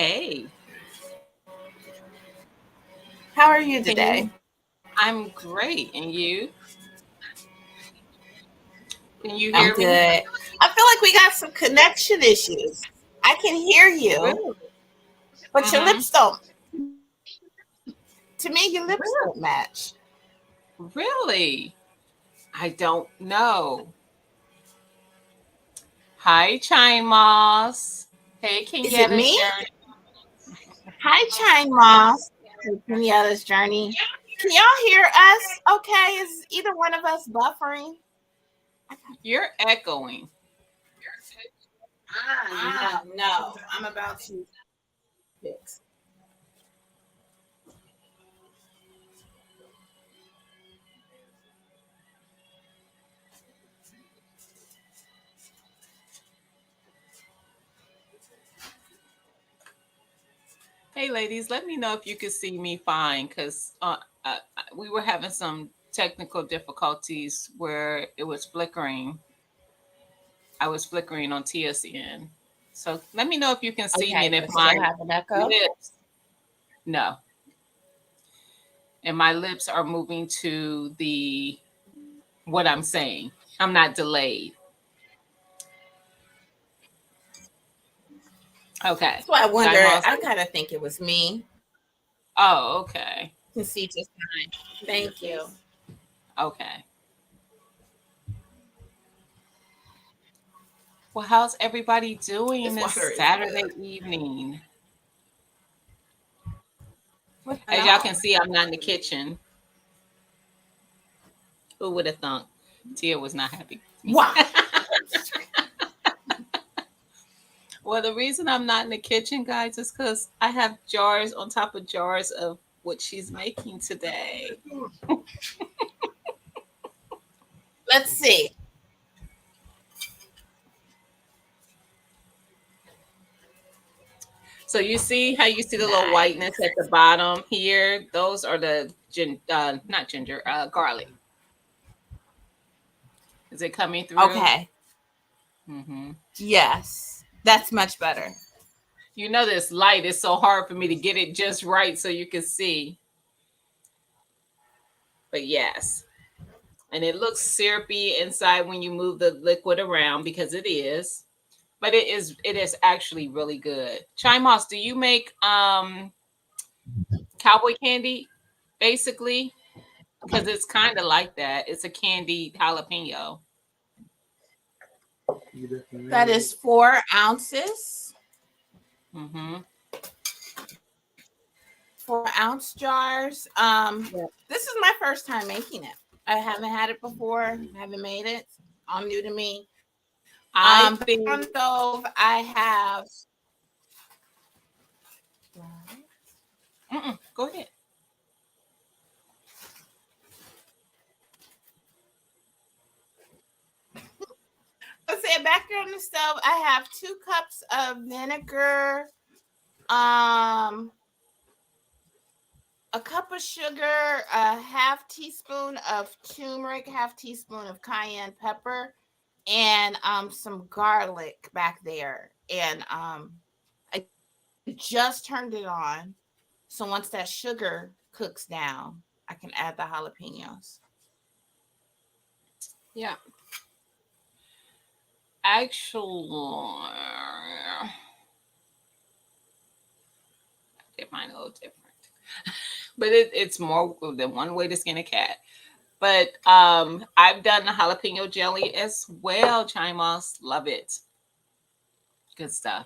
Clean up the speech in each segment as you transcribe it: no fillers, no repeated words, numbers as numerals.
Hey, How are you can you? today? I'm great. And you? Can you I'm hear me? good. I feel like we got some connection issues. I can hear you, Really? but your Mm-hmm. lips don't. To me, your lips Really? don't match. Really? I don't know. Hi, Chine Moss. Hey, Is it Kenyatta's me? Journey. Hi, Chine Moss. Hey, Kenyatta's Journey. Can y'all hear us? Okay, is either one of us buffering? You're echoing. No. I'm about to fix. Hey, ladies, let me know if you can see me fine because we were having some technical difficulties where it was flickering. I was flickering on TSN. So let me know if you can see me Okay, and if but my still have an echo. lips, no, and my lips are moving to the what I'm saying. I'm not delayed. Okay. That's why I Chai wonder. Moss. I kind of think it was me. Oh, okay. Can see just fine. Thank you. Okay. Well, how's everybody doing This this water is Saturday good. evening? What's going As y'all can on? see, I'm not in the kitchen. Who would have thunk? Tia was not happy. Wow. Well, the reason I'm not in the kitchen, guys, is because I have jars on top of jars of what she's making today. Let's see. So you see how you see the little whiteness Nice. at the bottom here? Those are the not ginger, garlic. Is it coming through? Okay. Hmm. Yes. That's much better. You know this light is so hard for me to get it just right so you can see. But yes, and it looks syrupy inside when you move the liquid around because it is. But it is actually really good. Chai Moss, do you make cowboy candy basically? Because it's kind of like that. It's a candied jalapeno. That is 4 ounces, Mm-hmm. 4 ounce jars. Yeah. This is my first time making it. I haven't had it before. Haven't made it. All new to me. I Back think. on the stove, I have. Go ahead. Let's say back here on the stove, I have 2 cups of vinegar, um, a cup of sugar, a half teaspoon of turmeric, half teaspoon of cayenne pepper, and some garlic back there. And I just turned it on. So once that sugar cooks down, I can add the jalapenos. Yeah. Actually, it might a little different, but it's more than one way to skin a cat. But I've done the jalapeno jelly as well. Chimos, love it. Good stuff.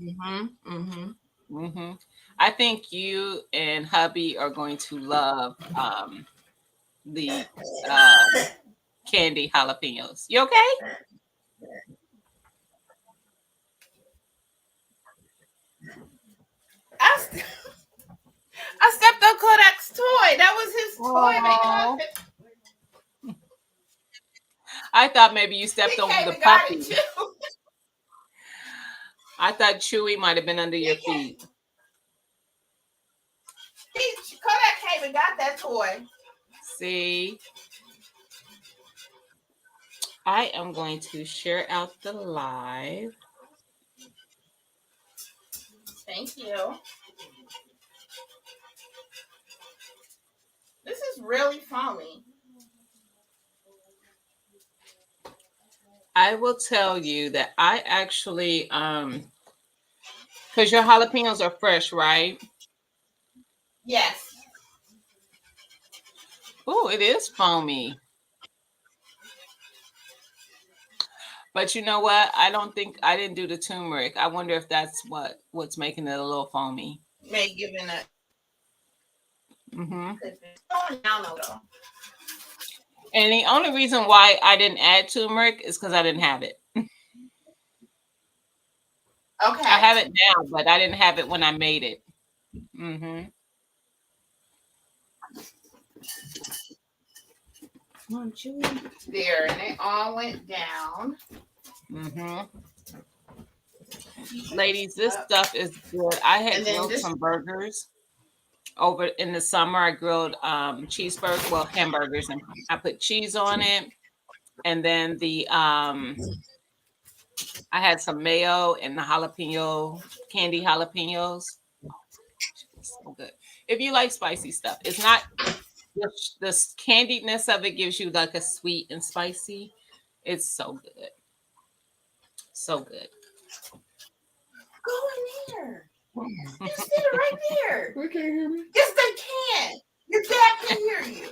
Mm-hmm. Hmm. I think you and hubby are going to love the uh, candy jalapenos. You okay? I, st- I stepped on Kodak's toy. That was his toy making Oh, noise. I thought maybe you He stepped over came the and got it puppy. too. I thought Chewy might have been under He your came, feet. Kodak came and got that toy. See, I am going to share out the live. Thank you. This is really foamy. I will tell you that I actually because your jalapenos are fresh, right? Yes. Oh, it is foamy. But you know what? I don't think I didn't do the turmeric. I wonder if that's what's making it a little foamy. May giving a Hmm. it's going down a little. And the only reason why I didn't add turmeric is because I didn't have it. I Okay. have it now, but I didn't have it when I made it. Hmm. Come on, Chewy. There, and it all went down. Hmm. Ladies, this stuff is good. I had And then grilled this. some burgers over in the summer. I grilled cheeseburgers, well, hamburgers, and I put cheese on it. And then I had some mayo and the jalapeno candy jalapenos. It's so good. If you like spicy stuff, it's not the candiedness of it gives you like a sweet and spicy. It's so good, so good. Go in there. You sit right there. They can't hear me. Yes, they can. Your dad can hear you.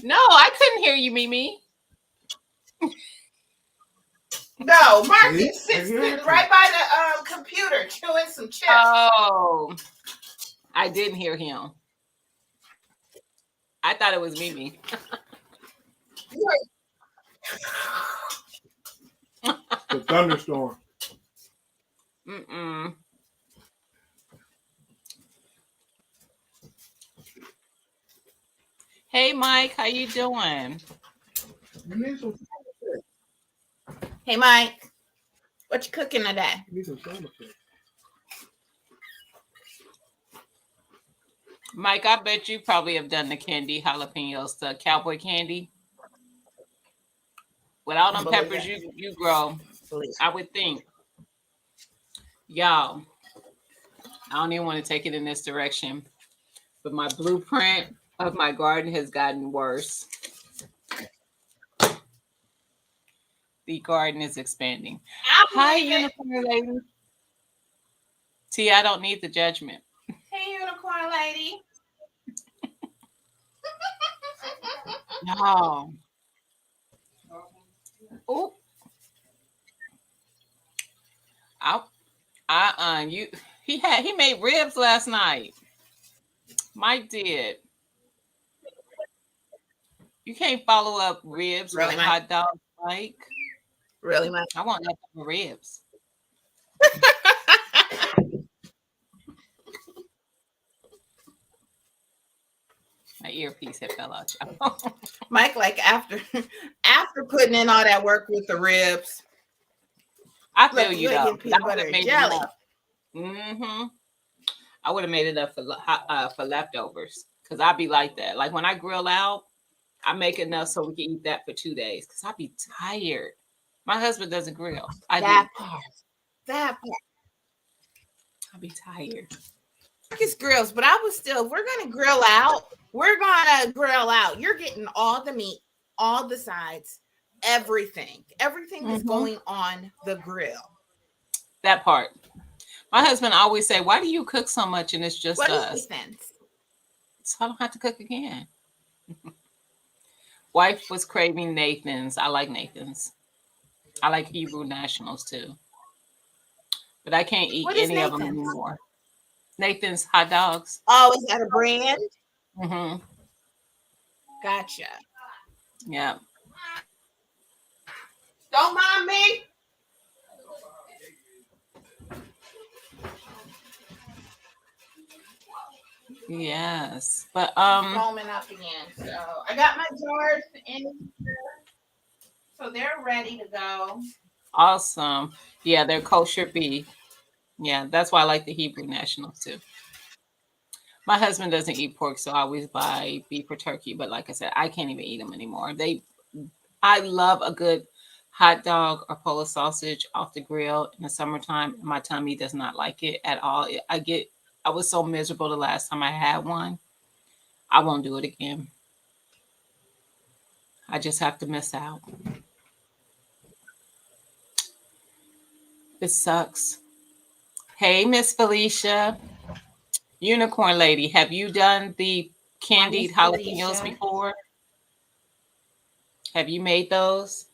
No, I couldn't hear you, Mimi. No, Marcus sits right by the computer chewing some chips. Oh, I didn't hear him. I thought it was Mimi. The thunderstorm. Mm-mm. Hey, Mike, how you doing? You need some. Hey, Mike, what you cooking today? You need some sound effects. Mike, I bet you probably have done the candy jalapenos, the cowboy candy. With all them Believe peppers it. you grow, Believe I would think. Y'all, I don't even want to take it in this direction, but my blueprint of my garden has gotten worse. The garden is expanding. I Hi, believe it. unicorn lady. T, I don't need the judgment. Hey, unicorn lady. No. Oh, you. He made ribs last night. Mike did. You can't follow up ribs Really, with Mike? hot dogs, Mike. Really, Mike? I want nothing but ribs. My earpiece had fell out. Mike, like after putting in all that work with the ribs, I feel look, you you ain't though. getting peanut butter and jelly. Mm-hmm. I would have made it up for leftovers because I'd be like that. Like when I grill out, I make enough so we can eat that for 2 days because I'd be tired. My husband doesn't grill. I That do. part. That part. I'd be tired. Marcus grills, but I was still, we're gonna grill out. We're gonna grill out. You're getting all the meat, all the sides, everything. Everything is going on the grill. That part. My husband always say, "Why do you cook so much and it's just What is us?" the sense? So I don't have to cook again. Wife was craving Nathan's. I like Nathan's. I like Hebrew Nationals too, but I can't eat What is any of them Nathan's? anymore. Nathan's hot dogs. Oh, is that a brand? Hmm. Gotcha. Yeah. Don't mind me. Yes. But Foaming up again. So I got my jars in here. So they're ready to go. awesome. Yeah, they're kosher beef. Yeah, that's why I like the Hebrew Nationals too. My husband doesn't eat pork, so I always buy beef or turkey. But like I said, I can't even eat them anymore. I love a good hot dog or Polish sausage off the grill in the summertime. My tummy does not like it at all. I was so miserable the last time I had one. I won't do it again. I just have to miss out. It sucks. Hey, Miss Felicia, Unicorn Lady, have you done the Hi, Miss candied jalapenos Felicia. before? Have you made those?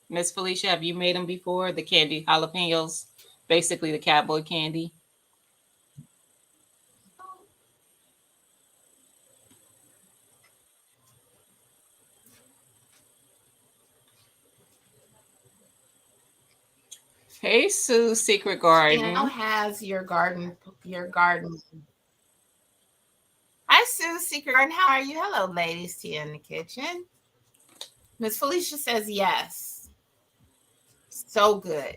Miss Felicia, have you made them before? The candied jalapenos, basically the cowboy candy. Hey, Sue, Secret She now Garden. has your garden. Hi, Sue, Secret Garden. How are you? Hello, ladies. Tia in the kitchen. Miss Felicia says yes. So good.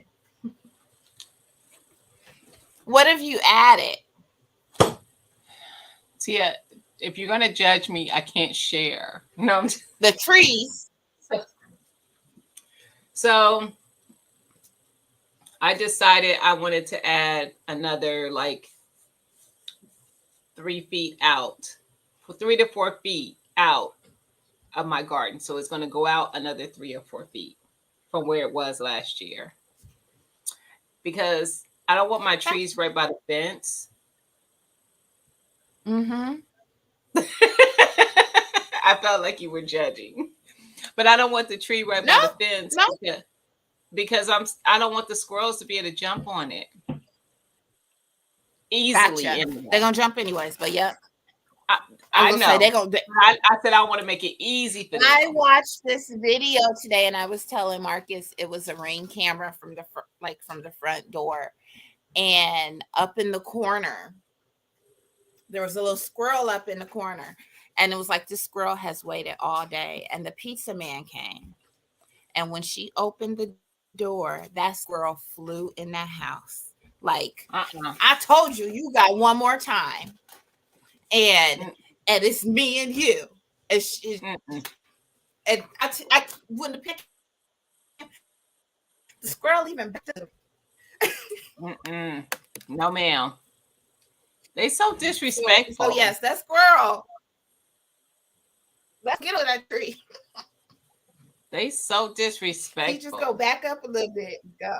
What have you added? Tia, if you're gonna judge me, I can't share. No. The trees. So I decided I wanted to add another like 3 feet out, for 3 to 4 feet out of my garden. So it's going to go out another 3 or 4 feet from where it was last year because I don't want my trees right by the fence. Mm-hmm. I felt like you were judging, but I don't want the tree right No, by the fence no. because I don't want the squirrels to be able to jump on it easily. Gotcha. Anyway, They're gonna jump anyways, but yeah. I, I was I gonna say they're know. gonna. I said I want to make it easy for I them. watched this video today, and I was telling Marcus it was a ring camera from the from the front door, and up in the corner there was a little squirrel up in the corner, and it was like this squirrel has waited all day, and the pizza man came, and when she opened the door, that squirrel flew in that house. Like Uh-uh. I told you, you got one more time, and Mm, and it's me and you. And, she, mm-mm. and I wouldn't have picked the squirrel even better. Mm-mm. No, ma'am. They so So disrespectful. yes, that squirrel. Let's get on that tree. They so He just go disrespectful. back up a little bit. Go.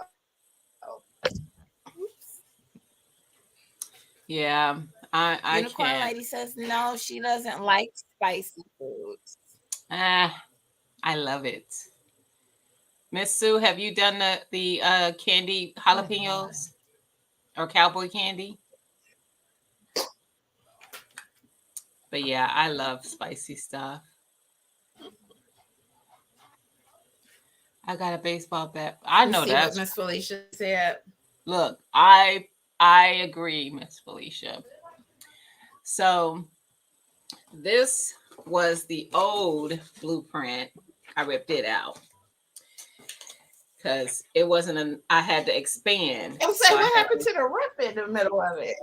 Yeah, I Unicorn can't. lady says no, she doesn't like spicy foods. Ah, I love it. Miss Sue, have you done the candy Oh Lord. jalapenos or cowboy candy? But yeah, I love spicy stuff. I got a baseball bat. I You know see what that's Miss Felicia said? look. I agree, Miss Felicia. So this was the old blueprint. I ripped it out because it wasn't an. I had to expand, I was so saying, I what had happened to the rip in the middle of it?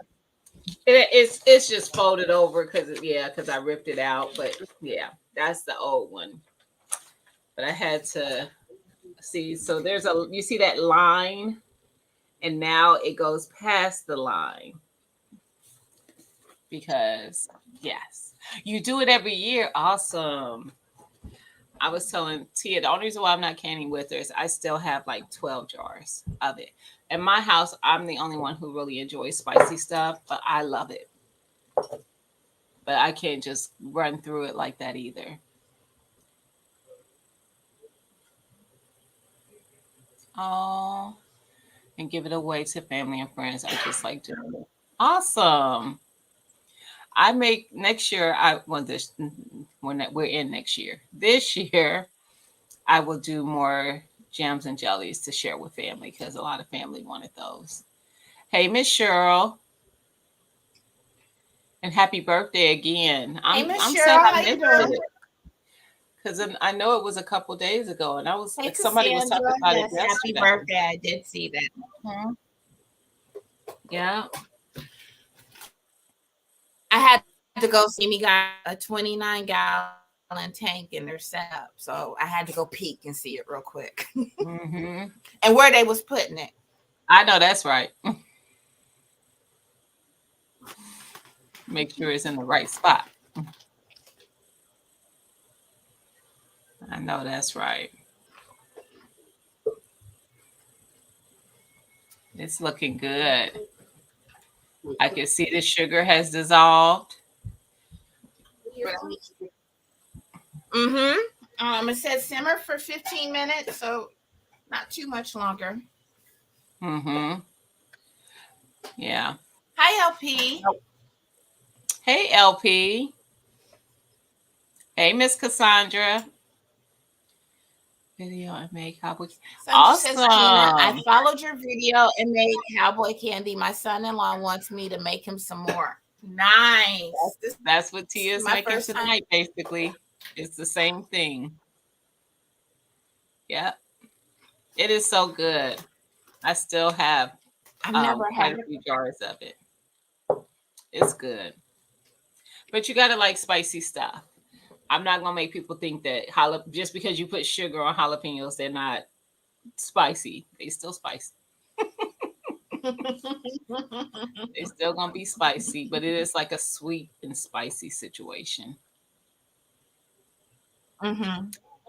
it's just folded over because I ripped it out. But yeah, that's the old one. But I had to see. So there's a you see that line, and now it goes past the line because yes, you do it every year. Awesome. I was telling Tia the only reason why I'm not canning with her is I still have like 12 jars of it. In my house, I'm the only one who really enjoys spicy stuff, but I love it. But I can't just run through it like that either. Oh, and give it away to family and friends. I just like doing it. Awesome. I make next year. I want this when we're in next year. This year, I will do more jams and jellies to share with family because a lot of family wanted those. Hey, Miss Cheryl, and happy birthday again. Hey, I'm Miss sad Cheryl, I how you missed doing? it because I know it was a couple days ago, and I was Hey, somebody was Cassandra. talking about it Yes, happy yesterday. birthday. I did see that. Mhm. Yeah. I had to go see me got a 29 gallon tank and they're set up. So I had to go peek and see it real quick. Mm-hmm. And where they was putting it. I know that's right. Make sure it's in the right spot. I know that's right. It's looking good. I can see the sugar has dissolved. Mm-hmm. It says simmer for 15 minutes, so not too much longer. Mm-hmm. Yeah. Hi, LP. Hey, LP. Hey, Miss Cassandra. Video and make cowboy. Sandra says, Gina, I Awesome. followed your video and made cowboy candy. My son-in-law wants me to make him some more. Nice. This That's what is Tia's my making first time. tonight, basically. It's the same thing. Yeah. It is so good. I still have I've never quite had a it. few jars of it. It's good. But you gotta like spicy stuff. I'm not gonna make people think that just because you put sugar on jalapenos, they're not spicy. They still spicy. They still gonna be spicy, but it is like a sweet and spicy situation. Mm-hmm.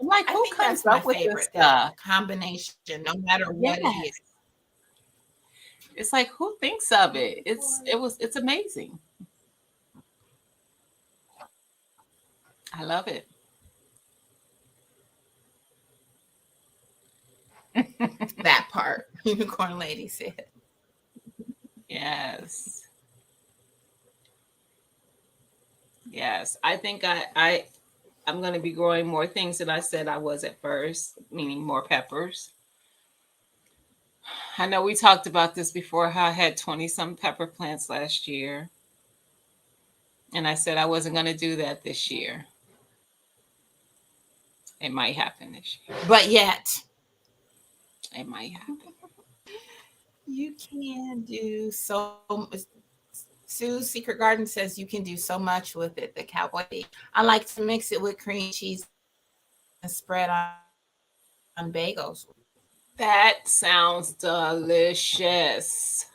I'm like, I who think comes that's my up with this favorite stuff? combination, no matter what it Yes. is. It's like who thinks of it? It's amazing. I love it. That part, Unicorn Lady said. Yes. Yes. I think I'm gonna be growing more things than I said I was at first, meaning more peppers. I know we talked about this before how I had 20 some pepper plants last year. And I said I wasn't gonna do that this year. It might happen this year. But yet, It might happen. you can do so. Sue's Secret Garden says you can do so much with it. The cowboy. I like to mix it with cream cheese and spread on bagels. That sounds delicious.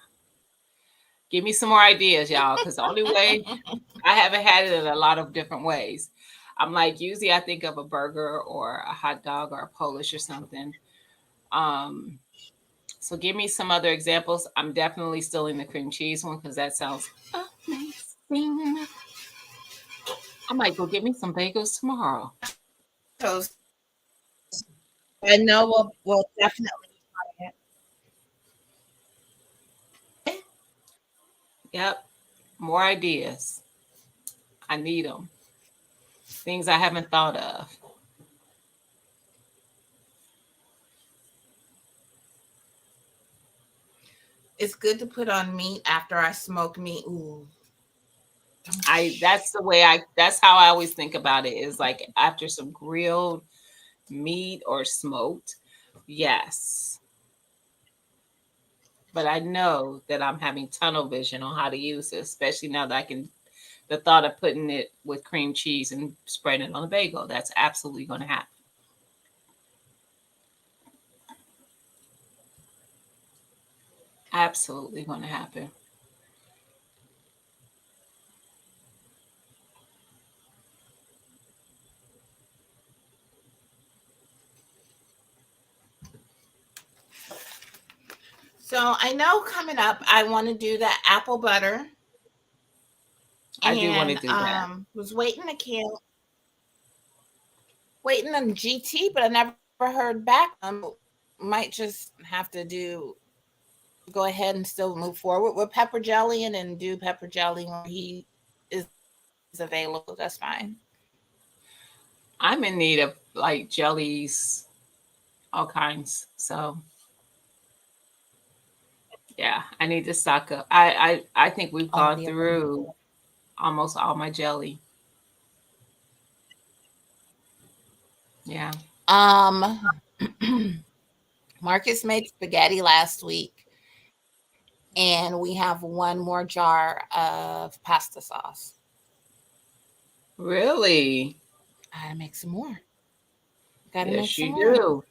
Give me some more ideas, y'all, because the only way I haven't had it in a lot of different ways. I'm like, usually I think of a burger or a hot dog or a Polish or something. Um, so give me some other examples. I'm definitely still in the cream cheese one because that sounds amazing. I might go get me some bagels tomorrow. Toast. I know we'll definitely try it. Yep, more ideas. I need them. Things I haven't thought of. It's good to put on meat after I smoke meat. Ooh. That's how I always think about it is like after some grilled meat or smoked. Yes. But I know that I'm having tunnel vision on how to use it, especially now that I can the thought of putting it with cream cheese and spreading it on a bagel. That's absolutely going to happen. Absolutely going to happen. So I know coming up, I want to do the apple butter, I do want to and do that. was waiting on GT, but I never heard back. Might just have to go ahead and still move forward with pepper jelly and then do pepper jelly when he is available. That's fine. I'm in need of like jellies, all kinds. So yeah, I need to stock up. I think we've All gone the through almost all my jelly. Yeah. um Marcus made spaghetti last week, and we have one more jar of pasta sauce. Really? Gotta make some more. Gotta make Yes, some you more. do.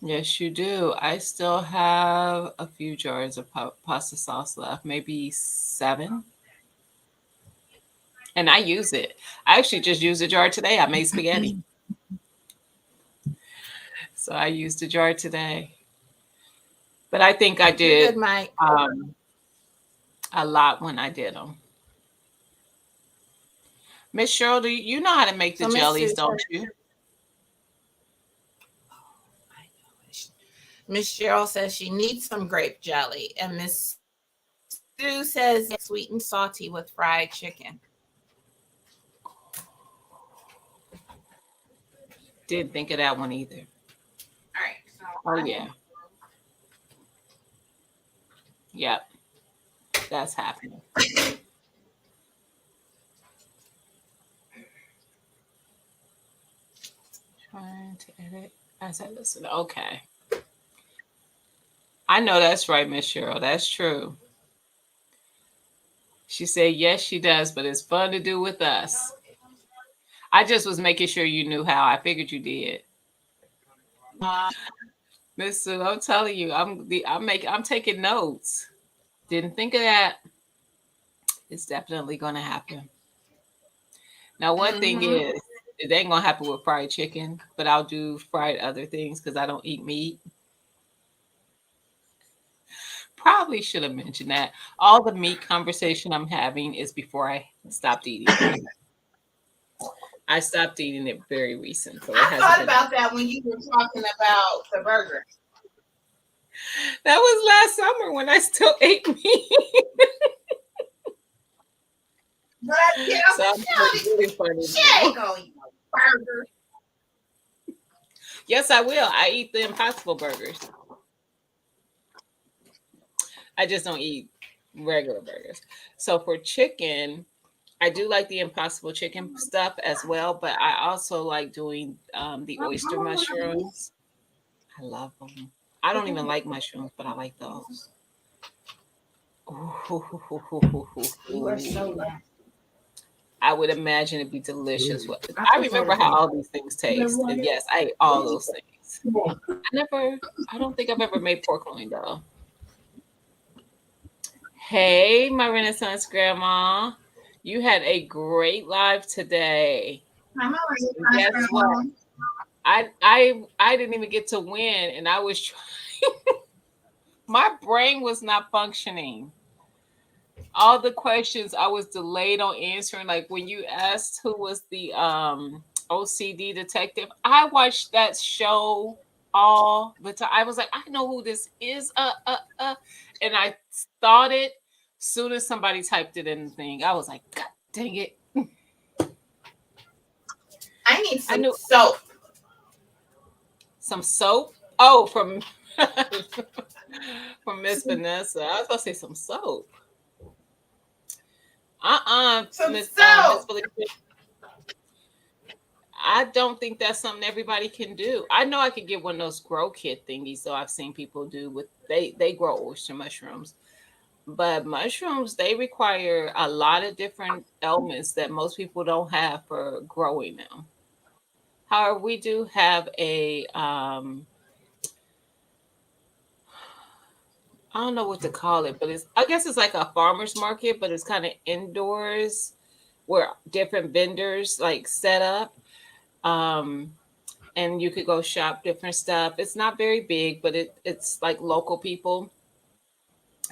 Yes, you do. I still have a few jars of pasta sauce left, maybe 7. And I use it. I actually just used a jar today. I made spaghetti. So I used a jar today. But I think I You're did good, Mike. um, a lot when I did them. Miss Cheryl, you know how to make the So Miss jellies, Sue don't says, you? I know it. Miss Cheryl says she needs some grape jelly, and Miss Sue says yes, sweet and salty with fried chicken. Didn't think of that one either. All right, so Oh, I yeah. have Yep. That's happening. Trying to edit as I listen. Okay. I know that's right, Miss Cheryl. That's true. She said, yes, she does, but it's fun to do with us. I just was making sure you knew how. I figured you did. Miss Sue, I'm telling you, I'm taking notes. Didn't think of that. It's definitely gonna happen. Now, one thing mm-hmm. is, it ain't gonna happen with fried chicken, but I'll do fried other things because I don't eat meat. Probably should have mentioned that. All the meat conversation I'm having is before I stopped eating it. I stopped eating it very recent, so it I hasn't thought been. about that when you were talking about the burger. That was last summer when I still ate meat. But I, So I'm really funny she now. ain't gonna eat no burger. Yes, I will. I eat the Impossible burgers. I just don't eat regular burgers. So for chicken, I do like the Impossible chicken stuff as well, but I also like doing the oyster mushrooms. I love them. I don't even like mushrooms, but I like those. You are so lucky. I would imagine it'd be delicious. I I prefer remember to how be. all these things taste. And yes, I ate all those things. I don't think I've ever made pork loin though. Hey, my Renaissance grandma. You had a great live today. I'm already And guess what? I didn't even get to win and I was my brain was not functioning. All the questions I was delayed on answering. Like when you asked who was the OCD detective, I watched that show all the time. I was like, I know who this is. And I thought it soon as somebody typed it in the thing. I was like, God dang it. I need I some knew soap. some soap. Oh, from from Miss Vanessa. I was gonna say some soap. Some Miss soap. Felicia. I don't think that's something everybody can do. I know I could get one of those grow kit thingies, though I've seen people do with they grow oyster mushrooms. But mushrooms, they require a lot of different elements that most people don't have for growing them. However, we do have a I don't know what to call it, but I guess it's like a farmer's market, but it's kind of indoors where different vendors like set up. Um, and you could go shop different stuff. It's not very big, but it's like local people.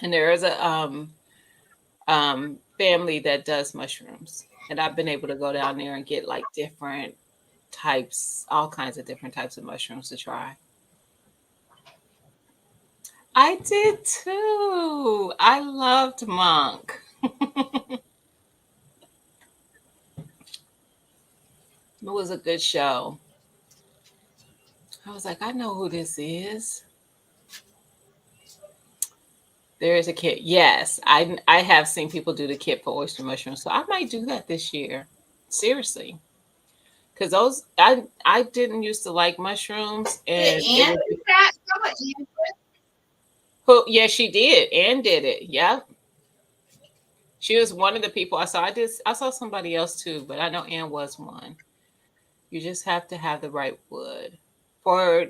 And there is a family that does mushrooms, and I've been able to go down there and get like different types, all kinds of different types of mushrooms to try. I did too. I loved Monk. It was a good show. I was like, I know who this is. There is a kit. Yes, I have seen people do the kit for oyster mushrooms, so I might do that this year. Seriously, because I didn't used to like mushrooms, Did and it Ann was do that? Come on, Ann. who? Yeah, she did and did it. Yeah, she was one of the people I saw. I saw somebody else too, but I know Ann was one. You just have to have the right wood. For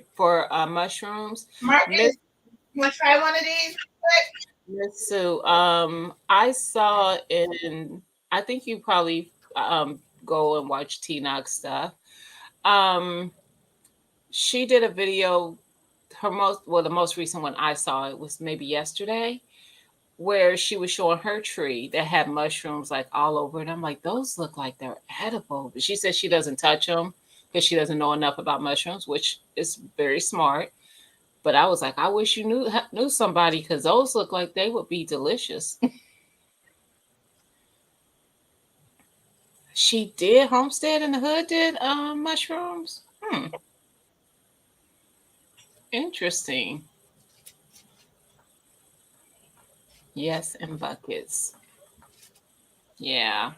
mushrooms, Marcus, Miss you want to try one of these? Miss Sue, I saw in I think you probably go and watch T Knox stuff. Um, she did a video. The most recent one I saw it was maybe yesterday, where she was showing her tree that had mushrooms like all over it. I'm like, those look like they're edible. But she says she doesn't touch them because she doesn't know enough about mushrooms, which is very smart. But I was like, I wish you knew somebody because those look like they would be delicious. She did Homestead in the Hood did mushrooms. Interesting. Yes, and buckets. Yeah.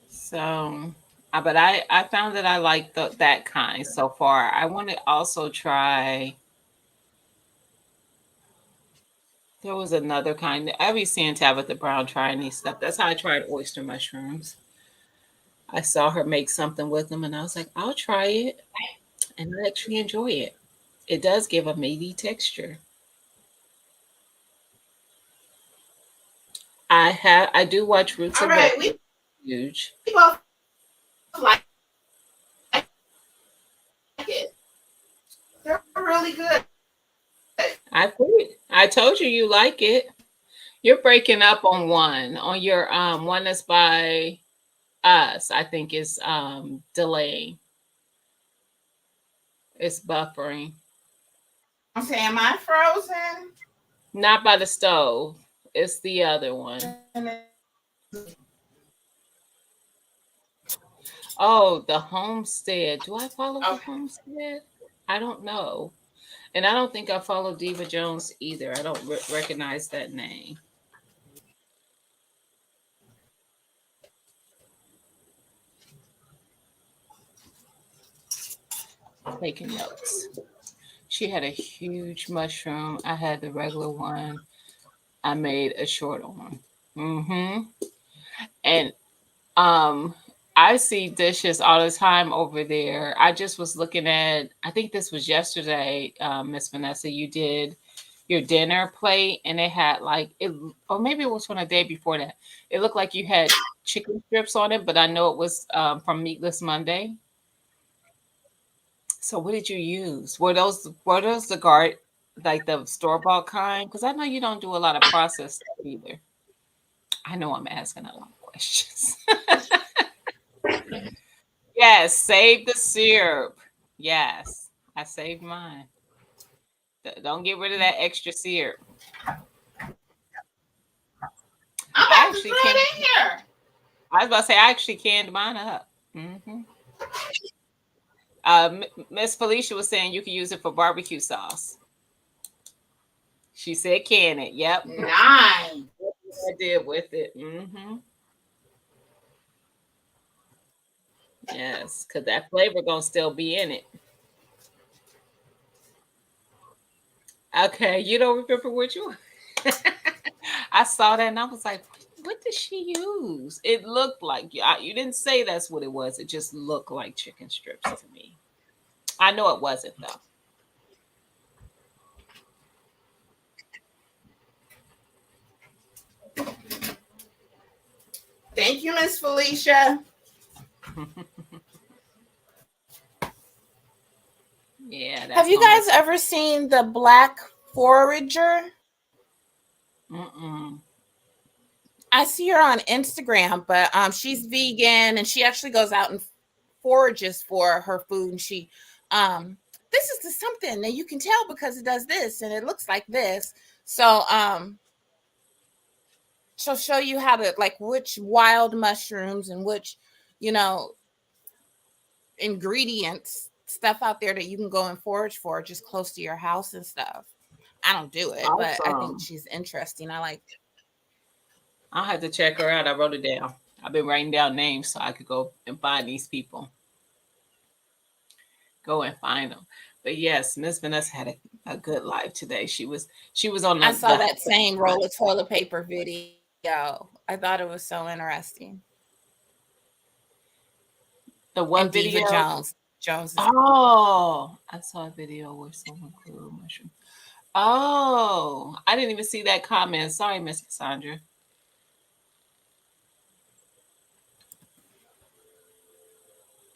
So, but I found that I like that kind so far. I want to also try. There was another kind. I be seeing Tabitha Brown trying these stuff. That's how I tried oyster mushrooms. I saw her make something with them, and I was like, I'll try it, and I actually enjoy it. It does give a meaty texture. I do watch Roots All and right, Veggies. we Huge. both like it. They're really good. I told you like it. You're breaking up on one. On your one that's by us, I think is delaying. It's buffering. I'm saying, am I frozen? Not by the stove. It's the other one. Oh, the homestead. Do I follow the Okay. homestead? I don't know. And I don't think I follow Diva Jones either. I don't recognize that name. Taking notes. She had a huge mushroom. I had the regular one. I made a short one. Mm-hmm. And um I see dishes all the time over there. I just was looking at I think this was yesterday, Miss Vanessa, you did your dinner plate and it had like it or maybe it was from the day before that. It looked like you had chicken strips on it, but I know it was from Meatless Monday. So what did you use? Were those the guard like the store bought kind? Because I know you don't do a lot of processed stuff either. I know I'm asking a lot of questions. Yes, save the syrup. Yes, I saved mine. Don't get rid of that extra syrup. I'm I about to actually throw it can. in here. I was about to say I actually canned mine up. hmm Miss Felicia was saying you can use it for barbecue sauce. She said can it. Yep, Nice. I did with it. Yes, because that flavor gonna still be in it. Okay, you don't remember which one? I saw that and I was like, what did she use? It looked like you didn't say that's what it was. It just looked like chicken strips to me. I know it wasn't though. Thank you, Miss Felicia. Yeah, Have that's you gonna guys make. ever seen the Black Forager? Mm-mm. I see her on Instagram, but she's vegan and she actually goes out and forages for her food. And she, this is the something that you can tell because it does this and it looks like this. So, she'll show you how to like which wild mushrooms and which, you know, ingredients stuff out there that you can go and forage for just close to your house and stuff. I don't do it, but I think Awesome. she's interesting. I like. I'll have to check her out. I wrote it down. I've been writing down names so I could go and find these people. Go and find them. But yes, Miss Vanessa had a good life today. She was on I saw the that same roll of toilet paper video. I thought it was so interesting. The what and Diva video? Jones. Jones is Oh, I saw a video where someone grew a mushroom. Oh, I didn't even see that comment. Sorry, Miss Cassandra.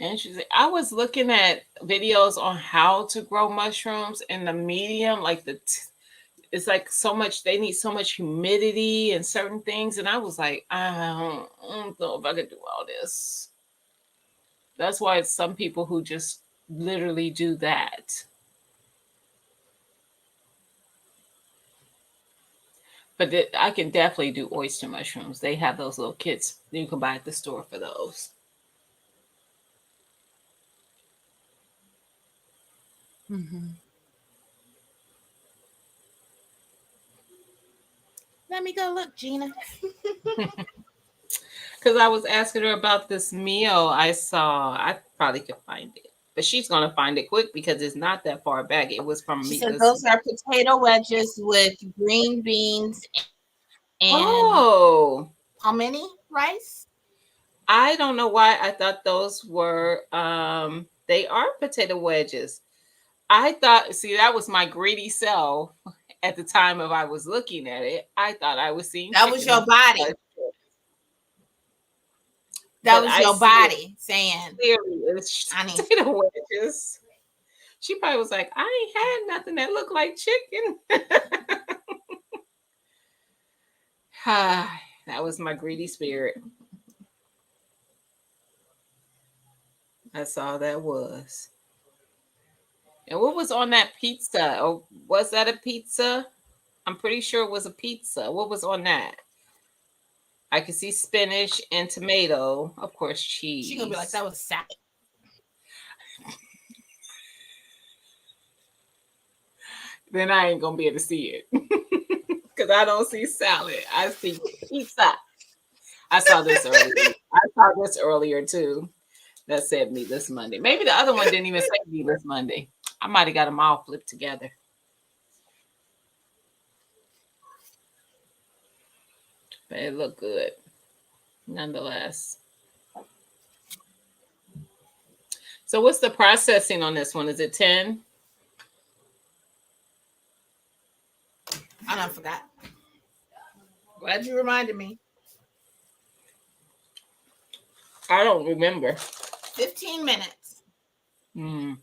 Interesting. I was looking at videos on how to grow mushrooms in the medium, like it's like so much. They need so much humidity and certain things, and I was like, I don't know if I could do all this. That's why it's some people who just literally do that. But I can definitely do oyster mushrooms. They have those little kits you can buy at the store for those. Mhm. Let me go look, Gina. Because I was asking her about this meal I saw. I probably could find it, but she's gonna find it quick because it's not that far back. It was from She me. said This. those are potato wedges with green beans and Oh, how many rice? I don't know why I thought those were. They are potato wedges. I thought. See, that was my greedy self at the time of I was looking at it. I thought I was seeing That was chicken. your body. That But was I your see it body saying, clearly. It's I need potato wedges. She probably was like, I ain't had nothing that looked like chicken. That was my greedy spirit. That's all that was. And what was on that pizza? Or was that a pizza? I'm pretty sure it was a pizza. What was on that? I could see spinach and tomato, of course, she gonna be like, cheese. that was salad. Then I ain't gonna be able to see it because I don't see salad. I see pizza. I saw this earlier. I saw this earlier too. That said Meatless Monday. Maybe the other one didn't even say Meatless Monday. I might have got them all flipped together. But it looked good nonetheless. So what's the processing on this one? Is it 10? I done forgot. Glad you reminded me. I don't remember. 15 minutes. Mm.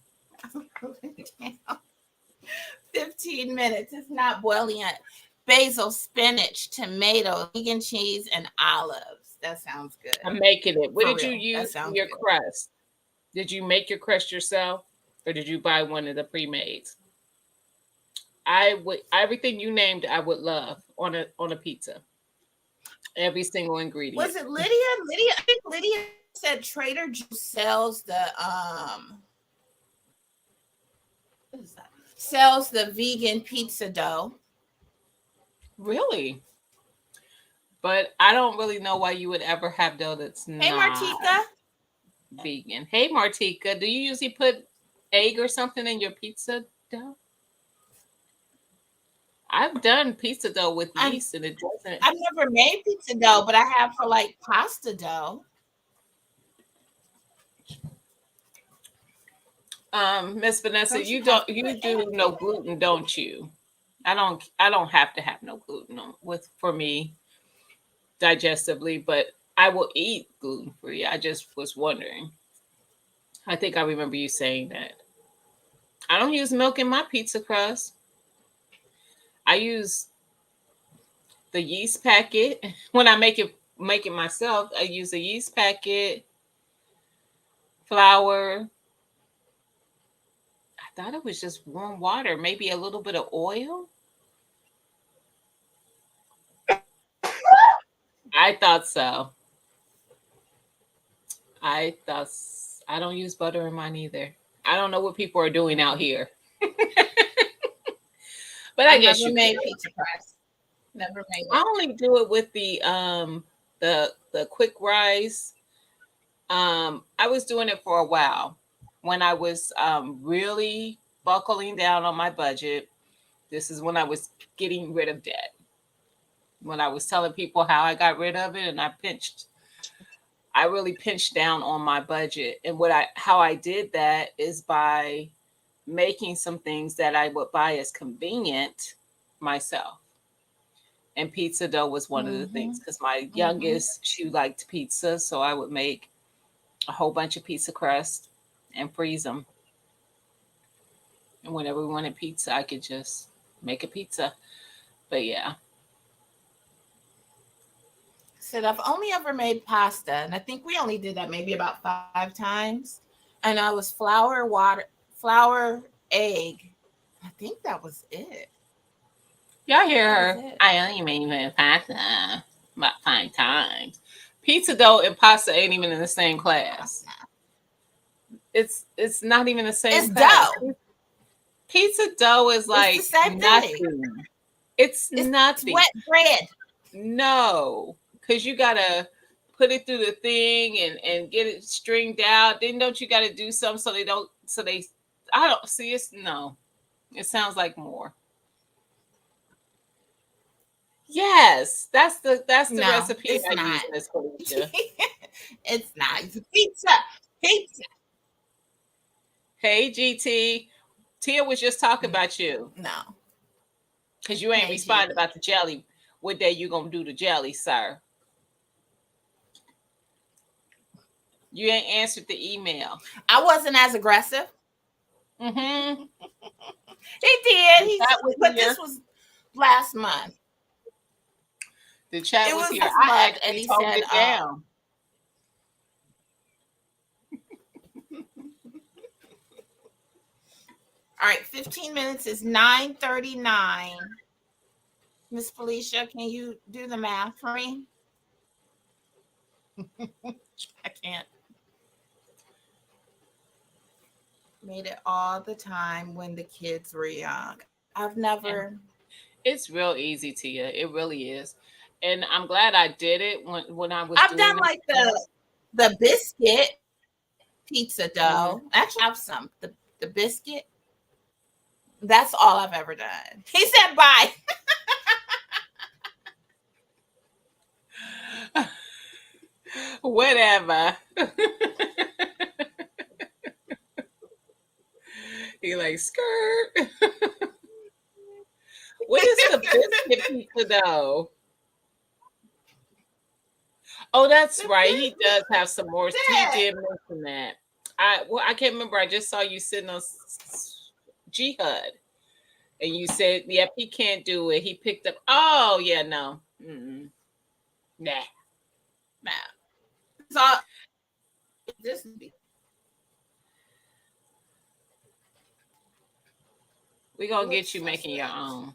15 minutes. It's not boiling yet. Basil, spinach, tomato, vegan cheese, and olives. That sounds good. I'm making it. What For did you real. That use for sounds your good. crust? Did you make your crust yourself or did you buy one of the pre-mades? I would everything you named I would love on a pizza. Every single ingredient. Was it Lydia? I think Lydia said Trader Joe's sells the what is that? Sells the vegan pizza dough. Really? But I don't really know why you would ever have dough that's Hey not Martika. vegan. Hey Martika, do you usually put egg or something in your pizza dough? I've done pizza dough with I'm yeast and it doesn't. I've never made pizza dough, but I have for like pasta dough. Miss Vanessa, Don't you you have don't to you put do egg no in? gluten, don't you? I don't have to have no gluten with for me digestively, but I will eat gluten free. I just was wondering. I think I remember you saying that. I don't use milk in my pizza crust. I use the yeast packet. When I make it myself, I use a yeast packet, flour. I thought it was just warm water, maybe a little bit of oil. I thought so. I thought I don't use butter in mine either. I don't know what people are doing out here, but I I've guess never you can. made pizza crust. Never made I it. only do it with the quick rise. I was doing it for a while when I was really buckling down on my budget. This is when I was getting rid of debt. When I was telling people how I got rid of it, and I pinched I really pinched down on my budget. And how I did that is by making some things that I would buy as convenient myself. And pizza dough was one of the things Mm-hmm. because my Mm-hmm. youngest, she liked pizza. So I would make a whole bunch of pizza crust and freeze them. And whenever we wanted pizza, I could just make a pizza. But yeah, Said I've only ever made pasta, and I think we only did that maybe about 5 times. And I was flour, water, flour, egg. I think that was it. y'all hear That was her. it. I only made pasta about 5 times. Pizza dough and pasta ain't even in the same class. It's not even the same It's class. dough. Pizza dough is It's the like same thing. nothing. It's It's nothing. wet bread. No, because you gotta put it through the thing and get it stringed out. Then don't you gotta do something so they don't so they I don't see it's no. It sounds like more. Yes, that's the No, recipe it's I not. use, Miss Felicia. It's not. It's pizza. Pizza. Hey GT. Tia was just talking about you No. because you ain't Hey, G. responding about the jelly. What day you gonna do the jelly, sir? You ain't answered the email. I wasn't as aggressive. Mm-hmm. He did. The He, chat was but here. this was last month. The chat It was was here. last I month, and actually he toned said, it down. "All right, 15 minutes is 9:39. Miss Felicia, can you do the math for me? I can't. Made it all the time when the kids were young. I've Yeah. never. It's real easy, Tia. It really is. And I'm glad I did it when I was I've done doing it. like the biscuit pizza Mhm. dough. Actually, I have some the biscuit. That's all I've ever done. He said bye. Whatever. He like skirt. What is the biscuit pizza though? Oh, that's The right. He does biscuit. have some more. He That. did mention that. I can't remember. I just saw you sitting on Jihad, and you said, "Yep, he can't do it." He picked up. Oh yeah, no, nah. Nah. So this We gonna looks get you so making your sweet. own.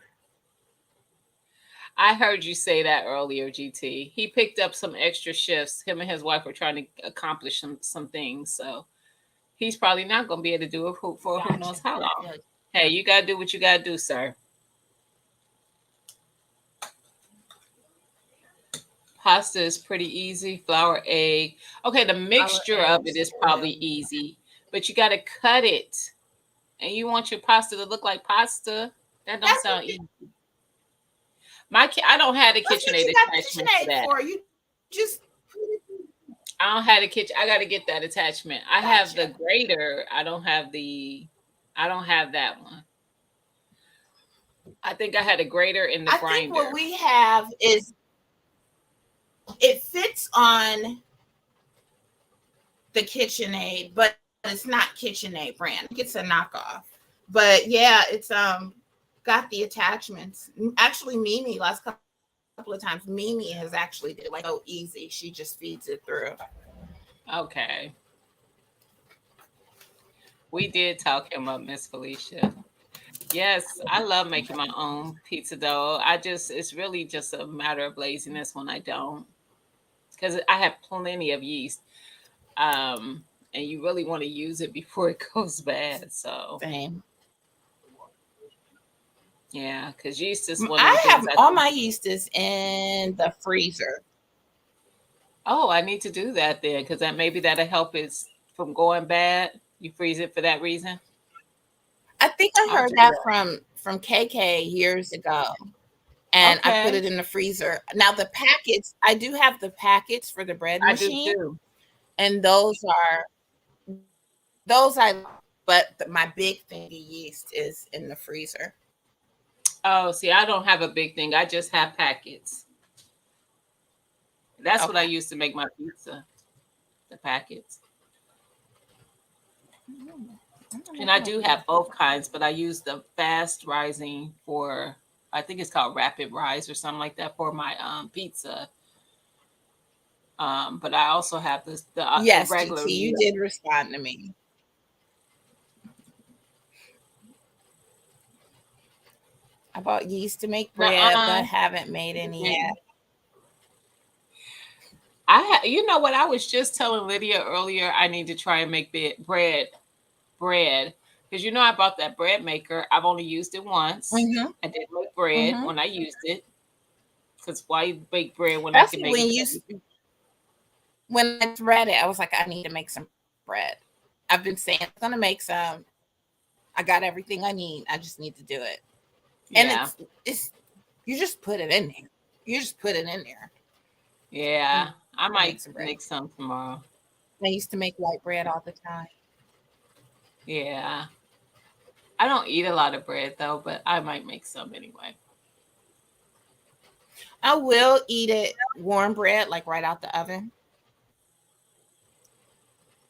I heard you say that earlier, GT. He picked up some extra shifts. Him and his wife were trying to accomplish some things, so he's probably not gonna be able to do it for who knows Gotcha. how long. Good. Hey, you gotta do what you gotta do, sir. Pasta is pretty easy. Flour, egg. Okay, the Our mixture of it eggs is are probably really easy, but you gotta cut it, and you want your pasta to look like pasta. That don't that's what sound easy. I don't have the that's what KitchenAid you got attachment for KitchenAid that. for. You just I don't have the kitchen. I got to get that attachment. I have the gotcha. grater. I don't have the. I don't have that one. I think I had a grater in the I think what grinder. we have is it fits on the KitchenAid, but it's not KitchenAid brand. I think it's a knockoff. But yeah, it's got the attachments. Actually, Mimi last couple of times, Mimi has actually did it like so easy. She just feeds it through. Okay, we did talk him up, Miss Felicia. Yes, I love making my own pizza dough. It's really just a matter of laziness when I don't, because I have plenty of yeast. And you really want to use it before it goes bad. So Same. yeah, because yeast is one of the I things have I all think. my yeast is in the freezer. Oh, I need to do that then, because that maybe that'll help it from going bad. You freeze it for that reason. I think I I'll heard do that that. from KK years ago, and I put Okay, it in the freezer. Now the packets, I do have the packets for the bread I do machine, too. and those I like, but my big thing of yeast is in the freezer. Oh, see, I don't have a big thing. I just have packets. That's what I Okay. use to make my pizza. The packets. I'm And I looking do over have here. both kinds, but I use the fast rising for, I think it's called rapid rise or something like that for my pizza. But I also have this the Yes, regular. GT, you did respond to me. I bought yeast to make bread, Nuh-uh. but haven't made any yet. You know what? I was just telling Lydia earlier. I need to try and make bread, because you know I bought that bread maker. I've only used it once. Mm-hmm. I did make bread Mm-hmm. when I used it. Because why bake bread when I That's can make when it? when I read it, I was like, I need to make some bread. I've been saying I'm gonna make some. I got everything I need. I just need to do it. And Yeah, it's you just put it in there. You just put it in there yeah. and I make might some bread. make some tomorrow. I used to make white bread all the time. Yeah. I don't eat a lot of bread though, but I might make some anyway. I will eat it warm bread, like right out the oven.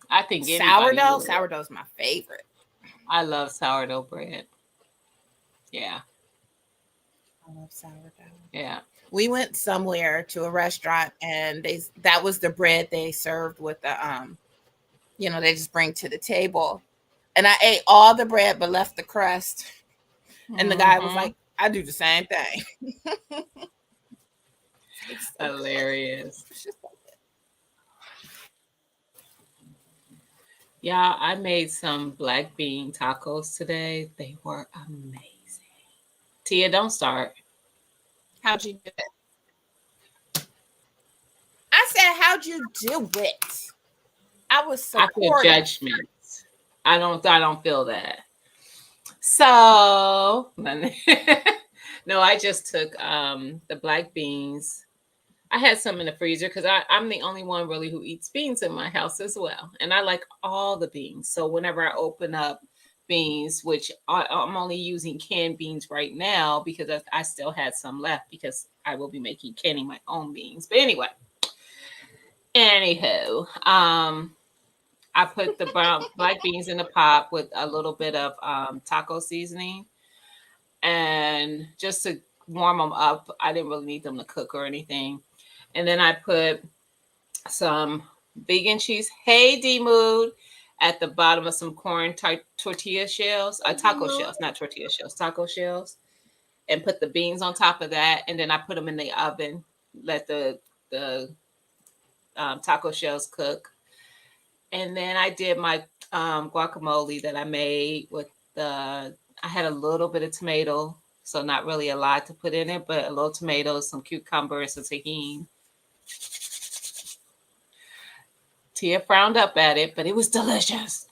I think anybody Sourdough, would. sourdough is my favorite. I love sourdough bread. Yeah, I love sourdough. yeah. We went somewhere to a restaurant, and that was the bread they served with the they just bring to the table. And I ate all the bread but left the crust. And the guy was Hmm. like, I do the same thing. It's so good. Hilarious. It's just so Yeah, I made some black bean tacos today. They were amazing. Tia, don't start. how'd you do it? I said, how'd you do it? I was I feel supportive. judgment. I don't feel that. So no, I just took the black beans. I had some in the freezer because I'm the only one really who eats beans in my house as well. And I like all the beans. So whenever I open up beans, which I'm only using canned beans right now because I still had some left because I will be canning my own beans. But anywho, I put the brown black beans in the pot with a little bit of taco seasoning, and just to warm them up. I didn't really need them to cook or anything. And then I put some vegan cheese. Hey, D Mood, at the bottom of some corn tortilla shells, taco shells, not tortilla shells, taco shells, and put the beans on top of that. And then I put them in the oven, let the taco shells cook. And then I did my guacamole that I made with I had a little bit of tomato, so not really a lot to put in it, but a little tomato, some cucumber, and some tahini. Tia frowned up at it, but it was delicious.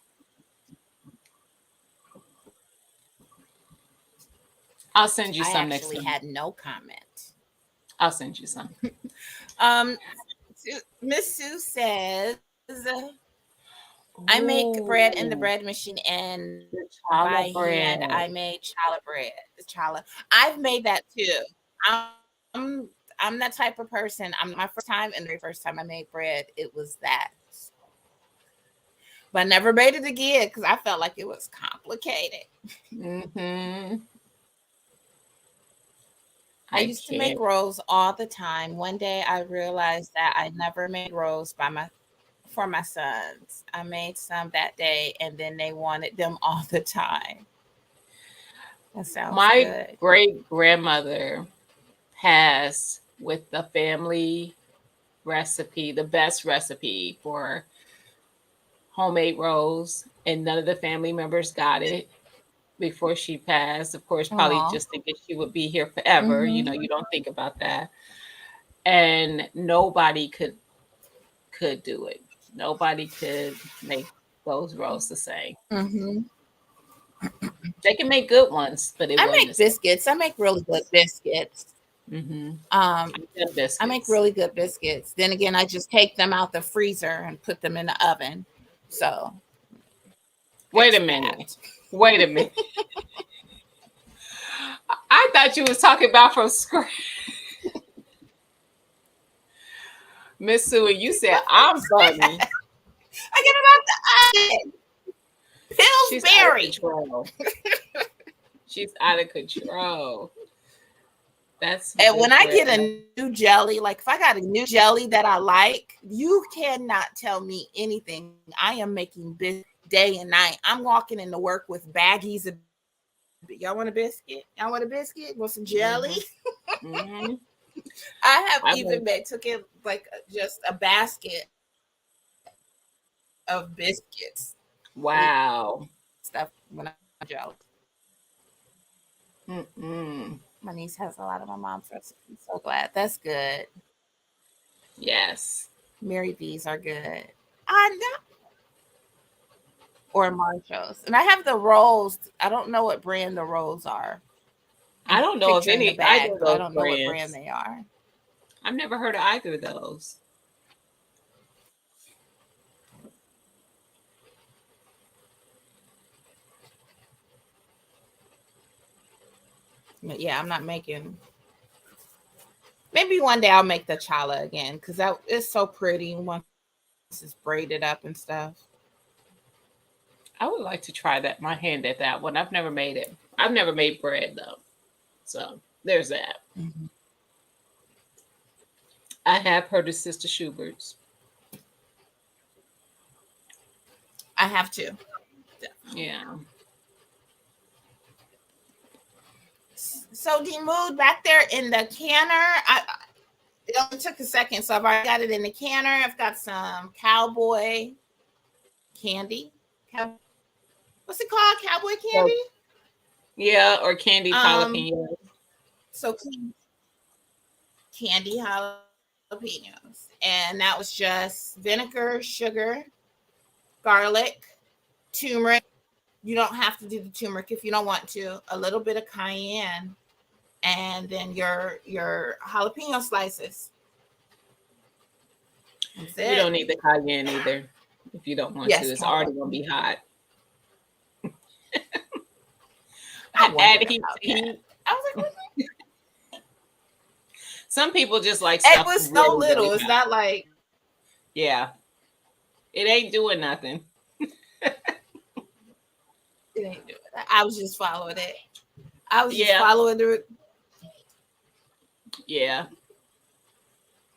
I'll send you I some next actually time. had no comment. I'll send you some. Um, Miss Sue says, I make bread in the Ooh, bread machine, and the by challah hand, I bread. made challah bread. The challah. I've made that too. I'm I'm that type of person. I'm my first time, and the very first time I made bread, it was that. But I never made it again because I felt like it was complicated. Mm-hmm. I I used to make can't. rolls all the time. One day I realized that I never made rolls for my sons. I made some that day, and then they wanted them all the time. That sounds My good. great grandmother has, with the family recipe, the best recipe for homemade rolls, and none of the family members got it before she passed. Of course, probably Aw. just thinking she would be here forever. You know, Mhm. you don't think about that. And nobody could do it. Nobody could make those rolls the same. Mhm. They can make good ones, but it I wasn't the make same. biscuits. I make really good biscuits. Mm-hmm. Um, I make Biscuits. really good biscuits. Then again, I just take them out the freezer and put them in the oven. So Wait a fix minute. that. Wait a minute. I thought you was talking about from scratch. Miss Sue, and you said I'm funny. I get it out the oven. She's out of Pillsbury. control. She's out of control. That's And when good I bread. get a new jelly, like if I got a new jelly that I like, you cannot tell me anything. I am making day and night. I'm walking into work with baggies of. Y'all want a biscuit? Y'all want a biscuit? Want some jelly? Mm-hmm. Mm-hmm. I have I even went, took it like just a basket of biscuits. wow. Stuff when I'm jelly. Mm-mm. My niece has a lot of my mom's recipes. I'm so glad. That's good. Yes. Mary B's are good. I know. Or Marshalls. And I have the rolls. I don't know what brand the rolls are. I I'm don't know of picturing the any either bag, of but I those don't know what brand brands. they are. I've never heard of either of those. But yeah, I'm not making. Maybe one day I'll make the challah again because that is so pretty once it's braided up and stuff. I would like to try that my hand at that one. I've never made it. I've never made bread though. So there's that. Mhm. I have heard of Sister Schubert's. I have to. Yeah. So the mood back there in the canner. It only took a second, so I've already got it in the canner. I've got some Cowboy candy. What's it called? Cowboy So candy. yeah, or candied Um, jalapeno. so candy jalapenos, and that was just vinegar, sugar, garlic, turmeric. You don't have to do the turmeric if you don't want to. A little bit of cayenne, and then your jalapeno slices. That's You don't it. need the cayenne either if you don't want to. Yes, It's already Cowboy. gonna be hot. I Add wondered heat about to that. heat. I was like, Some people just like it stuff was so really, little. really It's hot. not like Yeah. It ain't doing nothing. it ain't doing that. I was just following it. I was just Yeah. following the. Yeah.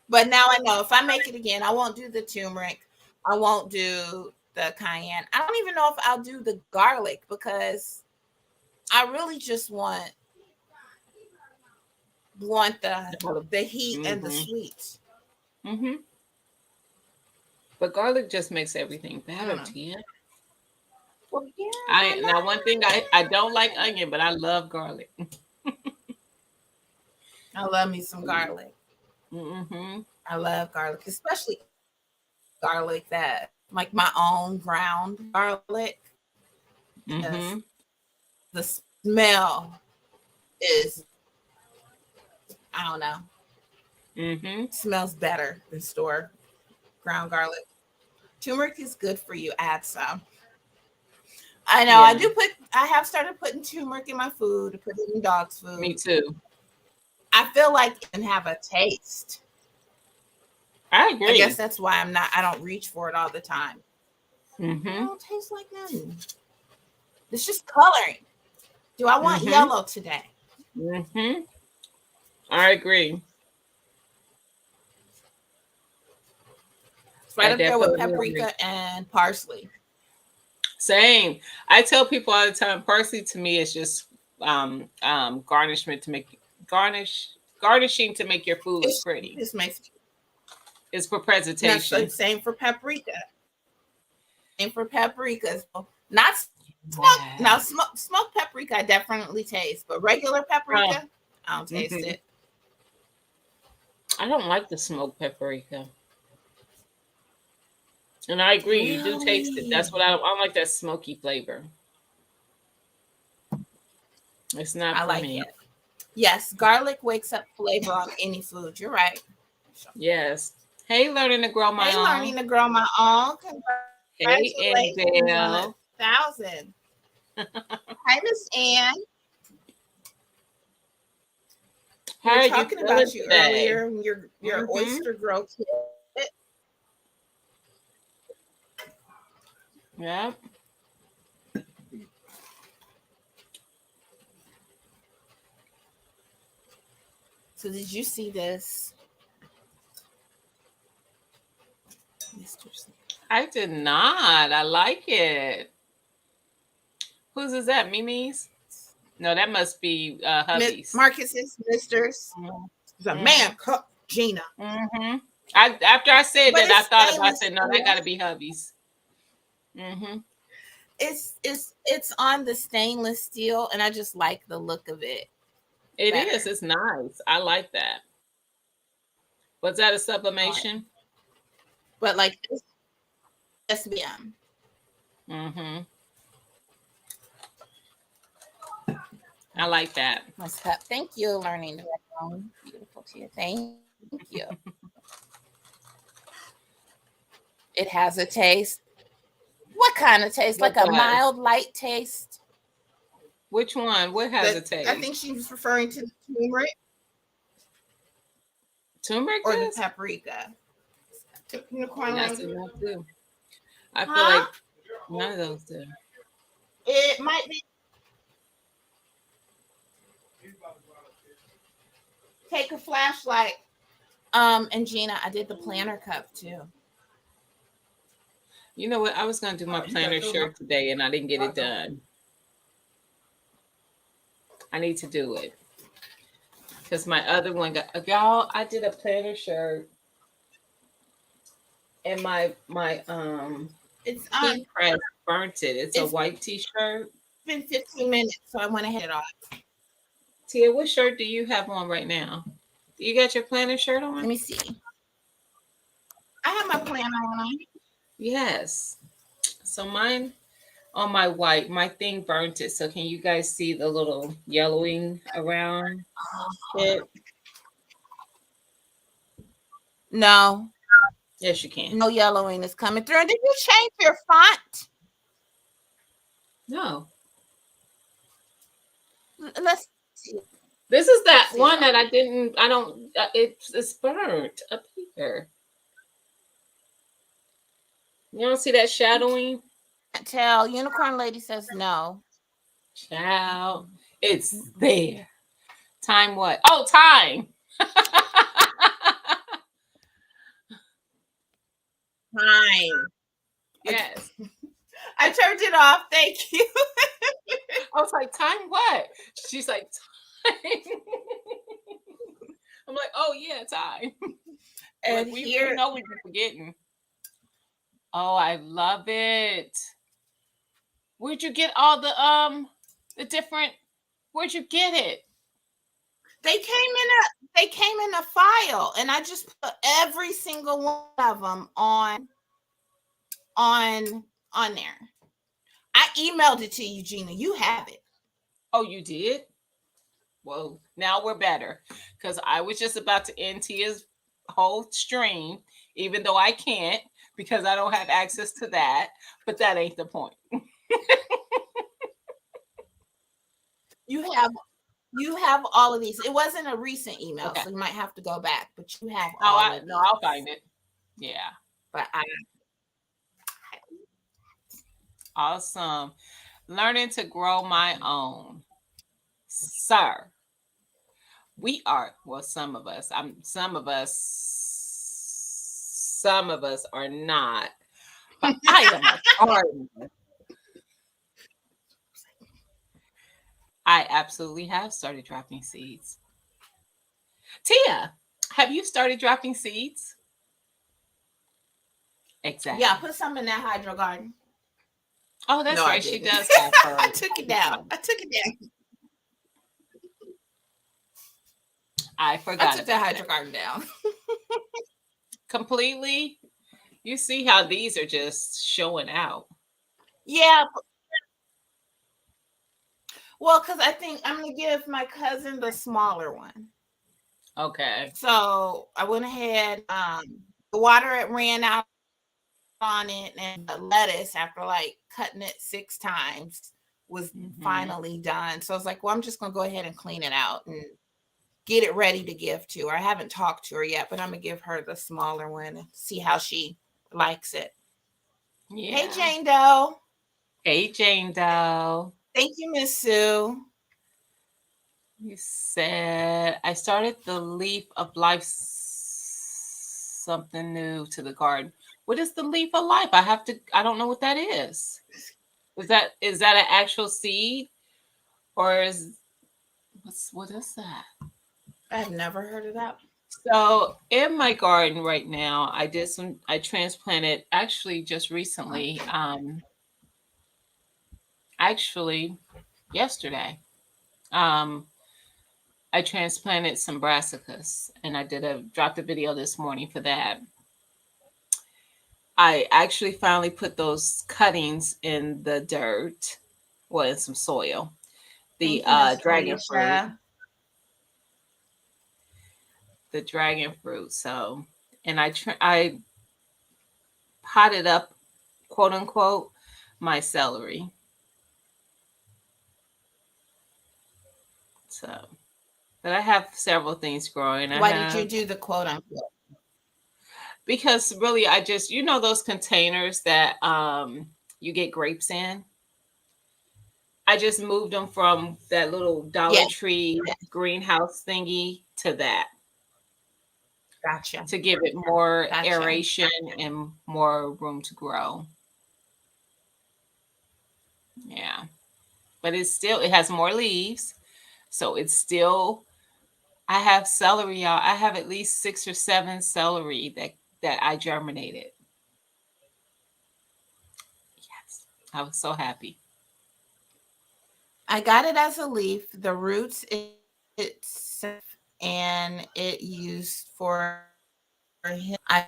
But now I know if I make it again, I won't do the turmeric. I won't do the cayenne. I don't even know if I'll do the garlic because I really just want the heat and the Mm-hmm. sweet. Mm-hmm. But garlic just makes everything I don't better, know. Tia. Well, yeah, I I now one thing I don't like know. onion, but I love garlic. I love me some garlic. Mm-hmm. I love garlic, especially garlic that like my own ground garlic. Just Mm-hmm. the smell is I don't know. Mm-hmm. Smells better than store ground garlic. Turmeric is good for you. Add some. I know. I Yeah. do put. I have started putting turmeric in my food. I put it in dog's Me food. too. I feel like it can have a taste. I I guess agree. that's why I'm not. I don't reach for it all the time. It Mm-hmm. don't taste like nothing. It's just coloring. Do I want Mm-hmm. yellow today? Mm-hmm. I agree. It's right I up there with definitely agree. paprika and parsley. Same. I tell people all the time, parsley to me is just garnishment to make garnishing to make your food look It pretty. just makes It's for that's the presentation. same for paprika. Same for paprika. So not smoked. Now Yeah. smoked paprika I definitely taste, but regular Oh, paprika, I don't taste hmm it. I don't like the smoked paprika. And I agree, you do taste it. That's Really? what I like that smoky flavor. It's not I for like me. it. Yes, garlic wakes up flavor on any food. You're right. Yes. Hey, learning to grow my Hey, own. learning to grow my own. Hey, Congratulations on Annabelle. 1,000. Hi, Miss Ann. We How were are you talking feeling about you today? earlier. Your Mm-hmm. oyster grow kit. Yeah. So did you see this, Mr. I did not. I like it. Whose is that? Mimi's? No, that must be hubby's. Marcus's Misters? The Mm-hmm. man cup Gina. Mm-hmm. After I said But that, I it's thought about. I stainless said, no, that steel. got to be hubby's. Mm-hmm. It's on the stainless steel, and I just like the look of it It better. is. It's nice. I like that. Was that a sublimation? But like this SBM. Mm-hmm. I like that. What's up? Thank you, learning to grow my own. Beautiful too. Thank you. It has a taste. What kind of taste? What Like a does? mild, light taste. Which one? What has a That I think taste? she was referring to the turmeric Turmeric or the does? paprika. Unicorn That's lady. enough too. I feel Huh? like none of those do. It might be. Take a flashlight. And Gina, I did the planner cup too. You know what? I was gonna do my planner shirt today and I didn't get it done. I need to do it. Because my other one got y'all, I did a planner shirt and my It's heat press burnt it. It's a it's white t-shirt. been 15 minutes, so I went ahead and off. Tia, what shirt do you have on right now? You got your planner shirt Let on? me see. I have my planner on. Yes. So mine on my white, my thing burnt it. So can you guys see the little yellowing around it? No, Yes, you can. no yellowing is coming through. And did you change your font? No. Let's see. This is that See one it. that I don't, it's burnt up here. You don't see that shadowing? Can't tell. Unicorn lady says no. Child, it's there. Time what? Oh, time. Fine. Yes. I turned it off. Thank you. I was like, time what? She's like, time. I'm like, oh yeah, time. And Like we here, know we've been forgetting. Oh, I love it. Where'd you get all the different? Where'd you get it? they came in a file, and I just put every single one of them on on there. I emailed it to you, Gina. You have it. Oh, you did? Whoa, now we're better. Because I was just about to end Tia's whole stream, even though I can't because I don't have access to that. But that ain't the point. You have all of these. It wasn't a recent email, Okay. so you might have to go back, but you have Oh, all of no, these. I'll find it. Yeah. But Awesome. Learning to grow my own. Sir. We are, well, some of us. Some of us are not. But I am a gardener. I absolutely have started dropping seeds. Tia, have you started dropping seeds? Exactly. yeah, put some in that hydro garden. Oh, that's No, I right. She didn't. does have her. I took it down. I forgot. I took the hydro garden down. Completely. You see how these are just showing out. Yeah. Well, because I think I'm gonna give my cousin the smaller one. Okay. So I went ahead. The water it ran out on it, and the lettuce, after like cutting it 6 times, was Hmm. finally done. So I was like, well, I'm just gonna go ahead and clean it out and get it ready to give to her. I haven't talked to her yet, but I'm gonna give her the smaller one and see how she likes it. Hey, Yeah. Jane Doe. Hey, Jane Doe. Thank you, Miss Sue. You said I started the Leaf of Life something new to the garden. What is the Leaf of Life? I don't know what that is. Is that an actual seed or what is that? I've never heard of that. So in my garden right now, I transplanted actually just recently, actually yesterday. Um I transplanted some brassicas and I dropped a video this morning for that. I actually finally put those cuttings in the dirt, well, in some soil. The Thank you, Miss dragon fruit, Felicia. the dragon fruit. So, and I potted up, quote unquote, my celery. So, but I have several things growing. I Why did you have do the quote unquote? because really I just those containers that you get grapes in. I just moved them from that little Yeah, Dollar Tree yeah, greenhouse thingy to that gotcha, to give it more gotcha. aeration and more room to grow. Yeah. But it has more leaves. So it's still I have celery out. I have at least 6 or 7 celery that I germinated. Yes. I was so happy. I got it as a leaf. The roots it's and it used for him. I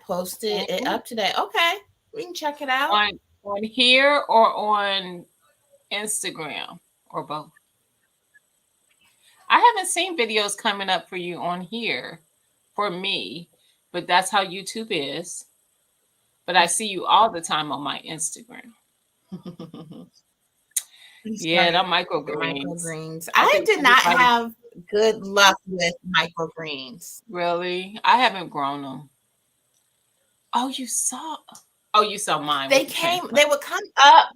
posted it Mhm. up today. Okay, we can check it out. On here or on Instagram or both. I haven't seen videos coming up for you on here for me, but that's how YouTube is. But I see you all the time on my Instagram. He's Yeah, the starting the microgreens. microgreens. I I think did not everybody have good luck with microgreens. really. I haven't grown them. Oh, you saw. Oh, you saw mine They with the came, they transplant. would come up,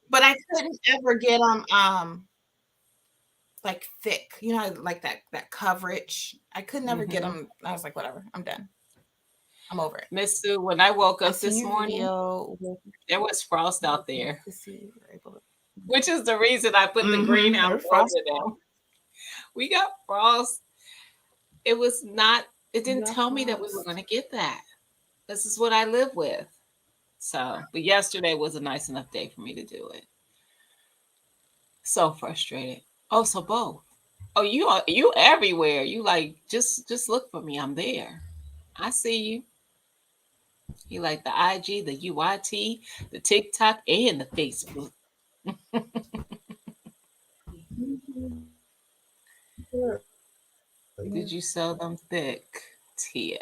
but I couldn't ever get them like thick. You know, like that coverage. I could never get Hmm. them. I was like, whatever, I'm done. I'm over it. Miss Sue, when I woke I up seen this your morning, video with there was frost out nice there, to see you were able to. which is the reason I put the greenhouse They're over frostball. them. We got frost. It was not. It You didn't got tell me that we were going frost. to get that. This is what I live with. So, but yesterday was a nice enough day for me to do it. So frustrated. Oh, so both. Oh, you everywhere. You like just look for me. I'm there. I see you. You like the IG, the UIT, the TikTok, and the Facebook. Did you sell them thick? Tia.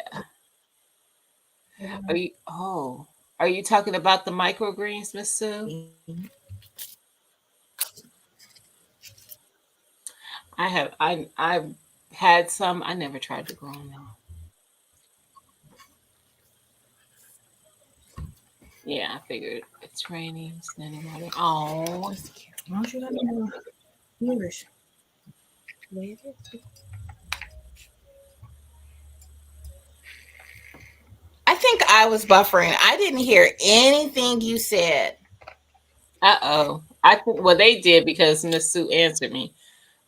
Are you are you talking about the microgreens, Miss Sue? I've had some. I never tried to grow them though. Yeah, I figured it's raining, standing water. Oh, That's cute. Why don't you let me know? Yours. I think I was buffering. I didn't hear anything you said. uh-oh. I think well they did because Miss Sue answered me.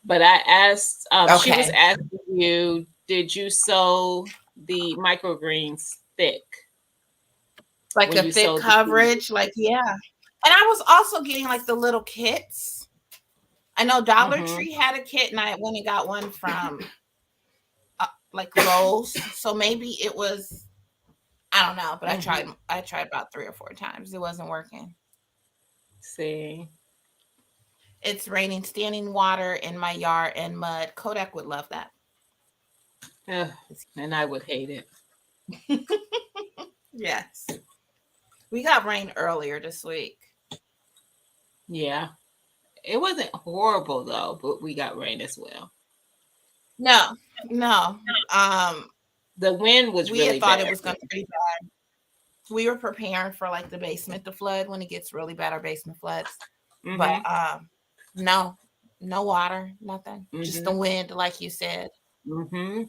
But I asked she was Okay. asking you, did you sew the microgreens thick Like when a you thick sewed the seed? coverage. Like, yeah. And I was also getting like the little kits. I know Dollar Mm-hmm. Tree had a kit, and I went and got one from like Lowe's. So maybe it was, I don't know, but I Mm-hmm. tried. I tried about 3 or 4 times. It wasn't working. See. It's raining standing water in my yard and mud. Kodak would love that. Ugh, and I would hate it. Yes. We got rain earlier this week. Yeah. It wasn't horrible though, but we got rain as well. No, no. The wind was We had really thought it bad. was going to be bad. We were preparing for like the basement to flood when it gets really bad. Our basement floods, but Mm-hmm. no, no water, nothing. Just the Mm-hmm. wind, like you said. Mm-hmm.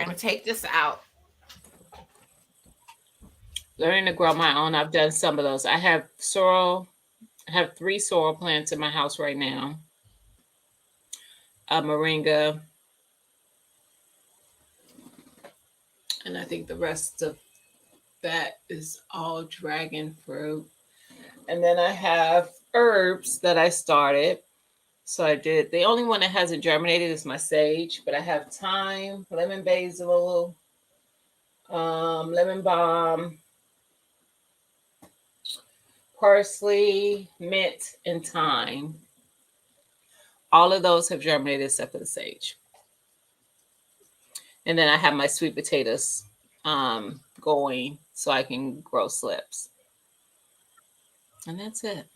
I'm gonna take this out. Learning to grow my own. I've done some of those. I have sorrel. I have 3 sorrel plants in my house right now. A moringa, and I think the rest of that is all dragon fruit. And then I have herbs that I started. So I did. The only one that hasn't germinated is my sage, but I have thyme, lemon basil, lemon balm, parsley, mint, and thyme. All of those have germinated except for the sage. And then I have my sweet potatoes going so I can grow slips. And that's it,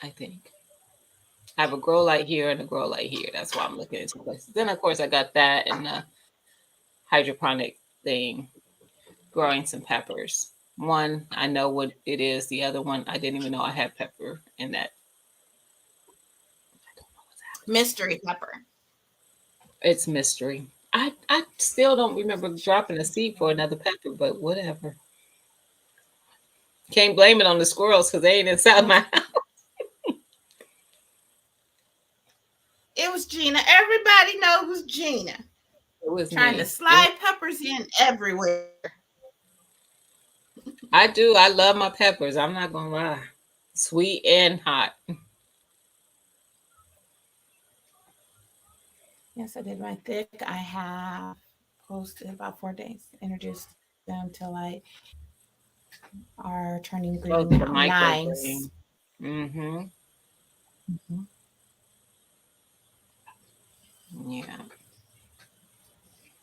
I think. I have a grow light here and a grow light here. That's why I'm looking into places. Then, of course, I got that and the hydroponic thing growing some peppers. One, I know what it is. The other one, I didn't even know I had pepper in that. Mystery pepper. It's mystery. I still don't remember dropping a seed for another pepper, but whatever. Can't blame it on the squirrels because they ain't inside my house. It was Gina. Everybody knows Gina. It was Trying to me. slide peppers in everywhere. I do. I love my peppers. I'm not gonna lie. Sweet and hot. Yes, I did my thick. I have posted about 4 days. Introduced them to like are turning green Both now. the Nice. microgreen. Mm-hmm. Mhm. Yeah.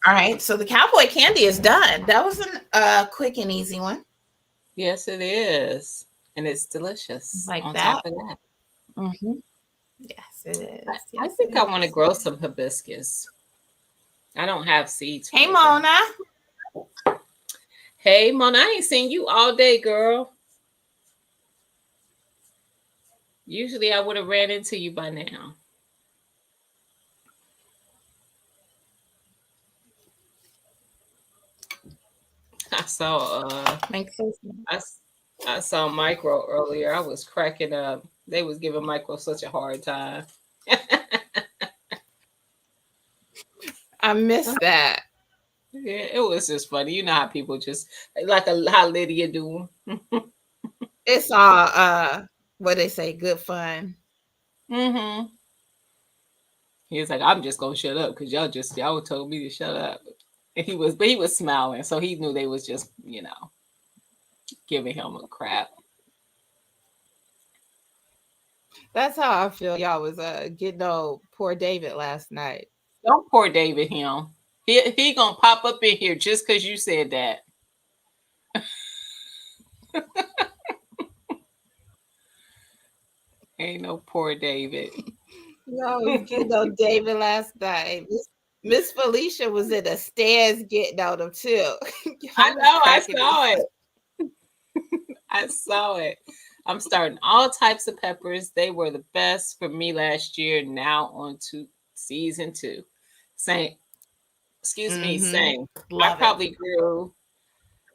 All right, so the cowboy candy is done. That was a quick and easy one, Yes, it is. And it's delicious like on that. top of that. Hmm. Yes, it I, is. I Yes, think it I want to is. grow some hibiscus. I don't have seeds Hey, for it though. Mona. Hey, Mona, I ain't seen you all day, girl. Usually I would have ran into you by now. I saw Makes sense. I, s- I saw Micro earlier. I was cracking up. They was giving Micro such a hard time. I missed that. Yeah, it was just funny. You know how people just like how Lydia do. It's all what they say, good fun. Mm-hmm. He was like, I'm just gonna shut up because y'all told me to shut up. And he was smiling, so he knew they was just giving him a crap. That's how I feel. Y'all was getting old poor David last night. Don't poor David him. He gonna pop up in here just because you said that. Ain't no poor David. Y'all was getting on David last night. Miss Felicia was in the stairs getting on him too. I Y'all was know. I cracking me. saw it. I saw it. I'm starting all types of peppers. They were the best for me last year. Now on to season 2. Same. Excuse me. Mm-hmm. Same. I Love it. probably grew.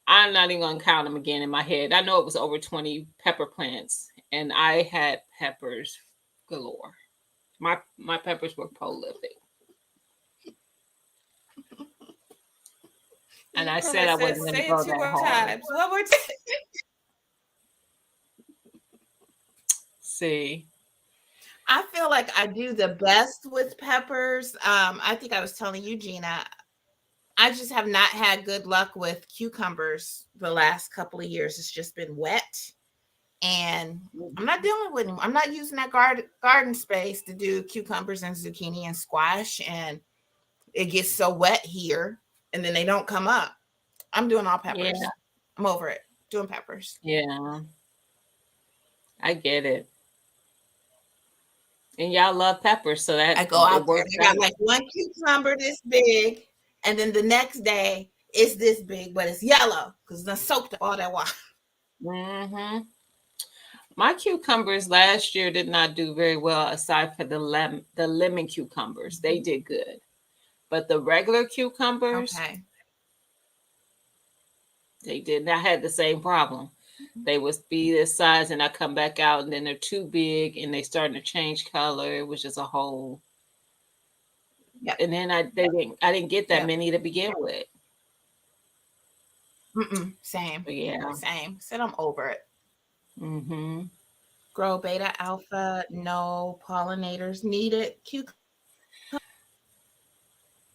I'm not even gonna count them again in my head. I know it was over 20 pepper plants, and I had peppers galore. My peppers were prolific, and I said Carla I says, wasn't gonna say it go 2 that more hard. times. One more time. See. I feel like I do the best with peppers. I think I was telling you, Gina, I just have not had good luck with cucumbers the last couple of years. It's just been wet. And I'm not dealing with them. I'm not using that garden space to do cucumbers and zucchini and squash, and it gets so wet here, and then they don't come up. I'm doing all Yeah. peppers. I'm over it. Doing peppers. Yeah. I get it. And y'all love peppers, so that I go out it there works and I got out. like one cucumber this big, and then the next day it's this big, but it's yellow because I soaked up all that water. Hmm. My cucumbers last year did not do very well, aside for the lemon cucumbers. They did good, but the regular cucumbers, Okay. they did. I had the same problem. They would be this size, and I come back out, and then they're too big, and they starting to change color. It was just a whole. Yep. And then I didn't get that Yep. many to begin with. Same. But yeah. Same. Said I'm over it. Hmm. Grow beta alpha. No pollinators needed.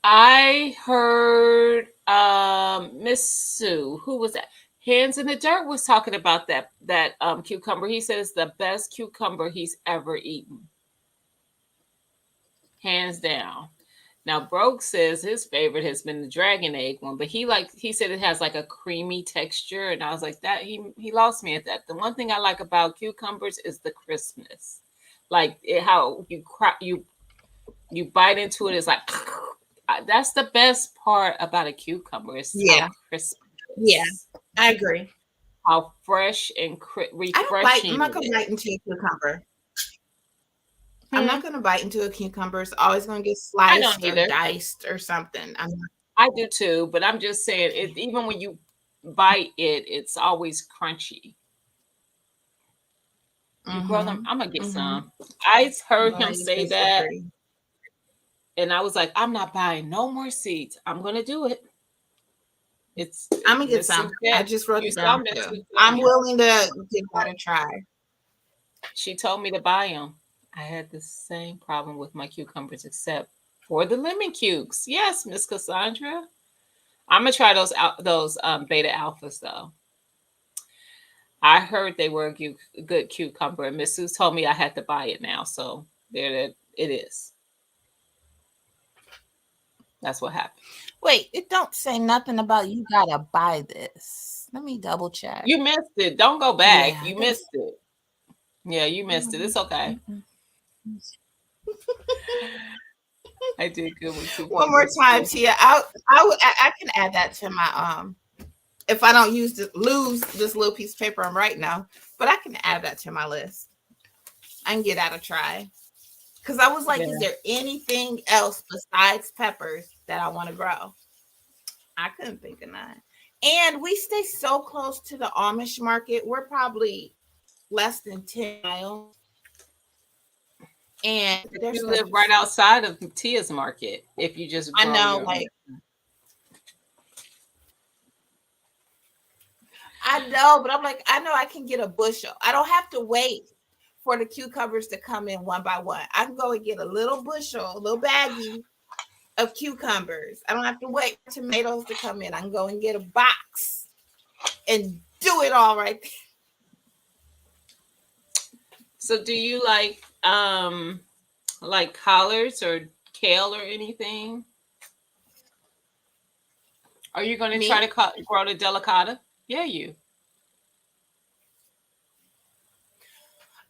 I heard Miss Sue, who was that? Hands in the Dirt was talking about that cucumber. He said it's the best cucumber he's ever eaten, hands down. Now Broke says his favorite has been the dragon egg one, but he said it has like a creamy texture, and I was like that he lost me at that. The one thing I like about cucumbers is the crispness, like how you bite into it. It's like that's the best part about a cucumber is how Yeah. crisp it Yeah. is, I agree. how fresh and I don't bite. I'm refreshing not it gonna is. bite into a cucumber. I'm Hmm. not gonna bite into a cucumber. It's always gonna get I don't sliced or either. diced or something. I'm not. I do too, but I'm just saying it. Even when you bite it, it's always crunchy. You grow them. Mm-hmm. I'm gonna get Mm-hmm. some. I heard Oh, him you say say so that, pretty. and I was like, I'm not buying no more seeds. I'm gonna do it. It's I'm gonna get Miss some. I Suzette. just wrote You it saw down Miss too. Suzette, I'm yeah. willing to give that a try. She told me to buy them. I had the same problem with my cucumbers, except for the lemon cubes. Yes, Miss Cassandra. I'm gonna try those beta alphas though. I heard they were a good cucumber, and Miss Sue told me I had to buy it now. So it is. That's what happened. Wait, it don't say nothing about you gotta buy this. Let me double check. You missed it. Don't go back. Yeah, You it does. missed it. Yeah, you missed it. It's okay. Mm-mm. I did good with One more cucumbers time, too. Tia. I can add that to my if I don't lose this little piece of paper I'm writing now, but I can add that to my list. I can get that a try. Because I was like, is Yeah. there anything else besides peppers that I want to grow? I couldn't think of none. And we stay so close to the Amish market. We're probably less than 10 miles. And But their you stuff live right is, outside of Tia's market if you just I grow know, your own. like, I know, but I'm like, I know I can get a bushel. I don't have to wait for the cucumbers to come in one by one. I can go and get a little bushel, a little baggie of cucumbers. I don't have to wait for tomatoes to come in. I can go and get a box and do it all right there. So do you like collards or kale or anything? Are you going to try to Me, grow the delicata? Yeah, you.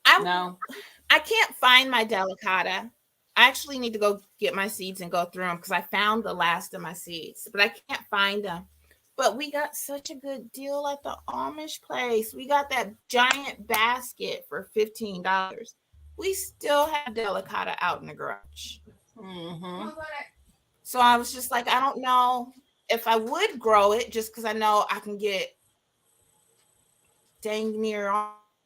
I No. I can't find my delicata. I actually need to go get my seeds and go through them because I found the last of my seeds, but I can't find them. But we got such a good deal at the Amish place. We got that giant basket for $15. We still have delicata out in the garage. Hmm. So I was just like, I don't know if I would grow it just because I know I can get dang near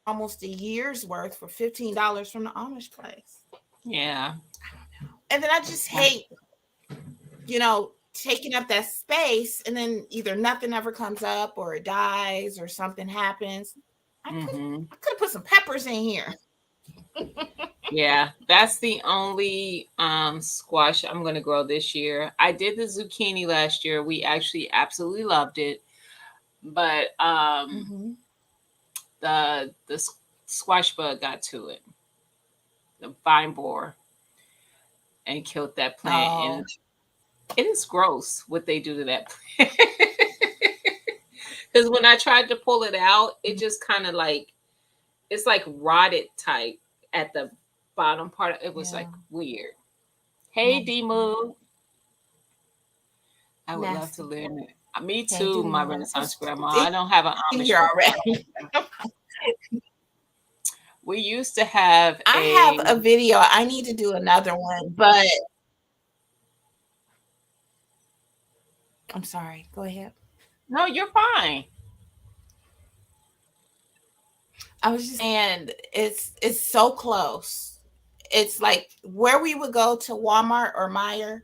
almost a year's worth for $15 from the Amish place. Yeah. And then I just hate, taking up that space and then either nothing ever comes up or it dies or something happens. I could Hmm. I could have put some peppers in here. Yeah, that's the only squash I'm going to grow this year. I did the zucchini last year. We actually absolutely loved it. But Mm-hmm. the squash bug got to it, the vine borer, and killed that plant. Oh, And it is gross what they do to that plant. Because when I tried to pull it out, it just kind of like it's like rotted type at the bottom part. It was yeah. like weird. Hey, Nasty. Demu, I would love to Nasty. live in it. Me Can't too, do my more. Renaissance grandma. I It's don't have an in Amish here background. already. We used to have I have a video. I need to do another one, but I'm sorry. Go ahead. no, you're fine. I was just saying it's so close. It's like where we would go to Walmart or Meijer.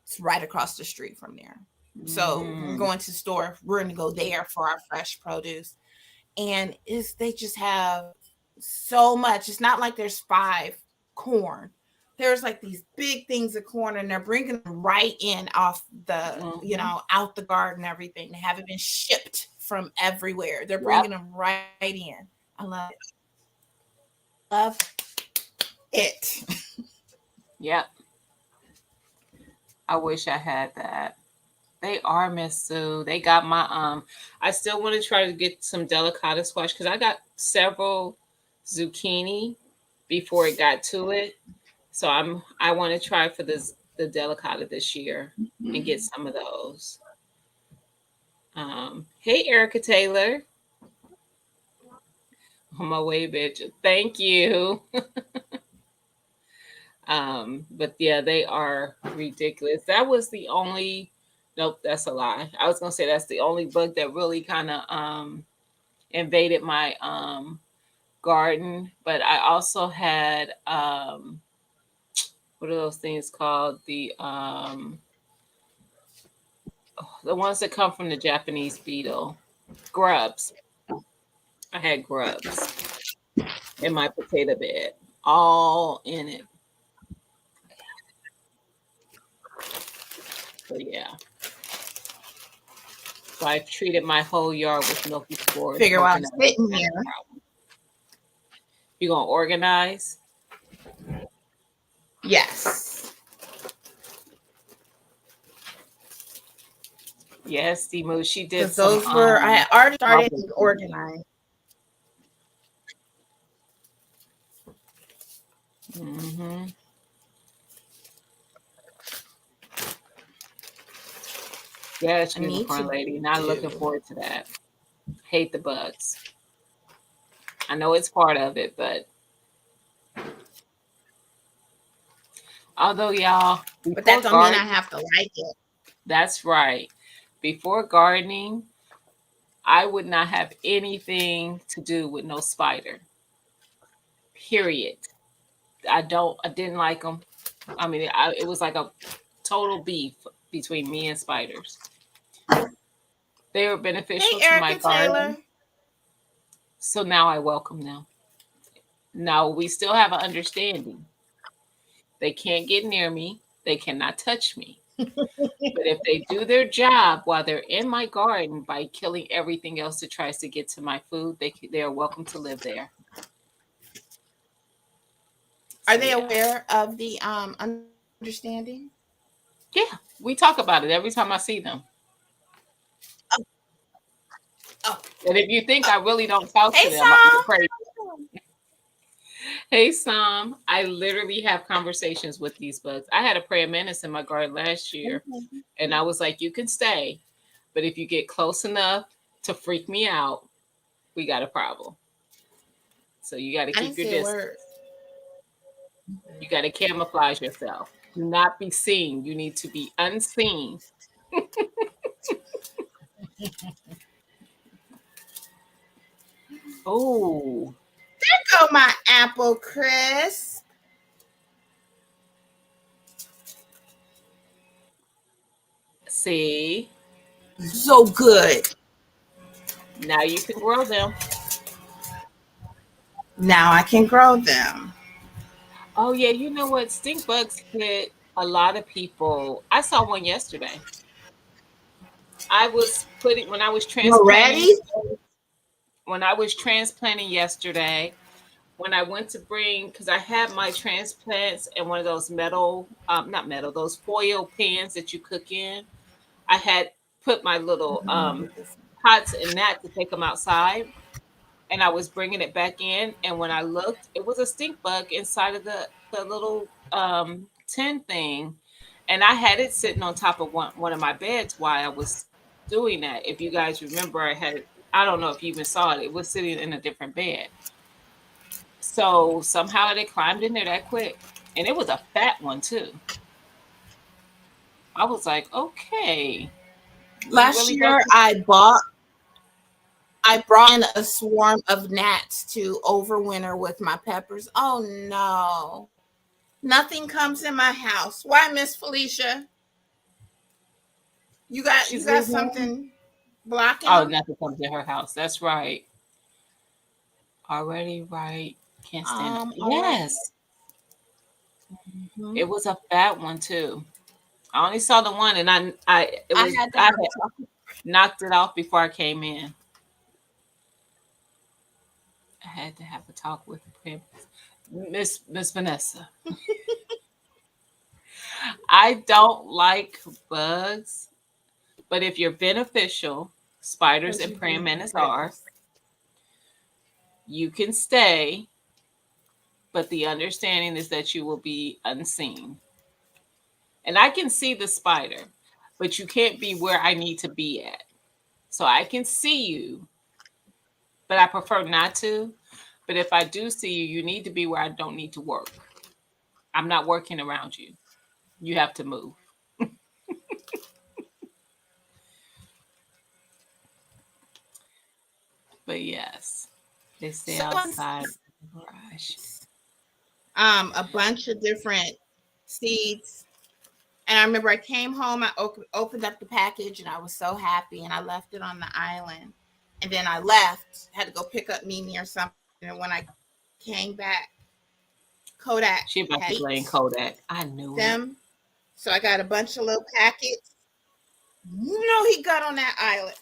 It's right across the street from there. So we're Mm, going to the store. We're going to go there for our fresh produce, and it's they just have so much. It's not like there's 5 corn. There's like these big things of corn, and they're bringing them right in off the mhm. out the garden. Everything they haven't been shipped from everywhere. They're Yep, bringing them right in. I love it. Love it. yep. I wish I had that. They are Miss Sue. They got my I still want to try to get some delicata squash because I got several zucchini before it got to it. So I want to try for the delicata this year and get some of those. Hey Erica Taylor, on my way, bitch. Thank you. But yeah, they are ridiculous. That was the only. Nope, that's a lie. I was gonna say that's the only bug that really kind of invaded my garden. But I also had what are those things called? The ones that come from the Japanese beetle, grubs. I had grubs in my potato bed, all in it. So yeah. So I've treated my whole yard with milky spores, Figure out hoping I'm that won't sitting have here. a problem. You gonna organize? Yes. Yes, Timu. She did Because some those were I had already started problem to treatment. organize. Mm-hmm. Yes, I need unicorn to lady. Not looking do. forward to that. Hate the bugs. I know it's part of it, but although y'all, But that before don't mean garden, I have to like it. that's right. Before gardening, I would not have anything to do with no spider. Period. I didn't like them. I mean, it was like a total beef between me and spiders. They were Hey, beneficial to my Erica Taylor. garden, so now I welcome them. Now we still have an understanding. They can't get near me. They cannot touch me. But if they do their job while they're in my garden by killing everything else that tries to get to my food, they are welcome to live there. Are So they yeah, aware of the understanding? yeah, we talk about it every time I see them. Oh, oh, And if you think oh. I really don't talk Hey, to them, you're crazy. Sam. Hey, Sam, I literally have conversations with these bugs. I had a prayer menace in my garden last year, and I was like, you can stay, but if you get close enough to freak me out, we got a problem. So you got to I keep didn't your say a distance. word. You got to camouflage yourself. Do not be seen. You need to be unseen. Oh, There go my apple crisp. see, So good. now you can grow them. Now I can grow them. Oh yeah, you know what? Stink bugs hit a lot of people. I saw one yesterday. I was putting when I was transplanting. Already? when I was transplanting yesterday, when I went to bring, because I had my transplants in one of those metal, not metal, those foil pans that you cook in. I had put my little pots in that to take them outside, and I was bringing it back in. And when I looked, it was a stink bug inside of the little tin thing, and I had it sitting on top of one of my beds while I was doing that. If you guys remember, I had it. I don't know if you even saw it. It was sitting in a different bed. So somehow they climbed in there that quick, and it was a fat one too. I was like, okay, we Last really got year, this. I brought in a swarm of gnats to overwinter with my peppers. Oh no. Nothing comes in my house. Why, Miss Felicia? You She's got leaving. something blocking Oh, them? nothing comes in her house. That's right. Already right. Can't stand it. Already. Yes, Hmm. it was a fat one too. I only saw the one, and I had to I have had a talk. knocked it off before I came in. I had to have a talk with Miss Vanessa. I don't like bugs, but if you're beneficial, spiders Because and you praying need the mantis are, peppers. you can stay, but the understanding is that you will be unseen. And I can see the spider, but you can't be where I need to be at. So I can see you, but I prefer not to. But if I do see you, you need to be where I don't need to work. I'm not working around you. You have to move. But yes, they stay Someone outside the garage. a bunch of different seeds. And I remember I came home, I opened up the package, and I was so happy. And I left it on the island. And then I left, had to go pick up Mimi or something. And when I came back, Kodak She about to had blame ate Kodak. I knew it. them. So I got a bunch of little packets. He got on that island.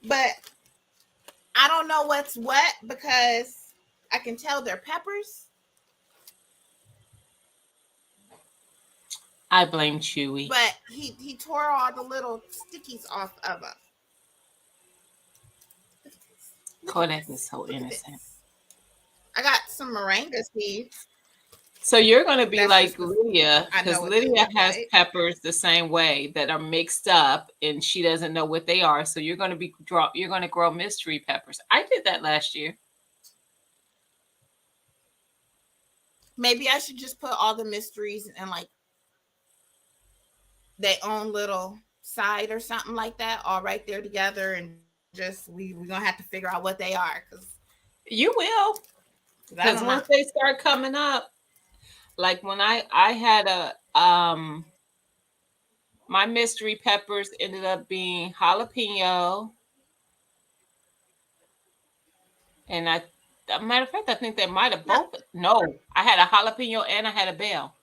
But I don't know what's what because I can tell they're peppers. I blame Chewy. But he tore all the little stickies off of them. Look at Kodak is this. so Look at innocent. this. I got some moringa seeds. So you're going to be That's like just because Lydia, I know because what they Lydia look has like. peppers the same way that are mixed up, and she doesn't know what they are. So you're going to you're going to grow mystery peppers. I did that last year. Maybe I should just put all the mysteries in like their own little side or something like that, all right there together, and just we're gonna have to figure out what they are You will, because I because don't know. once they start coming up, like when I had a my mystery peppers ended up being jalapeno, and a matter of fact, I think they might have Now, both. No, I had a jalapeno and I had a bell.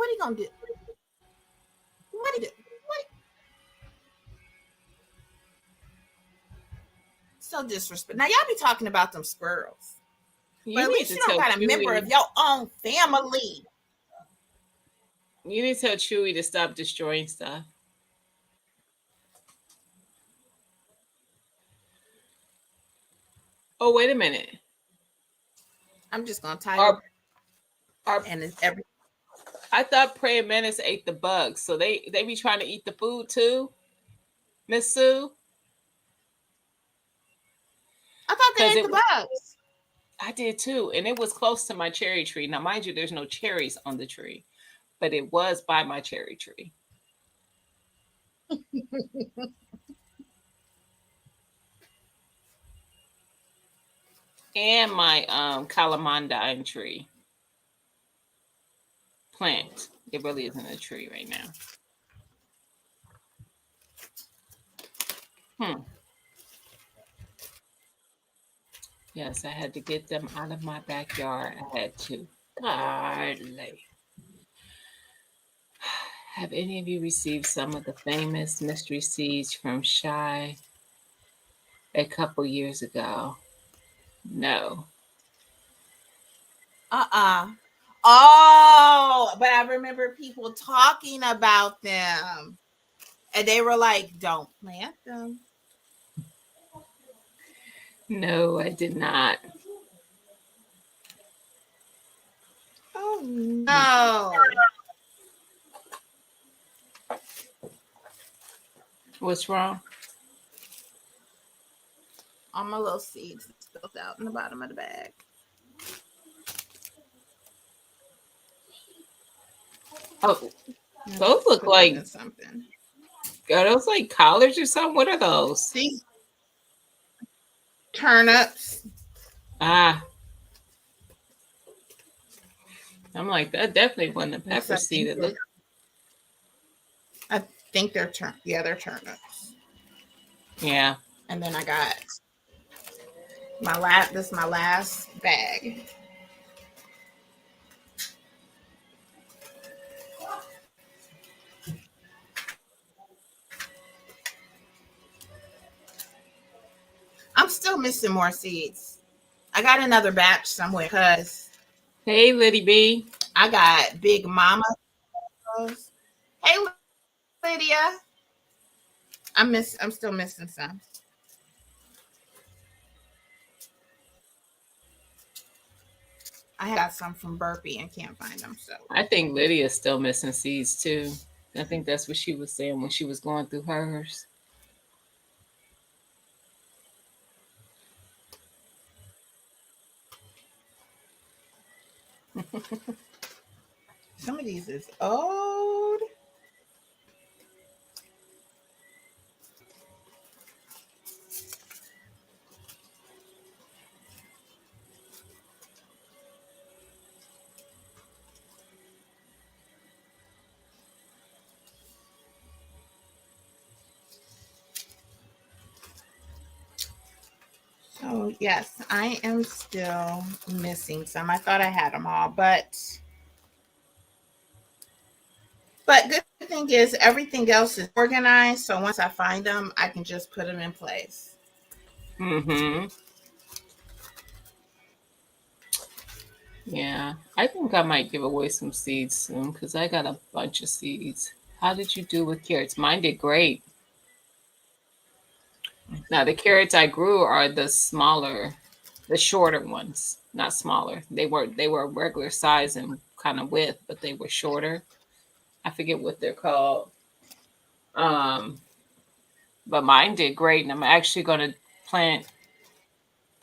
what are you gonna do? What are you do? What? So disrespect. Now y'all be talking about them squirrels, but You at need least to you don't tell got a member of Chewy. your own family. You need to tell Chewy to stop destroying stuff. Oh, wait a minute. I'm just gonna type Our our and it's every. I thought praying mantis ate the bugs, so they be trying to eat the food too, Miss Sue. I thought they Because ate it the was bugs. I did too, and it was close to my cherry tree. Now, mind you, there's no cherries on the tree, but it was by my cherry tree and my calamondine tree plant. It really isn't a tree right now. Hmm. Yes, I had to get them out of my backyard. I had to. Godly. Have any of you received some of the famous mystery seeds from Shy? a couple years ago. No. Oh, but I remember people talking about them, and they were like, "Don't plant them." No, I did not. Oh no! What's wrong? All my little seeds spilled out in the bottom of the bag. Oh, I those look put them like, in something. are those like collards or something? What are those? These turnips. Ah, I'm like, that definitely wasn't a Yes, pepper seed. It looked, I think they're they're turnips. yeah. And then I got this is my last bag. I'm still missing more seeds. I got another batch somewhere because Hey, Liddy B. I got Big Mama. Hey, Lydia. I'm still missing some. I got some from Burpee and can't find them. So I think Lydia's still missing seeds too. I think that's what she was saying when she was going through hers. some of these is old. So yes, I am still missing some. I thought I had them all, but good thing is everything else is organized. So once I find them, I can just put them in place. Mm-hmm. Yeah. I think I might give away some seeds soon because I got a bunch of seeds. How did you do with carrots? Mine did great. Now the carrots I grew are the smaller, the shorter ones. Not smaller. They were regular size and kind of width, but they were shorter. I forget what they're called. Um, but mine did great, and I'm actually going to plant,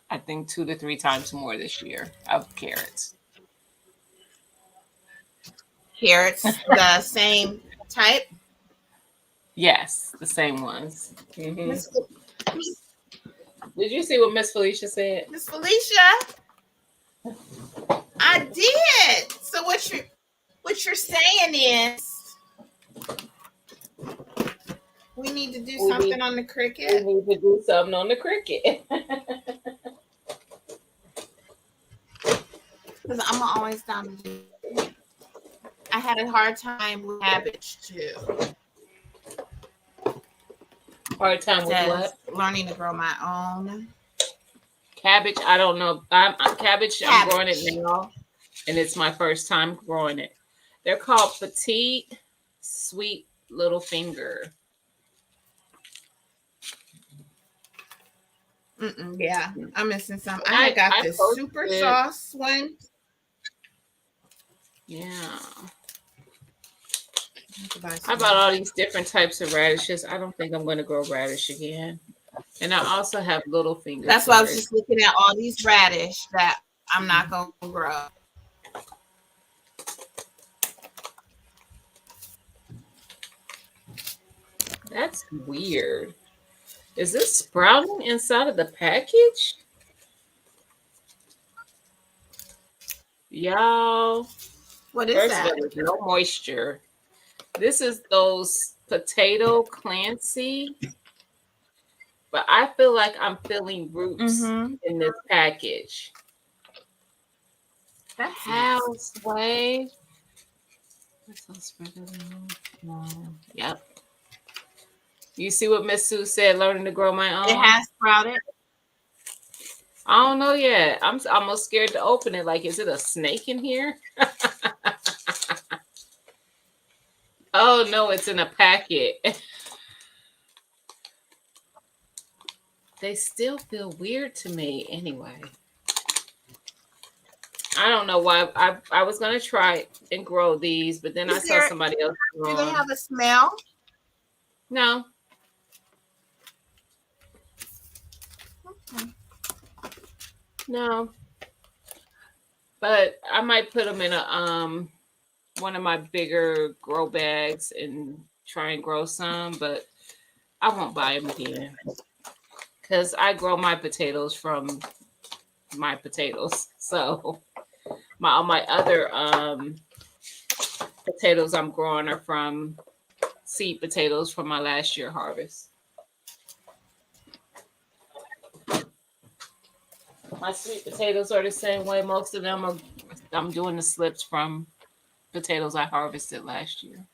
I think, 2 to 3 times more this year of carrots. Carrots, the same type. Yes, the same ones. Miss Did you see what Miss Felicia said? Miss Felicia, I did. So what you're saying is we need to do We need something on the we cricket. need to do something on the cricket. Because I'm always down to do. I had a hard time with cabbage too. Hard time with Says what? learning to grow my own Cabbage. I don't know. Cabbage. I'm growing it cabbage. now, and it's my first time growing it. They're called petite, sweet little finger. Yeah, I'm missing some. And I had got I this super posted. sauce one. Yeah. I I bought all these different types of radishes. I don't think I'm going to grow radish again. And I also have little finger That's why I was carrots. just looking at all these radish that I'm not going to grow. That's weird. Is this sprouting inside of the package? Y'all, What is first of that? all, there's no moisture. This is those potato Clancy, but I feel like I'm feeling roots Mm-hmm. in this package. That's Houseway. No. Yep. You see what Miss Sue said, learning to grow my It own? has sprouted. I don't know yet. I'm almost scared to open it. Like, is it a snake in here? Oh no, it's in a packet. They still feel weird to me anyway. I don't know why. I was gonna try and grow these, but then I Is saw there? somebody else Do they growing. have a smell? No, Okay. no, but I might put them in a one of my bigger grow bags and try and grow some, but I won't buy them again because I grow my potatoes from my potatoes. So my all my other potatoes I'm growing are from seed potatoes from my last year harvest. My sweet potatoes are the same way. Most of them are. I'm doing the slips from potatoes I harvested last year.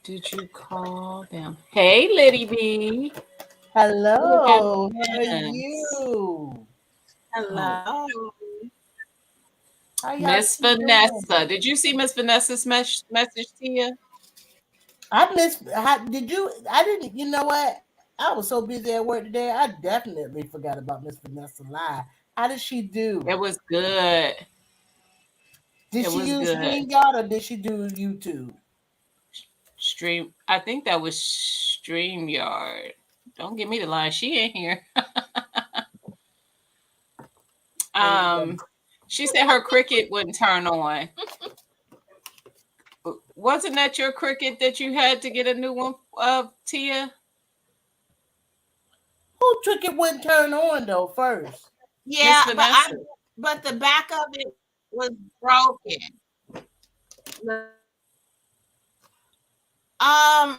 Did you call them? Hey, Liddy B. What Hello, how are happens? you? Oh, Hello. How y'all Miss two doing? Vanessa. Did you see Miss Vanessa's message to you? I missed. Did you? I didn't. You know what? I was so busy at work today. I definitely forgot about Miss Vanessa Live. How did she do? It was good. Did It she was use good. StreamYard or did she do YouTube? Stream. I think that was StreamYard. Don't give me the line. She ain't here. And Um, she said her cricket wouldn't turn on. Wasn't that your cricket that you had to get a new one of, Tia? who took it wouldn't turn on though first? Miss Yeah, Vanessa. but the back of it was broken.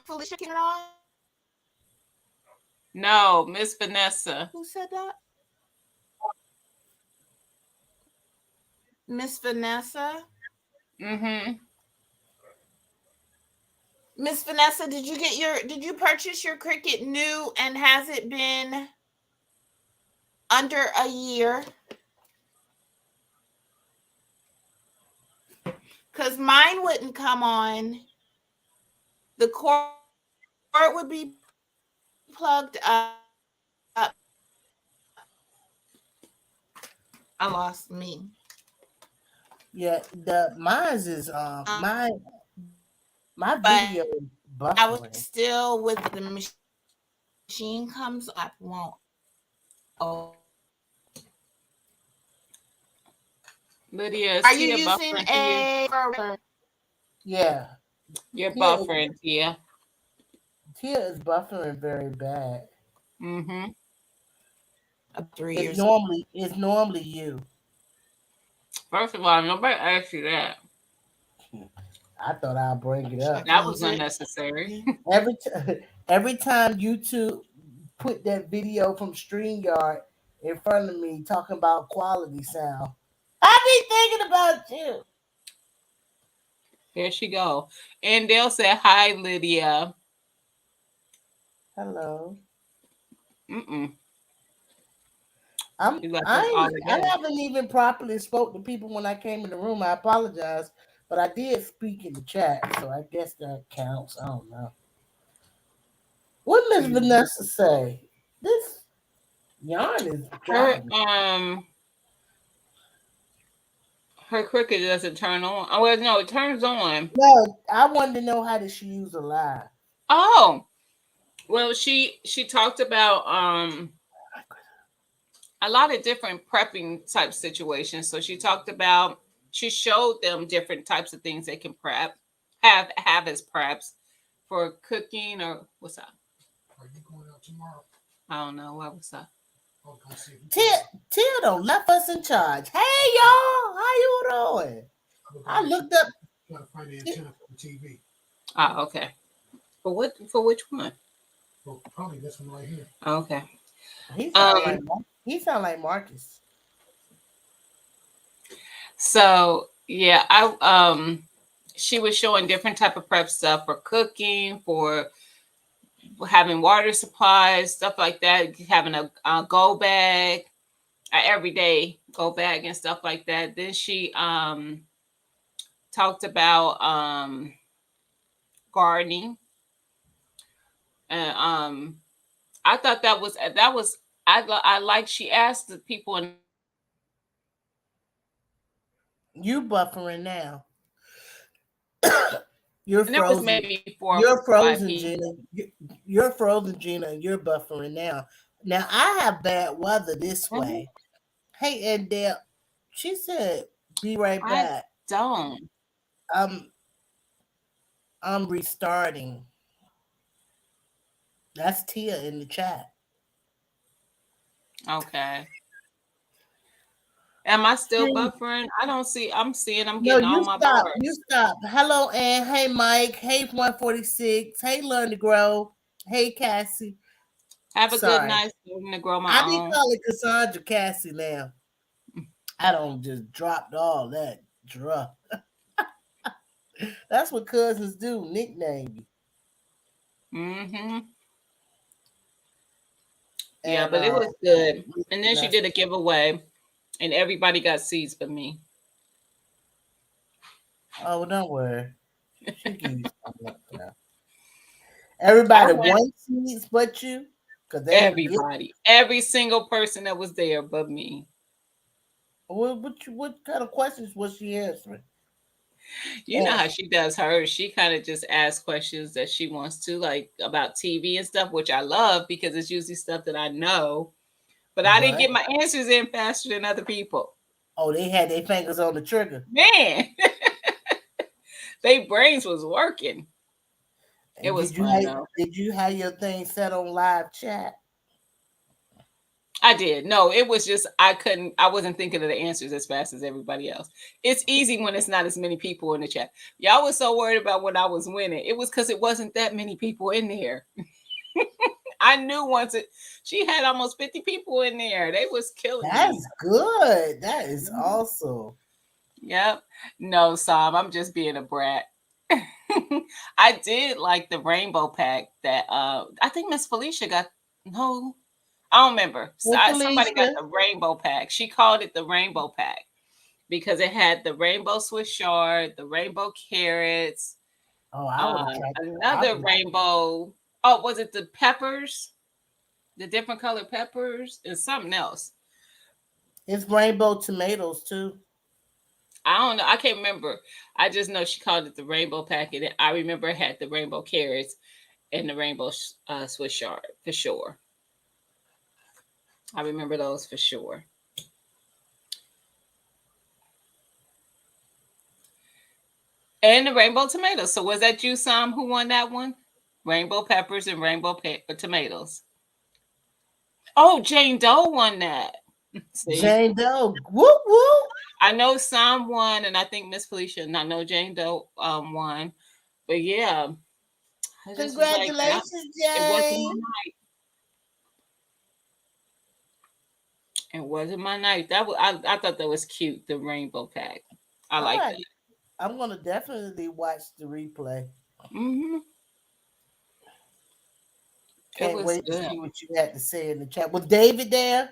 Felicia, can it on? No, Miss Vanessa. Who said that? Miss Vanessa. Mm-hmm. Miss Vanessa, did you purchase your Cricut new and has it been under a year? Because mine wouldn't come on. The cord would be plugged up. I lost me. Yeah, the mine's is my But video is I was buffering. still with the machine comes up, won't. Oh, Lydia, is are you Tia using buffering for you? a Yeah, You're Tia is, buffering, Tia. Tia is buffering very bad. Mm-hmm. of 3 years It's ago? normally you. First of all, nobody asked you that. I thought I'd bring it Should I up. That was close it? unnecessary. Every time you two put that video from StreamYard in front of me talking about quality sound, I be thinking about you. Here she go. And they'll say, hi, Lydia. Hello. Mm-mm. I'm She left us I all ain't, I together. haven't even properly spoke to people when I came in the room. I apologize, but I did speak in the chat, so I guess that counts. I don't know. What Miss Mm. Vanessa say? This yarn is Her driving me. her cricket doesn't turn on. Oh well, no, it turns on. No, I wanted to know how did she use a lie. Oh, well, she talked about a lot of different prepping type situations. So she showed them different types of things they can prep, have as preps for cooking or what's up? Are you going out tomorrow? I don't know. What was that? I'll go see if you Tia, Tia don't left us in charge. Hey y'all, how you doing? I looked up. got to find the antenna for the TV. Ah, okay. For which one? Well, probably this one right here. Okay. He sound like Um Marcus. so yeah, she was showing different type of prep stuff for cooking, for having water supplies, stuff like that, having a go bag, a everyday go bag and stuff like that. Then she talked about gardening, and I thought that was I like she asked the people in the room what they wanted to know about, You buffering now. You're and there was frozen. maybe 4 or You're 5 frozen, people. Gina. You're frozen, Gina, and you're buffering now. Now I have bad weather this Mhm. way. Hey, and Dale, she said, "Be right I back." don't. I'm I'm restarting. That's Tia in the chat. Okay. Am I still Hey, buffering? I don't see. I'm seeing. I'm no, getting all you my stop. You bars. stop. Hello, Ann. Hey, Mike. Hey, 146. Hey, Learn to Grow. Hey, Cassie. Have a good Sorry. night. Starting to grow my I be own. calling Cassandra Cassie now. I don't just dropped all that drop. That's what cousins do, nickname you. Hmm. Yeah, And but it was good. And then she that's, did a giveaway, and everybody got seeds but me. oh, don't worry. She give you something else now. I Everybody went wants seeds but you, because they ain't get everybody, every single person that was there but me. what kind of questions was she answering? You know how she does hers. She kind of just asks questions that she wants to, like about TV and stuff, which I love because it's usually stuff that I know. But I didn't But get my answers in faster than other people. oh, they had their fingers on the trigger. Man, they brains was working. It And was fun though. did you have your thing set on live chat? I did. No, it was just I wasn't thinking of the answers as fast as everybody else. It's easy when it's not as many people in the chat. Y'all was so worried about when I was winning. It was because it wasn't that many people in there. I knew once it she had almost 50 people in there. They was killing me. That's good. That is Mhm. awesome. Yep. No, Sam, I'm just being a brat. I did like the rainbow pack that I think Miss Felicia got. No, I don't remember. Well, Somebody got Felicia. the rainbow pack. She called it the rainbow pack because it had the rainbow Swiss chard, the rainbow carrots, Oh, I would have tried. I another would. rainbow. Oh, was it the peppers? The different color peppers and something else. It's rainbow tomatoes too. I don't know. I can't remember. I just know she called it the rainbow packet. And I remember it had the rainbow carrots and the rainbow Swiss chard for sure. I remember those for sure. And the rainbow tomatoes. So was that you, Sam, who won that one? Rainbow peppers and rainbow tomatoes. Oh, Jane Doe won that. See, Jane Doe. Whoop whoop. I know Sam won, and I think Miss Felicia, and I know Jane Doe won. But yeah, I just was like, yeah, Congratulations, it wasn't my Jane. night. It wasn't my night. I thought that was cute. The rainbow pack. I All like right. that. I'm gonna definitely watch the replay. Hmm. It Can't was wait to good. see what you had to say in the chat. Was David there?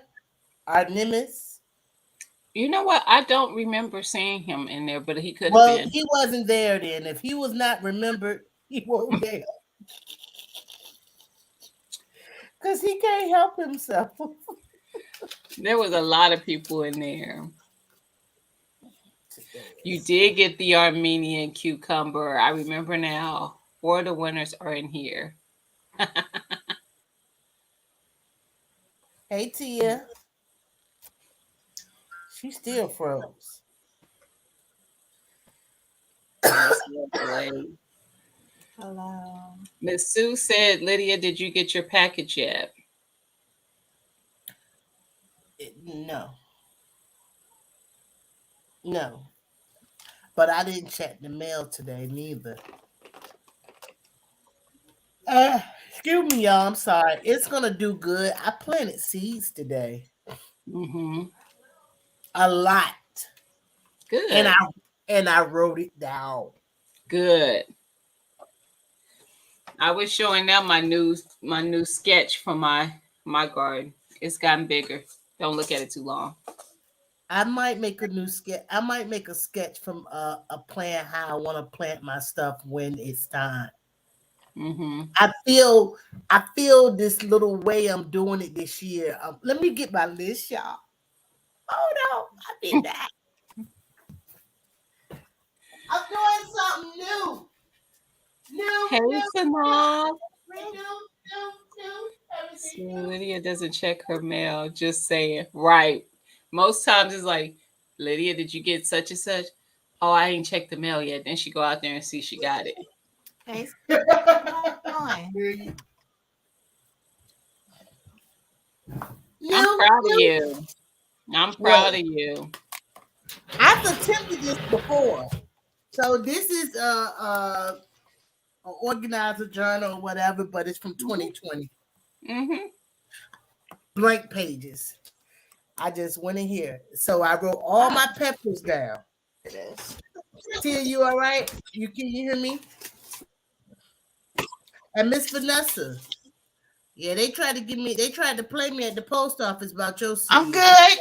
Our nemesis? You know what? I don't remember seeing him in there, but he could have Well, been. he wasn't there then. If he was not remembered, he wasn't there. Because he can't help himself. There was a lot of people in there. Today You is did get the Armenian cucumber. I remember now. Four of the winners are in here. Hey Tia. She still froze. Yes, lovely. Hello. Miss Sue said, Lydia, did you get your package yet? No. No. But I didn't check the mail today neither. Excuse me, y'all. I'm sorry. It's gonna do good. I planted seeds today. Mm-hmm. A lot. And I Good. and I wrote it down. Good. I was showing them my new sketch for my garden. It's gotten bigger. Don't look at it too long. I might make a new sketch. I might make a sketch from a plan how I want to plant my stuff when it's time. Mm-hmm. I feel this little way I'm doing it this year. Let me get my list, y'all. Hold on, I did that. I'm doing something new, new, Hey, new, Sanaa. new, new, new. So Everything new. Lydia doesn't check her mail. Just saying. Right. Most times it's like, Lydia, did you get such and such? Oh, I ain't checked the mail yet. Then she go out there and see she got it. Hey, how you doing? I'm New, proud of new. you. I'm proud What? of you. I've attempted this before. So this is a organizer journal or whatever, but it's from Mm-hmm. 2020. Mm-hmm. Blank pages. I just went in here. So I wrote all my peppers down. It is. Tia, you all right? You hear me? And Miss Vanessa. Yeah, they tried to play me at the post office about your I'm seed. good.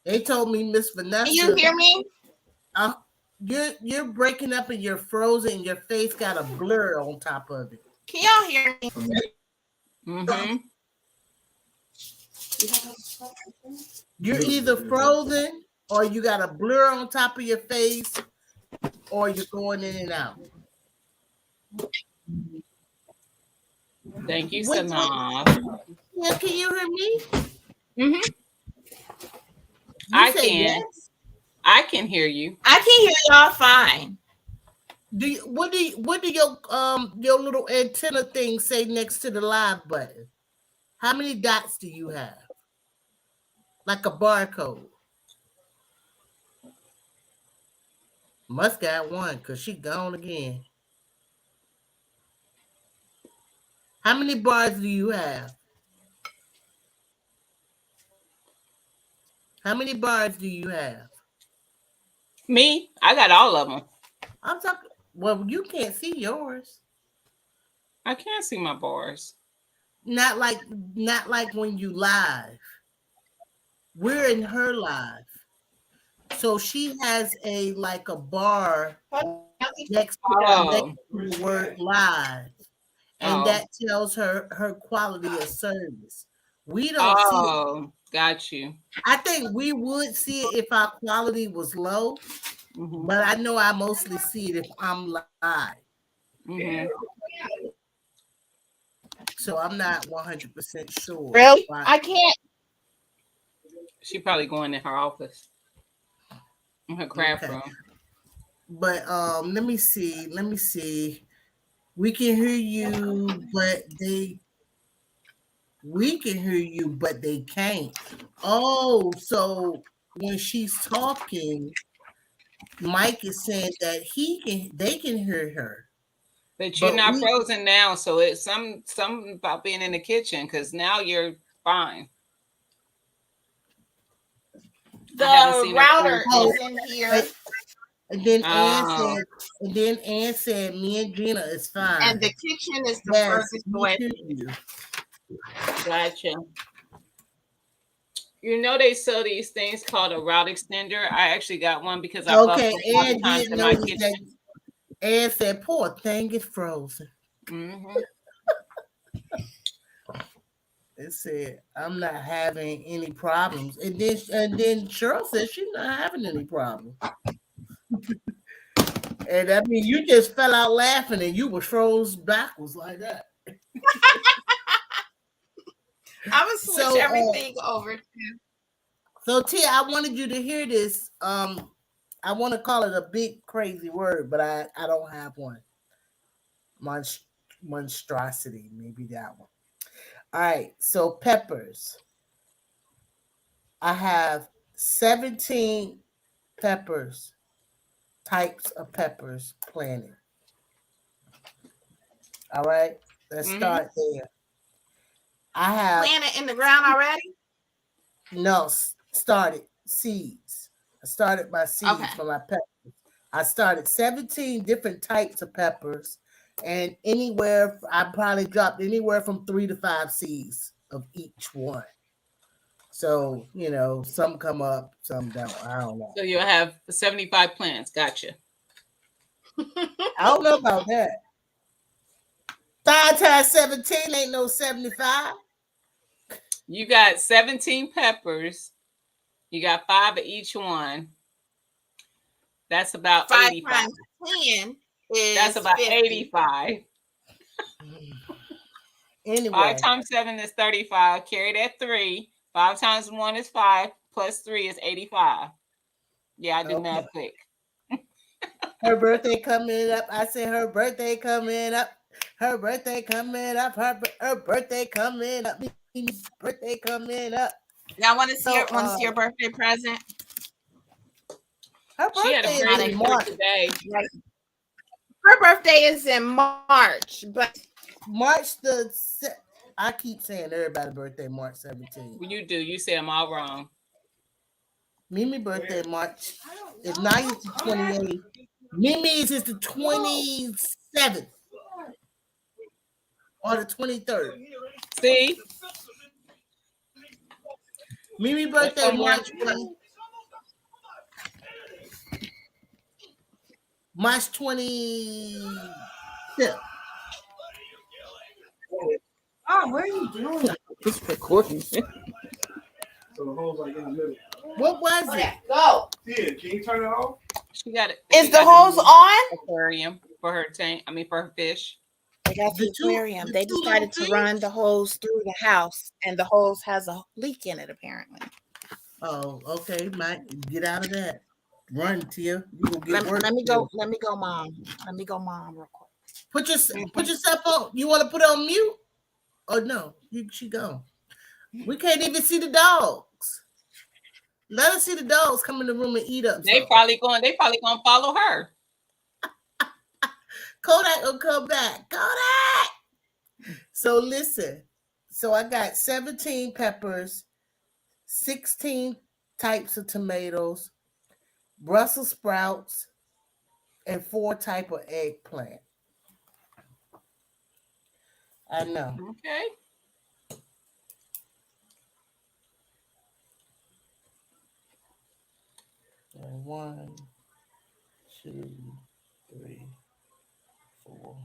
They told me Miss Can you Vanessa, hear me? uh, you're breaking up and you're frozen and your face got a blur on top of it. Can y'all hear me? Mm-hmm. You're either frozen or you got a blur on top of your face or you're going in and out. Thank you, Which one? Sanaa. Yeah, can you hear me? Mm-hmm. You I say can. yes. I can hear you. I can hear y'all fine. What do your little antenna thing say next to the live button? How many dots do you have? Like a barcode. Must got one because she gone again. How many bars do you have? How many bars do you have? Me, I got all of them. I'm talking. Well, you can't see yours. I can't see my bars. Not like not like when you live. We're in her live. So she has a like a bar next Oh, to the word live. And oh, that tells her quality of service. We don't see it. oh. Got you. I think we would see it if our quality was low, Mm-hmm. but I know I mostly see it if I'm live. Mm-hmm. So I'm not 100% sure. Really? But I can't. She probably going in her office, in her craft okay. room. But let me see. Let me see. We can hear you, but we can hear you, but they can't. Oh, so when she's talking, Mike is saying that they can hear her. But you're But not we frozen now, so it's something about being in the kitchen because now you're fine. I haven't The seen her food router oh is in and here, and then Ann Oh, said me and Gina is and fine. the kitchen is the Yes, furthest we away. hear you. gotcha. You know they sell these things called a route extender. I actually got one because I bump Okay, them all the Ann time did to my notice that kitchen. Ann said, poor thing is frozen. Mm-hmm. It said, I'm not having any problems. And then Cheryl said she's not having any problems. And I mean you just fell out laughing and you were froze backwards like that. I'm gonna switch So everything over. so Tia, I wanted you to hear this. I want to call it a big crazy word, but I don't have one. Monst- monstrosity, maybe that one. All right, so peppers. I have 17 peppers, types of peppers planted. All right, let's Mm-hmm. start there. I have Plant it in the ground already. no started seeds. I started my Okay. seeds for my peppers. I started 17 different types of peppers, and I probably dropped anywhere from 3 to 5 seeds of each one. So, some come up, some don't. I don't know. So you'll have 75 plants. Gotcha. I don't know about that. 5 times 17 ain't no 75. You got 17 peppers. You got 5 of each one. That's about 85. times 10 That's is about 50. 85. 5 Anyway, times 7 is 35. Carry that 3. 5 times 1 is 5. Plus 3 is 85. Yeah, I do okay. math quick. Her birthday coming up. I said her birthday coming up. Her birthday coming up. Her birthday coming up. Birthday coming up. Y'all want to see So, your birthday present? her She had a birthday is great in for March. today. Her birthday is in March, but I keep saying everybody's birthday March 17th. Well, you do. You say I'm all wrong. Mimi birthday March. If Naya's the 28th, Mimi's is the 27th or the 23rd. See? Mimi birthday March 25th. Oh, what are you doing? It's recording. So the hole's like in the middle. What was it? go. Yeah, can you turn it off? She got it. Is she the got hose a new on? aquarium for her tank. I mean, for her fish. They got the The two- aquarium. the They two decided to little run the hose through the house, and the hose has a leak in it apparently. Oh, okay, Mike. Get out of that. Run, Tia. You gonna get work. Let me go, mom. Let me go, mom, real quick. Put yourself on. You want to put it on mute? Oh no, she go. We can't even see the dogs. Let us see the dogs come in the room and eat up. They probably gonna follow her. Kodak will come back. Kodak. So listen. So I got 17 peppers, 16 types of tomatoes, Brussels sprouts, and 4 type of eggplant. I know. Okay. And 1, 2, 3, 4.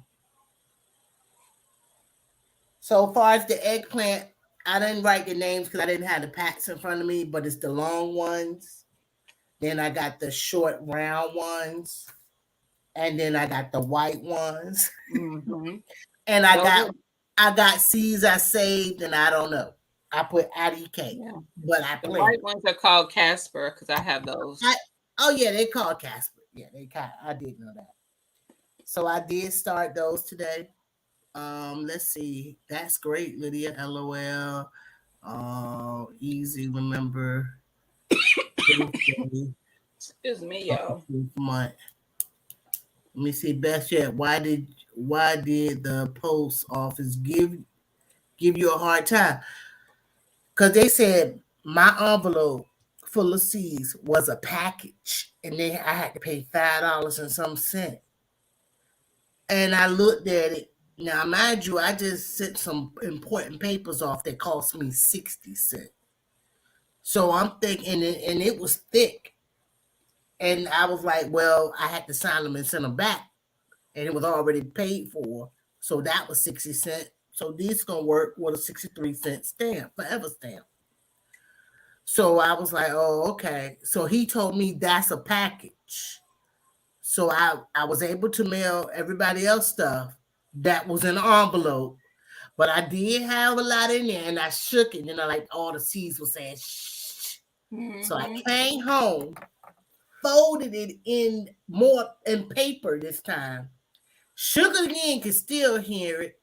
So far as the eggplant, I didn't write the names because I didn't have the packs in front of me, but it's the long ones. Then I got the short round ones. And then I got the white ones. Mm-hmm. And I got seeds I saved, and I don't know. I put IDK, but I The played. white ones are called Casper because I have those. They call Casper. Yeah, I did know that. So I did start those today. Let's see. That's great, Lydia. LOL. Easy. Remember. Excuse me, y'all. Let me see. Best yet. Why did the post office give you a hard time? Because they said my envelope full of seeds was a package, and then I had to pay $5 and some cent. And I looked at it. Now, mind you, I just sent some important papers off that cost me 60 cents. So I'm thinking, and it was thick. And I was like, well, I had to sign them and send them back. And it was already paid for. So that was 60 cents. So this going to work with a 63-cent stamp, forever stamp. So I was like, oh, okay. So he told me that's a package. So I was able to mail everybody else stuff that was in an envelope. But I did have a lot in there, and I shook it. And like all the seeds were saying, shh. Mm-hmm. So I came home, folded it in paper this time. Shook it again, could still hear it.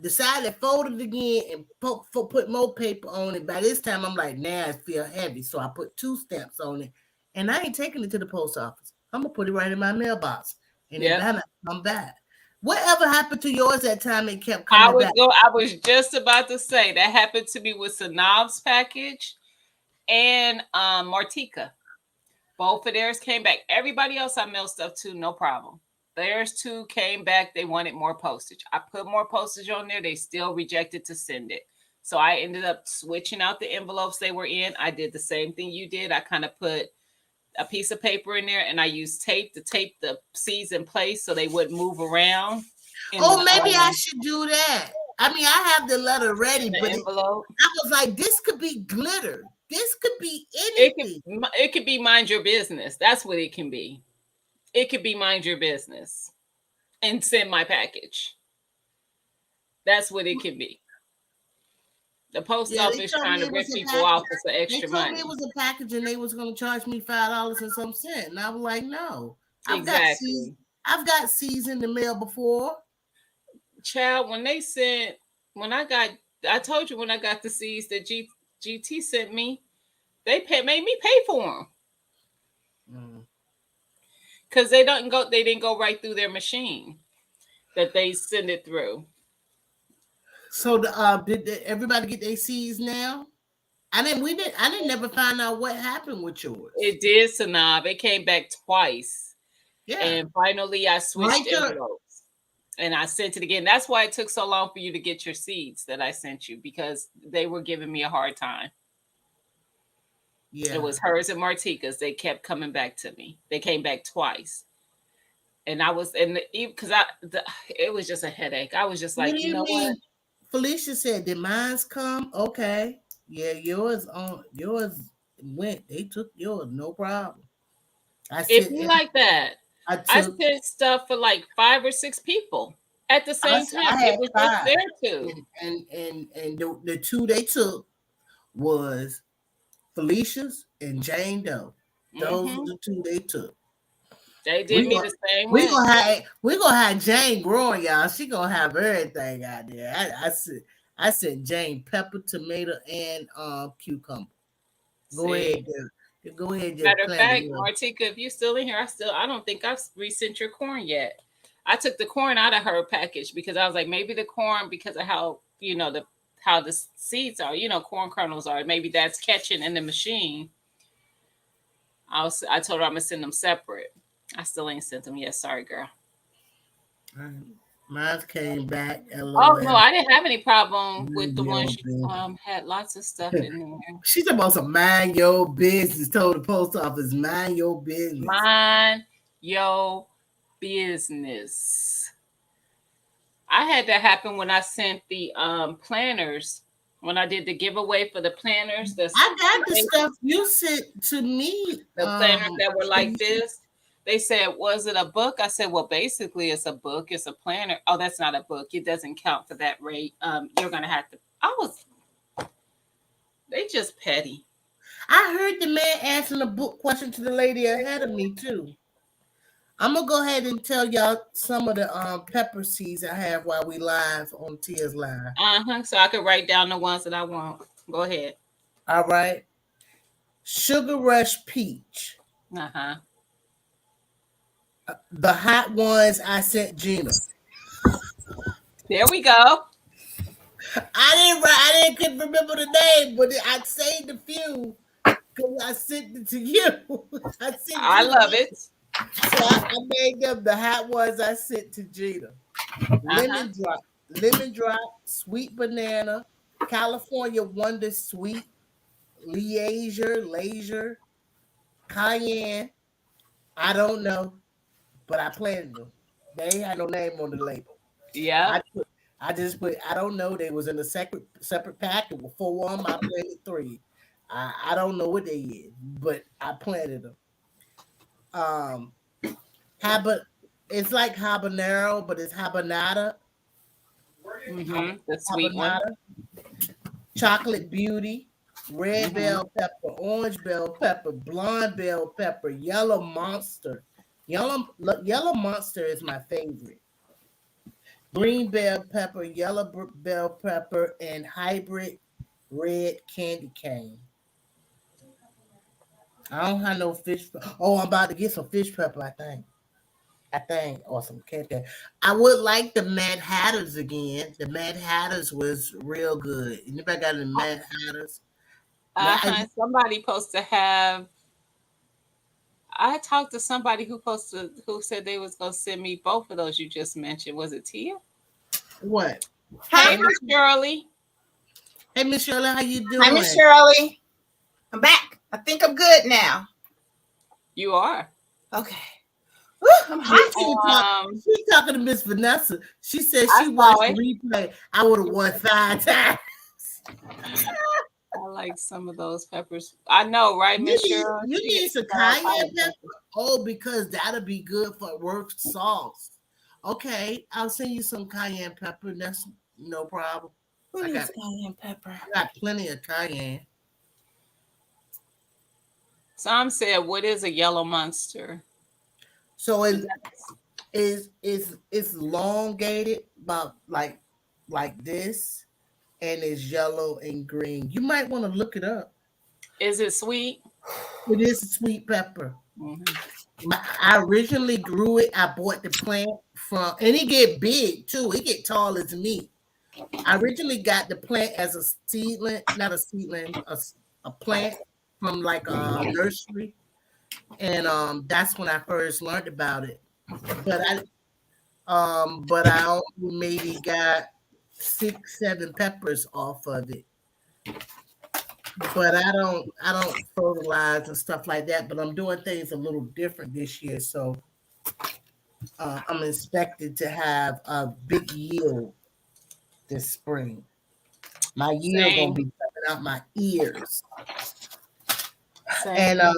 Decided to fold it again and put more paper on it. By this time, I'm like, now it feels heavy. So I put 2 stamps on it. And I ain't taking it to the post office. I'm going to put it right in my mailbox. And then come back. Whatever happened to yours that time it kept coming back? I was just about to say that happened to me with Sanav's package and Martika. Both of theirs came back. Everybody else I mailed stuff to, no problem. Theirs two came back. They wanted more postage. I put more postage on there. They still rejected to send it. So I ended up switching out the envelopes they were in. I did the same thing you did. I kind of put a piece of paper in there and I used tape to tape the seeds in place so they wouldn't move around in Oh, maybe I should do that. I mean, I have the letter ready, the but envelope. I was like, this could be glitter. This could be It anything. it could be mind your business. That's what it can be. It could be mind your business and send my package. That's what it can be. The post Yeah, they office told trying me to it was rip a people package. off for some They extra told me money. it was a package and they was going to charge me $5 and some cent. And I was like, no, Exactly. I've got C's in the mail before. Child, when I told you when I got the C's that GT sent me, made me pay for them Mm. because they didn't go right through their machine that they send it through. So did everybody get their C's now? I didn't never find out what happened with yours. It did, Sanab. It came back twice. Yeah. And finally I switched Right there. envelopes. And I sent it again. That's why it took so long for you to get your seeds that I sent you because they were giving me a hard time. Yeah. It was hers and Martika's. They kept coming back to me. They came back twice. And I was because it was just a headache. I was just What like, do you you know what? mean? Felicia said, "Did mines come? Okay, yeah, yours went. They took yours, no problem. I It said, be like that. I I took, sent stuff for like 5 or 6 people at the same I time. It had was just five, there too. and the two they took was Felicia's and Jane Doe. Those were Hmm. the two they took. They We did me gonna the same way. we gonna have Jane growing, y'all. She gonna have everything out there. I said Jane pepper, tomato, and cucumber. Go See. ahead, go ahead, just Matter of plant fact, it. Martika, if you still in here, I don't think I've resent your corn yet. I took the corn out of her package because I was like, maybe the corn, because of how how the seeds are, corn kernels are, maybe that's catching in the machine. I told her I'm gonna send them separate. I still ain't sent them yet. Sorry, girl. Mine came back. Oh no, LOL. I didn't have any problem with Mind the your ones you business. had lots of stuff in there. She's supposed to mind your business. Told the post office, mind your business. Mind your business. I had that happen when I sent the planners. When I did the giveaway for the planners, I got the stuff you sent to me. the planners that were like this. They said, "Was it a book?" I said, "Well, basically, it's a book. It's a planner." Oh, that's not a book. It doesn't count for that rate. You're gonna have to. They just petty. I heard the man answering the book question to the lady ahead of me too. I'm gonna go ahead and tell y'all some of the pepper seeds I have while we live on Tia's Live. So I could write down the ones that I want. Go ahead. All right. Sugar Rush Peach. Uh-huh. The hot ones I sent Gina. There we go. I couldn't remember the name, but I saved a few because I sent it to you. I sent I you. love it. So I made them the hot ones I sent to Gina. Lemon drop, sweet banana, California Wonder Sweet, Leisure, Cayenne. I don't know, but I planted them. They ain't had no name on the label. Yeah. I just put I don't know. They was in a separate packet with 4 of them. I planted 3. I don't know what they is, but I planted them. Um, it's like habanero, but it's habanada. The sweet one. Habanada, chocolate beauty, red bell pepper, orange bell pepper, blonde bell pepper, yellow monster. Yellow monster is my favorite. Green bell pepper, yellow bell pepper, and hybrid red candy cane. I don't have no fish. Oh, I'm about to get some fish pepper, I think, or some candy cane. I would like the Mad Hatters again. The Mad Hatters was real good. Anybody got any Mad Hatters? Somebody supposed to have I talked to somebody who said they was gonna send me both of those you just mentioned. Was it Tia? What? Hey, Huh? Miss Shirley, Hey, Miss Shirley, how you Hi, Miss doing? Shirley. I'm back. I think I'm good now. you are. Okay. Woo, I'm She hot. ain't talk, Um, she talking to Miss Vanessa. She said I she saw watched the it. replay. I would have won 5 times. I like some of those peppers. I know, right, You Miss need Cheryl? you need some She got all kind cayenne of pepper. peppers. Oh, because that'll be good for work sauce. Okay, I'll send you some cayenne pepper. That's no problem. Who I needs got cayenne pepper? I got plenty of cayenne. Some said, "What is a yellow monster?" So Is it that it's elongated, about like this, and it's yellow and green. You might want to look it up. is it sweet? It is a sweet pepper. Hmm. I originally grew it. I bought the plant from, and it get big too. It get tall as me. I originally got the plant as a seedling, not a seedling, a plant from like a nursery, and that's when I first learned about it. But I only maybe got 6, 7 peppers off of it. But I don't fertilize and stuff like that. But I'm doing things a little different this year, so I'm expected to have a big yield this spring. My yield gonna Same, be coming out my ears, and same.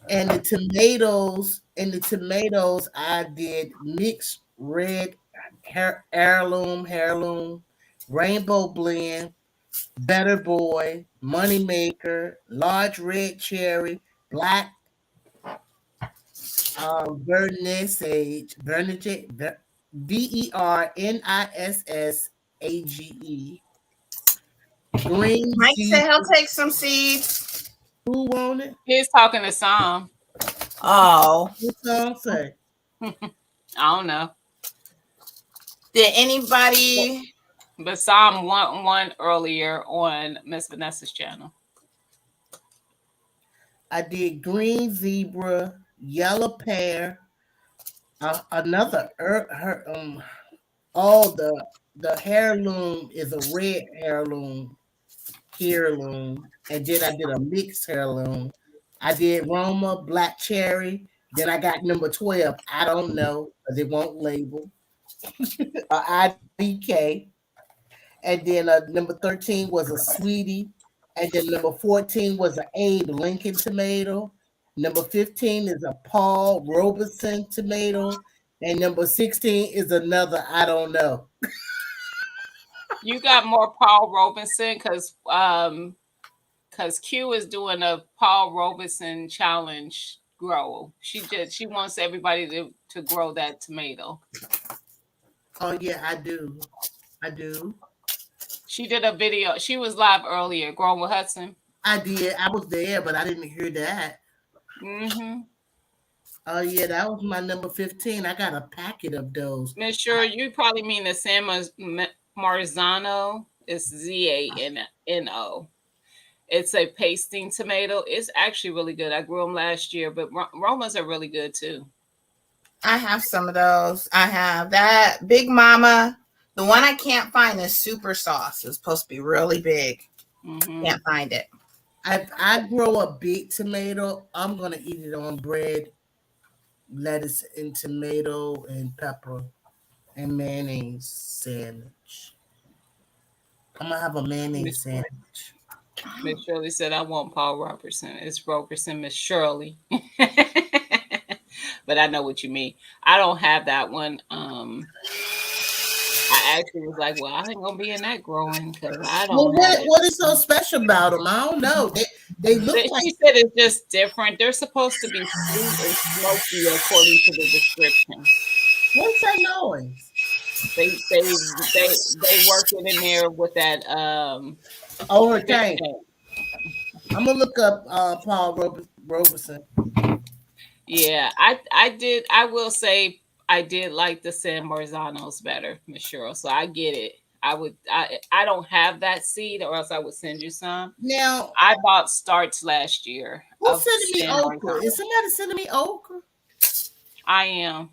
and the tomatoes I did mixed red heirloom, rainbow blend, better boy, money maker, large red cherry, black vernissage, Vernissage, green Mike said he'll zebra. take some seeds. Who want it? He's talking to Sam. Oh. What song say? I don't know, Did anybody? but Sam won one earlier on Miss Vanessa's channel. I did green zebra, yellow pear, another oh, the heirloom is a red heirloom, and then I did a mixed heirloom. I did Roma, black cherry. Then I got number 12. I don't know because it won't label. IDK. And then number 13 was a sweetie. And then number 14 was an Abe Lincoln tomato. Number 15 is a Paul Robeson tomato. And number 16 is another, I don't know. You got more Paul Robinson because Q is doing a Paul Robinson challenge grow. She wants everybody to grow that tomato. Oh, yeah, I do. I do. She did a video. She was live earlier, growing with Hudson. I did. I was there, but I didn't hear that. Mm-hmm. Oh, yeah, that was my number 15. I got a packet of those. Miss Sure, you probably mean the San Marzano. It's Zano. It's a pasting tomato. It's actually really good. I grew them last year, but Romas are really good too. I have some of those. I have that Big Mama. The one I can't find is super sauce. It's supposed to be really big. Mm-hmm. Can't find it. If I grow a big tomato, I'm going to eat it on bread, lettuce, and tomato, and pepper, and mayonnaise sandwich. I'm going to have a mayonnaise Miss sandwich. Miss Shirley said, "I want Paul Robertson." It's Robertson, Miss Shirley. But I know what you mean. I don't have that one. I actually was like, well, I ain't gonna be in that growing because I Well, don't have it. what is so special about them? I don't know. They look like, She said it's just different. They're supposed to be sweet and smoky according to the description. what's that noise? They work it in there with that Oh, okay. thickening. I'm going to look up Paul Robeson. Yeah, I did. I will say I did like the San Marzanos better, Miss Cheryl. So I get it. I don't have that seed, or else I would send you some. Now, I bought starts last year who's of sending me San okra? Marzano. Is somebody sending me okra? I am.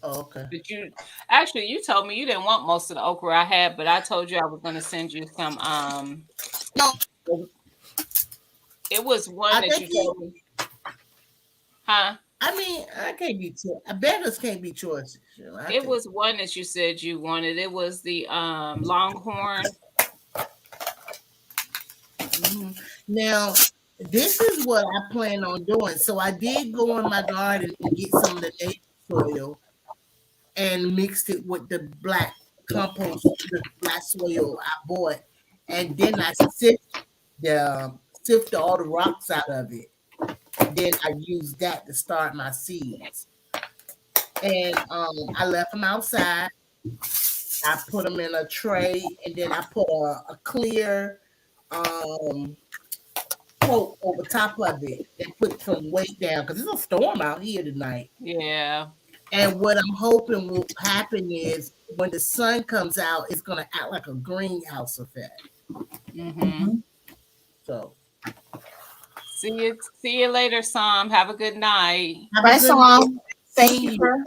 Oh, okay. But you actually you told me you didn't want most of the okra I had, but I told you I was gonna send you some No, it was one I that think you he. told me. Huh? I mean, I can't be. Beggars can't be choices. I It think. was one that you said you wanted. It was the longhorn. Mhm. Now, this is what I plan on doing. So I did go in my garden and get some of the native soil and mixed it with the black compost, the black soil I bought, and then I sift all the rocks out of it. Then I used that to start my seeds, and I left them outside. I put them in a tray, and then I put a clear um coat over top of it and put some weight down because it's a storm out here tonight. Yeah. And what I'm hoping will happen is when the sun comes out, it's gonna act like a greenhouse effect. Mm-hmm. So See you later, Sam. Have a good night. have a Bye, good night. Song. Thank you See you. for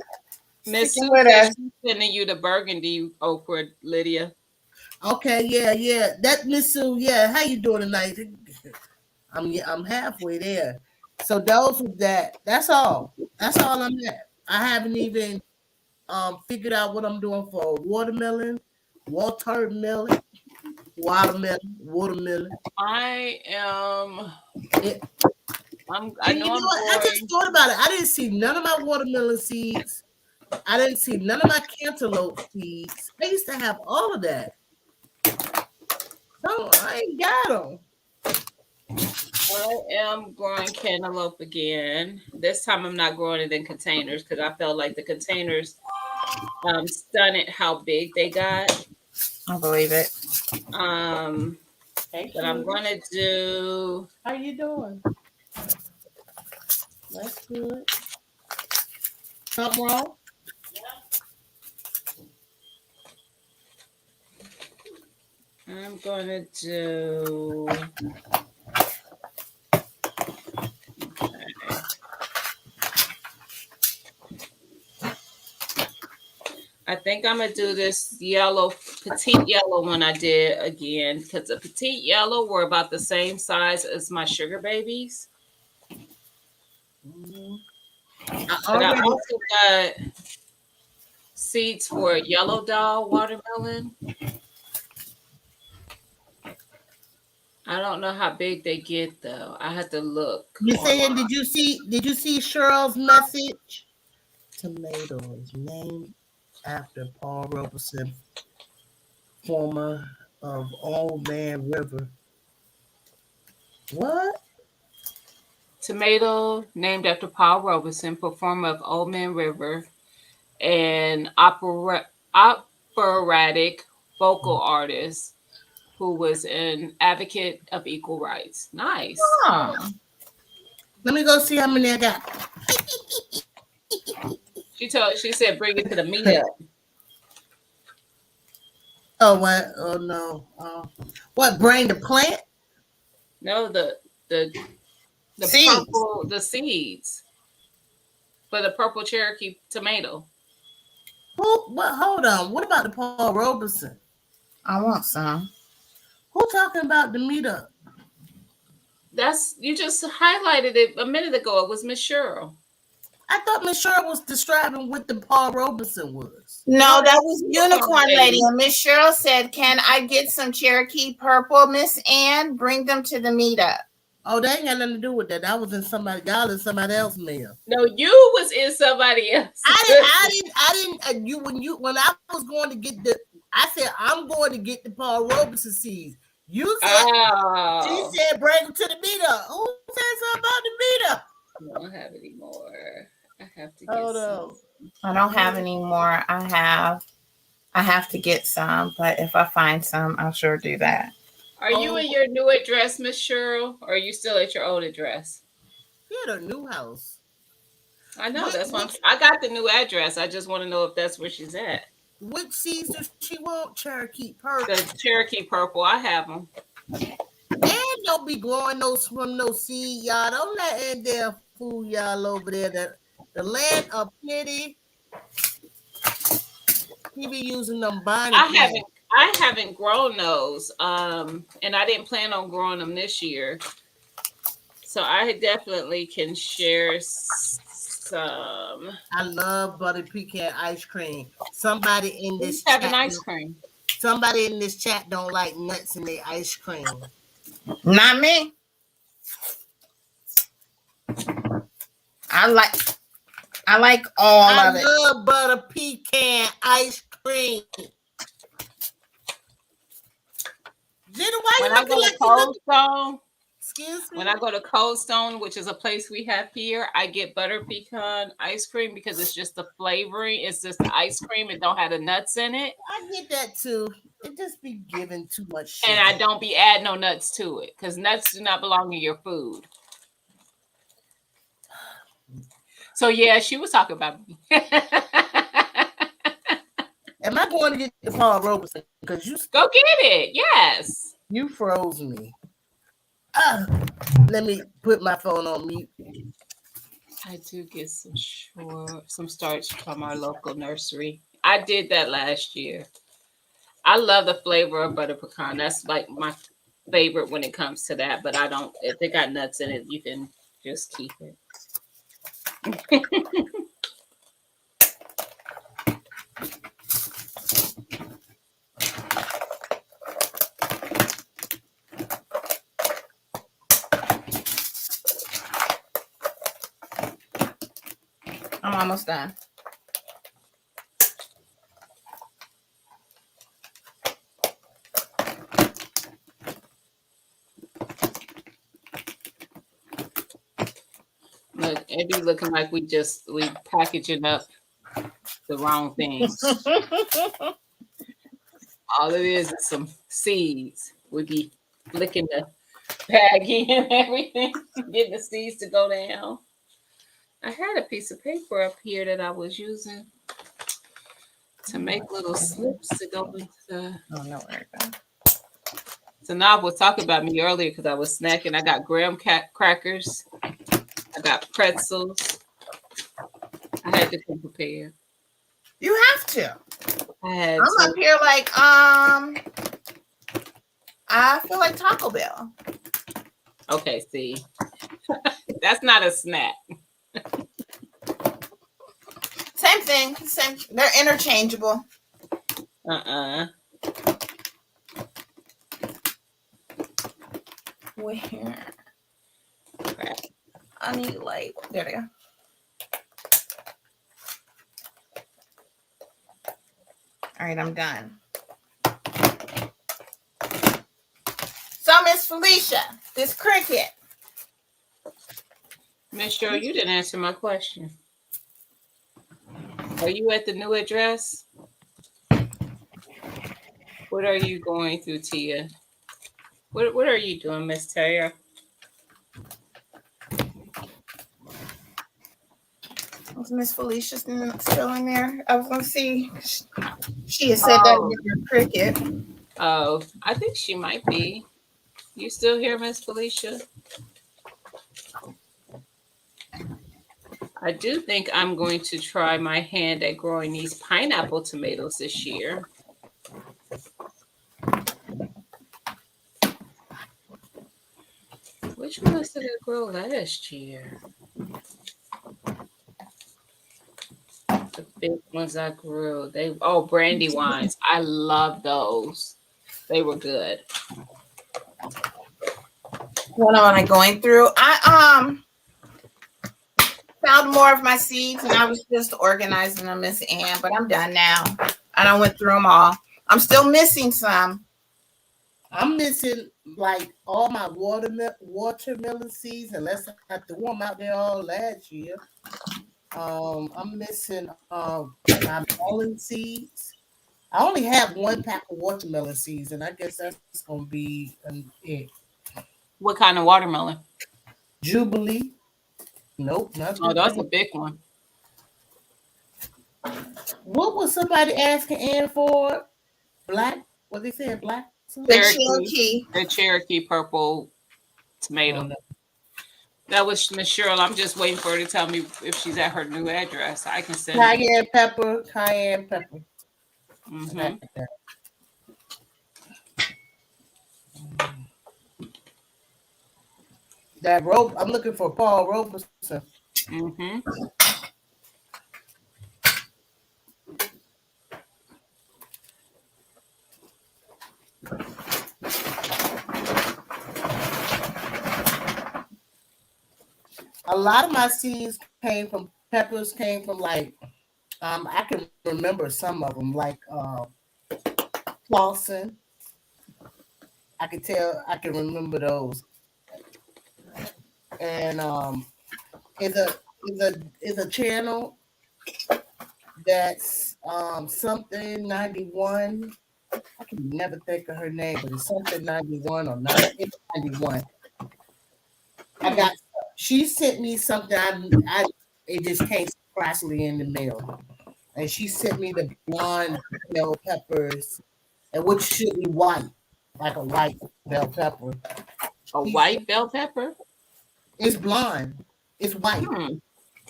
Miss sticking Sue with said us. she's sending you the burgundy okra, Lydia. Okay, yeah, yeah. That Miss Sue, yeah. How you doing tonight? I'm halfway there. So those with that, that's all. That's all I'm at. I haven't even figured out what I'm doing for watermelon, watermelon, watermelon. I am. It, I and you know know I'm what? I just going. thought about it. I didn't see none of my watermelon seeds. I didn't see none of my cantaloupe seeds. I used to have all of that. No, I ain't got them. I am growing cantaloupe again. This time I'm not growing it in containers because I felt like the containers stunted how big they got. I believe it. Um, Hey, but I'm cutie. gonna do. How you doing? That's good. Something wrong? I'm gonna do. Okay. I think I'm gonna do this yellow, petite yellow one I did again because the petite yellow were about the same size as my sugar babies. Mhm. I But I already. also got seeds for yellow doll watermelon. I don't know how big they get though. I had to look You saying? online. Did you see Cheryl's message? Tomatoes named after Paul Robeson, former of Old Man River. What? Tomato, named after Paul Robeson, performer of Old Man River, and operatic vocal artist who was an advocate of equal rights. Nice. Oh, Let me go see how many I got. She said bring it to the meetup. Oh what? Oh no. What? Bring the plant? No, the seeds. the seeds for the purple Cherokee tomato. Who? What? Hold on. What about the Paul Robeson? I want some. Who talking about the meetup? That's you just highlighted it a minute ago. It was Miss Cheryl. I thought Miss Cheryl was describing what the Paul Robeson was. No, No, that that's was unicorn Unicorn Lady. lady. And Miss Cheryl said, "Can I get some Cherokee purple, Miss Ann? Bring them to the meetup." Oh, they ain't got nothing to do with that. That was in somebody. Y'all in somebody else's mail. No, you was in somebody else. I didn't. When I was going to get the, I said I'm going to get the Paul Robeson seeds. You said she Oh, said bring them to the meetup. Who said something about the meetup? I don't have any more. I have to get Hold some. on. I don't have any more. I have to get some, but if I find some, I'll sure do that. Are you Oh, in your new address, Miss Cheryl, or are you still at your old address? he had a new house. I know What? that's why I got the new address. I just want to know if that's where she's at. Which seeds does she want? Cherokee purple. The Cherokee purple, I have them. And don't be growing those from no seed, y'all. Don't let in there fool y'all over there. The land of pity, he be using them Bonnie I plants. haven't I haven't grown those. And I didn't plan on growing them this year. So I definitely can share some. I love butter pecan ice cream. Somebody in Who's this having chat, ice cream? somebody in this chat don't like nuts in their ice cream. Not me. I like I like all I of it. love butter pecan ice cream. Jenna, why When you I looking go to like you Cold looking? Stone, Excuse when me. I go to Cold Stone, which is a place we have here, I get butter pecan ice cream because it's just the flavoring. It's just the ice cream. It don't have the nuts in it, I get that too. It just be giving too much and sugar. I don't be adding no nuts to it because nuts do not belong in your food. So yeah, she was talking about me. Am I going to get the Paul Robeson? Because Go get it. Yes. you froze me. Uh, Let me put my phone on mute. I do get some starch from our local nursery. I did that last year. I love the flavor of butter pecan. That's like my favorite when it comes to that. But I don't. If they got nuts in it, you can just keep it. I'm almost done. Look, it be looking like we packaging up the wrong things. All it is some seeds. We be flicking the baggie and everything, getting the seeds to go down. I had a piece of paper up here that I was using to make little slips to go into the. Oh no, where it go? So now was talking about me earlier because I was snacking. I got graham crackers. I got pretzels. I had to come prepared. You have to. I had I'm up to. here like I feel like Taco Bell. Okay, see, that's not a snack. Same thing. Same. They're interchangeable. Uh-uh. Where Crap. I need like there they go. All right, I'm done. So Miss Felicia, this cricket. Miss Cheryl, you didn't answer my question. Are you at the new address? What are you going through, Tia? What are you doing, Miss Taya? Was Miss Felicia still in there? I was gonna see. She had said that Oh, in your cricket. oh, I think she might be. You still here, Miss Felicia? I do think I'm going to try my hand at growing these pineapple tomatoes this year. Which ones did I grow last year? The big ones I grew. Brandy wines. I love those. They were good. What am I going through? I found more of my seeds and I was just organizing them, Miss Ann, but I'm done now. I done went through them all. I'm still missing some. I'm missing like all my watermelon seeds, unless I had to warm out there all last year. I'm missing my melon seeds. I only have one pack of watermelon seeds, and I guess that's gonna be it. What kind of watermelon? Jubilee. Nope, not Oh, that's Jubilee. a big one. What was somebody asking Ann for? Black? What they said? Black? The Something? Cherokee, Cherokee. the Cherokee purple Oh, tomato. no. That was Miss Cheryl. I'm just waiting for her to tell me if she's at her new address. I can send it. Cayenne pepper. Cayenne pepper. I Mm-hmm. got that. That rope. I'm looking for Paul Robeson. Mm-hmm. A lot of my seeds came from peppers. Came from like I can remember some of them like Clausen. I can tell. I can remember those. And is a is a channel that's something 91. I can never think of her name, but it's something 91 or 91. I Hmm. got she sent me something I it just came surprisingly in the mail. And she sent me the blonde bell peppers and which should be white, like a white bell pepper. A She said white bell pepper. it's blonde. It's white. Hmm.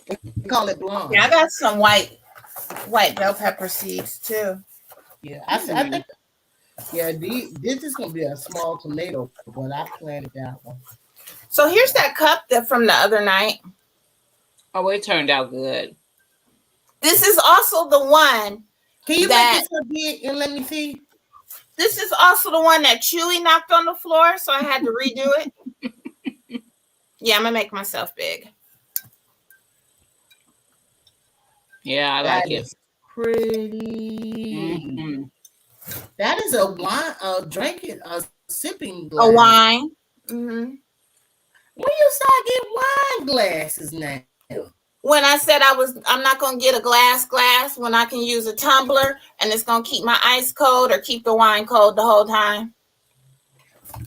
They call it Yeah, blonde. I got some white bell pepper seeds too. Yeah, I Hmm. think yeah, this is gonna be a small tomato, but I planted that one. So here's that cup that from the other night. Oh, it turned out good. This is also the one Can you make that it so big and let me see? Chewy knocked on the floor, so I had to redo it. Yeah, I'm gonna make myself big. Yeah, I That like it. is pretty. Mm-hmm. That is a wine, a drinking, a sipping A glass. wine. Mm-hmm. When you start getting wine glasses now? When I said I'm not gonna get a glass when I can use a tumbler and it's gonna keep my ice cold or keep the wine cold the whole time.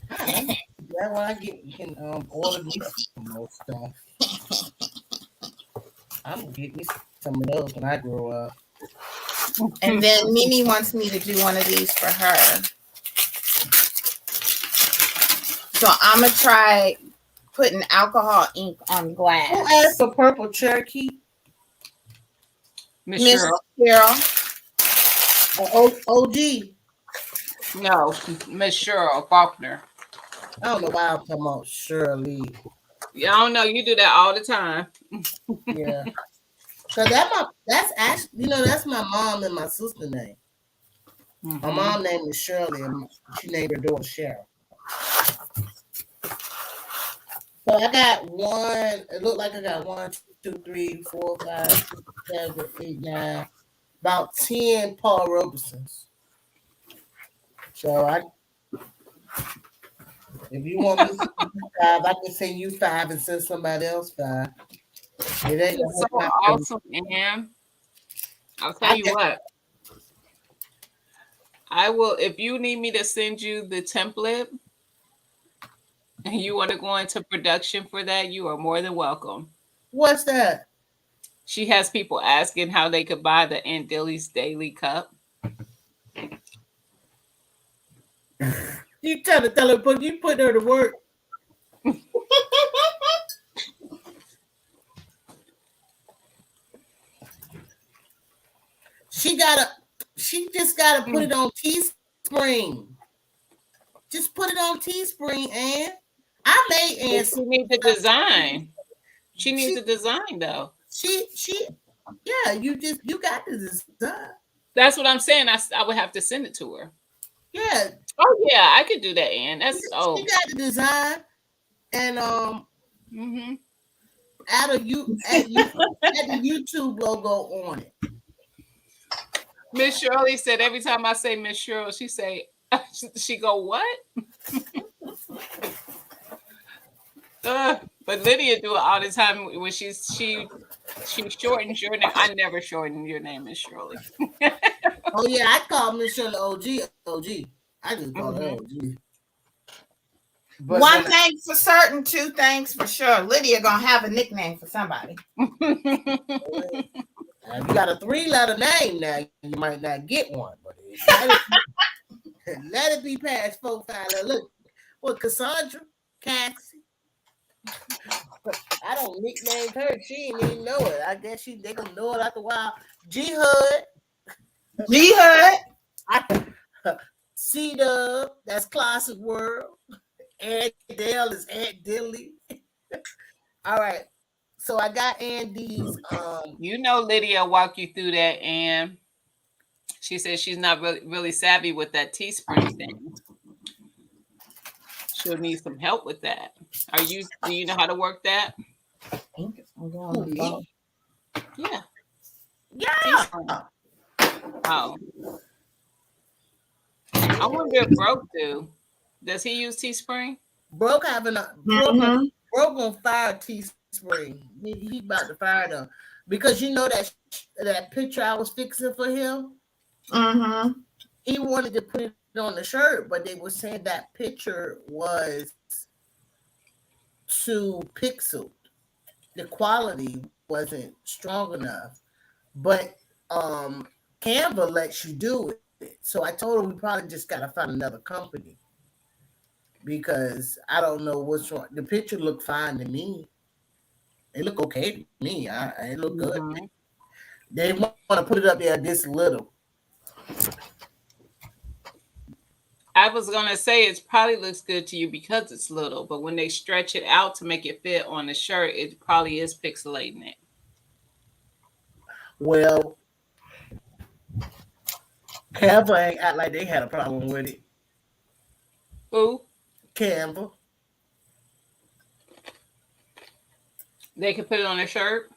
That's why I can order me some more stuff. I'm gonna get me some of those when I grow up. And then Mimi wants me to do one of these for her. So I'm gonna try putting alcohol ink on glass. Who asked for purple Cherokee? Miss Miss Cheryl. Cheryl. OG. No, Miss Cheryl Faulkner. I don't know why I'm talking about Shirley. Yeah, I don't know. You do that all the time. Yeah. Cause that's actually that's my mom and my sister name. My Mm-hmm. mom name is Shirley and she named her daughter Cheryl. So I got one. It looked like I got 1, 2, 3, 4, 5, 6, 7, 8, 9, about 10 Paul Robesons. So if you want me to send you 5, I can send you 5 and send somebody else 5. It ain't gonna So hurt my feelings. awesome, and I'll tell I you got, what. I will if you need me to send you the template and you want to go into production for that, you are more than welcome. what's that? She has people asking how they could buy the Aunt Dilly's Daily Cup. You tell her, you put her to work. She just gotta put it on Teespring. Just put it on Teespring, and I made But Ann she needs the design. She needs she a design though. she yeah, you got the design. That's what I'm saying. I would have to send it to her. Yeah, Oh yeah, I could do that, Ann. That's she got the design and Mm-hmm. add the YouTube logo on it. Miss Shirley said every time I say Miss Cheryl, she say she go what? But Lydia do it all the time when she shortens your name. I never shorten your name, Miss Shirley. Oh yeah, I call Miss Shirley OG. I just call her Mm-hmm. OG. But One thing for certain, two things for sure. Lydia gonna have a nickname for somebody. If you got a 3-letter name now, you might not get one, but let it be past 4-5. Look, what Cassandra, Cassie. I don't nickname her. She didn't even know it. I guess they gonna know it after a while. G Hood. G Hood. C Dub. That's Classic World. Aunt Dale is Aunt Dilly. All right. So I got Andy's. You know, Lydia walked you through that, and she said she's not really savvy with that Teespring thing. She'll need some help with that. Do you know how to work that? Who, me? Yeah. Yeah. Teespring. Oh. I wonder if Broke do. Does he use Teespring? Broke gonna fire Teespring. He about to fire them because you know that picture I was fixing for him. Mm-hmm. He wanted to put it on the shirt, but they were saying that picture was too pixeled. The quality wasn't strong enough. But Canva lets you do it. So I told him we probably just gotta find another company because I don't know what's wrong. The picture looked fine to me. It looked okay to me. It looked good. Mm-hmm. They want to put it up there this little. I was gonna say it probably looks good to you because it's little, but when they stretch it out to make it fit on the shirt, it probably is pixelating it. Well, Canva ain't act like they had a problem with it. Who? Canva. They could put it on their shirt?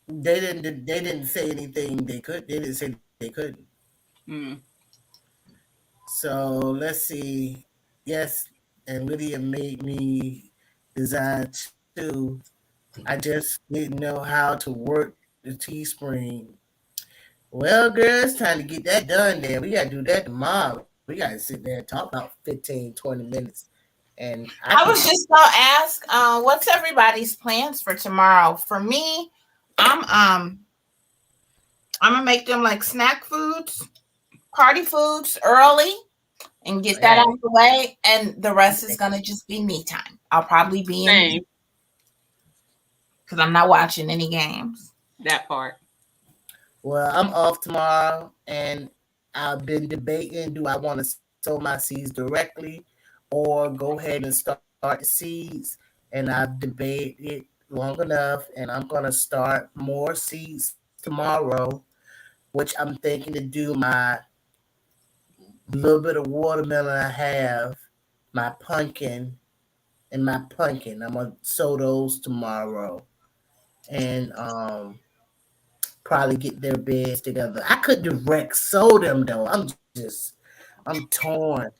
They didn't say anything they could. They didn't say they couldn't. Hmm. So let's see. Yes, and Lydia made me design too. I just didn't know how to work the Teespring. Well, girl, it's time to get that done there. We got to do that tomorrow. We got to sit there and talk about 15, 20 minutes. And I was just gonna ask, what's everybody's plans for tomorrow? For me, I'm gonna make them like snack foods, party foods early, and get that out of the way. And the rest is gonna just be me time. I'll probably be in because I'm not watching any games. That part. Well, I'm off tomorrow, and I've been debating: do I want to sow my seeds directly, or go ahead and start the seeds? And I've debated it long enough, and I'm gonna start more seeds tomorrow, which I'm thinking to do my little bit of watermelon I have, my pumpkin, and my pumpkin. I'm gonna sow those tomorrow, and probably get their beds together. I could direct sow them though. I'm torn.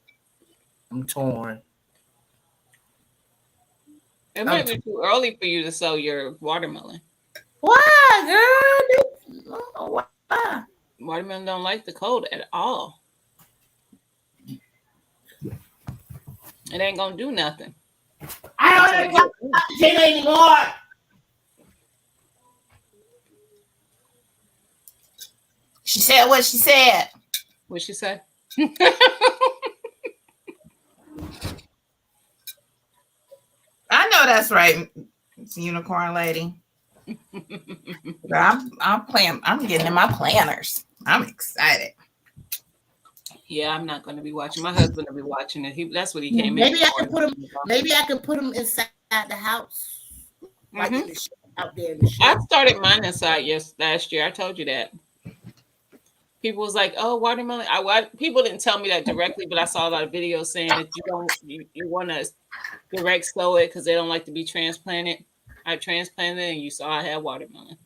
I'm torn. It might be too early for you to sow your watermelon. Why, girl? Why? Watermelon don't like the cold at all. It ain't gonna do nothing. I don't got oxygen anymore. She said what she said. What'd she say? I know that's right. It's a unicorn lady. I'm playing. I'm getting in my planners. I'm excited. Yeah, I'm not going to be watching. My husband will be watching it. That's what he came Maybe in. Maybe I can put them inside the house, like in the out there in the I started mine inside last year. I told you that. People was like, "Oh, watermelon." People didn't tell me that directly, but I saw a lot of videos saying that you want to direct sow it because they don't like to be transplanted. I transplanted it, and you saw I had watermelon.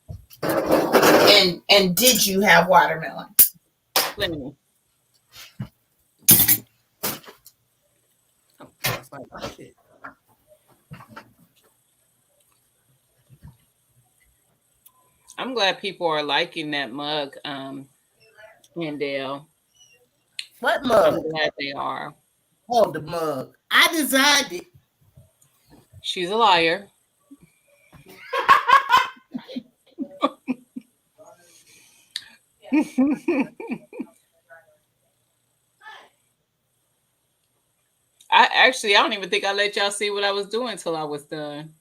And did you have watermelon? Plenty. I'm glad people are liking that mug, Kendall. What mug? I'm glad they are. Oh, the mug. I designed it. She's a liar. I don't even think I let y'all see what I was doing till I was done.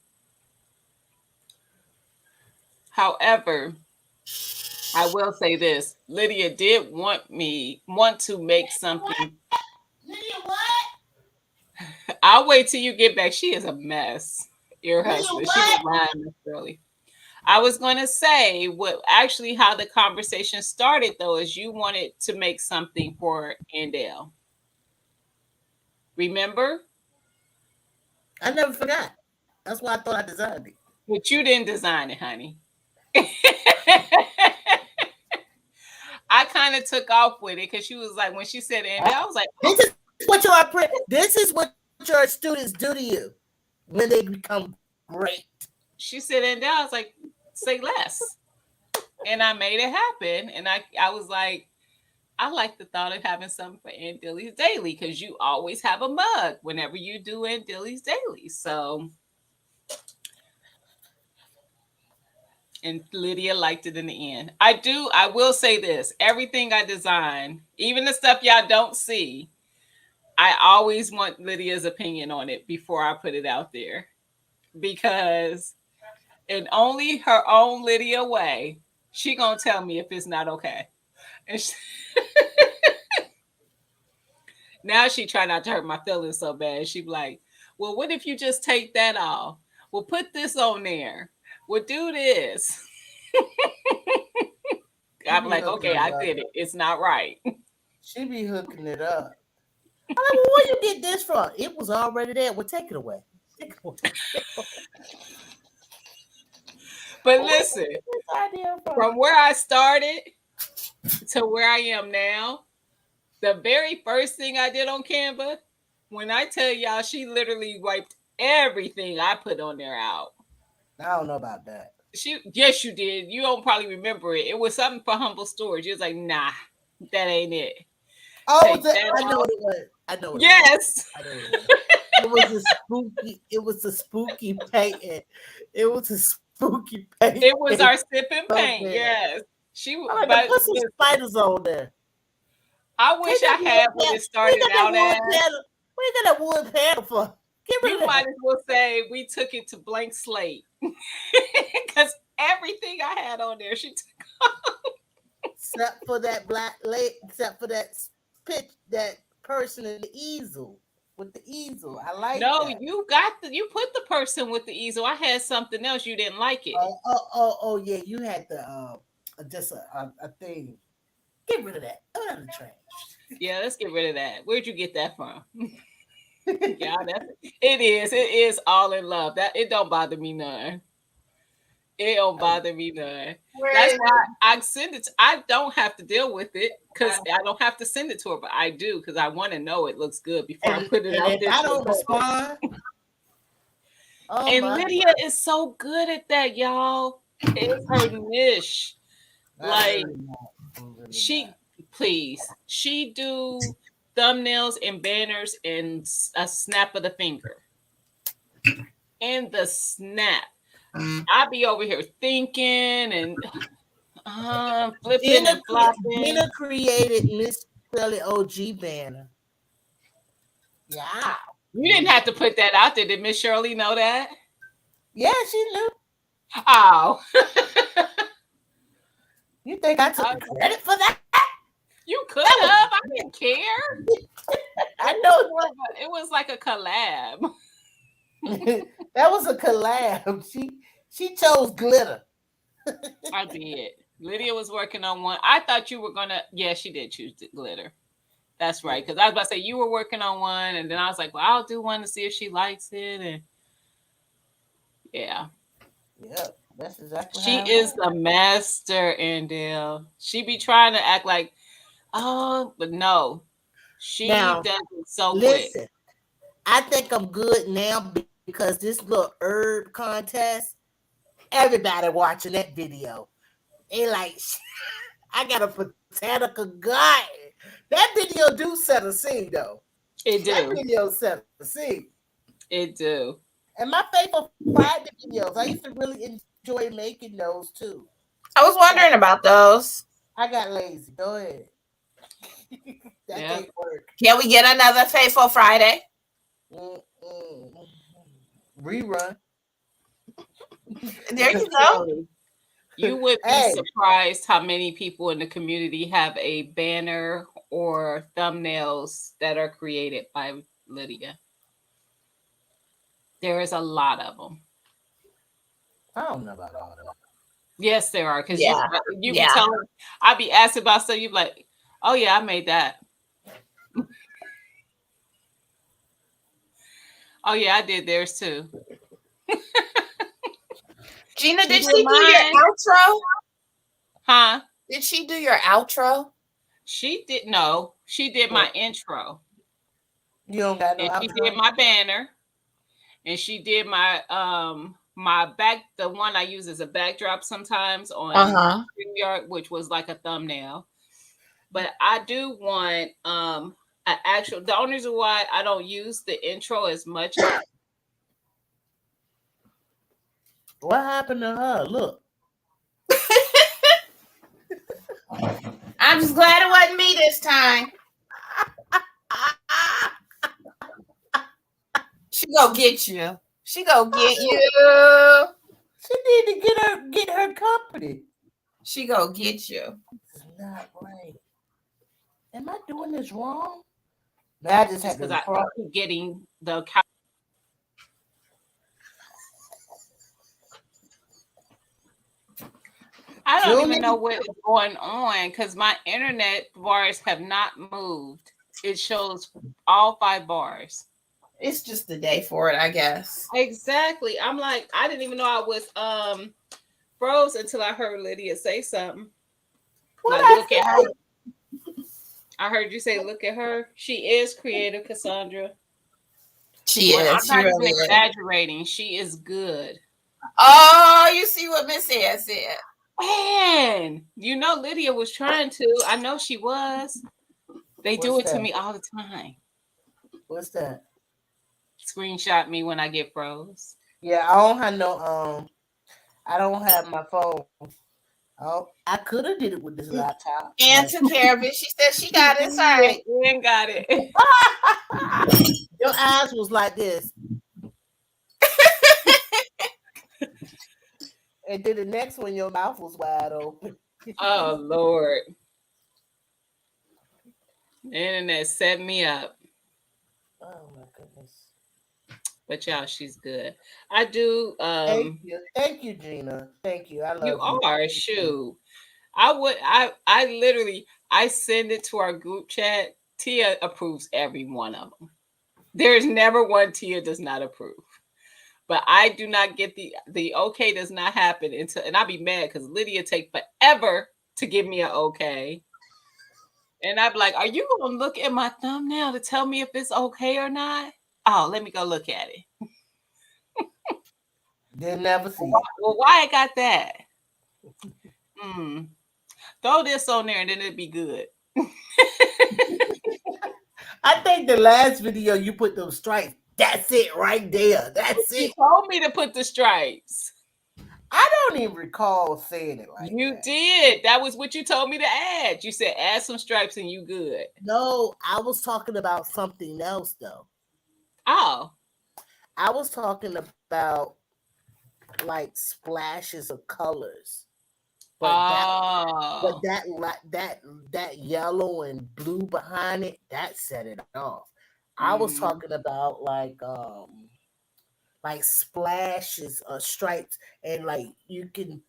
However, I will say this: Lydia did want to make something. Lydia, what? I'll wait till you get back. She is a mess. Your Lydia, husband. She was what? lying Miss Shirley. I was going to say what actually how the conversation started though is you wanted to make something for Andale. Remember? I never forgot. That's why I thought I designed it. But you didn't design it, honey. I kind of took off with it because she was like, when she said Andale, I was like, This is what this is what your students do to you when they become great. she said Andale. I was like, say less. And I made it happen. And I was like, I like the thought of having something for Aunt Dilly's Daily because you always have a mug whenever you do Aunt Dilly's Daily. So, and Lydia liked it in the end. I will say this everything I design, even the stuff y'all don't see, I always want Lydia's opinion on it before I put it out there because in only her own Lydia way, she gonna tell me if it's not okay. And she, now she try not to hurt my feelings so bad. She be like, well, what if you just take that off? Well, put this on there. Well, do this. She I'm be like, hooking okay, it I up. did it. It's not right. She be hooking it up. I'm like, well, where you get this from? It was already there. Well, take it away. Take it away. But Where did listen, you get this idea from? from where I started to where I am now, the very first thing I did on Canva, when I tell y'all, she literally wiped everything I put on there out. I don't know about that. Yes, you did. You don't probably remember it. It was something for humble storage. You was like, nah, that ain't it. Oh, Take that I know off. what it was. I know what it was. Yes, I know what it was. It was a spooky. It was a spooky painting. It was a spooky it was painting. our sip and So paint. bad. Yes, I'm like, but put some listen, spiders on there. I Take wish that I wood had what panel. it What you started got that out wood as. panel? What you got that wood panel for? Get rid You of might that. as well say we took it to blank slate because everything I had on there, she took. Except for that black lake. Except for that pitch. That person in the easel with the easel. I like No, that. you put the person with the easel. I had something else you didn't like it. Oh yeah. You had the just a thing. Get rid of that. Throw that in the trash. Yeah, let's get rid of that. Where'd you get that from? Yeah, that's it is. It is all in love. That it don't bother me none. It don't bother me none. Where That's is why I send it. I don't have to deal with it because I don't have to send it to her, but I do because I want to know it looks good before I put it And out if there I to the don't public. respond, oh And my Lydia is so good at that, y'all. It's her niche. I'm Like really not. I'm really she, not. please, she do thumbnails and banners in a snap of the finger. In the snap. I be over here thinking and flipping Gina, and flopping. Gina created Miss Shirley OG banner. Yeah. You didn't have to put that out there. Did Miss Shirley know that? Yeah, she knew. Oh, You think I took I- the credit for that? you could That have. I didn't care. was I It was know more of it was like a collab. that was a collab. She chose glitter. I did. Lydia was working on one. I thought you were gonna. Yeah, she did choose the glitter. That's right. Because I was about to say you were working on one, and then I was like, well, I'll do one to see if she likes it. And yeah, Yeah, that's exactly she how it is went. the master, Andale. She be trying to act like, oh, but no, she Now, does it so quick. listen, I think I'm good now because this little herb contest, everybody watching that video. They like, I got a botanical garden. That video do set a scene though. It That do. video set a scene. It do. And my favorite private videos, I used to really enjoy making those too. I was wondering about those. I got lazy. Go ahead. That Yeah. can't work. Can we get another Faithful Friday? Mm-mm. Rerun. There you Let's go. go. You would be Hey, surprised how many people in the community have a banner or thumbnails that are created by Lydia. There is a lot of them. I don't know about all that. Yes, there are. Because Yeah. you be Yeah. telling, I be asked about stuff. You be like, oh yeah, I made that. Oh yeah, I did theirs too. Gina, She did did she do your mine, outro? huh? Did she do your outro? She did no. She did Yeah. my intro, You don't got no and she did outro? my banner, and she did my back. The one I use as a backdrop sometimes on Uh-huh. StreamYard, which was like a thumbnail. But I do want an actual. The only reason why I don't use the intro as much. What happened to her? Look. I'm just glad it wasn't me this time. She go get you. She go get you. She need to get her company. She go get you. This is not right. Am I doing this wrong? Man, I just Just had because to I cross. keep getting the. I don't even know Julie, what is going on because my internet bars have not moved. It shows all 5 bars. It's just the day for it, I guess. Exactly. I'm like, I didn't even know I was froze until I heard Lydia say something. what Like, I look at say? her. I heard you say, look at her. She is creative, Cassandra. She But is. I'm She not even really is. exaggerating. She is good. Oh, you see what Miss Ed said. Man, Lydia was trying to. I know she was. They do What's it to that? me all the time. What's that? Screenshot me when I get froze. Yeah, I don't have no I don't have my phone. Oh, I could have did it with this laptop, And but took care of it. She said she got it. It's all Yeah, right. Gwen got it. your eyes was like this, and then the next one, your mouth was wide open. Oh Lord. The internet set me up. Oh my goodness! But y'all, she's good. I do Thank you, Gina. Thank you. I you love you. are shoot. I literally I send it to our group chat. Tia approves every one of them. There's never one Tia does not approve. But I do not get the okay does not happen until, and I'll be mad because Lydia take forever to give me an okay. And I'd be like, are you gonna look at my thumbnail to tell me if it's okay or not? Oh, let me go look at it. They'll never see it. Well, why I got that? Hmm. Throw this on there and then it'd be good. I think the last video you put those stripes. That's it right there. That's You it. told me to put the stripes. I don't even recall saying it like You that. did. That was what you told me to add. You said add some stripes and you good. No, I was talking about something else though. Oh. I was talking about like splashes of colors, but Oh. that yellow and blue behind it that set it off. I was Mhm. talking about like splashes or stripes, and like you can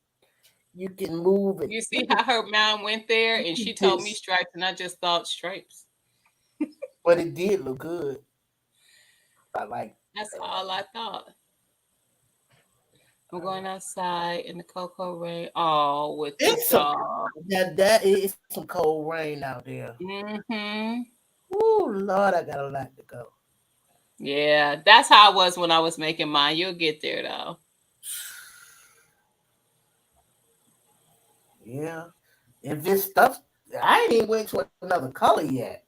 move it. You see Look at how her mind went there and she told me this, stripes and I just thought stripes. but it did look good. I like That's all I thought. I'm going outside in the cocoa rain. Oh, with the it's some dog. that is some cold rain out there. Mm-hmm. Oh Lord, I got a lot to go. Yeah, that's how I was when I was making mine. You'll get there though. Yeah, if this stuff, I ain't even went to another color yet.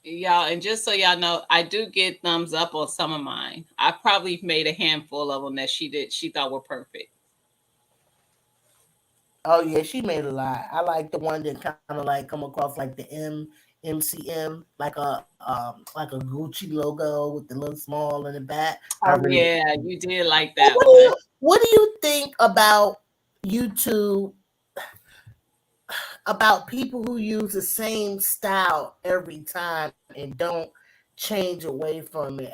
Y'all, and just so y'all know, I do get thumbs up on some of mine. I probably made a handful of them that she thought were perfect. Oh yeah, she made a lot. I like the one that kind of like come across like the MCM, like a Gucci logo with the little small in the back. I Oh really. yeah, you did like Well, that one. what do you think about YouTube, about people who use the same style every time and don't change away from it?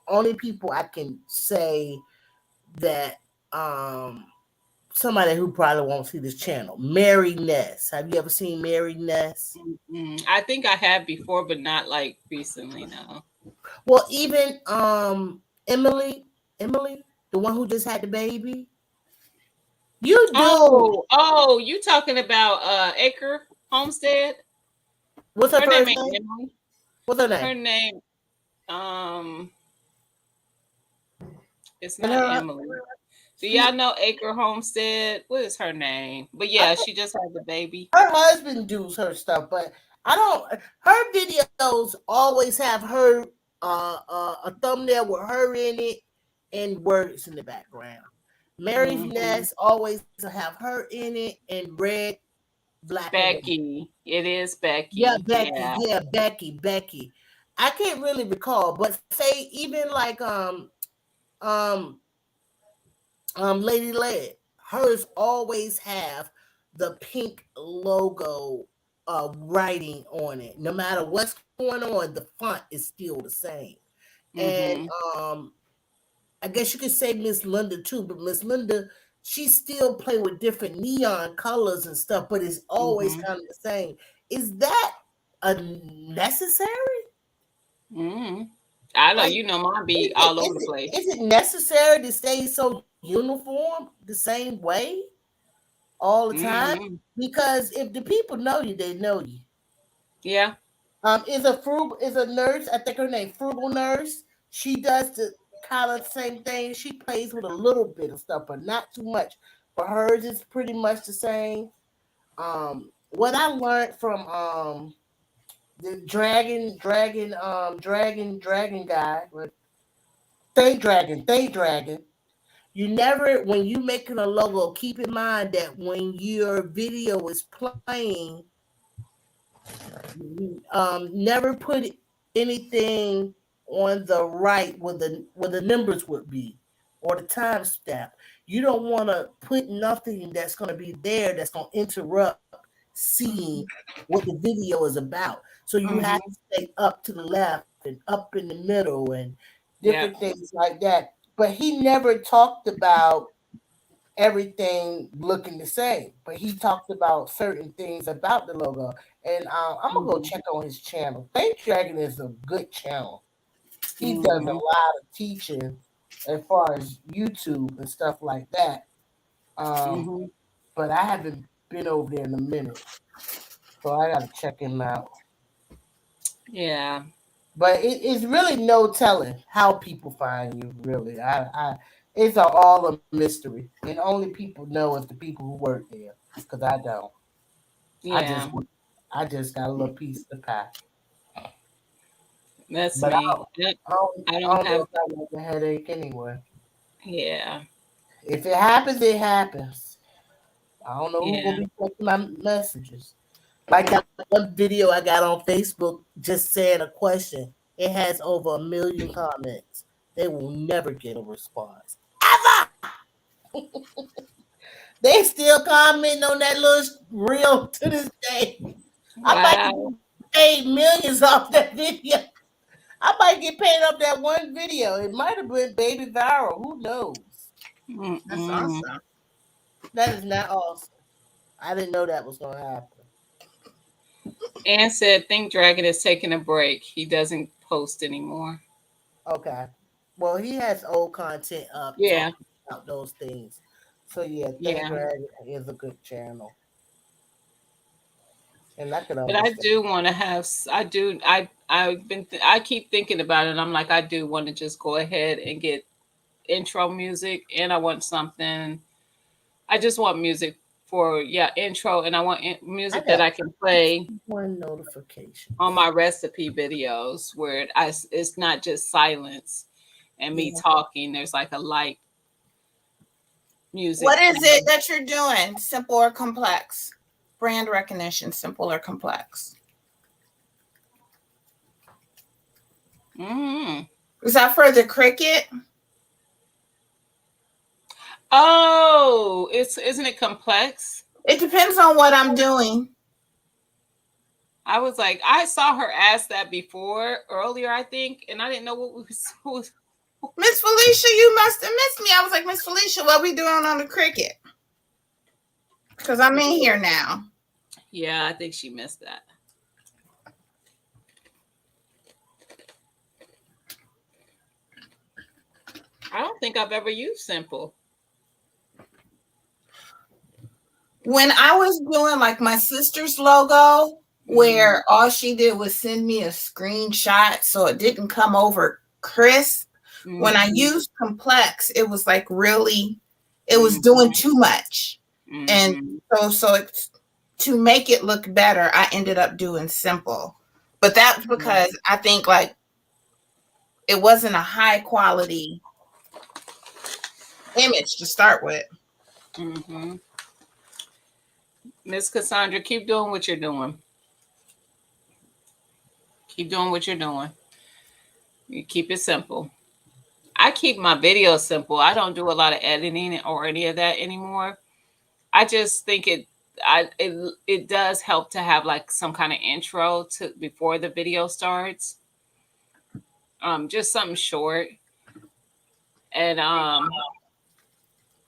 Only people I can say that somebody who probably won't see this channel, Mary Ness. Have you ever seen Mary Ness? I think I have before, but not like recently. No. Well, even Emily, the one who just had the baby. You do. Oh, you talking about Acre Homestead? What's her Her name first ain't name? Emily. What's her Her name? name um it's And not her, Emily. Do she, y'all know Acre Homestead? What is her name? But I yeah, think she just had the baby. her husband does her stuff, but I don't. Her videos always have her a thumbnail with her in it and words in the background. Mary's Hmm. Nest always have her in it and red, black and white. Becky. It is Yeah, Becky. Becky. Yeah. Yeah, Becky. I can't really recall, but say even like um Lady Led, hers always have the pink logo writing on it. No matter what's going on, the font is still the same. And Hmm. um I guess you could say Miss Linda too, but Miss Linda, she still play with different neon colors and stuff, but it's always Hmm. kind of the same. Is that a necessary? Hmm. I know, Like, you know, mine be all over the is place. it necessary to stay so uniform the same way all the time? Hmm. Because if the people know you, they know you. Yeah. Is a nurse? I think her name Frugal Nurse. She does the kind of same thing. She plays with a little bit of stuff, but not too much. But hers is pretty much the same. What I learned from the dragon guy with Think Dragon. You never, when you making a logo, keep in mind that when your video is playing, never put anything on the right where the numbers would be or the time stamp. You don't want to put nothing that's going to be there that's going to interrupt seeing what the video is about. So you have to Hmm. stay up to the left and up in the middle and Yeah. different things like that. But he never talked about everything looking the same. But he talked about certain things about the logo. And I'm gonna go Hmm. check on his channel. Thank Dragon is a good channel. He does a Hmm. lot of teaching as far as YouTube and stuff like that. Um, Hmm. but I haven't been over there in a minute, so I gotta check him out. Yeah. But it's really no telling how people find you. Really, it's all a mystery, and only people know is the people who work there, because I don't. I just Yeah. I just got a little piece of the pie. That's But me. I I don't don't know have. if I want the headache anyway. Yeah. If it happens, it happens. I don't know who's Yeah. gonna be checking my messages. Like that one video I got on Facebook just saying a question. It has over 1 million comments. They will never get a response. Ever! They still commenting on that little reel to this day. I might Wow. get paid millions off that video. I might get paid off that one video. It might have been baby viral. Who knows? That's Mm-mm. awesome. That is not awesome. I didn't know that was gonna happen. Ann said Think Dragon is taking a break. He doesn't post anymore. Okay. Well, he has old content up Yeah. talking about those things. So yeah, Thank Yeah. Dragon is a good channel, and I can But I understand. do want to have. I do. I keep thinking about it. I'm like, I do want to just go ahead and get intro music, and I want something. I just want music for intro, and I want I music that got I can play one notification. on my recipe videos where it's not just silence and me Yeah. talking. There's like a light music. What is it that you're doing? Simple or complex? Brand recognition, simple or complex? Mm. Is that for the cricket? Oh, isn't it complex? It depends on what I'm doing. I was like, I saw her ask that before earlier, I think, and I didn't know what was. Miss Felicia, you must have missed me. I was like, Miss Felicia, what we doing on the cricket? Because I'm in here now. Yeah, I think she missed that. I don't think I've ever used Simple. When I was doing like my sister's logo, where all she did was send me a screenshot so it didn't come over crisp. Mm-hmm. When I used complex, it was like really, it was doing too much. Mm-hmm. And so it's, to make it look better, I ended up doing simple. But that's because I think like it wasn't a high quality image to start with. Mm-hmm. Miss Cassandra, keep doing what you're doing. Keep doing what you're doing. You keep it simple. I keep my videos simple. I don't do a lot of editing or any of that anymore. I just think it does help to have like some kind of intro to before the video starts. Just something short. And I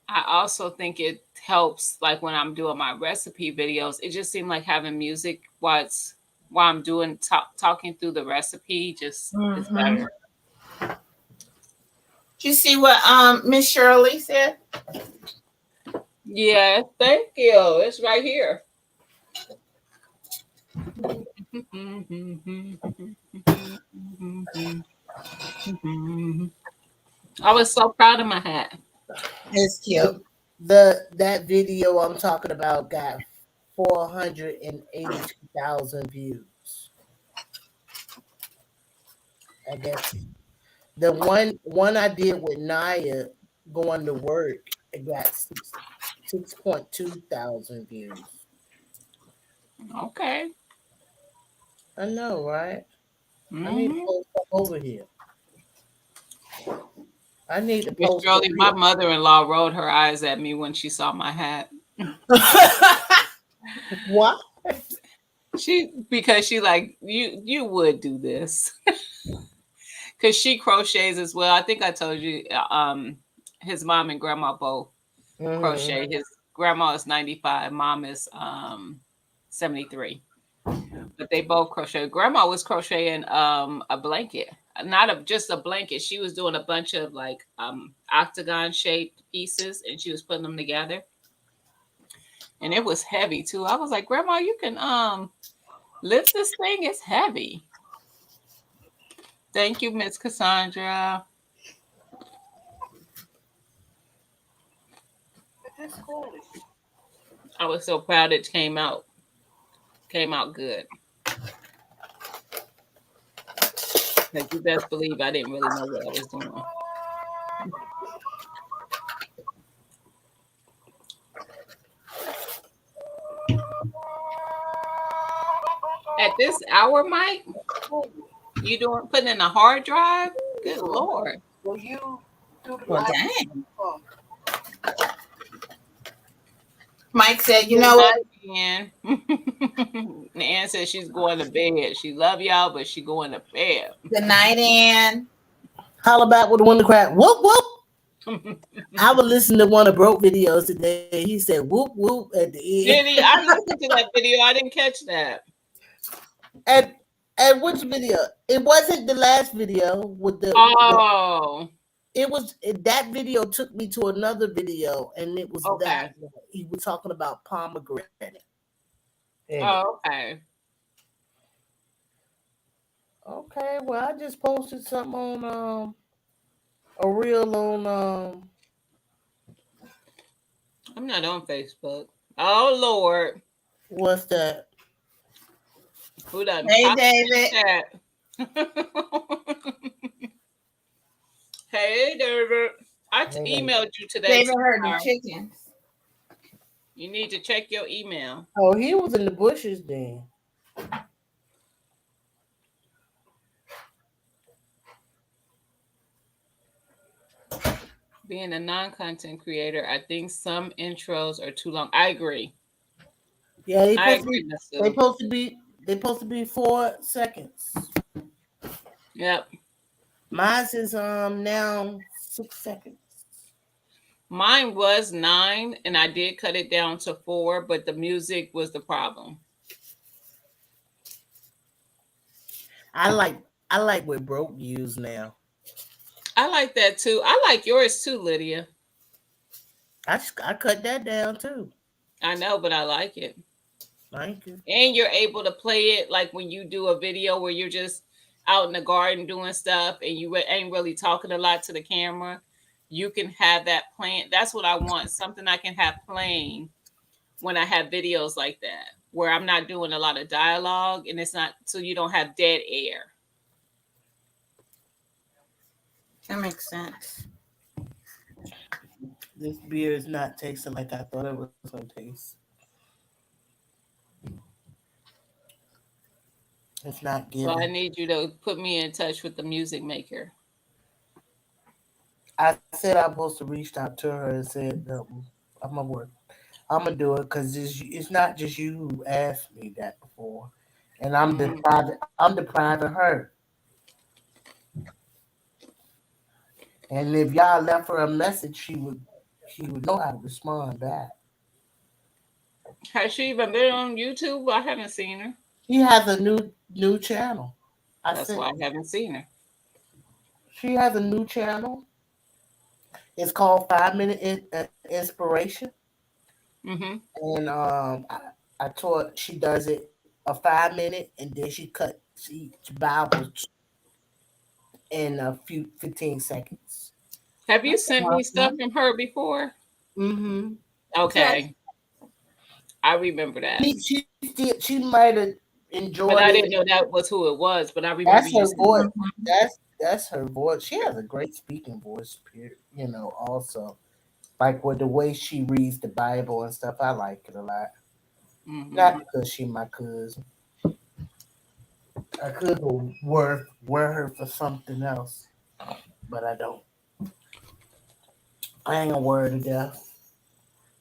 also think it helps like when I'm doing my recipe videos. It just seemed like having music while I'm doing talking through the recipe just is better. Do you see what Miss Shirley said? Yeah, thank you. It's right here. I was so proud of my hat. It's cute. That video I'm talking about got 482,000 views. I guess the one I did with Naya going to work, it got 6.2 thousand views. Okay. I know, right? I need to post up over here. I need to post. Shirley, my mother-in-law rolled her eyes at me when she saw my hat. What? Because she like you would do this. Because she crochets as well. I think I told you his mom and grandma both crochet. His grandma is 95, mom is 73. But they both crochet. Grandma was crocheting a blanket. Not just a blanket. She was doing a bunch of like octagon shaped pieces and she was putting them together. And it was heavy too. I was like, Grandma, you can lift this thing, it's heavy. Thank you, Miss Cassandra. I was so proud it came out good. Like you best believe I didn't really know what I was doing. At this hour, Mike, you putting in a hard drive? Good Lord. Well, you do the dang. Mike said, you know what? Ann said she's going to bed. She love y'all, but she going to bed. Good night, Ann. Holla back with the wonder crack. Whoop, whoop. I was listening to one of Broke videos today. He said whoop, whoop at the end. Did he? I listened to that video. I didn't catch that. And which video? It wasn't the last video with the. It was that video took me to another video, and it was that he was talking about pomegranate. Okay. Okay, well, I just posted something on a reel on I'm not on Facebook. Oh Lord. What's that? Who done? Hey, David. Hey, David. I emailed you today. David heard the chickens. You need to check your email. Oh, he was in the bushes then. Being a non-content creator, I think some intros are too long. I agree. Yeah, I agree. they supposed to be 4 seconds. Yep. Mine is now 6 seconds. Mine was 9, and I did cut it down to 4, but the music was the problem. I like what Broke use now. I like that too. I like yours too, Lydia. I cut that down too. I know, but I like it. Thank you. And you're able to play it like when you do a video where you're just out in the garden doing stuff and you ain't really talking a lot to the camera. You can have that playing. That's what I want. Something I can have playing when I have videos like that, where I'm not doing a lot of dialogue and it's not, so you don't have dead air. That makes sense. This beer is not tasting like I thought it was going to taste. It's not giving. So I need you to put me in touch with the music maker. I said I'm supposed to reach out to her and said, no, I'm going to work. I'm going to do it because it's not just you who asked me that before. And I'm deprived of her. And if y'all left her a message, she would know how to respond back. Has she even been on YouTube? I haven't seen her. She has a new channel. That's why I haven't seen her. She has a new channel. It's called 5-Minute Inspiration. Mm-hmm. And I taught she does it a 5 minute, and then she Bibles in a few 15 seconds. Have you sent me stuff from her before? Mm-hmm. Okay. I remember that. She might have enjoyed but I it. didn't know that was who it was, but I remember That's her voice. That's her voice. She has a great speaking voice, also. Like with the way she reads the Bible and stuff, I like it a lot. Mm-hmm. Not because she's my cousin. I could wear her for something else, but I don't. I ain't gonna wear her to death.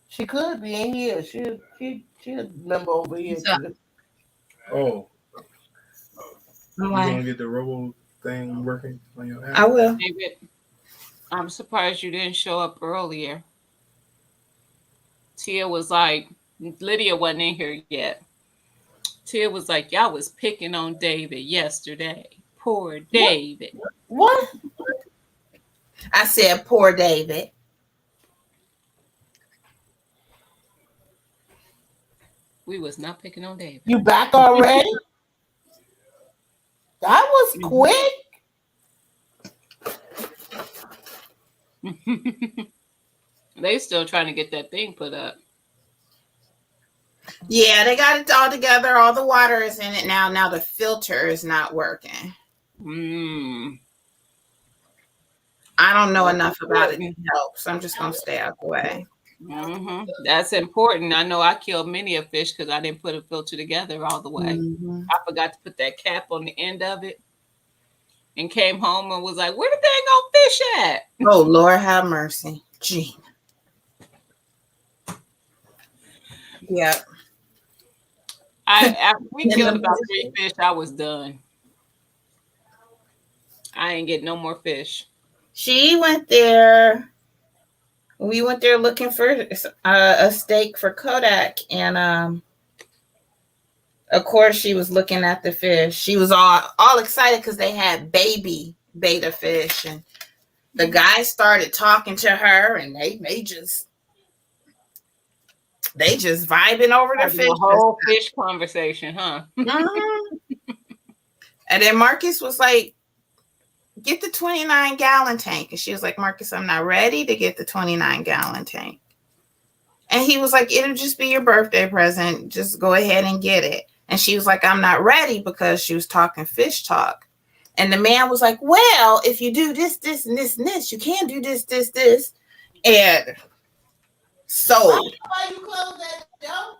She could be in here. She'll remember over here. Oh. You gonna get the robo thing working on your app? I will. David, I'm surprised you didn't show up earlier. Tia was like, Lydia wasn't in here yet. Tia was like, y'all was picking on David yesterday. Poor David. What? I said, poor David. We was not picking on David. You back already? That was quick. They still trying to get that thing put up. Yeah, they got it all together. All the water is in it now. Now the filter is not working. I don't know enough about it to help, so I'm just going to stay out the way. Mm-hmm. That's important. I know I killed many a fish because I didn't put a filter together all the way. Mm-hmm. I forgot to put that cap on the end of it and came home and was like, where the dang old fish at? Oh, Lord have mercy. Gee. Yep. After we killed about 3 fish, I was done. I ain't get no more fish. She went there. We went there looking for a steak for Kodak, and of course she was looking at the fish. She was all excited because they had baby betta fish, and the guy started talking to her, and they just vibing over the fish. The whole fish conversation, huh? Mm-hmm. And then Marcus was like, get the 29-gallon tank. And she was like, Marcus, I'm not ready to get the 29-gallon tank. And he was like, it'll just be your birthday present. Just go ahead and get it. And she was like, I'm not ready, because she was talking fish talk. And the man was like, well, if you do this, this, and this, and this, you can do this, this, this. And sold. Why you close that door?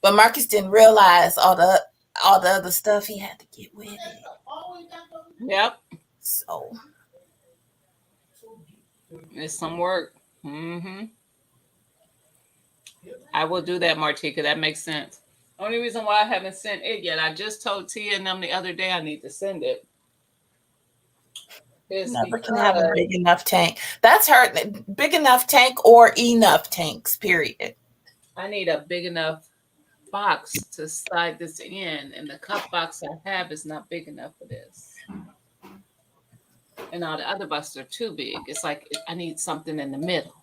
But Marcus didn't realize all the other stuff he had to get with it. Yep. So It's some work. I will do that, Martika. That makes sense. Only reason why I haven't sent it yet, I just told Tia and them the other day I need to send it. Never can have a big enough tank. That's her big enough tank or enough tanks, period. I need a big enough box to slide this in, and the cup box I have is not big enough for this. And all the other boxes are too big. It's like I need something in the middle.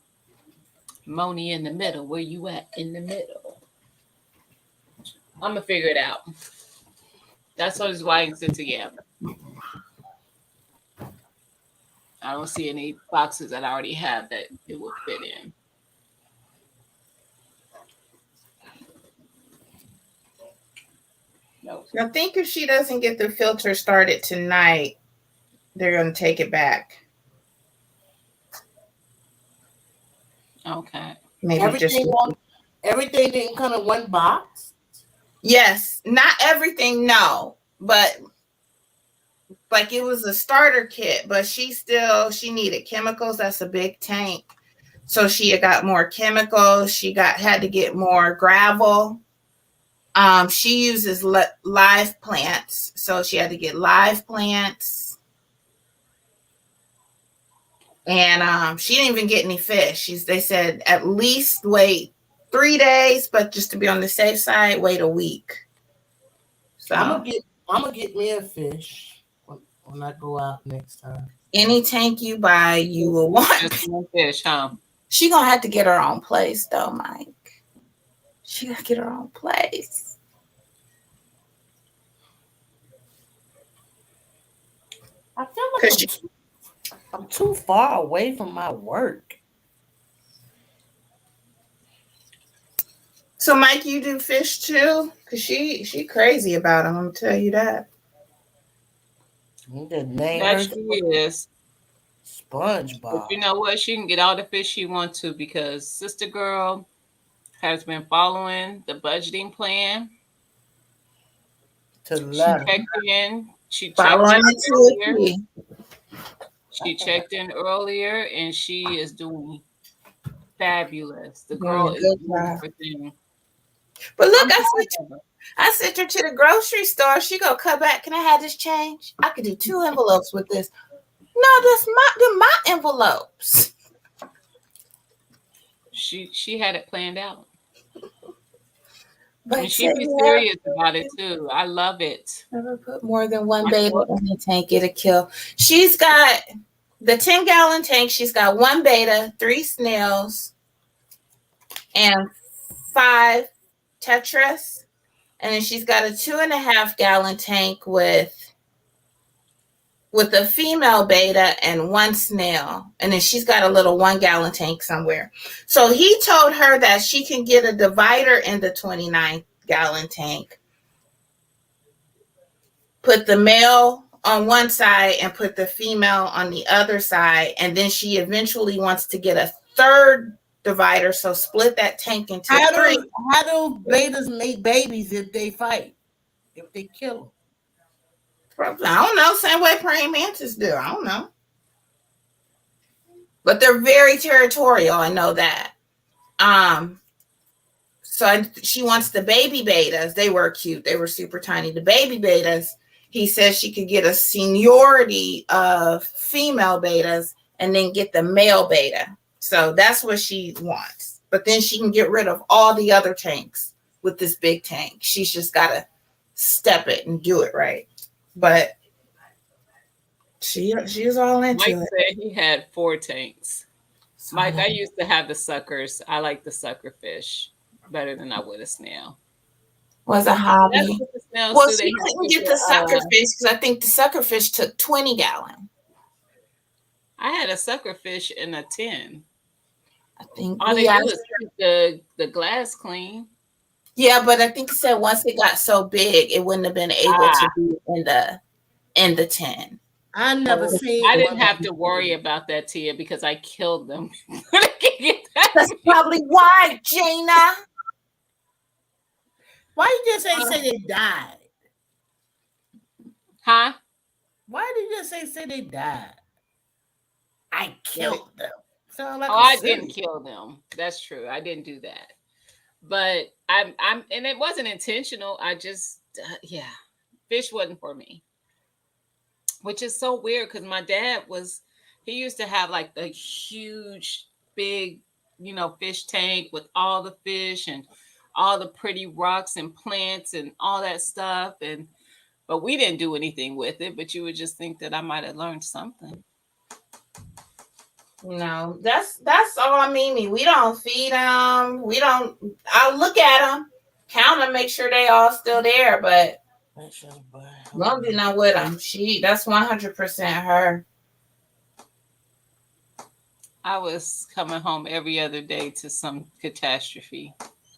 Moni in the middle. Where you at in the middle? I'm gonna figure it out. That's what is why I sit together. I don't see any boxes that I already have that it will fit in. No. I think if she doesn't get the filter started tonight, they're going to take it back. Okay. Maybe everything didn't come in one box. Yes, not everything. No, but like it was a starter kit. But she needed chemicals. That's a big tank, so she had got more chemicals. She had to get more gravel. She uses live plants, so she had to get live plants. And she didn't even get any fish. They said at least wait 3 days, but just to be on the safe side, wait a week. So I'm gonna get me a fish when I go out next time. Any tank you buy, you will want just one fish, huh? She gonna have to get her own place, though, Mike. She gotta get her own place. I feel like I'm too far away from my work. So, Mike, you do fish too? Cause she crazy about them. I'm gonna tell you that. The name That she is. SpongeBob. But you know what? She can get all the fish she wants to because Sister Girl has been following the budgeting plan. To the letter. She checked in earlier, and she is doing fabulous. The girl is doing everything. But look, I sent her to the grocery store. She go, cut back. Can I have this change? I could do 2 envelopes with this. No, they're my envelopes. She had it planned out. But and she be serious about it too. I love it. Never put more than one beta in the tank, it'll kill. She's got the 10-gallon tank. She's got 1 beta, 3 snails, and 5 tetras. And then she's got a 2.5-gallon tank with a female beta and 1 snail. And then she's got a little 1-gallon tank somewhere. So he told her that she can get a divider in the 29-gallon tank. Put the male on one side and put the female on the other side. And then she eventually wants to get a 3rd divider. So split that tank into 3. How do betas make babies if they fight? If they kill them? I don't know. Same way praying mantis do. I don't know. But they're very territorial. I know that. So she wants the baby betas. They were cute. They were super tiny. The baby betas, he says she could get a seniority of female betas and then get the male beta. So that's what she wants. But then she can get rid of all the other tanks with this big tank. She's just got to step it and do it right. But she is all into Mike it. said he had 4 tanks. Mike, I used to have the suckers. I like the sucker fish better than I would a snail. Was a hobby. Well, she couldn't get the sucker fish because I think the sucker fish took 20-gallon. I had a sucker fish in a 10. I think all they do is keep the glass clean. Yeah, but I think it said once it got so big, it wouldn't have been able to be in the 10. I never So seen I didn't one of have these to worry things. about that, Tia, because I killed them. That's probably why, Gina. Why you just say they died? Huh? Why did you just say they died? I killed them. Sound like Oh, a I didn't silly. kill them. That's true. I didn't do that. But and it wasn't intentional. I just, yeah, fish wasn't for me, which is so weird because my dad was, he used to have like the huge, big, fish tank with all the fish and all the pretty rocks and plants and all that stuff. But we didn't do anything with it. But you would just think that I might have learned something. No, that's all Mimi. We don't feed them. We don't. I'll look at them, count them, make sure they all still there. But we don't do nothing with them. That's 100% her. I was coming home every other day to some catastrophe.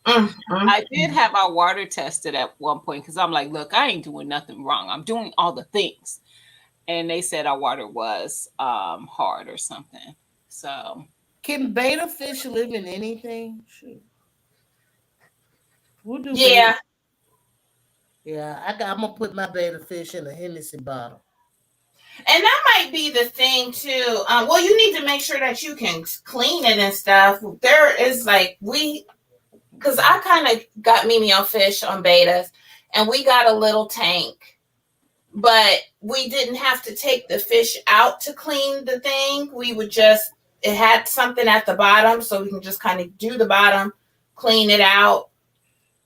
Mm, mm, I did have our water tested at one point because I'm like, look, I ain't doing nothing wrong. I'm doing all the things. And they said our water was hard or something. So Can beta fish live in anything? Shoot. We'll do beta. yeah, Yeah, I'm gonna put my beta fish in a Hennessy bottle. and that might be the thing too. Well, you need to make sure that you can clean it and stuff. There is like because I kind of got Mimi on fish on betas, and we got a little tank, but we didn't have to take the fish out to clean the thing. We would just, it had something at the bottom, so we can just kind of do the bottom, clean it out,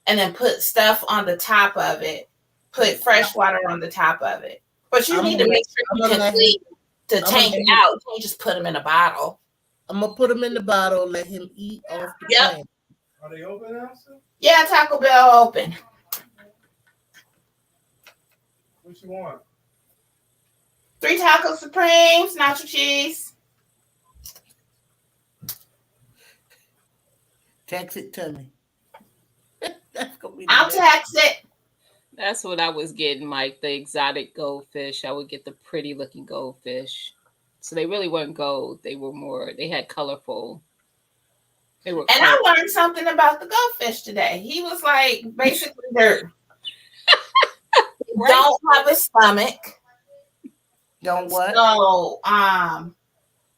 and then put stuff on the top of it. Put fresh water on the top of it. But you need to make sure I'm you gonna can let him. clean the I'm gonna tank let him. out. You can't just put them in a bottle. I'm gonna put him in the bottle. Let him eat off the Yep. plant. Are they open now, sir? Yeah, Taco Bell open. What you want? 3 taco supremes, nacho cheese. Text it to me. That's gonna be. I'll text it. that's what I was getting, Mike. The exotic goldfish. I would get the pretty looking goldfish. So they really weren't gold. They were more, they had colorful. They were And colorful. I learned something about the goldfish today. He was like, basically, they Right? don't have a stomach. Don't what? So,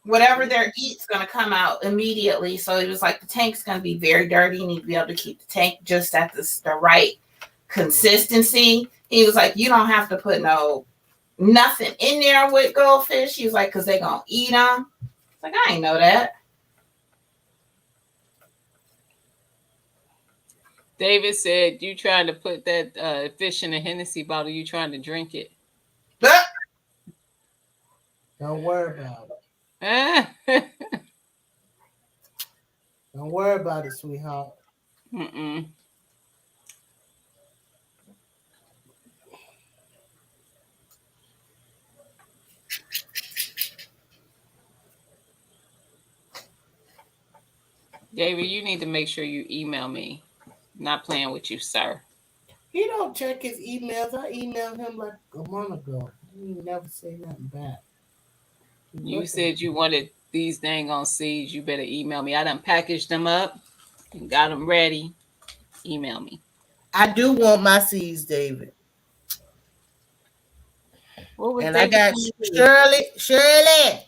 whatever they eat's gonna come out immediately. So it was like the tank's gonna be very dirty. You need to be able to keep the tank just at the right consistency. He was like, you don't have to put nothing in there with goldfish. He was like, because they're gonna eat them. Like, I ain't know that. David said, you trying to put that fish in a Hennessy bottle, you trying to drink it. Don't worry about it. Ah. Don't worry about it, sweetheart. Mm-mm. David, you need to make sure you email me. Not playing with you, sir. He don't check his emails. I emailed him like a month ago. He never say nothing back. You said you wanted these dang on seeds. You better email me. I done packaged them up and got them ready. Email me. I do want my seeds, David. What was And I David got gonna do? Shirley.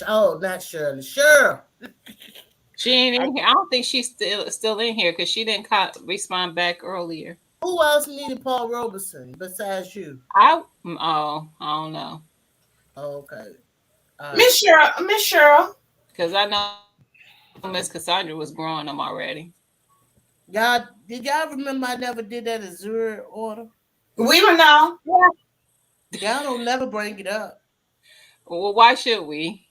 Oh, not Shirley. Cheryl. She ain't in here. I don't think she's still in here because she didn't respond back earlier. Who else needed Paul Robeson besides you? I don't know Oh, okay. Miss Cheryl. because I know Miss Cassandra was growing them already. Did y'all remember I never did that Azure order? We don't know. Y'all don't never bring it up. Well, why should we?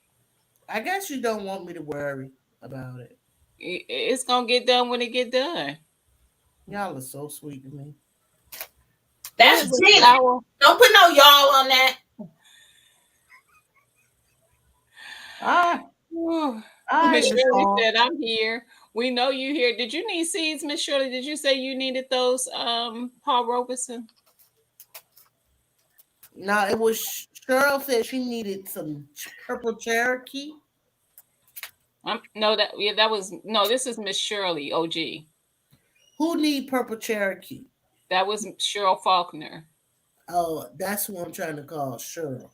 I guess you don't want me to worry about it. It's gonna get done when it get done. Y'all are so sweet to me. That's Gina. Don't put no y'all on that. Miss Shirley said, "I'm here. We know you here. Did you need seeds, Miss Shirley? Did you say you needed those, Paul Robeson?" No, it was Cheryl said she needed some purple Cherokee. No, that was no. This is Miss Shirley. OG. Who need purple Cherokee? That was Cheryl Faulkner. Oh, that's who I'm trying to call Cheryl.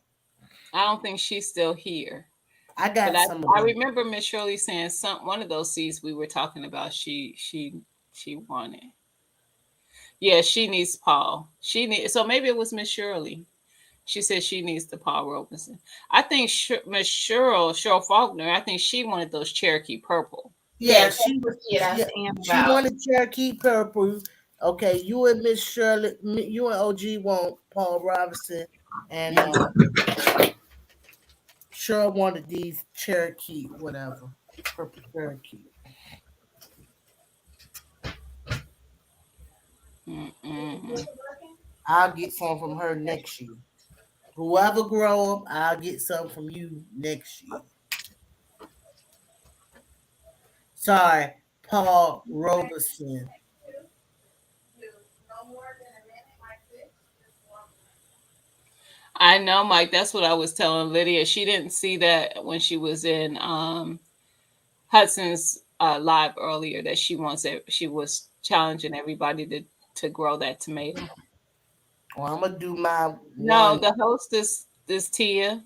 I don't think she's still here. I But got some of I them. remember Miss Shirley saying one of those seeds we were talking about. She wanted. Yeah, she needs Paul. So maybe it was Miss Shirley. She said she needs the Paul Robeson. I think Miss Cheryl Faulkner. I think she wanted those Cherokee purple. Yeah, she about. wanted Cherokee purple. Okay, you and Miss Shirley, you and OG want Paul Robinson, and Cheryl wanted these Cherokee, whatever, purple Cherokee. Mm-mm. I'll get some from her next year. Whoever grow them, I'll get some from you next year. Sorry, Paul Robeson. I know, Mike. That's what I was telling Lydia. She didn't see that when she was in Hudson's live earlier. That she was challenging everybody to grow that tomato. Well, I'm gonna do my No, one. the host is Tia.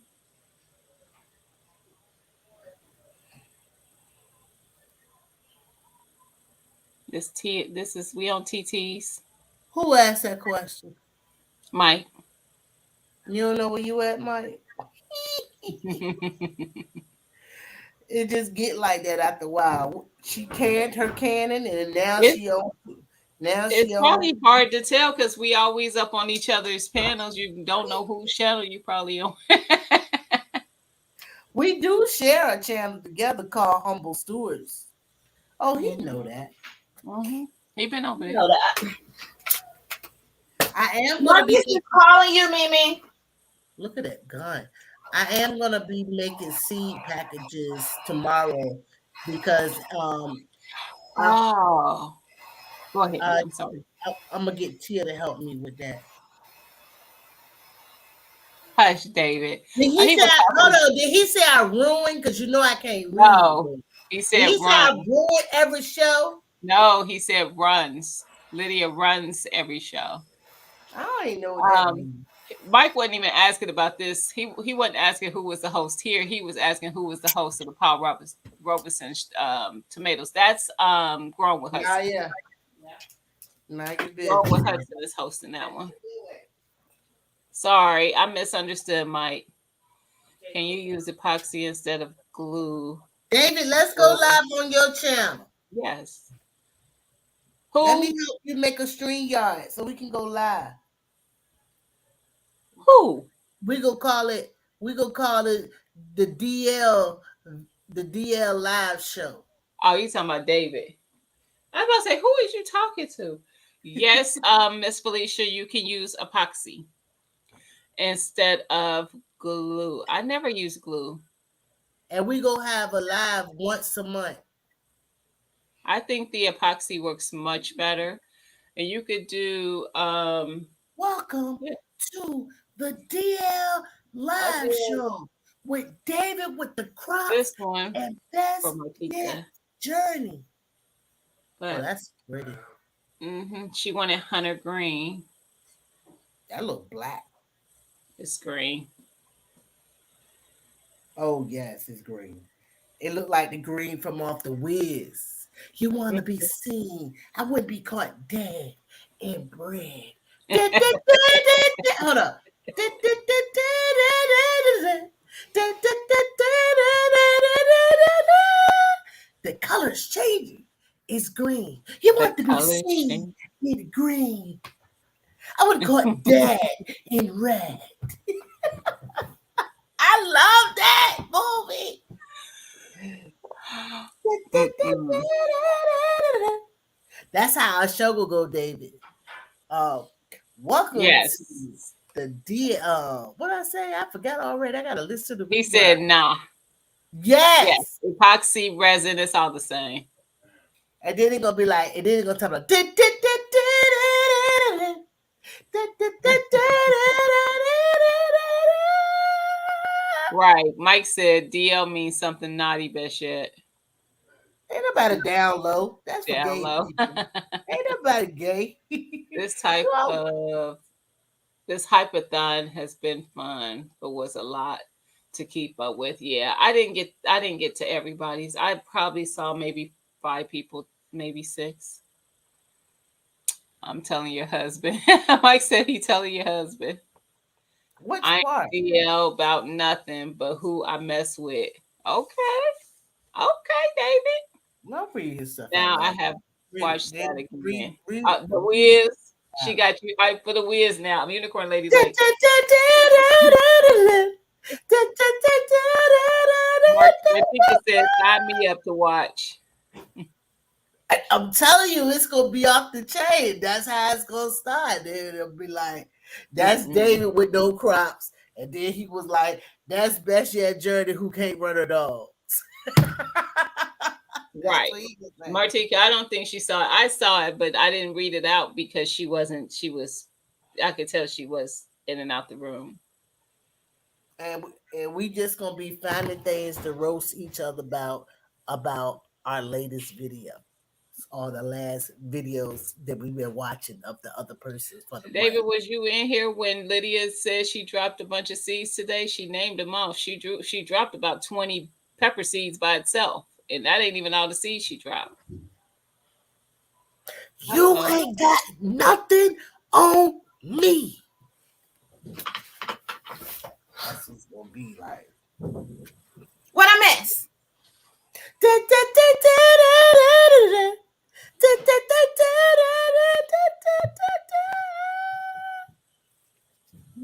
This Tia. This is we on TTs. Who asked that question? Mike. You don't know where you at, Mike? It just get like that after a while. She canned her cannon, and now it's, she on. Now it's she on. probably hard to tell because we always up on each other's panels. You don't know whose channel you probably on. We do share a channel together called Humble Stewards. Oh, he know that. Mm-hmm. He been over there. Know that. I am gonna Marcus be is calling you, Mimi. look at that gun. I am gonna be making seed packages tomorrow because Oh, go ahead. I, I'm sorry. I'm gonna get Tia to help me with that. Hush, David. Did He he say? was Hold talking. on. Did he say I ruined? Because you know I can't read. No, he Did said he say I run. ruined every show? No, he said runs. Lydia runs every show. I don't even know what that Um, means. Mike wasn't even asking about this. He wasn't asking who was the host here. He was asking who was the host of the Paul Robeson tomatoes. That's Grown with Hudson. Yeah. Now you Grown with busy. Hudson is hosting that one. Sorry, I misunderstood, Mike. Can you use epoxy instead of glue? David, let's go live on your channel. Yes. Let me Who? help you make a stream yard so we can go live. Who? We gonna call it the DL live show. Oh, you talking about David? I was about to say, who is you talking to? Yes, Miss Felicia, you can use epoxy instead of glue. I never use glue. And we gonna have a live once a month. I think the epoxy works much better. And you could do Welcome to the DL live show with David with the crops this one and best for my pizza. journey. But Oh, that's pretty. She wanted hunter green. That look black. It's green. Oh yes, it's green. It looked like the green from off the Wiz. You want to be seen. I would be caught dead in bread. Hold up. The color's changing. It's green. You want to be seen in green. I would have caught dead in red. I love that movie. That's how our show will go, David. Welcome to the D. What I say? I forgot already. I gotta listen to the. He said, "Nah." Yes. Epoxy resin. It's all the same. And then it's gonna be like, and then it's gonna talk about. Right. Mike said DL means something naughty, best yet. Ain't nobody down low. That's for Down gay low. people. Ain't nobody gay. This You type all- of this hypathon has been fun, but was a lot to keep up with. Yeah, I didn't get to everybody's. I probably saw maybe 5 people, maybe 6. I'm telling your husband. Mike said he telling your husband. Which I part? ain't DL about nothing but who I mess with. Okay. Okay, David. Don't read his stuff out Now I loud. have watched Read, that read, again. read, The read Wiz. She out. got you hyped for the Wiz now. Unicorn Lady like Martika said, sign me up to watch. I'm telling you, it's gonna be off the chain. That's how it's gonna start. Then it'll be like, that's Mm-mm. David with no crops, and then he was like, that's Bessie at Journey who can't run her dogs. That's Right. what he was saying. Martika, I don't think she saw it. I saw it, but I didn't read it out because she wasn't, she was, I could tell she was in and out the room. And we just gonna be finding things to roast each other about our latest video or the last videos that we've been watching of the other person for the month. David, was you in here when Lydia said she dropped a bunch of seeds today? She named them off. She dropped about 20 pepper seeds by itself. And that ain't even all the seeds she dropped. You Uh-oh. ain't got nothing on me. That's what's gonna be like. What I miss?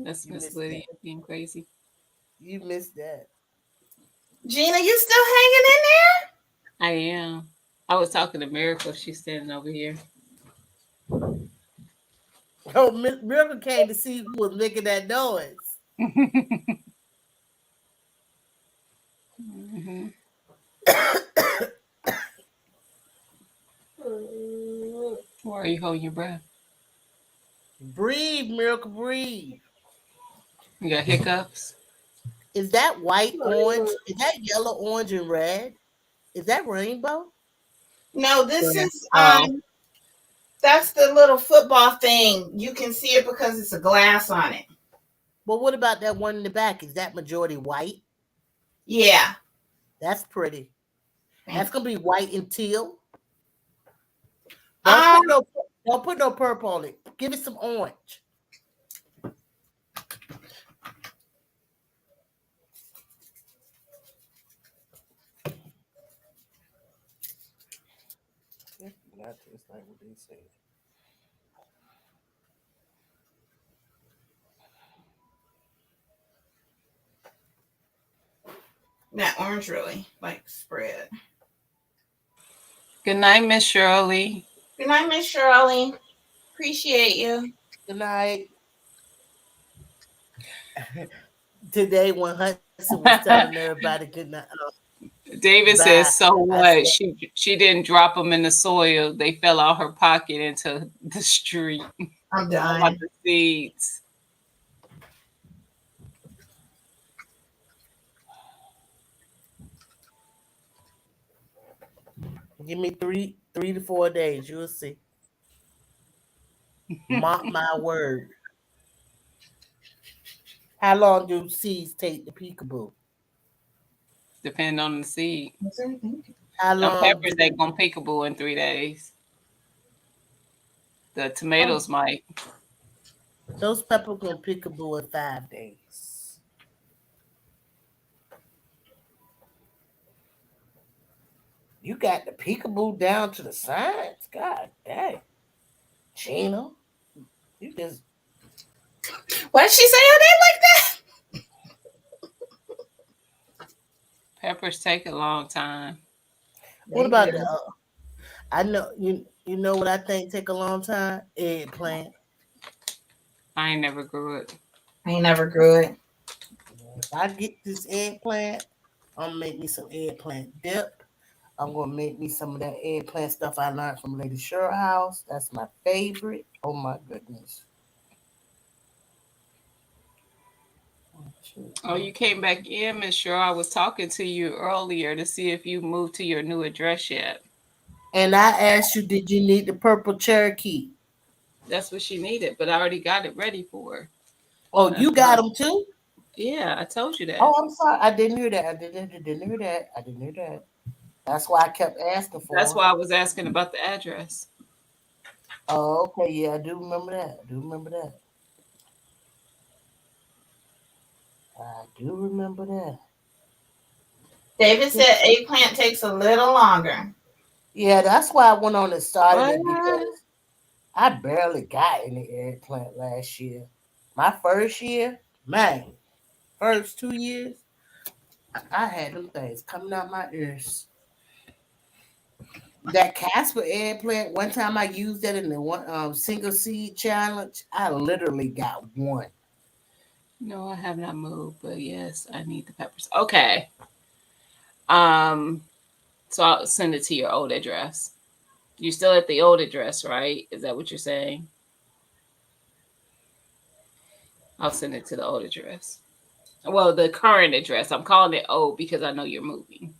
That's You Miss missed Lydia that. being crazy. You missed that. Gina, you still hanging in there? I am. I was talking to Miracle. She's standing over here. Oh, Miracle came to see who was making that noise. Mhm. Why are you holding your breath? Breathe, Miracle, breathe. You got hiccups? Is that white, orange? Is that yellow, orange, and red? Is that rainbow? No, this Yeah. is Oh, that's the little football thing. You can see it because it's a glass on it. But what about that one in the back? Is that majority white? Yeah. That's pretty. That's Thank gonna be white and teal. you. Don't put no don't put no purple on it. Give it some orange. That tastes like what they say. That orange really like spread. good night, Miss Shirley. Good night, Miss Shirley. Appreciate you. Good night. Today when Hudson was telling everybody good night, David bye, says, "So I said, what? She didn't drop them in the soil. They fell out her pocket into the street. I'm How about done. the seeds?" give me three to 4 days. You'll see. Mark my word. How long do seeds take to peekaboo? Depending on the seed. What's everything? How Some long peppers do ain't gonna peekaboo in 3 days. The Oh, tomatoes might. those peppers gonna peekaboo in 5 days? You got the peekaboo down to the science. God dang. Gina. You just what did she say on it like that? Peppers take a long time. what They about do. the I know you know what I think take a long time? Eggplant. I ain't never grew it. I ain't never grew it. If I get this eggplant, I'm gonna make me some eggplant dip. I'm gonna make me some of that eggplant stuff I learned from Lady Sure House. That's my favorite. Oh my goodness. Oh, you came back in, Miss Cheryl. I was talking to you earlier to see if you moved to your new address yet. And I asked you, did you need the purple Cherokee? That's what she needed, but I already got it ready for her. Oh, you got them too? Yeah, I told you Oh, that. I'm sorry. I didn't hear that. I didn't hear that. I didn't hear that. That's why I kept asking That's for 'em. why I was asking about the address. Oh, okay. Yeah, I do remember that. I do remember that. I do remember that. David said eggplant takes a little longer. Yeah, that's why I went on and started it What? because I barely got any eggplant last year. My first year, man, first 2 years, I had them things coming out my ears. That Casper eggplant, one time I used that in the one single seed challenge. I literally got one. No, I have not moved, but yes, I need the peppers. Okay. Um, so I'll send it to your old address. You still at the old address, right? Is that what you're saying? I'll send it to the old address. Well, the current address. I'm calling it old because I know you're moving.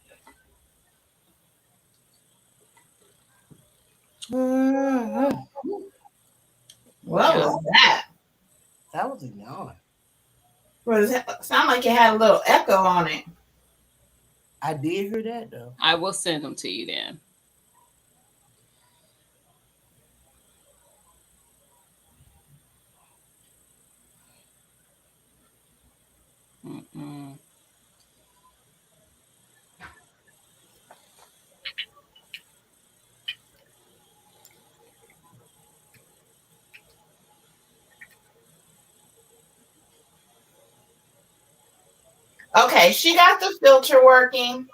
Mhm. What Yeah. was that? That was a yawn. Well, it sounded like it had a little echo on it. I did hear that though. I will send them to you then. Mm-mm. Okay, she got the filter working.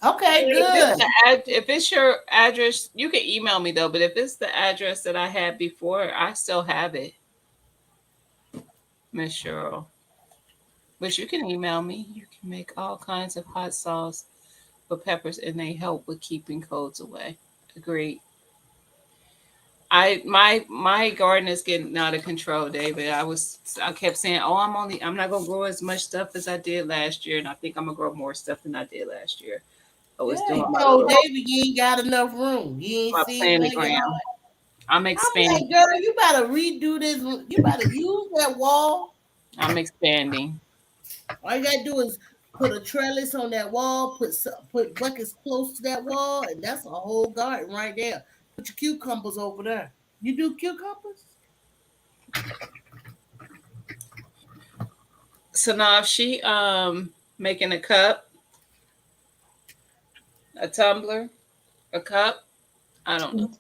Okay, If it's good. if it's your address, you can email me though. But if it's the address that I had before, I still have it, Miss Cheryl. But you can email me. You can make all kinds of hot sauce with peppers, and they help with keeping colds away. Agreed. My garden is getting out of control, David. I kept saying, "Oh, I'm not gonna grow as much stuff as I did last year," and I think I'm gonna grow more stuff than I did last year. I was Yeah, doing you my told little David you ain't got enough room. You ain't my seen my planogram. yard. I'm I'm expanding. like, girl, you better redo this. You better use that wall. I'm expanding. All you gotta do is put a trellis on that wall, put buckets close to that wall, and that's a whole garden right there. Put your cucumbers over there. You do cucumbers? So now if she making a cup, a tumbler, a cup, I don't know.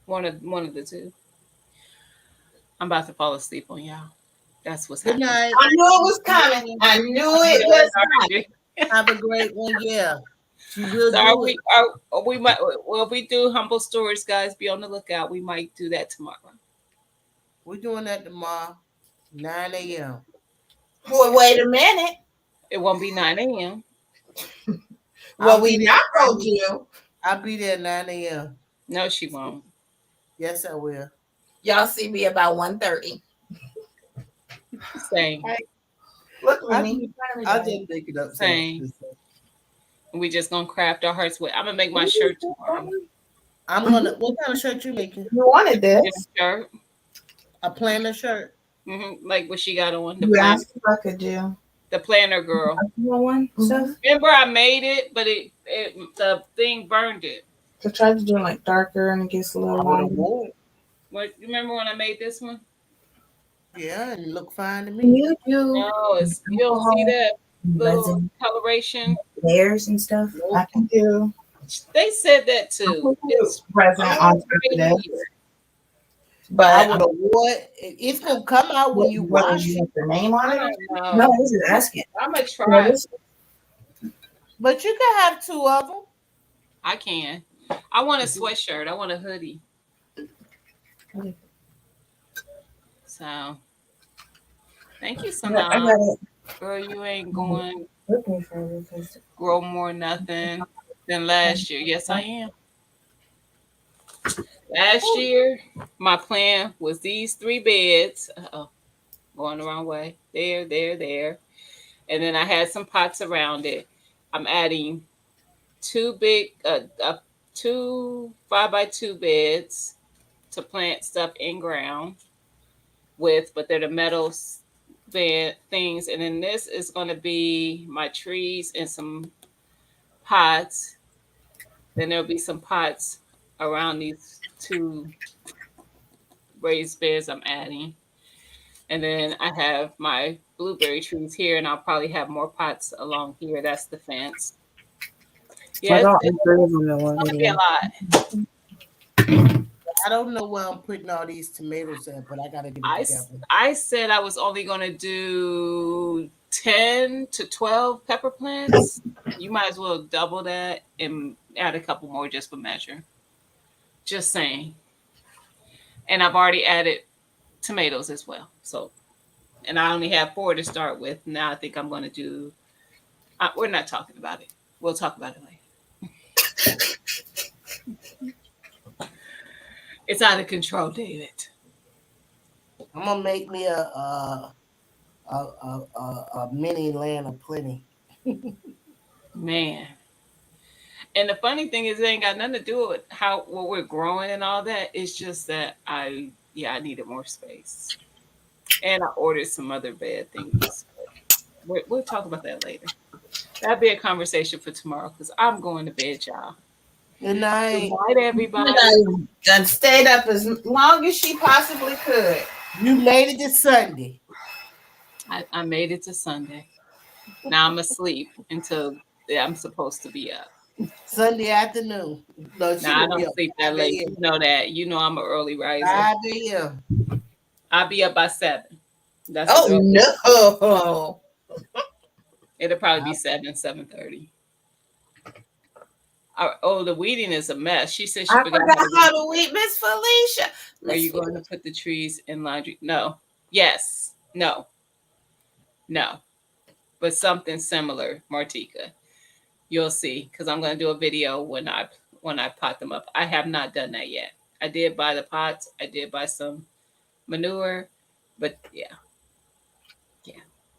One of the two. I'm about to fall asleep on y'all. That's what's Good happening. night. I knew it was coming. I knew it was coming. Have a great one. Yeah, she will So do it. we might well if we do humble stories, guys, be on the lookout. We might do that tomorrow. We're doing that tomorrow, 9 a.m. Well, wait a minute. It won't be 9 a.m. What I'll be we there. not gonna do, I'll be there 9 a.m. No, she won't. Yes, I will. y'all see me about 1:30. Same. Look at I me. just, I just make it up. Same. We just gonna craft our hearts with. I'm gonna make my shirt tomorrow. I'm gonna. What kind of shirt you making? You wanted this. This shirt. A planner shirt. Like what she got on You asked if I could do the planner girl. one stuff. Remember I made it, but it the thing burned it. I tried to do like darker and it gets a I little would have lighter. worn it. What you remember when I made this one? Yeah, and look fine to me. You do No, it's you don't see that little resin coloration. layers and stuff. I can do. They said that too. It's Resin I'm on top right of this. here. I But would have wore it. It's gonna come out when you what wash you it. want the name on I it? don't No, know. this is asking. I'm gonna Well, try. this But you can have two of them. I can. I want a sweatshirt. I want a hoodie. So thank you, I Sanaa. got it. Girl, you ain't going Looking for it because grow more nothing than last year. Yes, I am. Last year, my plan was these three beds. Uh-oh, going the wrong way. There, there, there. And then I had some pots around it. I'm adding two big, two 5x2 beds to plant stuff in ground with, but they're the metal bed things. And then this is going to be my trees and some pots. Then there'll be some pots around these two raised beds I'm adding. And then I have my blueberry trees here, and I'll probably have more pots along here. That's the fence. I Yeah, don't it's improve on that one going to be a video. lot. I don't know where I'm putting all these tomatoes at, but I gotta get it together. I said I was only going to do 10 to 12 pepper plants. You might as well double that and add a couple more just for measure. Just saying. And I've already added tomatoes as well. So, and I only have 4 to start with. Now I think I'm going to do, we're not talking about it. We'll talk about it later. It's out of control, David. I'm gonna make me a mini land of plenty. Man. And the funny thing is, it ain't got nothing to do with how what we're growing and all that. It's just that I needed more space, and I ordered some other bed things. We'll talk about that later. That'll be a conversation for tomorrow because I'm going to bed, y'all. Good Good night. night, everybody. Done stayed up as long as she possibly could. You made it to Sunday. I made it to Sunday. Now I'm asleep until I'm supposed to be up. Sunday afternoon. No, she Now I will be don't up sleep that 5 late. a.m. You know that. You know I'm an early riser. 5 a.m. I'll be up by 7. That's Oh as early. no! It'll probably be 7:30. Oh, the weeding is a mess. She said she I forgot forgot how to how to weed, Miss Felicia. Are you going to put the trees in laundry? No. Yes. No. No. But something similar, Martika. You'll see, because I'm going to do a video when I pot them up. I have not done that yet. I did buy the pots. I did buy some manure, but yeah.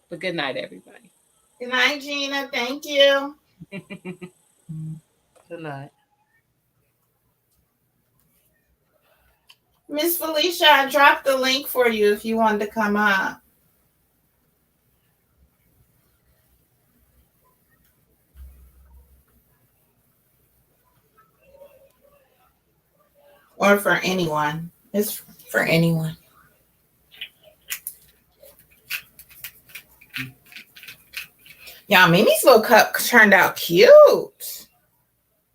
But good night, everybody. Good night, Gina. Thank you. Good night. Miss Felicia, I dropped the link for you if you wanted to come up. Or for anyone. It's for anyone. Y'all, Mimi's little cup turned out cute.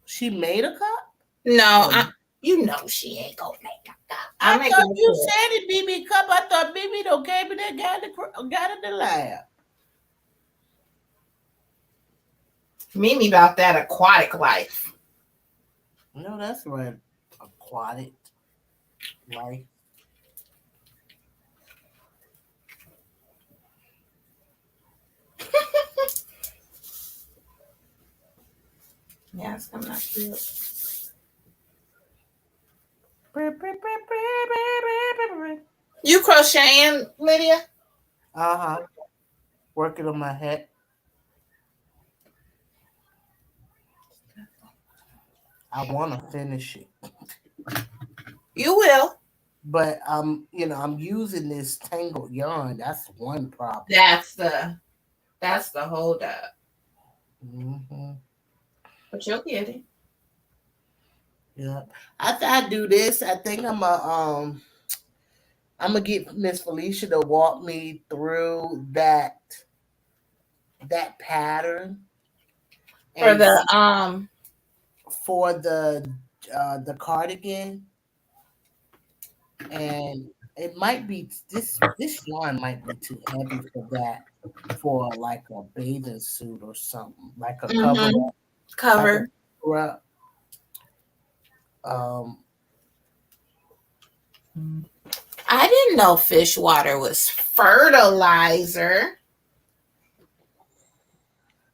She made a cup? No, you know she ain't gonna make a cup. I thought you said it, BB cup. I thought BB don't gave me that got in the lab. Mimi about that aquatic life. No, that's right. Aquatic life. Yeah, it's coming out cute. You crocheting, Lydia? Uh-huh. Working on my head. I want to finish it. You will. But I'm using this tangled yarn. That's one problem. That's the hold up. Mm-hmm. But you'll get it. Yeah. After I do this, I think I'm gonna get Miss Felicia to walk me through that pattern For the cardigan, and it might be this yarn might be too heavy for that, for like a bathing suit or something, like a cover. Like I didn't know fish water was fertilizer.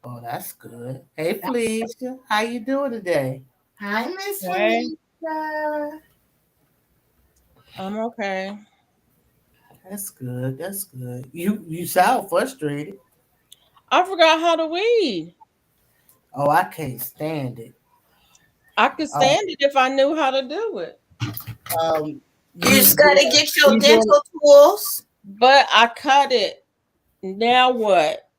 Oh, that's good. Hey, Felicia, how you doing today? Hi, Miss Hey. Felicia. I'm okay. That's good. That's good. You sound frustrated. I forgot how to weed. Oh, I can't stand it. I could Um, stand it if I knew how to do it. You just gotta get your you doing, dental tools. But I cut it. Now what?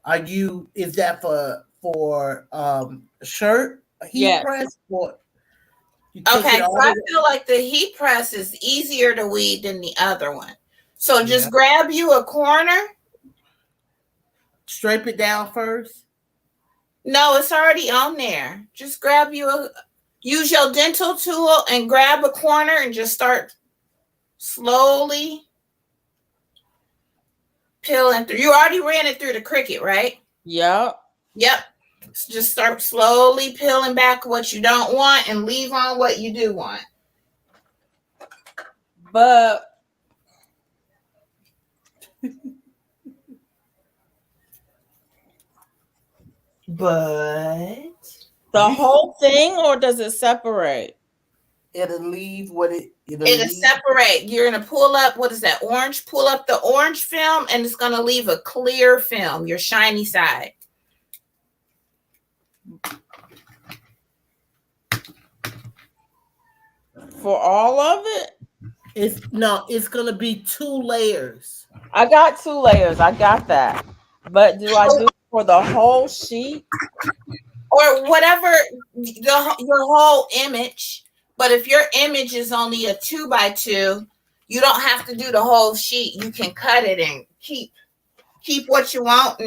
are you? Is that for shirt heat Yes. press or you take Okay, it so all I the feel like the heat press is easier to weed than the other one. So yeah? just grab you a corner. Scrape it down first. No, it's already on there. Just grab you a use your dental tool and grab a corner and just start slowly peeling through. You already ran it through the Cricut, right? Yep. Yep. So just start slowly peeling back what you don't want and leave on what you do want. But But the whole thing, or does it separate? It'll leave what it'll it'll leave. separate. You're gonna pull up, what is that? Orange. Pull up the orange film and it's gonna leave a clear film, your shiny side. For all of it? It's gonna be 2 layers. I got 2 layers. I got that. But do I do it for the whole sheet? Or whatever your whole image. But if your image is only a 2x2, you don't have to do the whole sheet. You can cut it and keep what you want.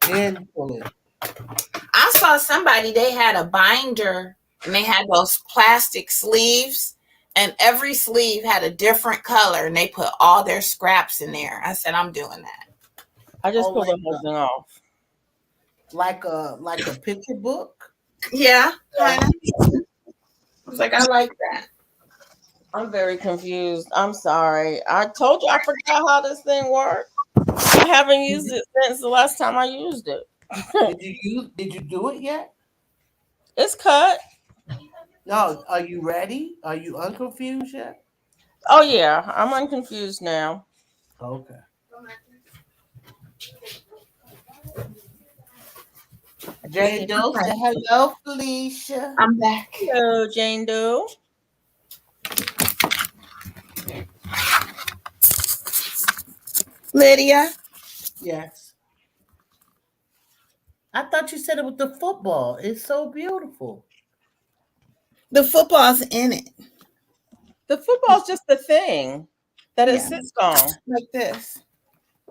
And pull it. I saw somebody, they had a binder and they had those plastic sleeves, and every sleeve had a different color, and they put all their scraps in there. I said, I'm doing that. I just Oh, pull the whole thing off. Like a picture book. Yeah, kind of. I was like, I like that. I'm very confused. I'm sorry. I told you I forgot how this thing works. I haven't used it since the last time I used it. Did you do it yet? It's cut. No. Are you ready? Are you unconfused yet? Oh yeah, I'm unconfused now. Okay. Jane Doe said hello, Felicia. I'm back. Hello, Jane Doe. Lydia. Yes. I thought you said it was the football. It's so beautiful. The football's in it. The football's just the thing that it Yeah. sits on. Like this.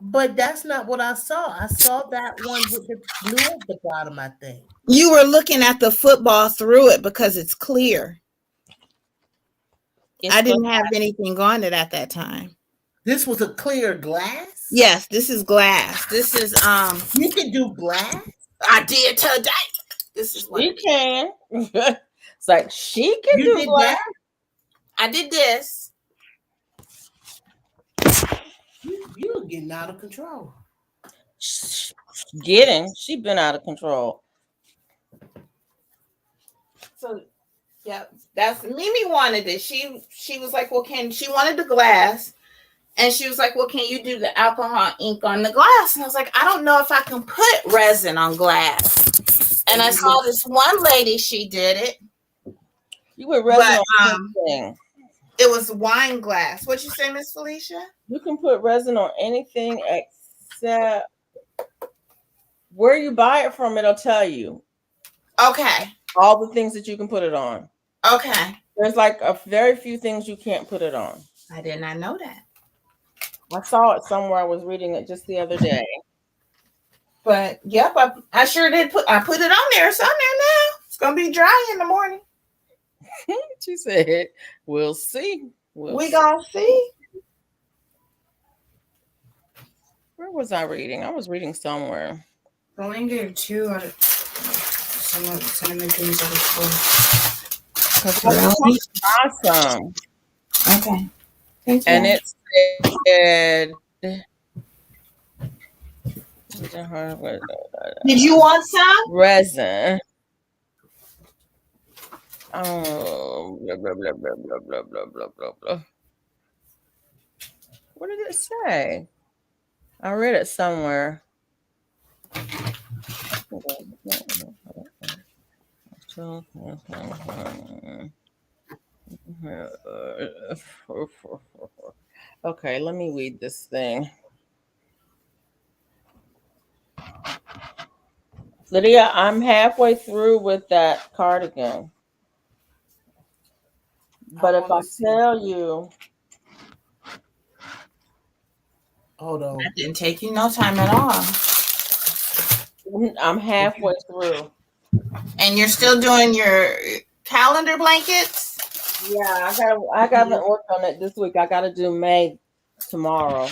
But that's not what I saw. I saw that one with the blue at the bottom, I think. You were looking at the football through it because it's clear. I didn't have anything on it at that time. This was a clear glass? Yes, this is glass. This is You can do glass? I did today. This is what You can. It's like she can You do did glass. that? I did this. You're getting out of control. She been out of control. So yeah, that's Mimi wanted it. She was like, well, she wanted the glass, and she was like, well, can you do the alcohol ink on the glass? And I was like, I don't know if I can put resin on glass. And I saw this one lady, she did it. You would resin on anything. It was wine glass. What you say, Miss Felicia? You can put resin on anything except where you buy it from. It'll tell you. Okay. All the things that you can put it on. Okay. There's like a very few things you can't put it on. I did not know that. I saw it somewhere. I was reading it just the other day. But yep, I sure did I put it on there. It's on there now. It's gonna be dry in the morning. She said, we'll see. We gonna see. Where was I reading? I was reading somewhere. I only gave 2 out of some of the cinnamon things out of 4. That's awesome. Okay. Thank you. And it said, did you want some? Resin. Oh, blah, blah, blah, blah, blah, blah, blah, blah, blah, blah. What did it say? I read it somewhere. Okay, let me read this thing. Lydia, I'm halfway through with that cardigan. But if I wanna see. tell you, Hold on. That didn't take you no time at all. I'm halfway through. And you're still doing your calendar blankets? Yeah, I gotta work on it this week. I gotta do May tomorrow.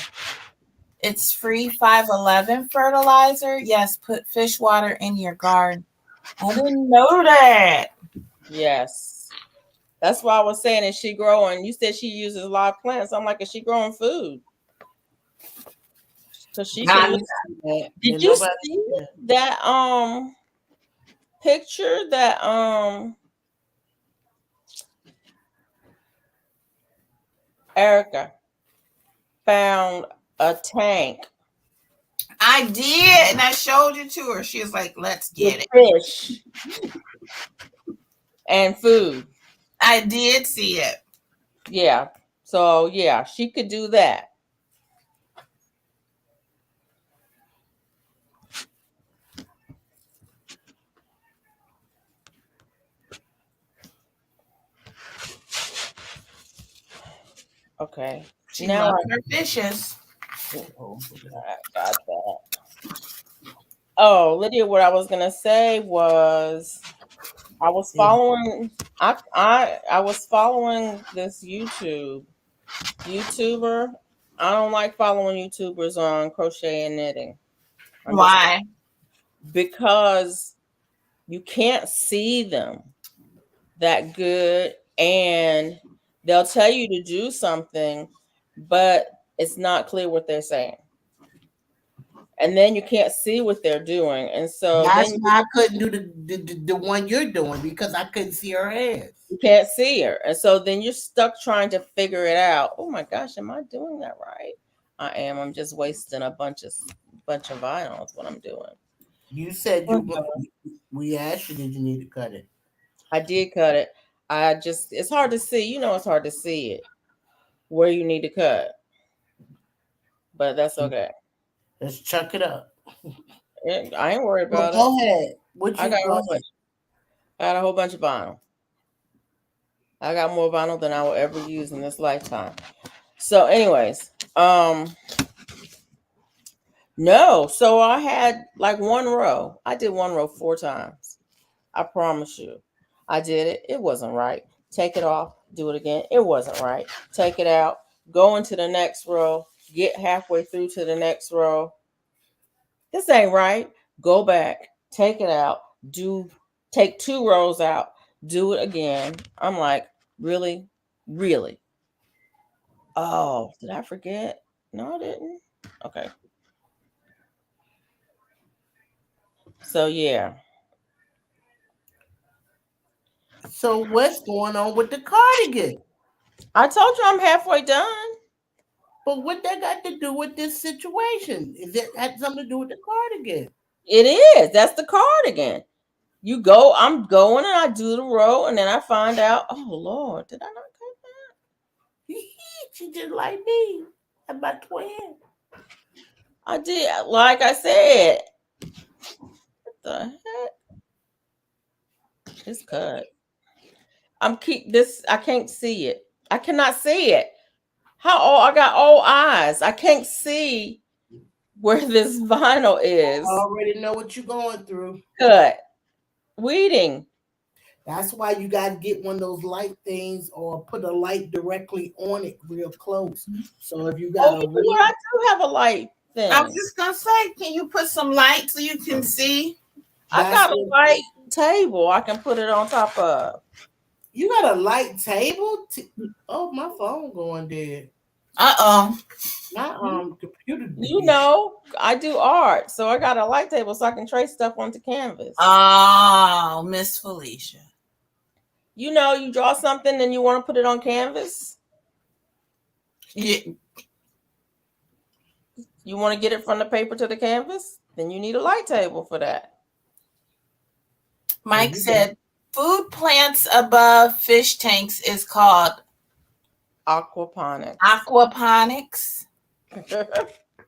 It's free 511 fertilizer. Yes, put fish water in your garden. I didn't know that. Yes. That's why I was saying, is she growing? You said she uses a lot of plants. I'm like, is she growing food? Because she could. Did you see that picture that Erica found a tank I did, and I showed it to her. She was like, let's get with it. fish and food? I did see it. Yeah. So yeah, she could do that. Okay. She Now loves her fishes. I got that. Oh, Lydia, what I was gonna say was I was following I was following this YouTuber. I don't like following YouTubers on crochet and knitting. Why? Because you can't see them that good, and they'll tell you to do something, but it's not clear what they're saying. And then you can't see what they're doing. And so That's then why I couldn't do the one you're doing because I couldn't see her ass. you can't see her. And so then you're stuck trying to figure it out. Oh my gosh, am I doing that right? I am. I'm just wasting a bunch of vinyl is what I'm doing. You said we asked you, did you need to cut it? I did cut it. It's hard to see. It's hard to see it where you need to cut. But that's okay. Let's chuck it up. I ain't worried about it. Go ahead. I got a whole bunch of vinyl. I got more vinyl than I will ever use in this lifetime. So, anyways, no. So I had like one row. I did one row 4 times. I promise you. I did it. It wasn't right. Take it off. Do it again. It wasn't right. Take it out. Go into the next row. Get halfway through to the next row. This ain't right. Go back. Take it out. Take 2 rows out. Do it again. I'm like, really? Really? Oh, did I forget? No, I didn't. Okay. So yeah. So what's going on with the cardigan? I told you I'm halfway done. But what that got to do with this situation? Is it had something to do with the cardigan? It is. That's the cardigan. You go, I'm going and I do the row and then I find out, oh Lord, did I not cut that? She just like me. I'm my twin. I did. Like I said. What the heck? It's cut. I can't see it. I cannot see it. I got all eyes. I can't see where this vinyl is. I already know what you're going through. Cut. Weeding. That's why you got to get one of those light things or put a light directly on it real close. So if you got I do have a light thing. I was just going to say, can you put some light so you can see? I got a light table I can put it on top of. You got a light table? Oh, my phone going dead. Uh-oh. My computer. I do art, so I got a light table so I can trace stuff onto canvas. Oh, Miss Felicia. You draw something and you want to put it on canvas? Yeah. You want to get it from the paper to the canvas? Then you need a light table for that. Mike said food plants above fish tanks is called aquaponics. Aquaponics.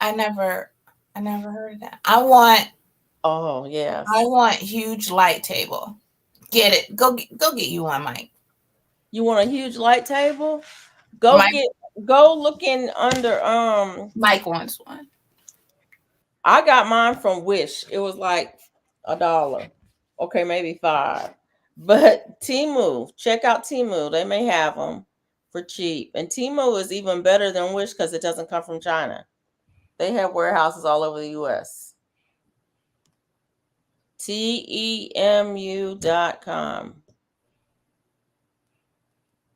I never heard of that. I want huge light table. Get it. Go get you one, Mike. You want a huge light table? Go look in under Mike wants one. I got mine from Wish. It was like $1. Okay, maybe $5. But Temu, check out Temu. They may have them for cheap. And Temu is even better than Wish because it doesn't come from China. They have warehouses all over the US. TEMU.com.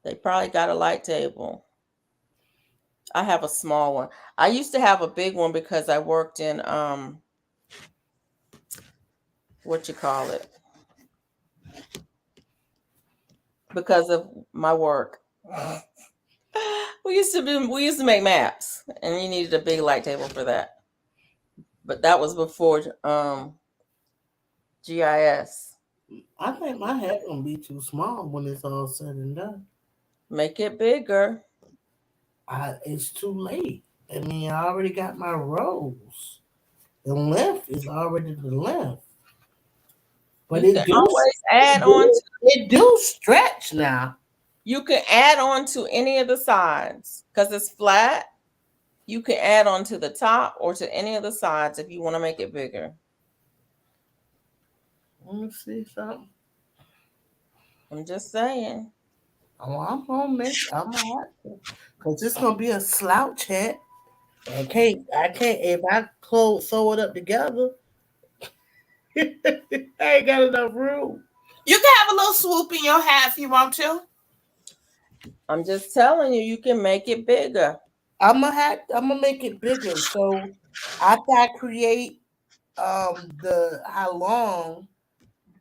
They probably got a light table. I have a small one. I used to have a big one because I worked in because of my work. We used to make maps, and you needed a big light table for that. But that was before GIS. I think my head gonna be too small when it's all said and done. Make it bigger. It's too late. I mean, I already got my rows. The length is already the length. But you can always add on. It do stretch now. You can add on to any of the sides because it's flat. You can add on to the top or to any of the sides if you want to make it bigger. Let me see something. I'm just saying. Oh, I'm gonna have to, because it's gonna be a slouch hat. I can't if I sew it up together. I ain't got enough room. You can have a little swoop in your hat if you want to. I'm just telling you, you can make it bigger. I'm gonna make it bigger. So after I create how long,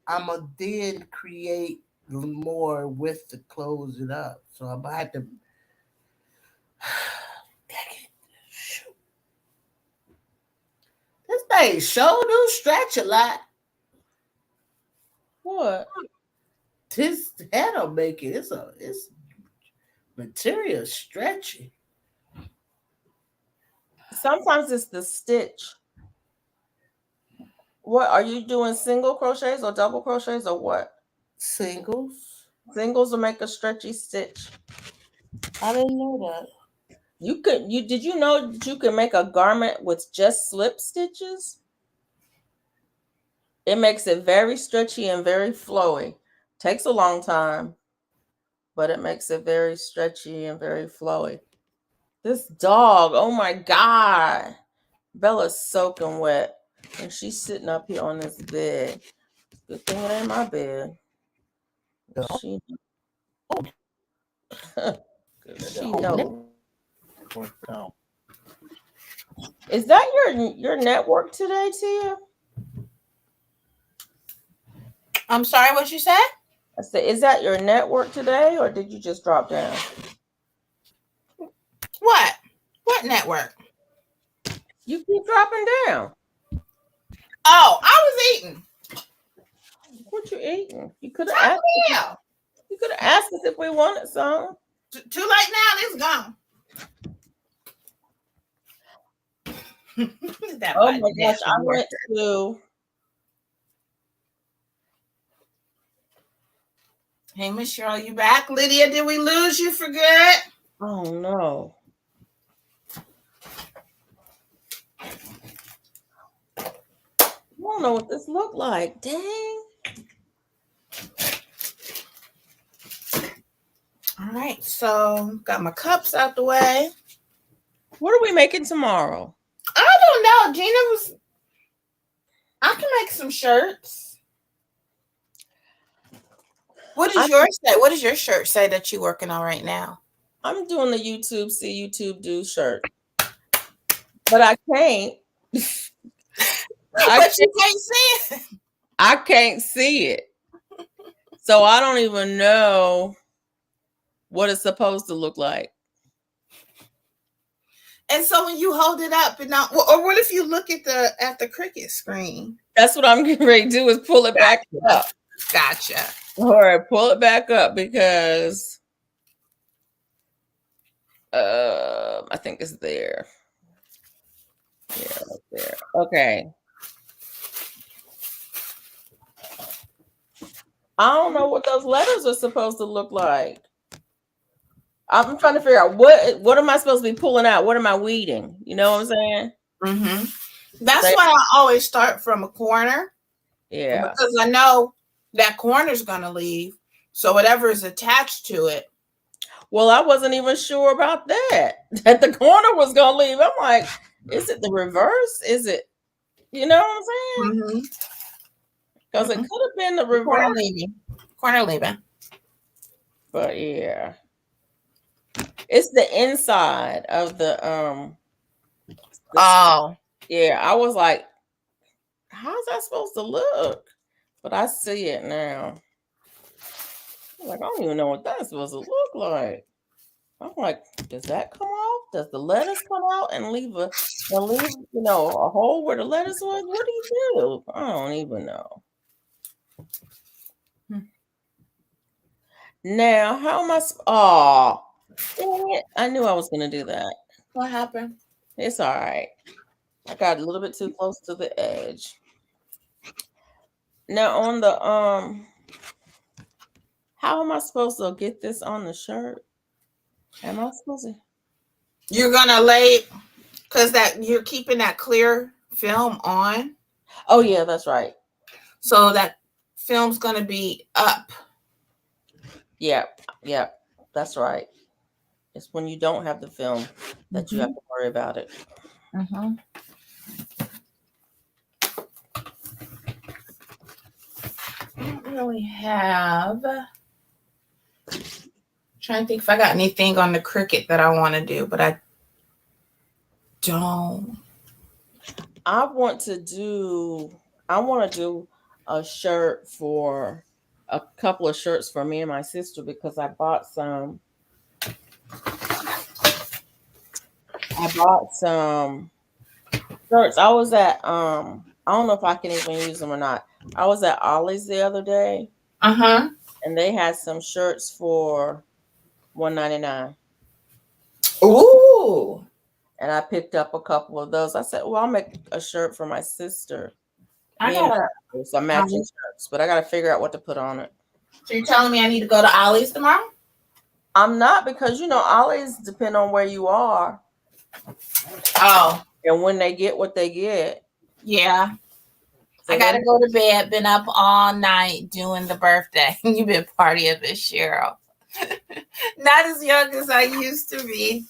I'm gonna then create more width to close it up. So I'm gonna have to. This thing sure do stretch a lot. What? This head'll make it. It's material stretchy. Sometimes it's the stitch. What are you doing? Single crochets or double crochets or what? Singles. Singles will make a stretchy stitch. I didn't know that. Did you know that you can make a garment with just slip stitches? It makes it very stretchy and very flowy. Takes a long time, but it makes it very stretchy and very flowy. This dog, oh my God. Bella's soaking wet. And she's sitting up here on this bed. Good thing it ain't my bed. She knows. Is that your network today, Tia? I'm sorry, what you said? I said, is that your network today, or did you just drop down? What? What network? You keep dropping down. Oh, I was eating. What you eating? You could have asked. You could have asked us if we wanted some. Too late now. It's gone. Oh my gosh! I went to. Hey, Miss Cheryl, you back? Lydia, did we lose you for good? Oh no. I don't know what this looked like. Dang. All right, so got my cups out the way. What are we making tomorrow? I don't know. I can make some shirts. What does yours say? What does your shirt say that you're working on right now? I'm doing the YouTube do shirt. But I can't. But you can't see it. I can't see it. So I don't even know what it's supposed to look like. And so when you hold it up, and now, or what if you look at the Cricut screen? That's what I'm getting ready to do is pull it back up. Gotcha. All right, pull it back up because I think it's there. Yeah, right there. Okay. I don't know what those letters are supposed to look like. I'm trying to figure out what am I supposed to be pulling out? What am I weeding? You know what I'm saying? Mm-hmm. That's why I always start from a corner. Yeah. Because I know that corner's going to leave. So whatever is attached to it. Well, I wasn't even sure about that. That the corner was going to leave. I'm like, is it the reverse? Is it, you know what I'm saying? Because it could have been the reverse. Corner leaving. Corner leaving. But yeah. It's the inside of the oh. Yeah, I was like, how's that supposed to look? But I see it now. I'm like, I don't even know what that's supposed to look like. I'm like, does that come off? Does the lettuce come out and leave a hole where the lettuce was? What do you do? I don't even know. Now, how am I? Oh, dang it! I knew I was gonna do that. What happened? It's all right. I got a little bit too close to the edge. Now on the how am I supposed to get this on the shirt? Am I supposed to? You're gonna lay, because that you're keeping that clear film on. Oh yeah, that's right. So that film's gonna be up. Yeah, that's right. It's when you don't have the film that you have to worry about it. Mm-hmm. I don't really have. Trying to think if I got anything on the Cricut that I want to do, but I don't. I want to do a shirt for a couple of shirts for me and my sister because I bought some shirts. I was at I don't know if I can even use them or not. I was at Ollie's the other day. And they had some shirts for $1.99. Ooh. And I picked up a couple of those. I said, well, I'll make a shirt for my sister. I got some matching shirts, but I got to figure out what to put on it. So you're telling me I need to go to Ollie's tomorrow? I'm not, because, Ollie's depend on where you are. Oh. And when they get what they get. Yeah. So I got to go to bed. Been up all night doing the birthday. You've been partying, Miss Cheryl. Not as young as I used to be.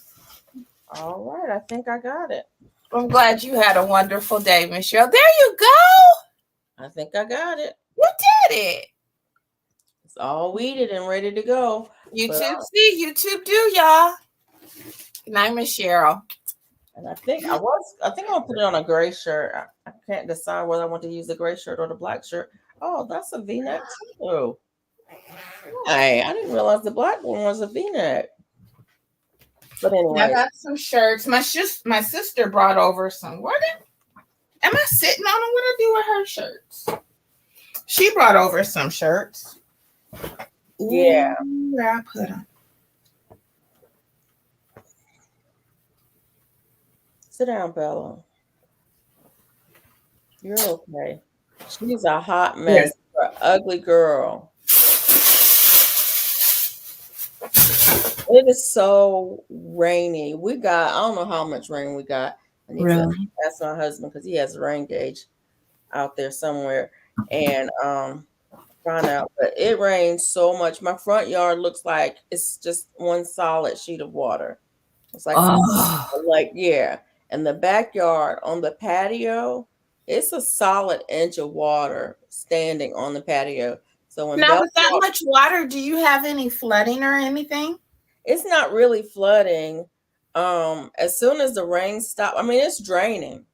All right. I think I got it. I'm glad you had a wonderful day, Miss Cheryl. There you go. I think I got it. You did it. It's all weeded and ready to go. YouTube do, y'all. Good night, Miss Cheryl. And I think I'm gonna put it on a gray shirt. I can't decide whether I want to use the gray shirt or the black shirt. Oh, that's a V-neck too. Hey, I didn't realize the black one was a V-neck. But anyway, I got some shirts. My sister brought over some. Am I sitting on them? What I do with her shirts? She brought over some shirts. Ooh, yeah. Where I put them? Sit down, Bella. You're okay. She's a hot mess. You're an ugly girl. It is so rainy. I don't know how much rain we got. I need to ask my husband because he has a rain gauge out there somewhere and find out. But it rains so much. My front yard looks like it's just one solid sheet of water. It's like, yeah. And the backyard on the patio, it's a solid inch of water standing on the patio. So when now with that much water, do you have any flooding or anything? It's not really flooding. As soon as the rain stops, it's draining.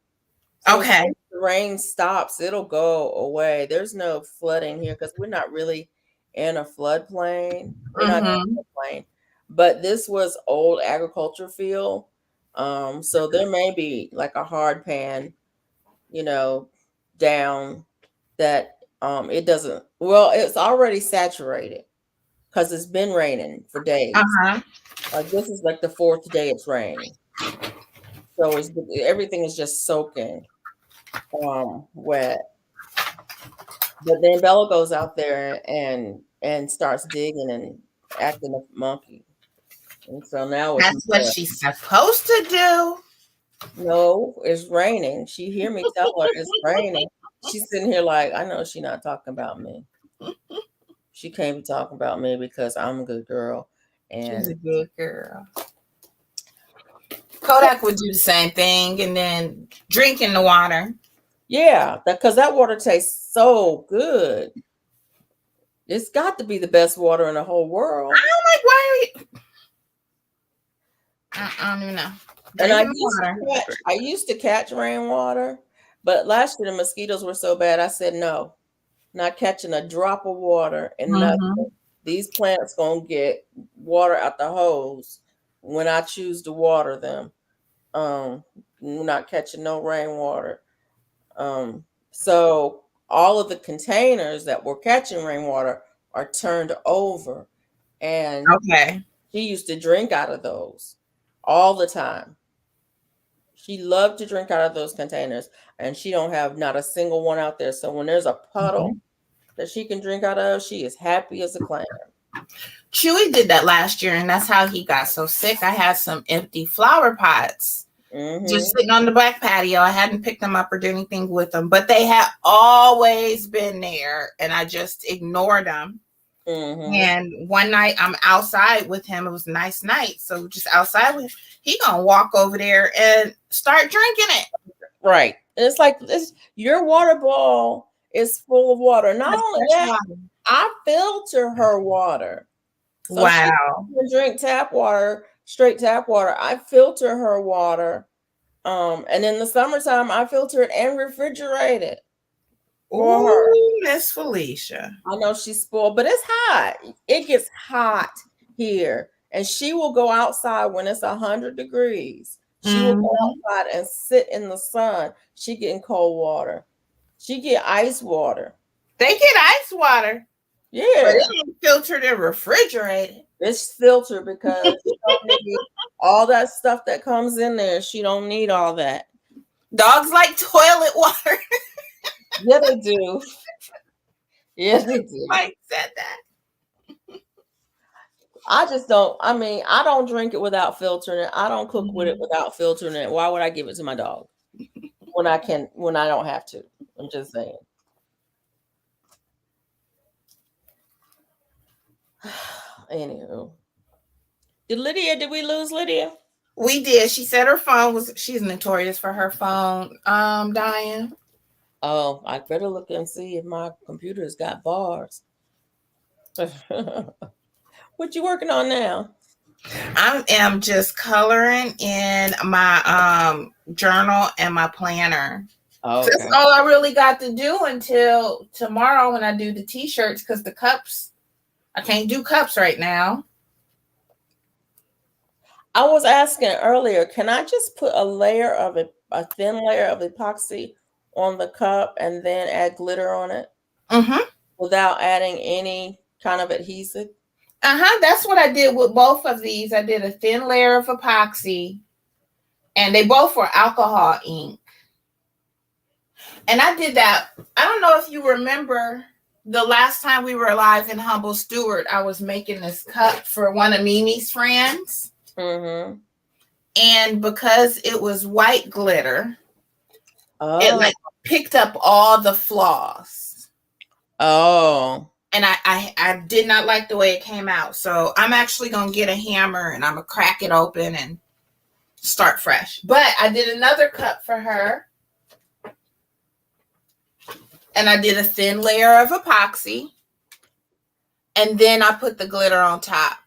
So okay. As the rain stops, it'll go away. There's no flooding here because we're not really in a floodplain. We're not in a floodplain. But this was old agriculture field. So there may be like a hard pan, you know, down that it doesn't, well, it's already saturated because it's been raining for days. Uh-huh. Like this is like the fourth day it's raining. So it's everything is just soaking wet. But then Bella goes out there and starts digging and acting a monkey. And so now it's That's what she's supposed to do. no, it's raining. She hear me tell her it's raining. She's sitting here like, I know she's not talking about me. She can't be talking about me because I'm a good girl. She's a And good girl. Kodak would do the same thing and then drinking the water. yeah, because that water tastes so good. It's got to be the best water in the whole world. I'm like, why are you? I don't even know. And Drinking I used to catch rainwater, but last year the mosquitoes were so bad. I said no, not catching a drop of water and nothing. These plants gonna get water out the hose when I choose to water them. Not catching no rainwater. So all of the containers that were catching rainwater are turned over, and Okay. she used to drink out of those all the time. She loved to drink out of those containers, and she don't have not a single one out there. So when there's a puddle that she can drink out of, she is happy as a clam. Chewy did that last year, and that's how he got so sick. I had some empty flower pots just sitting on the back patio. I hadn't picked them up or did anything with them, but they had always been there, and I just ignored them. And one night I'm outside with him. It was a nice night, so just outside with him. He gonna walk over there and start drinking it. Right. And it's like your water bowl is full of water. Not only that, I filter her water. So wow. She can drink tap water, straight tap water. I filter her water. And in the summertime, I filter it and refrigerate it for her. Miss Felicia. I know she's spoiled, but it's hot. It gets hot here. And she will go outside when it's 100 degrees. She will go outside and sit in the sun. She getting cold water. She get ice water. They get ice water. Yeah. But it ain't filtered and refrigerated. It's filtered because she don't need all that stuff that comes in there. She don't need all that. Dogs like toilet water. Yeah, they do. Yeah, they do. Mike said that. I just don't. I mean, I don't drink it without filtering it. I don't cook with it without filtering it. Why would I give it to my dog when I can? When I don't have to? I'm just saying. Anywho, did we lose Lydia? We did. She said her phone was. She's notorious for her phone dying. Oh, I better look and see if my computer's got bars. What you working on now? I am just coloring in my journal and my planner. Okay. That's all I really got to do until tomorrow when I do the t-shirts, because the cups, I can't do cups right now. I was asking earlier, can I just put a thin layer of epoxy on the cup and then add glitter on it without adding any kind of adhesive? That's what I did with both of these. I did a thin layer of epoxy, and they both were alcohol ink. And I did that. I don't know if you remember the last time we were live in Humble Stewart, I was making this cup for one of Mimi's friends. And because it was white glitter, it like picked up all the flaws. And I did not like the way it came out. So I'm actually going to get a hammer and I'm going to crack it open and start fresh. But I did another cup for her. And I did a thin layer of epoxy. And then I put the glitter on top.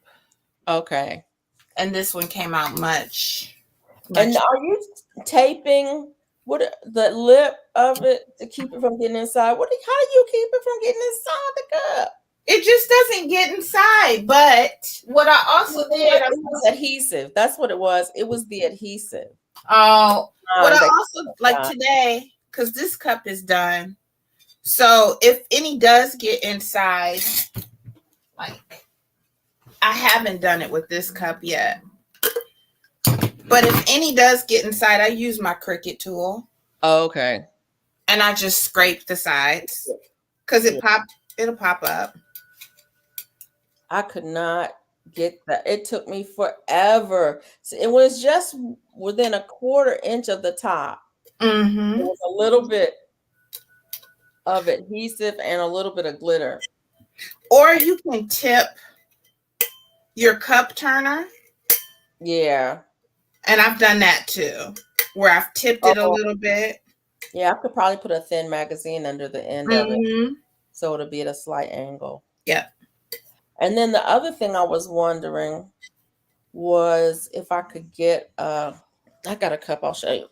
Okay. And this one came out much. And are you taping the lip of it to keep it from getting inside? How do you keep it from getting inside the cup? It just doesn't get inside. But what I also did, It was adhesive. That's what it was. It was the adhesive. what I that- also like today, because this cup is done. So if any does get inside, like I haven't done it with this cup yet. But if any does get inside, I use my Cricut tool. Oh, okay. And I just scrape the sides. Because it'll pop up. I could not get that. It took me forever. So it was just within a 1/4 inch of the top. Mm-hmm. There was a little bit of adhesive and a little bit of glitter. Or you can tip your cup turner. Yeah. And I've done that too, where I've tipped it a little bit. Yeah, I could probably put a thin magazine under the end of it, so it'll be at a slight angle. Yeah. And then the other thing I was wondering was if I could get I got a cup. I'll show you.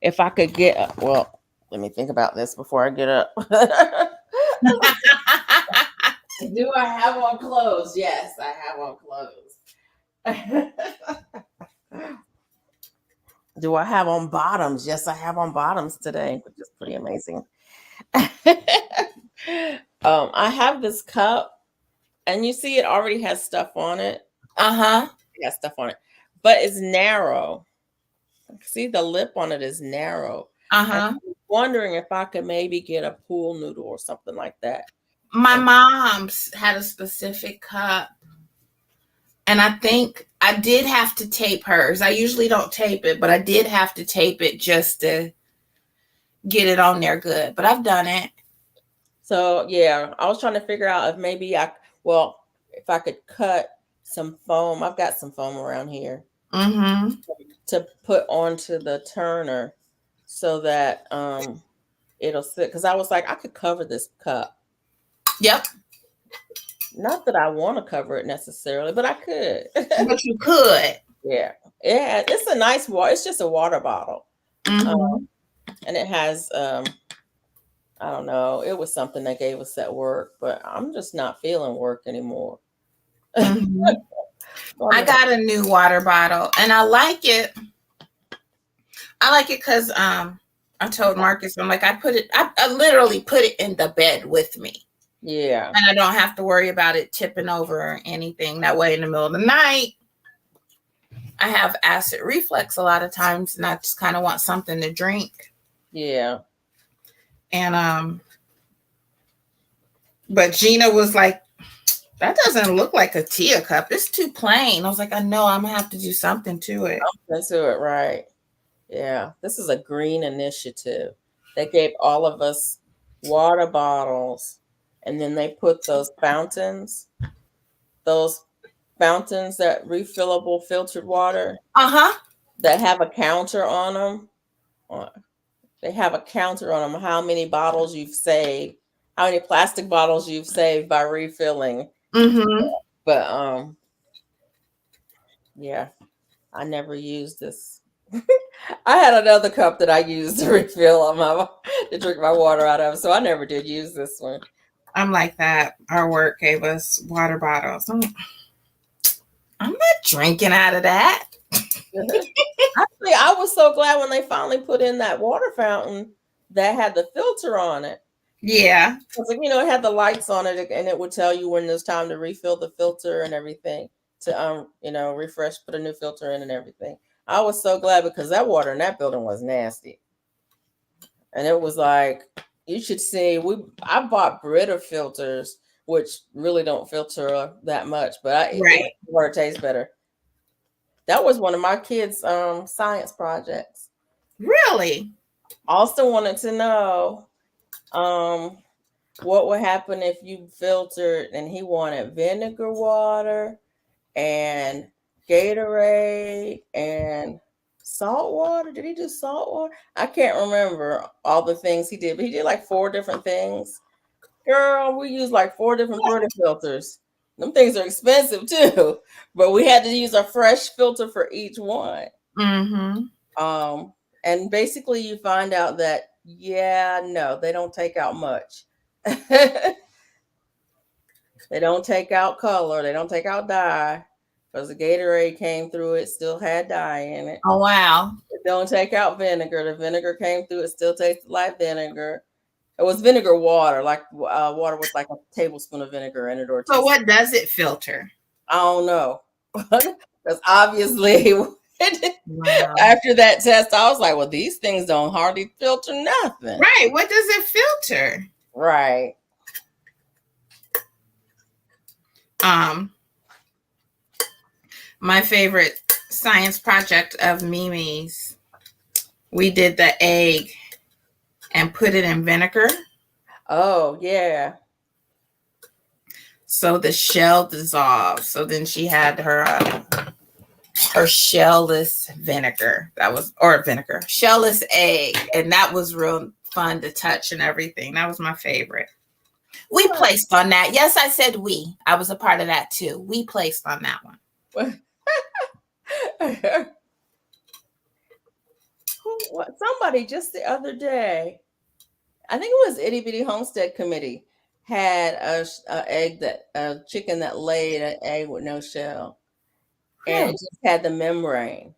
If I could get well, let me think about this before I get up. Do I have on clothes? Yes, I have on clothes. Do I have on bottoms? Yes, I have on bottoms today, which is pretty amazing. I have this cup, and you see it already has stuff on it. It has stuff on it, but it's narrow. See, the lip on it is narrow. I'm wondering if I could maybe get a pool noodle or something like that. My mom's had a specific cup, and I think I did have to tape hers. I usually don't tape it, but I did have to tape it just to get it on there good. But I've done it. So yeah, I was trying to figure out if maybe if I could cut some foam. I've got some foam around here to put onto the turner so that it'll sit. Because I was like, I could cover this cup. Yep. Not that I want to cover it necessarily, but I could. But you could. Yeah. It's a nice water. It's just a water bottle. And it has, I don't know, it was something they gave us at work, but I'm just not feeling work anymore. I got a new water bottle, and I like it. I like it because I told Marcus, I'm like, I literally put it in the bed with me. Yeah. And I don't have to worry about it tipping over or anything. That way in the middle of the night, I have acid reflux a lot of times, and I just kind of want something to drink. Yeah. And but Gina was like, that doesn't look like a Tia cup. It's too plain. I was like, I know, I'm gonna have to do something to it. Let's do it right. Yeah. This is a green initiative. They gave all of us water bottles, and then they put those fountains that refillable filtered water that have a counter on them. They have a counter on them, how many bottles you've saved, how many plastic bottles you've saved by refilling. But yeah, I never used this. I had another cup that I used to refill to drink my water out of, so I never did use this one. I'm like that. Our work gave us water bottles. I'm not drinking out of that. Actually, I was so glad when they finally put in that water fountain that had the filter on it. Yeah. Because, it had the lights on it, and it would tell you when there's time to refill the filter and everything to, refresh, put a new filter in and everything. I was so glad because that water in that building was nasty. And it was like, you should see, I bought Brita filters, which really don't filter that much, but water tastes better. That was one of my kids' science projects. Really? Also wanted to know what would happen if you filtered, and he wanted vinegar water and Gatorade and salt water. Did he do salt water? I can't remember all the things he did, but he did like 4 different things. Girl, we used like 4 different Brita filters. Them things are expensive too, but we had to use a fresh filter for each one. And basically you find out that, no, they don't take out much. They don't take out color. They don't take out dye. Because the Gatorade came through, it still had dye in it. Oh wow. It don't take out vinegar. The vinegar came through, it still tasted like vinegar. It was vinegar water, like water with like a tablespoon of vinegar in it or So two. what does it filter? I don't know. Because obviously, Wow. after that test, I was like, well, these things don't hardly filter nothing. Right. What does it filter? Right. My favorite science project of Mimi's, we did the egg and put it in vinegar Oh, yeah. so the shell dissolved. So then she had her shellless vinegar. Shellless egg, and that was real fun to touch and everything. That was my favorite. We placed on that. Yes, I said we. I was a part of that too. We placed on that one. Somebody just the other day, I think it was Itty Bitty Homestead Committee, had a chicken that laid an egg with no shell, and it just had the membrane.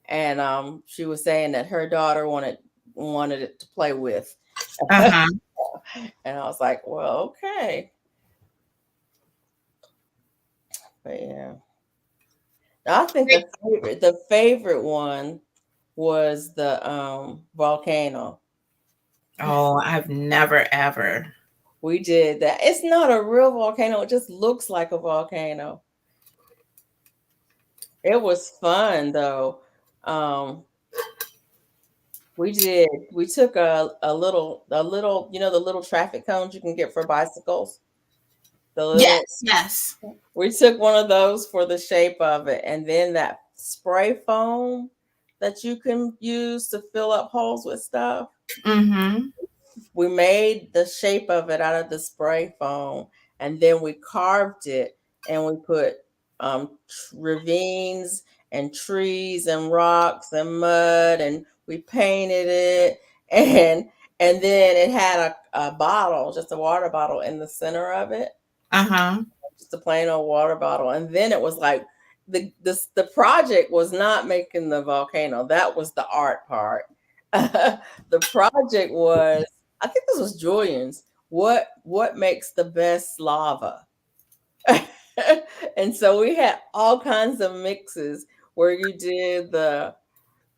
And she was saying that her daughter wanted it to play with. Uh-huh. And I was like, well, okay. But yeah. I think the favorite one was the volcano. Oh, I've never ever. We did that. It's not a real volcano, it just looks like a volcano. It was fun though. We took a little, you know, the little traffic cones you can get for bicycles. Yes. We took one of those for the shape of it, and then that spray foam that you can use to fill up holes with stuff. Mm-hmm. We made the shape of it out of the spray foam, and then we carved it, and we put ravines and trees and rocks and mud, and we painted it, and then it had a bottle, just a water bottle in the center of it. Uh-huh. Just a plain old water bottle. And then it was like the project was not making the volcano. That was the art part. The project was, I think this was Julian's. What makes the best lava? And so we had all kinds of mixes where you did the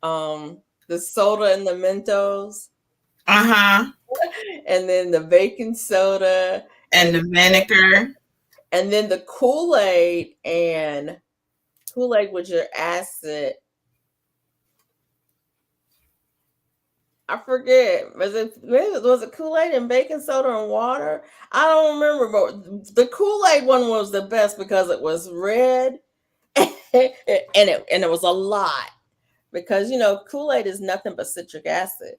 soda and the Mentos. Uh-huh. And then the baking soda and the vinegar. And then the Kool-Aid with your acid. I forget. Was it Kool-Aid and baking soda and water? I don't remember, but the Kool-Aid one was the best because it was red and it was a lot. Because you know, Kool-Aid is nothing but citric acid.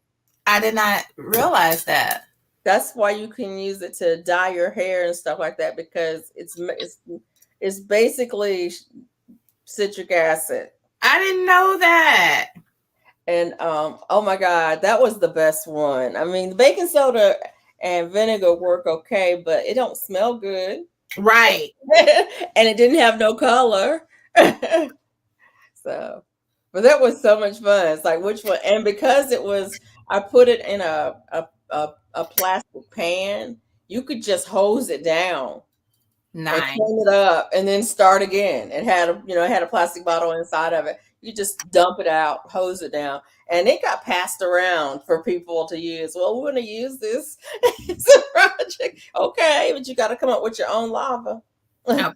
I did not realize that. That's why you can use it to dye your hair and stuff like that, because it's basically citric acid. I didn't know that. And oh my God, that was the best one. I mean, the baking soda and vinegar work okay, but it don't smell good. Right. And it didn't have no color. So, but that was so much fun. It's like, which one? And because I put it in a plastic pan, you could just hose it down. Nice. And clean it up and then start again. It had a plastic bottle inside of it. You just dump it out, hose it down, and it got passed around for people to use. Well, we're going to use this as a project. Okay, but you got to come up with your own lava. Okay.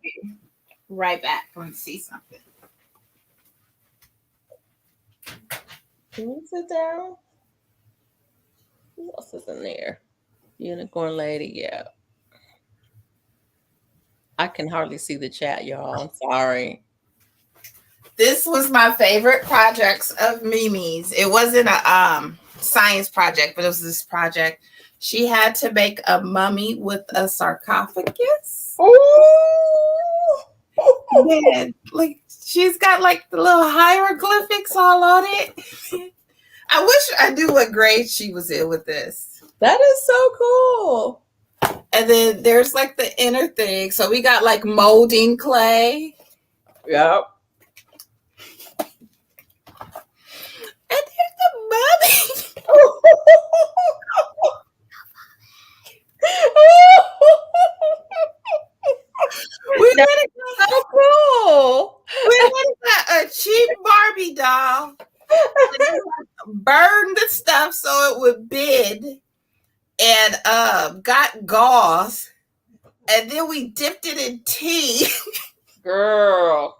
Right back. I want to see something. Can you sit down? Who else is in there? Unicorn lady, yeah. I can hardly see the chat, y'all. I'm sorry. This was my favorite projects of Mimi's. It wasn't a science project, but it was this project. She had to make a mummy with a sarcophagus. Yeah, like she's got like the little hieroglyphics all on it. I wish I knew what grade she was in with this. That is so cool. And then there's like the inner thing. So we got like molding clay. Yep. And there's the mummy. We That's went and so cool. got a cheap Barbie doll. Burned the stuff so it would bend, and got gauze, and then we dipped it in tea. Girl.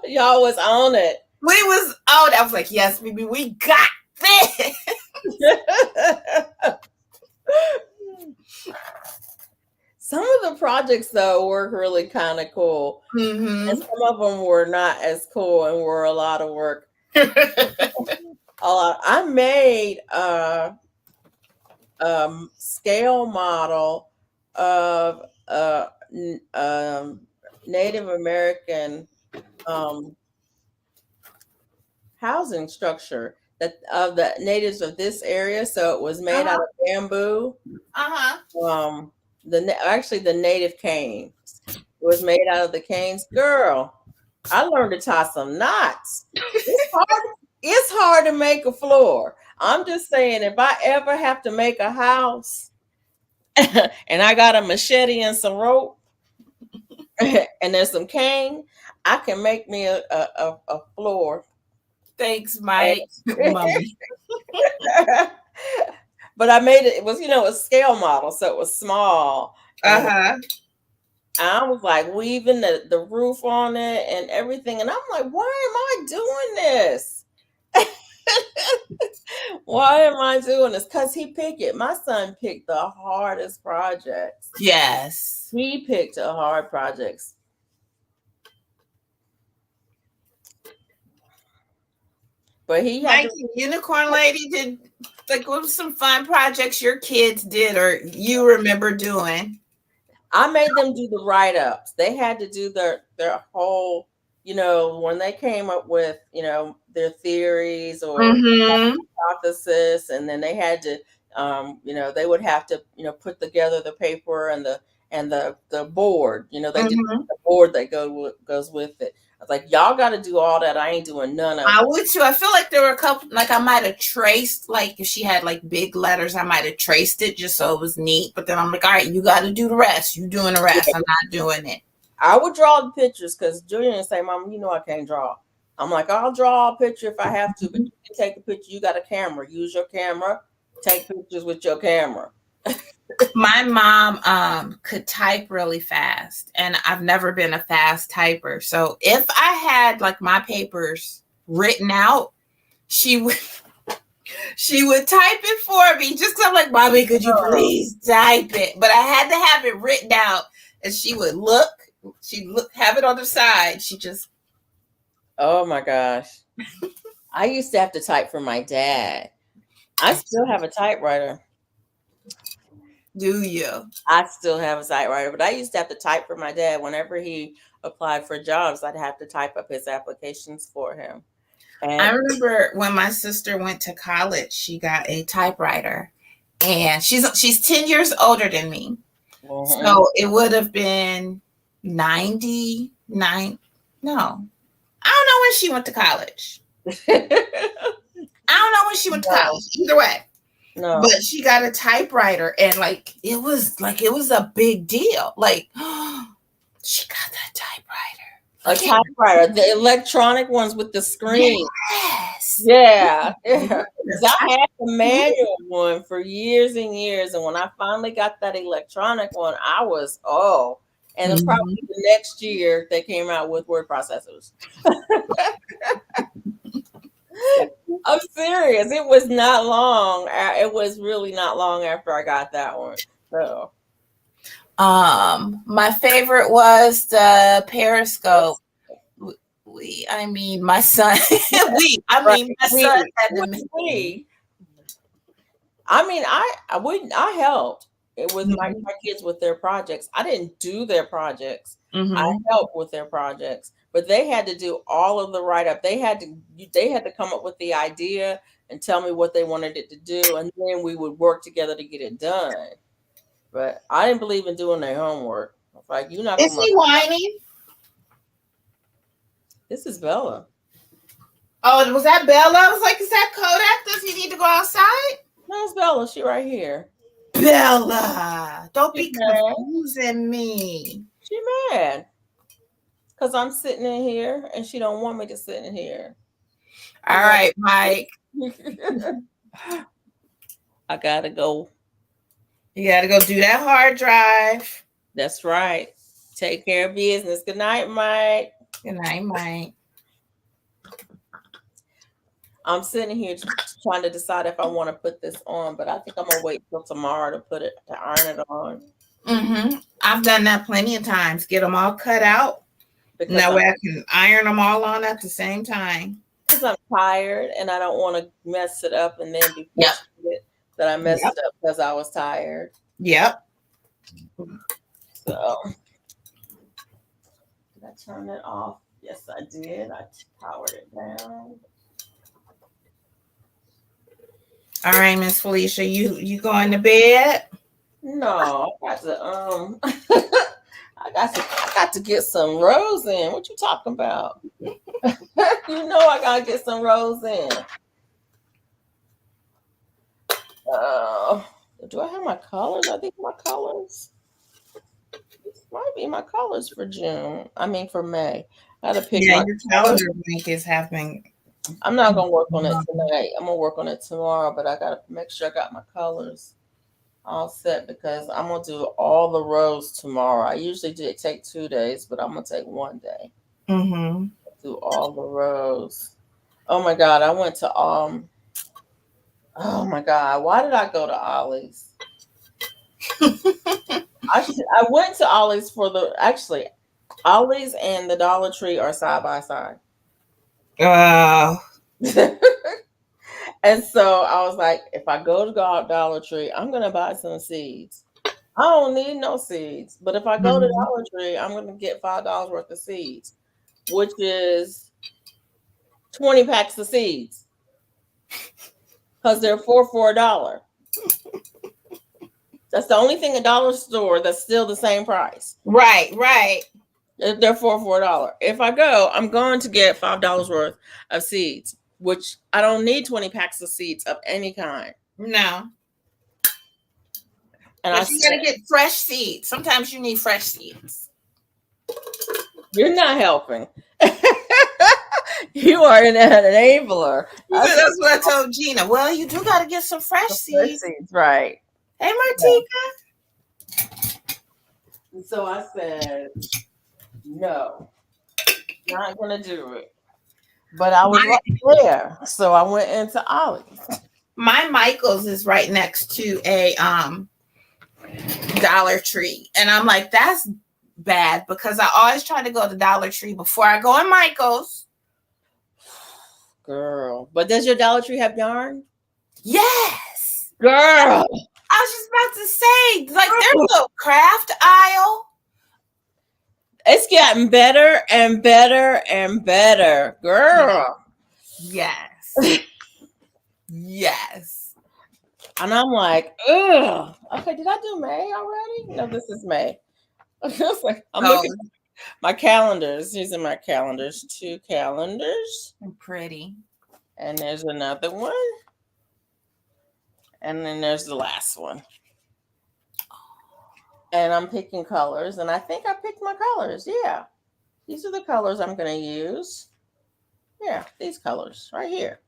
Y'all was on it. We was on. I was like, yes, baby, we got this. Some of the projects though were really kind of cool, Mm-hmm. and some of them were not as cool and were a lot of work. A lot. I made a scale model of Native American housing structure that of the natives of this area. So it was made out of bamboo. Uh-huh. Actually the native canes. It was made out of the canes. Girl, I learned to tie some knots. It's hard to make a floor. I'm just saying, if I ever have to make a house and I got a machete and some rope and there's some cane, I can make me a floor. Thanks, Mike. Mommy. But I made it was, a scale model, so it was small. Uh-huh. I was like weaving the roof on it and everything. And I'm like, why am I doing this? Why am I doing this? Because he picked it. My son picked the hardest projects. Yes. He picked the hard projects. But he had Mike, Unicorn Lady, did like what were some fun projects your kids did or you remember doing? I made them do the write-ups. They had to do their whole, when they came up with, their theories or hypothesis, and then they had to, they would have to, put together the paper and the board. They did the board that goes with it. I was like, y'all got to do all that. I ain't doing none of it. I would too. I feel like there were a couple, like I might have traced, like if she had like big letters, I might have traced it just so it was neat. But then I'm like, all right, you got to do the rest. You doing the rest. I'm not doing it. I would draw the pictures because Julian would say, Mom, I can't draw. I'm like, I'll draw a picture if I have to, but you can take a picture. You got a camera. Use your camera. Take pictures with your camera. My mom could type really fast, and I've never been a fast typer. So if I had like my papers written out, she would type it for me. Just because I'm like, Mommy, could you please type it? But I had to have it written out, and she would look. She'd have it on the side. She just. Oh my gosh! I used to have to type for my dad. I still have a typewriter. Do you? I still have a typewriter, but I used to have to type for my dad. Whenever he applied for jobs, I'd have to type up his applications for him. And I remember when my sister went to college, she got a typewriter, and she's 10 years older than me. So it would have been 99. No, I don't know when she went to college. Either way. No. But she got a typewriter, and it was a big deal. Like, she got that typewriter. A typewriter, the electronic ones with the screen. Yes. Yeah. Because I had the manual one for years and years. And when I finally got that electronic one, I was, and then probably the next year they came out with word processors. I'm serious. It was not long. It was really not long after I got that one. So, my favorite was the Periscope. My son. My son had to make. I helped it with my kids with their projects. I didn't do their projects. I helped with their projects. But they had to do all of the write-up. They had to come up with the idea and tell me what they wanted it to do, and then we would work together to get it done. But I didn't believe in doing their homework. I was like, you're not Is gonna. he whining? This is Bella. Oh, was that Bella? I was like, is that Kodak? Does he need to go outside? No, it's Bella. She right here. Bella, don't She be mad. confusing me. She mad because I'm sitting in here and she don't want me to sit in here. All right, Mike. I gotta go. You got to go do that hard drive. That's right. Take care of business. Good night, Mike. Good night, Mike. I'm sitting here trying to decide if I want to put this on, but I think I'm gonna wait till tomorrow to iron it on. Mm-hmm. I've done that plenty of times. Get them all cut out. Because That way I can iron them all on at the same time. Because I'm tired and I don't want to mess it up and then be frustrated that I messed it up because I was tired. Yep. So did I turn it off? Yes, I did. I powered it down. All right, Miss Felicia, you going to bed? No, I got to I got to get some rows in. What you talking about? You know I gotta get some rows in. Do I have my colors? I think my colors. This might be my colors for June. I mean for May. I gotta pick my your calendar link is happening. I'm not gonna work on it tonight. I'm gonna work on it tomorrow, but I gotta make sure I got my colors all set because I'm gonna do all the rows tomorrow. I usually take 2 days, but I'm gonna take 1 day. Mm-hmm. Do all the rows. Oh my god, I went to oh my god, why did I go to Ollie's? I went to Ollie's Ollie's and the Dollar Tree are side by side. And so I was like, if I go to Dollar Tree, I'm gonna buy some seeds. I don't need no seeds, but if I go to Dollar Tree, I'm gonna get $5 worth of seeds, which is 20 packs of seeds, because they're for $1. That's the only thing at dollar store that's still the same price. Right. They're for $4. If I go, I'm going to get $5 worth of seeds, which I don't need 20 packs of seeds of any kind. No. And you gotta get fresh seeds. Sometimes you need fresh seeds. You're not helping. You are an enabler. That's what I told Gina. Well, you do gotta get some fresh seeds. Right. Hey, Martika. And so I said, no, not gonna do it. But I was right there, so I went into Ollie's. My Michael's is right next to a Dollar Tree, and I'm like, that's bad because I always try to go to Dollar Tree before I go in Michael's. Girl, but does your Dollar Tree have yarn? Yes, girl. I was just about to say, like, there's a little craft aisle. It's gotten better and better and better, girl. Yes. Yes. And I'm like, ugh. Okay, did I do May already? No, this is May. I'm looking at my calendars. These are my calendars. 2 calendars. Pretty. And there's another one. And then there's the last one. And I'm picking colors. And I think I picked my colors. Yeah. These are the colors I'm going to use. Yeah, these colors right here.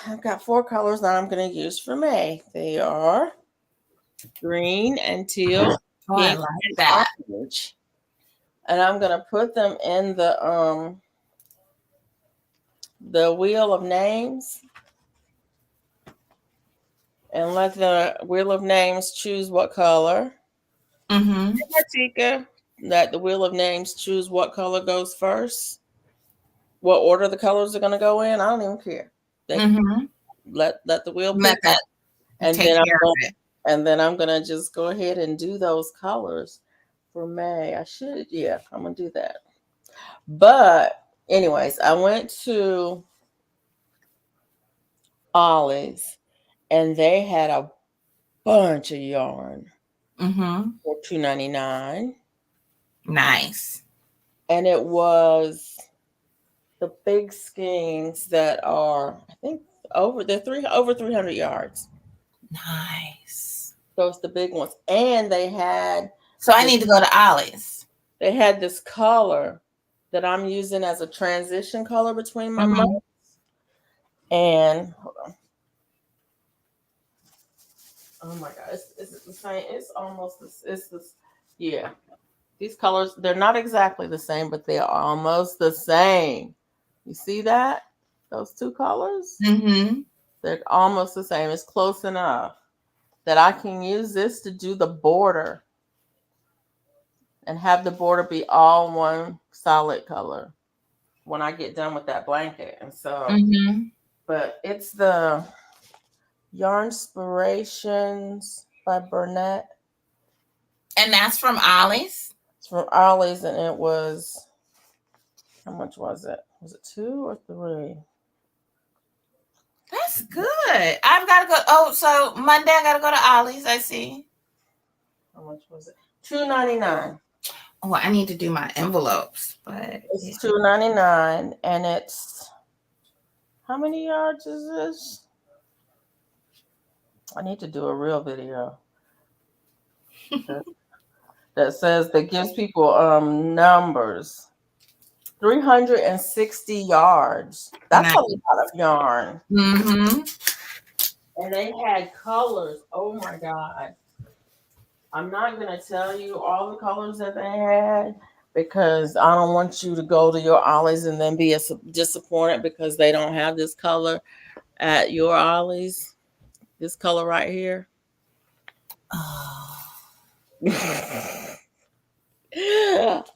I've got 4 colors that I'm going to use for May. They are green and teal, pink, and orange. And I'm going to put them in the wheel of names. And let the wheel of names choose what color. Mm-hmm. Martika, that the wheel of names choose what color goes first. What order the colors are going to go in. I don't even care. Let the wheel pick that. And then I'm going to just go ahead and do those colors for May. I'm going to do that. But anyways, I went to Ollie's. And they had a bunch of yarn Mm-hmm. for $2.99. Nice. And it was the big skeins that are, I think, over 300 yards. Nice. So it's the big ones. And they had So I need to go to Ollie's. this color that I'm using as a transition color between my Mhm. months. And hold on. Oh my god, it's the same. It's almost this. It's this. Yeah, these colors, they're not exactly the same, but they are almost the same. You see that? Those two colors? Mm-hmm. They're almost the same. It's close enough that I can use this to do the border and have the border be all one solid color when I get done with that blanket. And so, Mm-hmm. but it's the Yarn Inspirations by Burnett. And that's from Ollie's? It's from Ollie's, and it was, how much was it? Was it 2 or 3? That's good. I've got to go. Oh, so Monday I got to go to Ollie's. I see. How much was it? $2.99. Oh, I need to do my envelopes, but It's $2.99, and it's, how many yards is this? I need to do a real video that says, that gives people numbers. 360 yards. That's nice. a lot of yarn. Mm-hmm. And they had colors. Oh my god. I'm not going to tell you all the colors that they had because I don't want you to go to your Ollie's and then be disappointed because they don't have this color at your Ollie's. This color right here. Oh.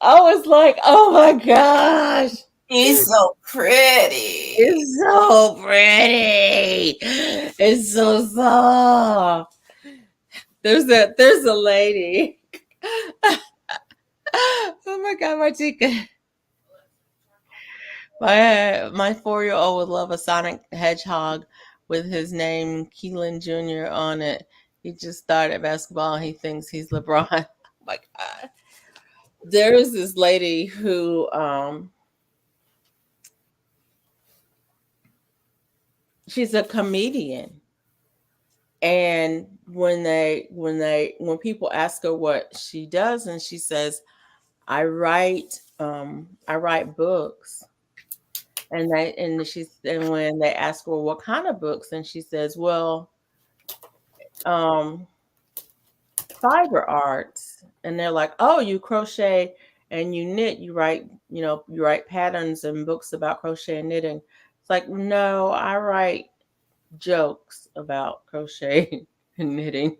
I was like, oh my gosh. He's so pretty. It's so pretty. It's so soft. There's a lady. Oh my god, my chica. My 4-year-old would love a Sonic Hedgehog with his name Keelan Jr. on it. He just started basketball and he thinks he's LeBron. Oh my god. There is this lady who she's a comedian. And when people ask her what she does, and she says, I write books. And when they ask her what kind of books, and she says, well, fiber arts. And they're like, oh, you crochet and you knit, you write patterns and books about crochet and knitting. It's like, no, I write jokes about crochet and knitting.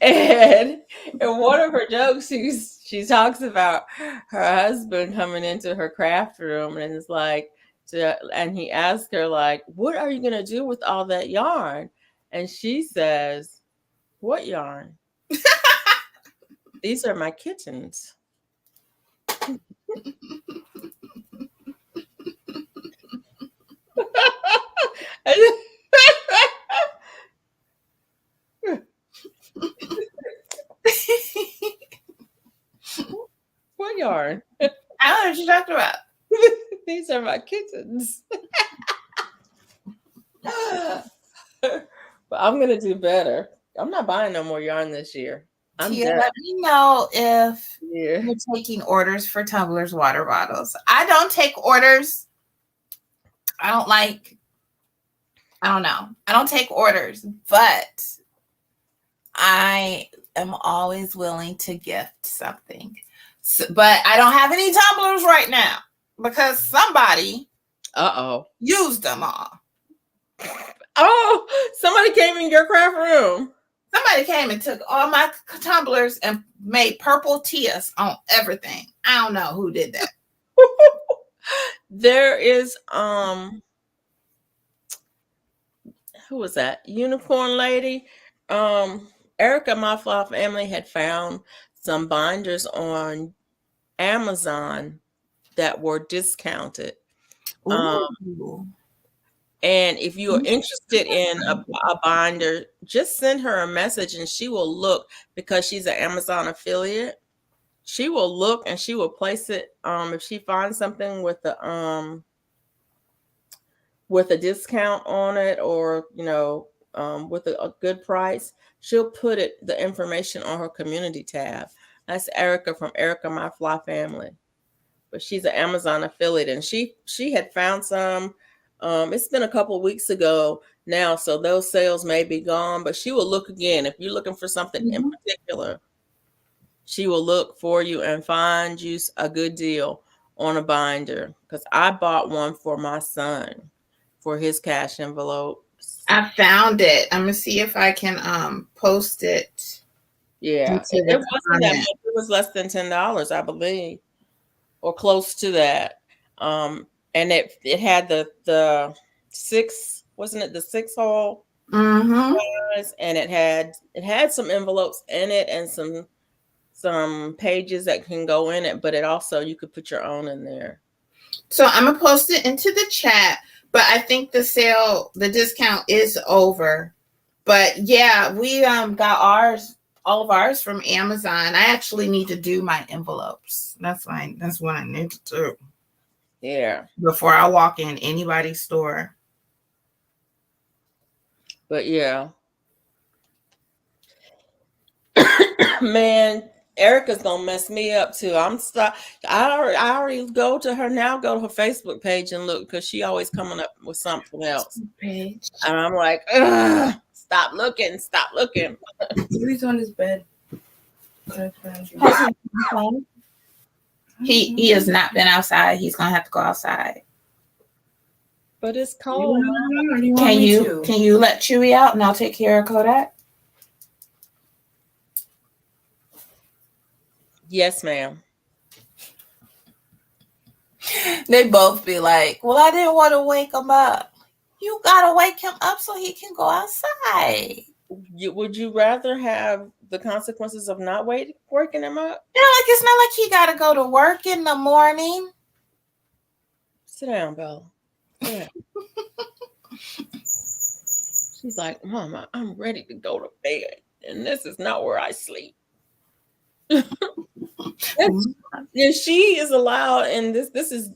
And in one of her jokes, she talks about her husband coming into her craft room and is like, and he asked her like, "What are you gonna do with all that yarn?" And she says, "What yarn? These are my kittens." What yarn? I don't know what you're talking about. These are my kittens. But I'm gonna do better. I'm not buying no more yarn this year. Tia, let me know if you're taking orders for tumblers, water bottles. I don't take orders. I don't know. I don't take orders, but I am always willing to gift something. So, but I don't have any tumblers right now because somebody used them all. Oh, somebody came in your craft room. Somebody came and took all my tumblers and made purple tears on everything. I don't know who did that. There is who was that? Unicorn lady. Erica, my flower family, had found some binders on Amazon that were discounted. And if you are interested in a binder, just send her a message and she will look, because she's an Amazon affiliate. She will look and she will place it. If she finds something with a discount on it, or with a good price, she'll put the information on her community tab. That's Erica from Erica My Fly Family. But she's an Amazon affiliate, and she had found some. It's been a couple of weeks ago now, so those sales may be gone, but she will look again. If you're looking for something in particular, she will look for you and find you a good deal on a binder. Because I bought one for my son for his cash envelopes. I found it. I'm gonna see if I can post it. Yeah, it wasn't that much. It was less than $10, I believe, or close to that. And it had the 6, wasn't it the 6-hole? And it had some envelopes in it and some pages that can go in it, but it also, you could put your own in there. So I'm gonna post it into the chat, but I think the discount is over. But yeah, we got all of ours from Amazon. I actually need to do my envelopes. That's what I need to do. Yeah. Before I walk in anybody's store. But yeah. Man, Erica's gonna mess me up too. I already go to her Facebook page and look, because she always coming up with something else. Page. And I'm like, ugh, stop looking. He's on his bed. He has not been outside. He's gonna have to go outside. But it's cold. Can you let Chewy out and I'll take care of Kodak? Yes, ma'am. They both be like, well, I didn't want to wake him up. You gotta wake him up so he can go outside. Would you rather have the consequences of not waking him up? It's not like he gotta go to work in the morning. Sit down, Bella. Yeah. She's like, Mama, I'm ready to go to bed, and this is not where I sleep. Yeah, she is allowed, and this is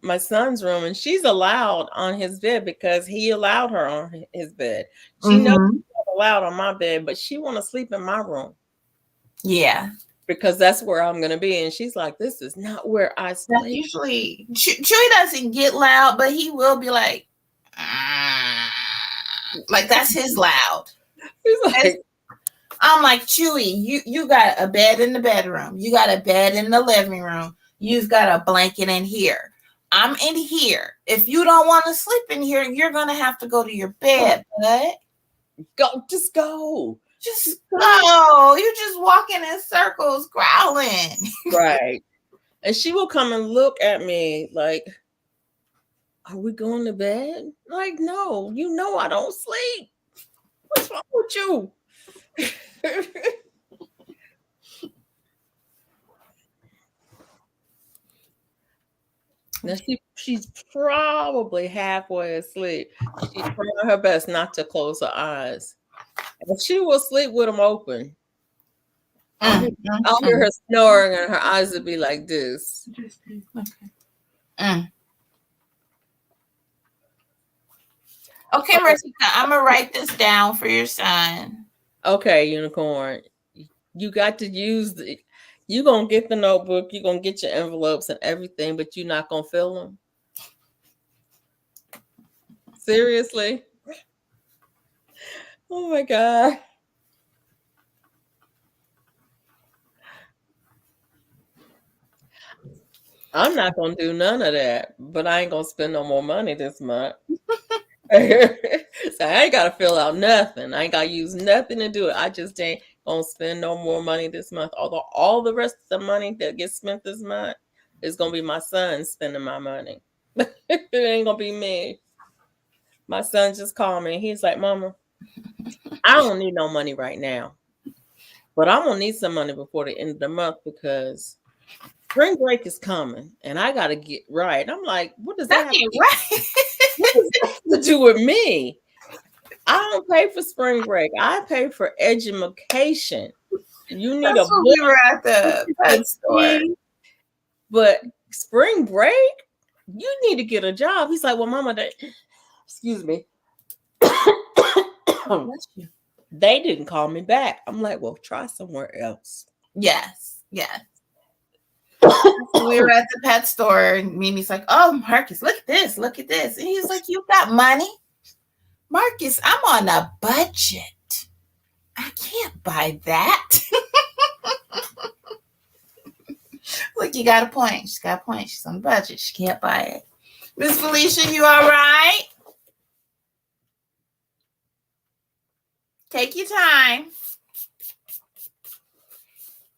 my son's room, and she's allowed on his bed because he allowed her on his bed. She knows she's not allowed on my bed, but she want to sleep in my room. Yeah, because that's where I'm gonna be. And she's like, this is not where I sleep. That's usually Chewy doesn't get loud, but he will be like that's his loud. He's like, I'm like, Chewy, you got a bed in the bedroom. You got a bed in the living room. You've got a blanket in here. I'm in here. If you don't want to sleep in here, you're going to have to go to your bed, bud. Just go. Just go. You're just walking in circles, growling. Right. And she will come and look at me like, are we going to bed? Like, no, I don't sleep. What's wrong with you? Now she's probably halfway asleep. She's trying her best not to close her eyes. And she will sleep with them open. I'll hear her snoring and her eyes will be like this. Okay, Marissa, I'm going to write this down for your son. Okay, Unicorn. You got to use you're going to get the notebook. You're going to get your envelopes and everything, but you're not going to fill them. Seriously? Oh, my God. I'm not going to do none of that, but I ain't going to spend no more money this month. So I ain't got to fill out nothing. I ain't got to use nothing to do it. I just ain't going to spend no more money this month. Although all the rest of the money that gets spent this month is going to be my son spending my money. It ain't going to be me. My son just called me. He's like, Mama, I don't need no money right now, but I'm going to need some money before the end of the month because spring break is coming, and I got to get right. I'm like, what does that That's have right. what does that to do with me? I don't pay for spring break. I pay for education. You need a That's when book, we were at the pet store. but spring break, you need to get a job. He's like, well, Mama, excuse me. Bless you. They didn't call me back. I'm like, well, try somewhere else. Yes, yes. We were at the pet store, and Mimi's like, "Oh, Marcus, look at this, look at this," and he's like, "You got money, Marcus? I'm on a budget. I can't buy that." Look, you got a point. She's got a point. She's on a budget. She can't buy it. Miss Felicia, you all right? Take your time.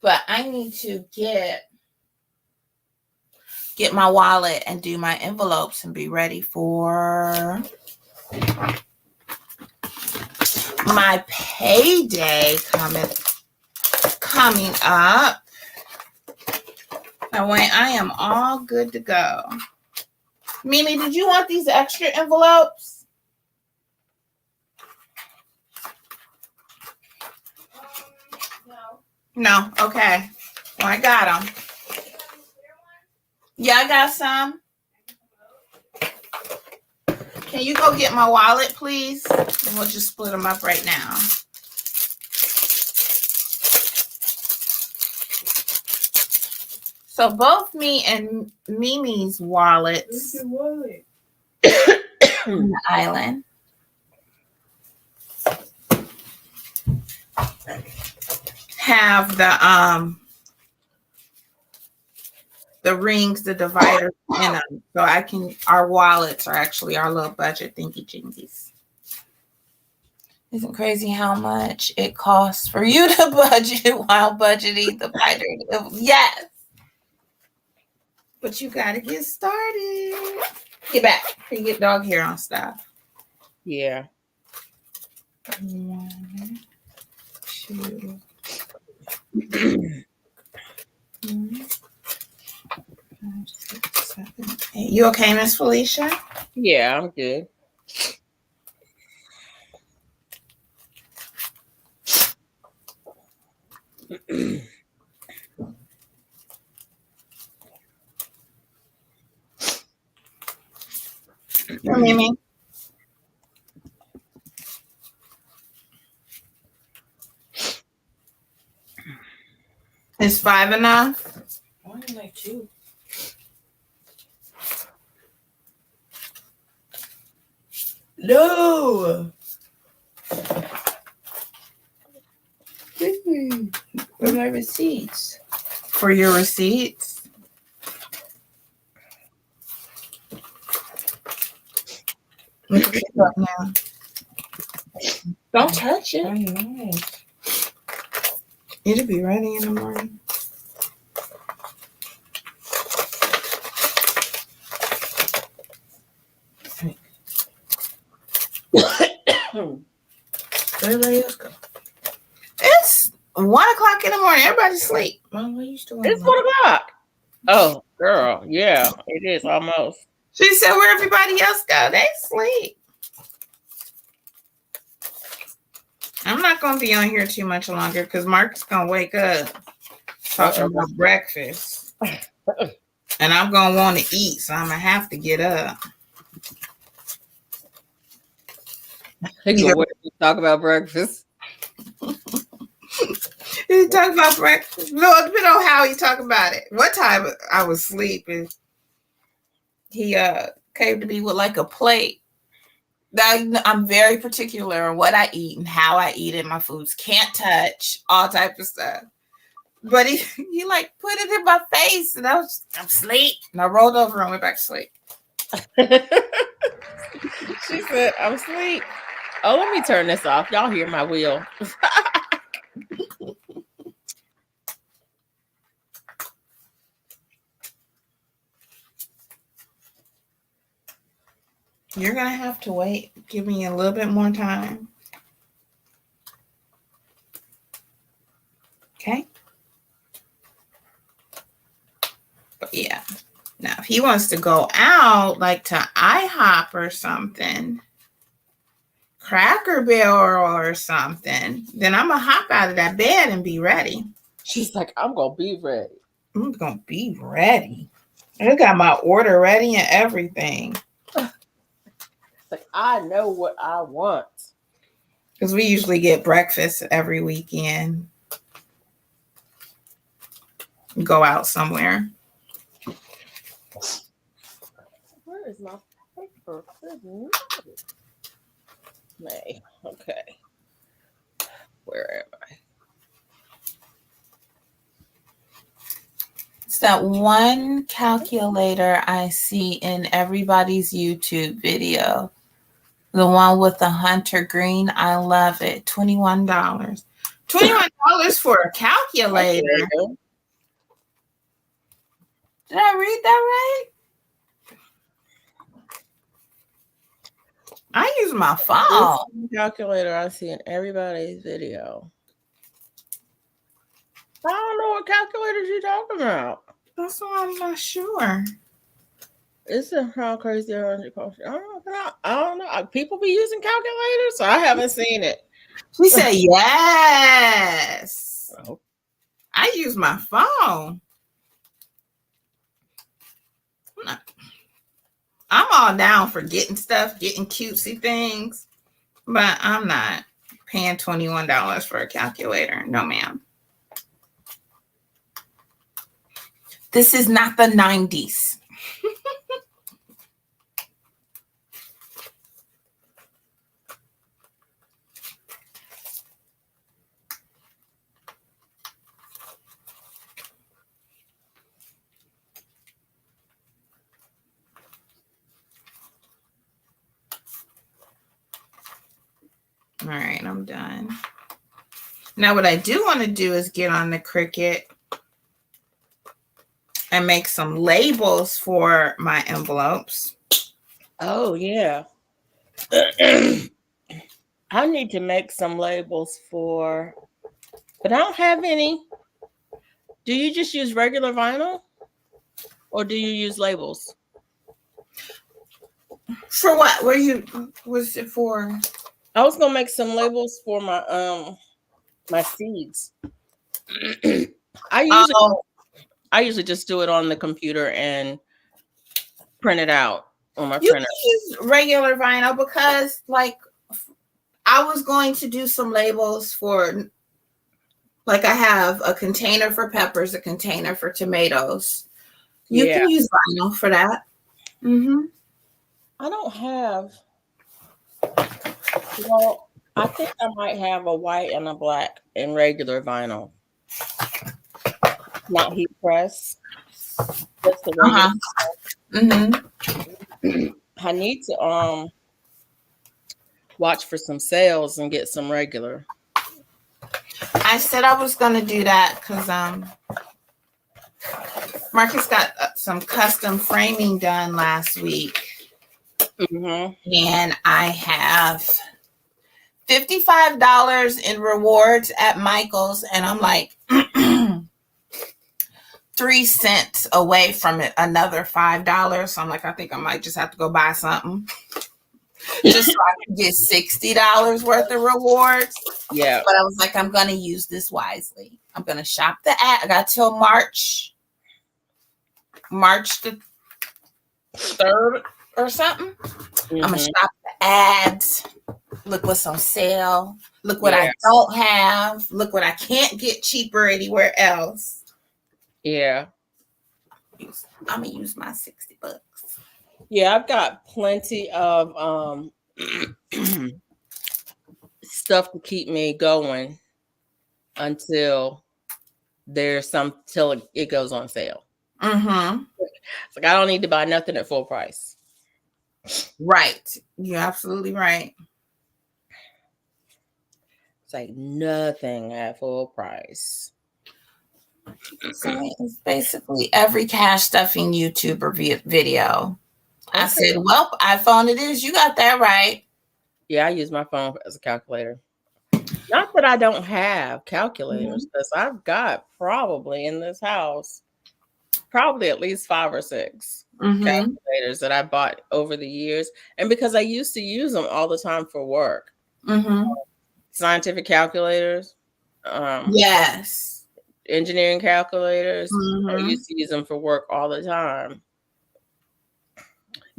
But I need to get my wallet and do my envelopes and be ready for my payday coming up. That way I am all good to go. Mimi, did you want these extra envelopes? No. Okay. Well, I got them. Yeah, I got some. Can you go get my wallet, please? And we'll just split them up right now. So both me and Mimi's wallets on the island have the rings, the dividers in them. So our wallets are actually our little budget thingy jingies. Isn't crazy how much it costs for you to budget while budgeting the divider? Yes. But you gotta get started. Get back. You get dog hair on stuff. Yeah. 1, 2, 3, 5, 6, 7, 8. You okay, Miss Felicia? Yeah, I'm good. Mimi? Is 5 enough? Only like 2. No. For my receipts. For your receipts? Look it up now. Don't touch it. I know. It'll be ready in the morning. Everybody else go. It's 1 o'clock in the morning. Everybody's asleep. Mom, what you still It's 1 o'clock. Oh, girl. Yeah, it is almost. She said, where everybody else go? They sleep. I'm not going to be on here too much longer because Mark's going to wake up talking about breakfast. And I'm going to want to eat, so I'm going to have to get up. Talk about breakfast. He talk about breakfast. No, it depends on how he talk about it. One time I was sleeping. He came to me with like a plate. I'm very particular on what I eat and how I eat it. My foods can't touch, all type of stuff. But he like put it in my face, and I'm asleep. And I rolled over and went back to sleep. She said, I'm asleep. Oh, let me turn this off. Y'all hear my wheel. You're going to have to wait. Give me a little bit more time. Okay? Yeah. Now, if he wants to go out, like to IHOP or something, Cracker Barrel or something, then I'm going to hop out of that bed and be ready. She's like, I'm going to be ready. I'm going to be ready. I got my order ready and everything. It's like, I know what I want. Because we usually get breakfast every weekend. Go out somewhere. Where is my paper? May. Okay. Where am I? It's that one calculator I see in everybody's YouTube video. The one with the hunter green. I love it. $21. $21 for a calculator. Did I read that right? I use my phone. Calculator I see in everybody's video. I don't know what calculators you're talking about. That's why I'm not sure. It's a how crazy 100 cost. I don't know. People be using calculators, so I haven't seen it. She said yes. Oh. I use my phone. I'm all down for getting stuff, getting cutesy things, but I'm not paying $21 for a calculator. No, ma'am. This is not the 90s. All right, I'm done. Now, what I do want to do is get on the Cricut and make some labels for my envelopes. Oh, yeah. I need to make some labels for, but I don't have any. Do you just use regular vinyl? Or do you use labels? For what? Was it for? I was gonna make some labels for my my seeds. I usually just do it on the computer and print it out on my printer. You use regular vinyl because, like, I was going to do some labels for, like, I have a container for peppers, a container for tomatoes. You can use vinyl for that. Mm-hmm. I don't have. Well, I think I might have a white and a black and regular vinyl. Not heat press. That's the regular. Mm-hmm. I need to watch for some sales and get some regular. I said I was gonna do that because Marcus got some custom framing done last week. Mm-hmm. And I have $55 in rewards at Michael's, and I'm like 3 cents away from it, another $5. So I'm like, I think I might just have to go buy something just so I can get $60 worth of rewards. Yeah. But I was like, I'm going to use this wisely. I'm going to shop the ad. I got till March the 3rd or something. Mm-hmm. I'm going to shop the ads. Look what's on sale. Look what I don't have. Look what I can't get cheaper anywhere else. Yeah. I'm going to use my $60. Yeah, I've got plenty of stuff to keep me going until till it goes on sale. Mm-hmm. It's like I don't need to buy nothing at full price. Right. You're absolutely right. It's like nothing at full price. So it's basically every cash stuffing YouTuber video. Okay. I said, well, iPhone it is. You got that right. Yeah, I use my phone as a calculator. Not that I don't have calculators, because I've got probably in this house probably at least 5 or 6 calculators that I bought over the years. And because I used to use them all the time for work, scientific calculators, Yes. engineering calculators, I used to use them for work all the time.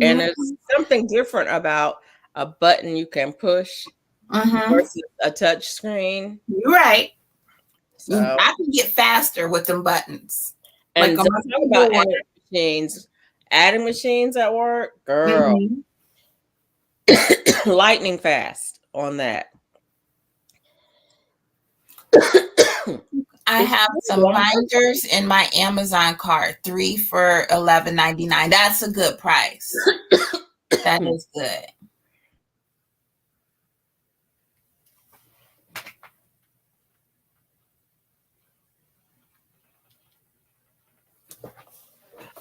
And there's something different about a button you can push versus a touch screen. You're right. So, I can get faster with them buttons. and Like don't talk about adding machines at work, girl. Lightning fast on that. I have some binders in my Amazon cart, 3 for $11.99. That's a good price. That is good.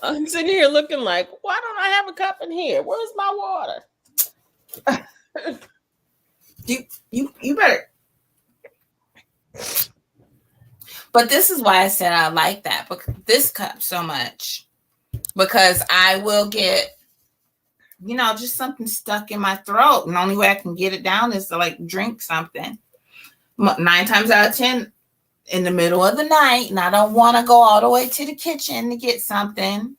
I'm sitting here looking like, why don't I have a cup in here? Where's my water? You better. But this is why I said I like that, this cup so much, because I will get, just something stuck in my throat, and the only way I can get it down is to like drink something. 9 times out of 10, in the middle of the night, and I don't want to go all the way to the kitchen to get something.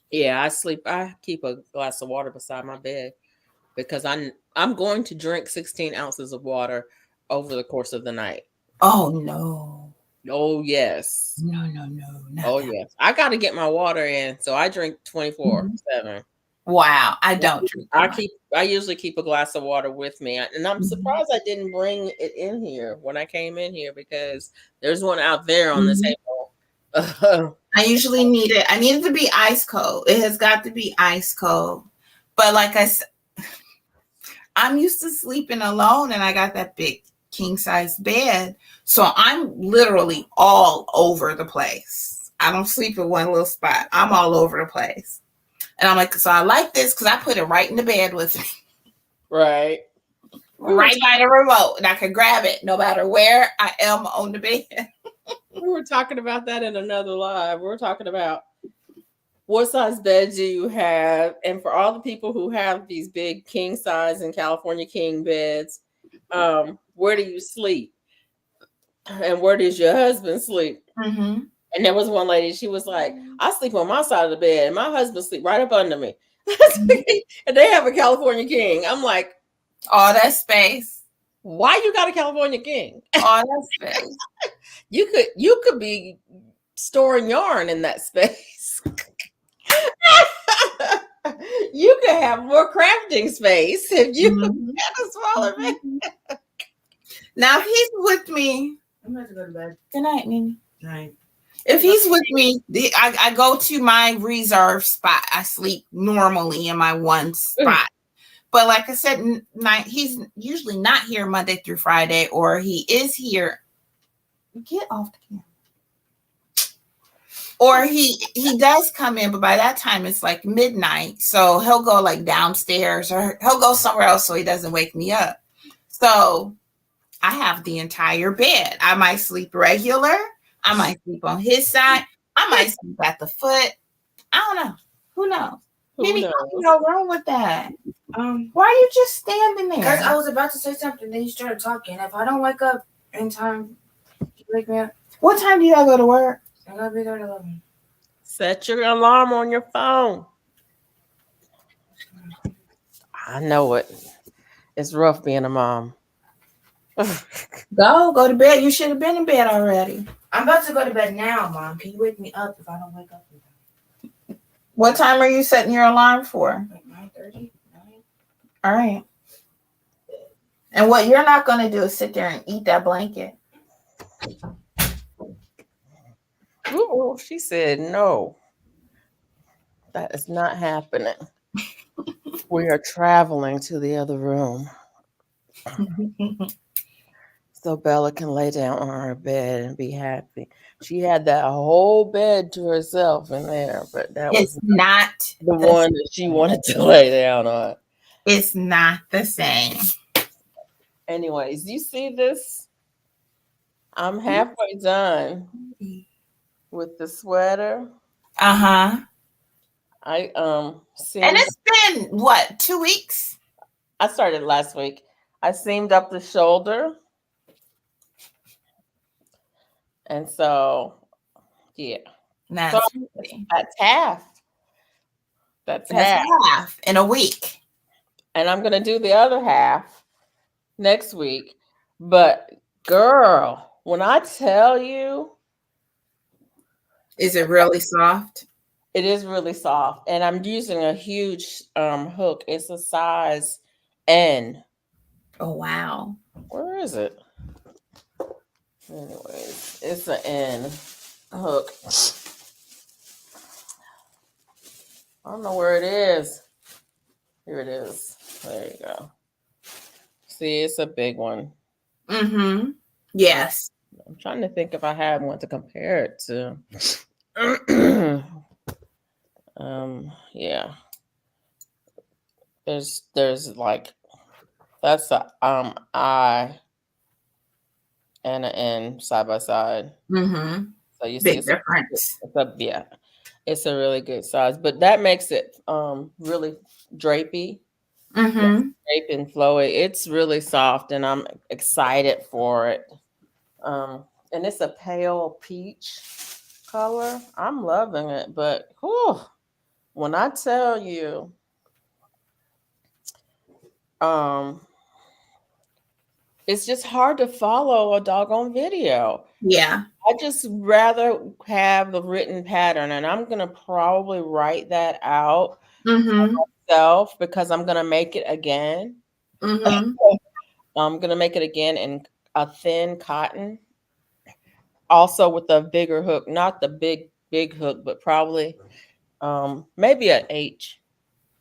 Yeah, I keep a glass of water beside my bed because I'm going to drink 16 ounces of water over the course of the night. Oh no. Oh yes. No. Oh yes. I got to get my water in, so I drink 24/7. Wow, I don't drink. I usually keep a glass of water with me, and I'm surprised I didn't bring it in here when I came in here because there's one out there on the table. I usually need it. I need it to be ice cold. It has got to be ice cold. But like I said, I'm used to sleeping alone, and I got that big king size bed, so I'm literally all over the place. I don't sleep in one little spot. I'm all over the place. And I'm like, so I like this because I put it right in the bed with me. Right. Right by the remote. And I can grab it no matter where I am on the bed. We were talking about that in another live. We were talking about what size bed do you have? And for all the people who have these big king size and California king beds, where do you sleep? And where does your husband sleep? And there was one lady, she was like, I sleep on my side of the bed and my husband sleep right up under me. And they have a California king. I'm like, all that space. Why you got a California king? All that space. You could be storing yarn in that space. You could have more crafting space if you had a smaller bed. Now, if he's with me, I'm about to go to bed. Good night, Mimi. Good night. If he's with me, I go to my reserve spot. I sleep normally in my one spot. But like I said, he's usually not here Monday through Friday, or he is here. Get off the camera. Or he does come in, but by that time it's like midnight. So he'll go like downstairs, or he'll go somewhere else so he doesn't wake me up. So I have the entire bed. I might sleep regular. I might sleep on his side. I might sleep at the foot. I don't know. Who knows? Maybe nothing wrong with that. Why are you just standing there? Because I was about to say something, then you started talking. If I don't wake up in time, you wake me up. What time do y'all go to work? I gotta be there at 11. Set your alarm on your phone. I know it. It's rough being a mom. Go to bed. You should have been in bed already. I'm about to go to bed now, Mom. Can you wake me up if I don't wake up in time? What time are you setting your alarm for? Like 9:30, 9. All right. And what you're not going to do is sit there and eat that blanket. Ooh, she said no. That is not happening. We are traveling to the other room. So Bella can lay down on her bed and be happy. She had that whole bed to herself in there, but that was not the one that she wanted to lay down on. It's not the same. Anyways, you see this? I'm halfway done with the sweater. Uh-huh. I And seamed. it's been what, 2 weeks? I started last week. I seamed up the shoulder, and so yeah. So That's pretty. that's half. That's That's half, half in a week. and I'm gonna do the other half next week. But girl, when I tell you, Is it really soft? it is really soft, and I'm using a huge hook. It's a size N. Oh wow. Where is it? Anyways, it's an N hook. I don't know where it is. Here it is. There you go. See, it's a big one. Mm-hmm. Yes. I'm trying to think if I have one to compare it to. Yeah. There's like that's a I and an N side by side. Mm-hmm. So you see Big difference. yeah. It's a really good size. But that makes it really drapey. Mm-hmm. Drape and flowy. It's really soft and I'm excited for it. And it's a pale peach color. I'm loving it, but whew, when I tell you, um, it's just hard to follow a doggone video. Yeah. I just rather have the written pattern, and I'm gonna probably write that out Mm-hmm. myself because I'm gonna make it again. Mm-hmm. I'm gonna make it again in a thin cotton, also with a bigger hook, not the big hook, but probably maybe an H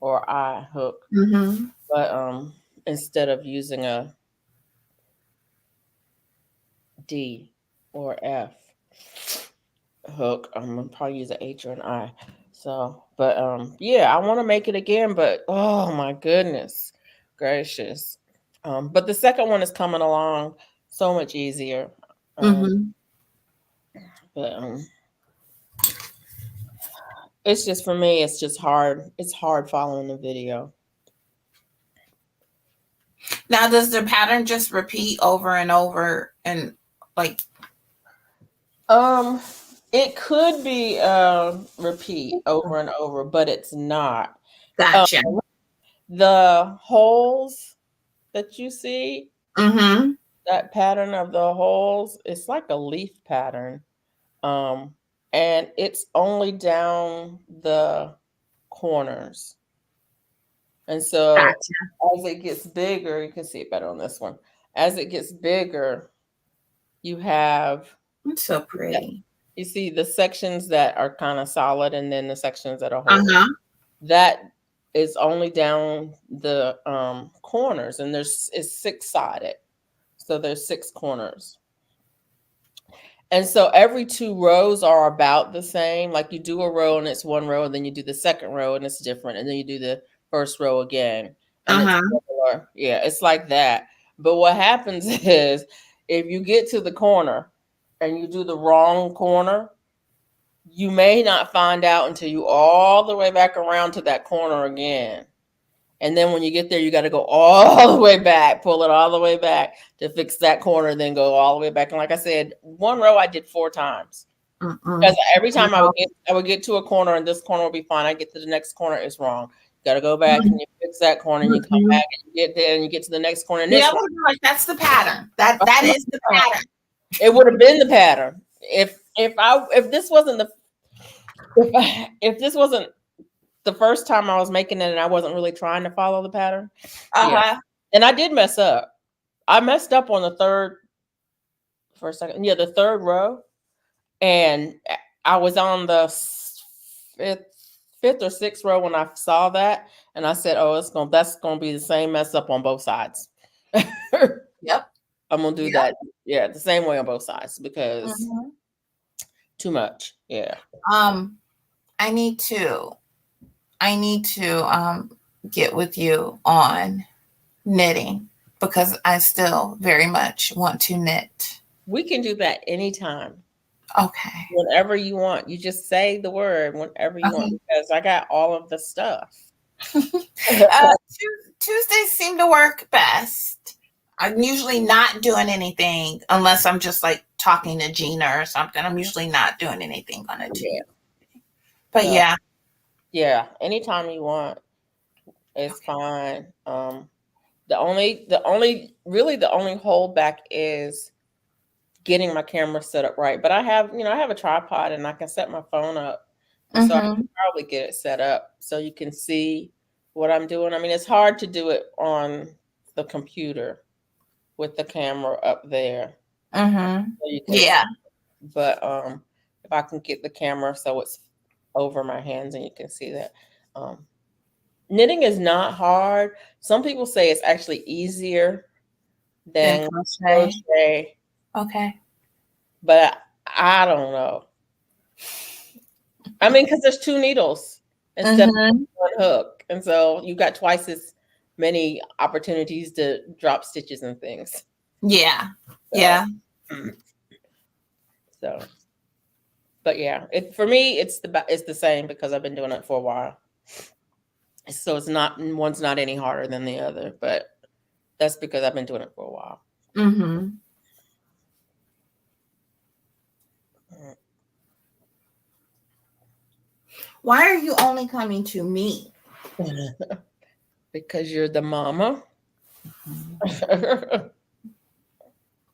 or I hook, Mm-hmm. but instead of using a D or F hook, I'm gonna probably use an H or an I. So, but yeah, I want to make it again, but oh my goodness gracious. But the second one is coming along so much easier. Um, Mm-hmm. but it's just for me, it's just hard. It's hard following the video. Now, does the pattern just repeat over and over and like? It could be repeat over and over, but it's not. Gotcha. The holes that you see, Mm-hmm. that pattern of the holes, it's like a leaf pattern. Um, and it's only down the corners. And so Gotcha. as it gets bigger, you can see it better on this one. As it gets bigger, you have It's so pretty. you see the sections that are kind of solid and then the sections that are holes. Uh-huh. That is only down the corners, and it's 6-sided. So there's 6 corners. And so every 2 rows are about the same. Like you do a row and it's one row, and then you do the second row and it's different, and then you do the first row again. And Uh-huh. it's similar. Yeah, it's like that. But what happens is if you get to the corner and you do the wrong corner, you may not find out until you all the way back around to that corner again. And then when you get there, you got to go all the way back, pull it all the way back to fix that corner, then go all the way back. And like I said, one row I did 4 times. Because every time I would get to a corner and this corner will be fine. I get to the next corner, it's wrong. You got to go back and you fix that corner, and you come back and you get there and you get to the next corner. And Yeah, like that's the pattern. That is the pattern. It would have been the pattern if this wasn't if this wasn't the first time I was making it and I wasn't really trying to follow the pattern. Yeah. And I did mess up. I messed up on the third row, and I was on the fifth or sixth row when I saw that, and I said, "Oh, that's gonna be the same mess up on both sides." Yep. I'm gonna do that. Yeah, the same way on both sides because too much. Yeah. I need to get with you on knitting because I still very much want to knit. We can do that anytime. Okay. Whenever you want. You just say the word whenever you want because I got all of the stuff. Tuesdays seem to work best. I'm usually not doing anything unless I'm just like talking to Gina or something. I'm usually not doing anything on a Tuesday. But So, yeah. yeah, anytime you want, it's fine. The only holdback is getting my camera set up right. But I have a tripod and I can set my phone up. And so I can probably get it set up so you can see what I'm doing. I mean, it's hard to do it on the computer with the camera up there. So you can see. But if I can get the camera so it's over my hands and you can see that. Knitting is not hard. Some people say it's actually easier than crochet. Okay. But I don't know. I mean, because there's 2 needles instead of 1 hook. And so you got twice as many opportunities to drop stitches and things. Yeah. So, yeah. So, but yeah, for me, it's the same because I've been doing it for a while. So it's not, one's not any harder than the other, but that's because I've been doing it for a while. Why are you only coming to me? Because you're the mama.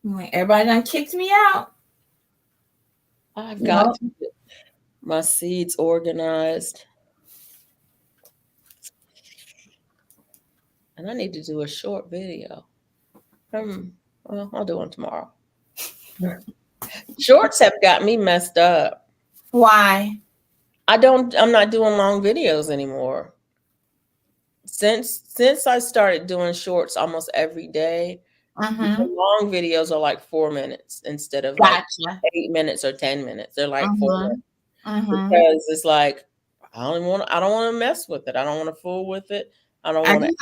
Everybody done kicked me out. I've got to get my seeds organized. And I need to do a short video. Well, I'll do one tomorrow. Shorts have got me messed up. Why? I'm not doing long videos anymore. Since I started doing shorts almost every day, the long videos are like 4 minutes instead of like 8 minutes or 10 minutes. They're like 4 minutes. Because it's like I don't want to mess with it. I don't want to fool with it. I don't want to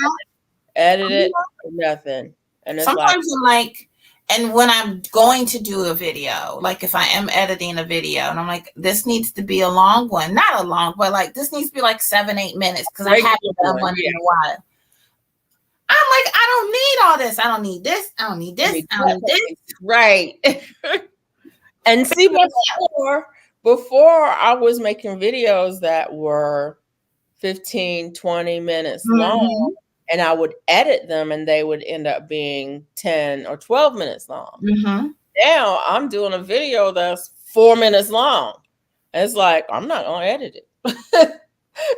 edit it or nothing. And it's sometimes I'm like, and when I'm going to do a video, like if I am editing a video and I'm like, this needs to be a long one, not a long, but like this needs to be like 7-8 minutes because I haven't done one in a while. I'm like, I don't need all this. I don't need this. I don't need this. I don't need this. Right. And see, before I was making videos that were 15, 20 minutes long, and I would edit them and they would end up being 10 or 12 minutes long. Now I'm doing a video that's 4 minutes long. And it's like, I'm not going to edit it.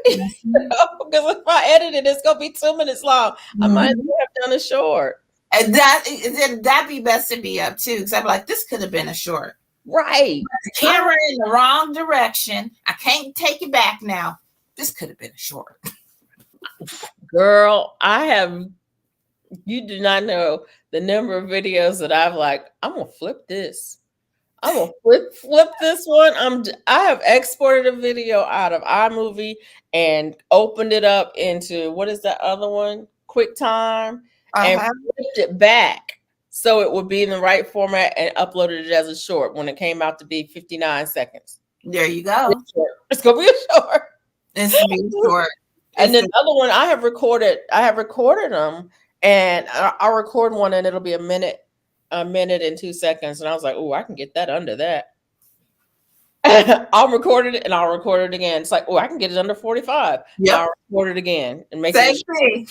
Because if I edit it, it's going to be 2 minutes long. I might as well have done a short. And that'd be best to be up too. Because I'm like, this could have been a short. Right. The camera in the wrong direction. I can't take it back now. This could have been a short. Girl, you do not know the number of videos that I've like, I'm going to flip this. I'm going to flip this one. I have exported a video out of iMovie and opened it up into, what is that other one? QuickTime. And flipped it back so it would be in the right format and uploaded it as a short when it came out to be 59 seconds. There you go. It's going to be a short. It's going to be short. And then the other one I have recorded them, and I'll record one and it'll be a minute and 2 seconds. And I was like, oh, I can get that under that. I'll record it and I'll record it again. It's like, oh, I can get it under 45. Yep. I'll record it again and make Same it thing.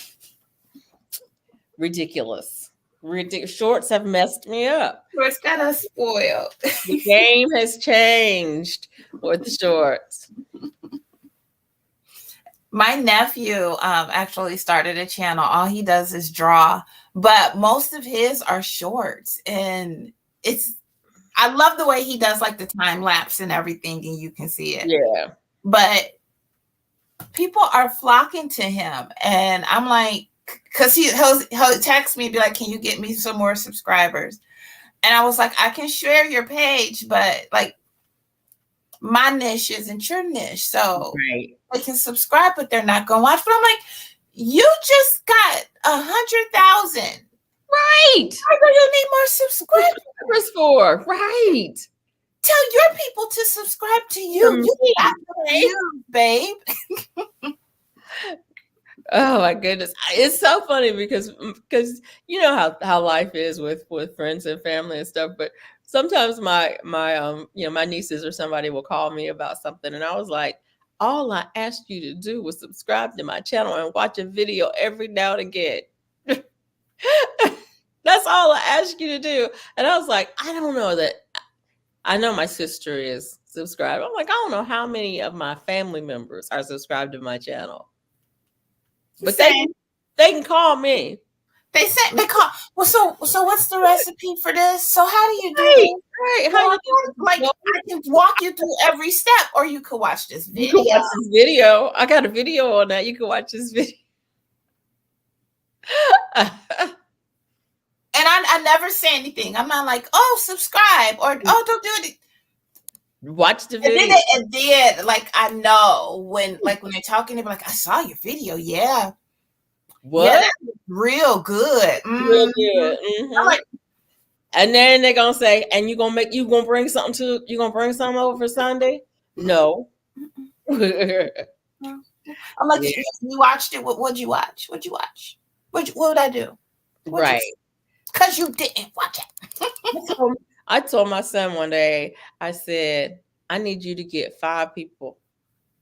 Ridiculous. Shorts have messed me up. Shorts got us spoiled. The game has changed with the shorts. My nephew actually started a channel. All he does is draw, but most of his are shorts. And I love the way he does like the time lapse and everything, and you can see it. Yeah. But people are flocking to him. And I'm like, because he'll text me and be like, can you get me some more subscribers? And I was like, I can share your page, but like my niche isn't your niche. So they can subscribe, but they're not going to watch. But I'm like, you just got 100,000. Right. Why do you need more subscribers for? Right. Tell your people to subscribe to you. From You me. got you, babe. Oh my goodness. It's so funny because you know how life is with friends and family and stuff, but sometimes my my nieces or somebody will call me about something and I was like, all I asked you to do was subscribe to my channel and watch a video every now and again. That's all I asked you to do. And I was like, I don't know that I know my sister is subscribed. I'm like, I don't know how many of my family members are subscribed to my channel. But they can call me. They call. Well, so what's the recipe for this? So how do you do Right, this? right. Well, How you like I can walk you through every step, or you could watch this You video. can watch this video. I got a video on that. You can watch this video. And I never say anything. I'm not like, oh, subscribe or oh, don't do it. Watch the video. And then like I know when they're talking, they're like, I saw your video, yeah. What? Yeah, that's real good. Real good. Mm-hmm. I'm like, and then they're gonna say, and you gonna bring something over for Sunday? No. I'm like, you watched it. What'd you watch? What'd you watch? What would I do? Right. Because you didn't watch it. I told my son one day, I said, I need you to get 5 people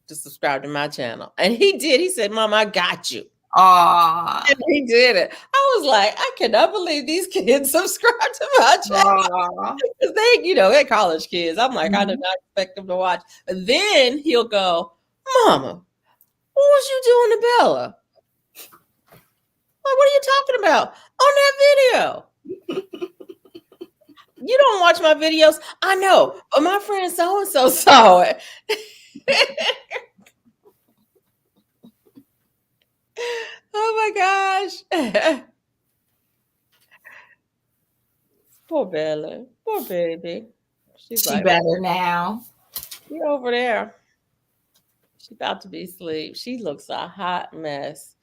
to subscribe to my channel. And he did. He said, Mom, I got you. Aww. And he did it. I was like, I cannot believe these kids subscribe to my channel. Because they're college kids. I'm like, I did not expect them to watch. But then he'll go, Mama, what was you doing to Bella? Like, what are you talking about on that video? You don't watch my videos. I know, but my friend so-and-so saw it. Oh my gosh. Poor Bella. Poor baby. She's She like, better now. She over there. She about to be asleep. She looks a hot mess.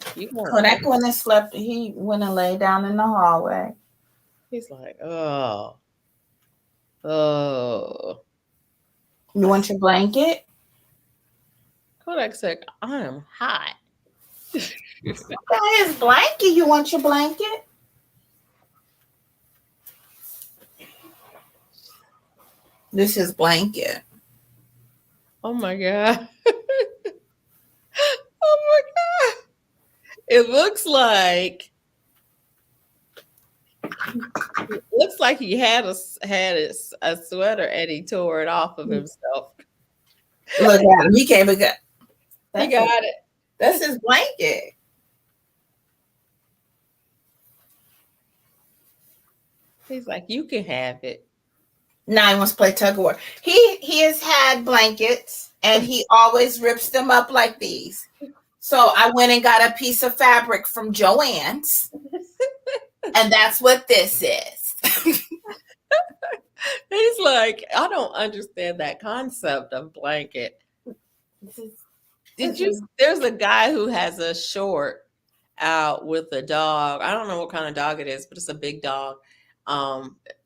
Kodak went and slept. He went and lay down in the hallway. He's like, oh. You want your blanket? Kodak said, I am hot. His blanket. You want your blanket? This is blanket. Oh my God. Oh my God. It looks like he had a sweater and he tore it off of himself. Look at him. He came and got. He got it. That's his blanket. He's like, you can have it. Now he wants to play tug of war. He has had blankets and he always rips them up like these. So I went and got a piece of fabric from Joann's. And that's what this is. He's like, I don't understand that concept of blanket. There's a guy who has a short out with a dog. I don't know what kind of dog it is, but it's a big dog.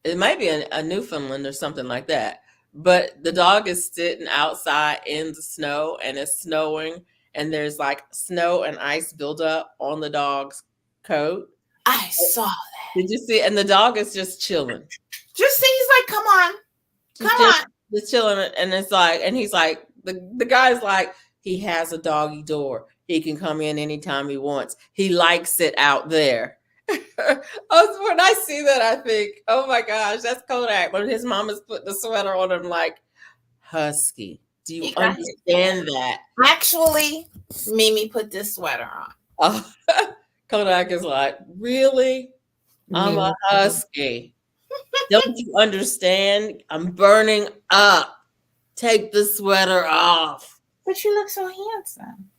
It might be a Newfoundland or something like that. But the dog is sitting outside in the snow and it's snowing and there's like snow and ice buildup on the dog's coat. I saw that. Did you see? And the dog is just chilling. Just see, he's like, come on. Come on. Just chilling. And it's like, and he's like, the guy's like, he has a doggy door. He can come in anytime he wants. He likes it out there. When I see that, I think, oh my gosh, that's Kodak. But his mama's putting the sweater on him like, Husky, do you understand that? Actually, Mimi put this sweater on. Kodak is like, really? I'm a husky. Don't you understand? I'm burning up. Take the sweater off. But you look so handsome.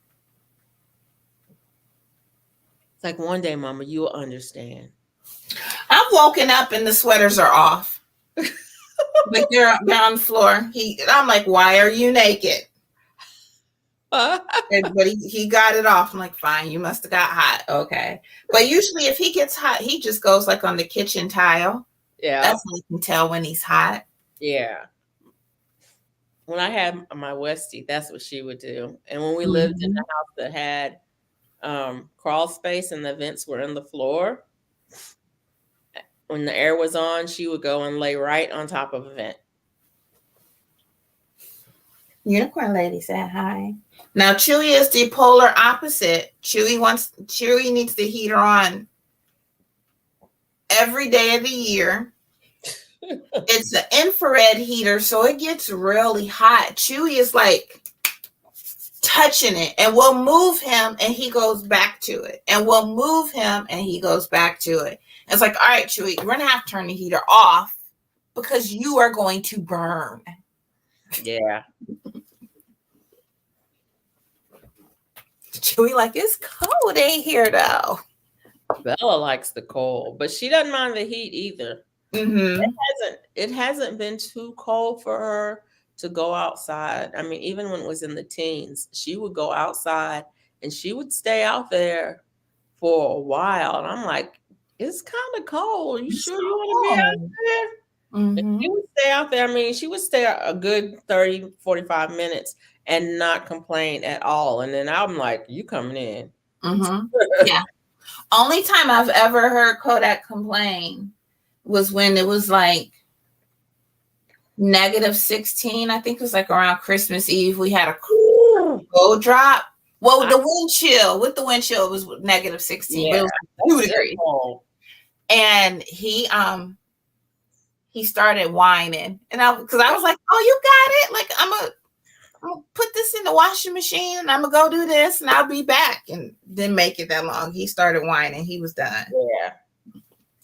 It's like one day, Mama, you'll understand. I'm woken up and the sweaters are off. Like they're on the floor. I'm like, why are you naked? But he got it off. I'm like, fine, you must have got hot. Okay. But usually if he gets hot, he just goes like on the kitchen tile. Yeah. That's how you can tell when he's hot. Yeah. When I had my Westie, that's what she would do. And when we lived in a house that had crawl space and the vents were in the floor, when the air was on, she would go and lay right on top of a vent. Unicorn Lady said hi. Now Chewy is the polar opposite. Chewy needs the heater on every day of the year. It's an infrared heater, so it gets really hot. Chewy is like touching it, and we'll move him and he goes back to it. And we'll move him and he goes back to it. It's like, all right, Chewy, we're gonna have to turn the heater off because you are going to burn. Yeah. Chewy like, it's cold in here though. Bella likes the cold, but she doesn't mind the heat either. Mm-hmm. It hasn't been too cold for her to go outside. I mean, even when it was in the teens, she would go outside and she would stay out there for a while. And I'm like, it's kind of cold. You sure you want to be out there? Mm-hmm. She would stay out there. I mean, she would stay a good 30, 45 minutes and not complain at all. And then I'm like, you coming in. Mm-hmm. Yeah. Only time I've ever heard Kodak complain was when it was like -16. I think it was like around Christmas Eve. We had a cold drop. Well, with the wind chill, it was -16. Yeah, but it was 2 degrees. And he started whining, and because I was like, "Oh, you got it! Like I'm gonna put this in the washing machine, and I'm gonna go do this, and I'll be back." And didn't make it that long. He started whining. He was done.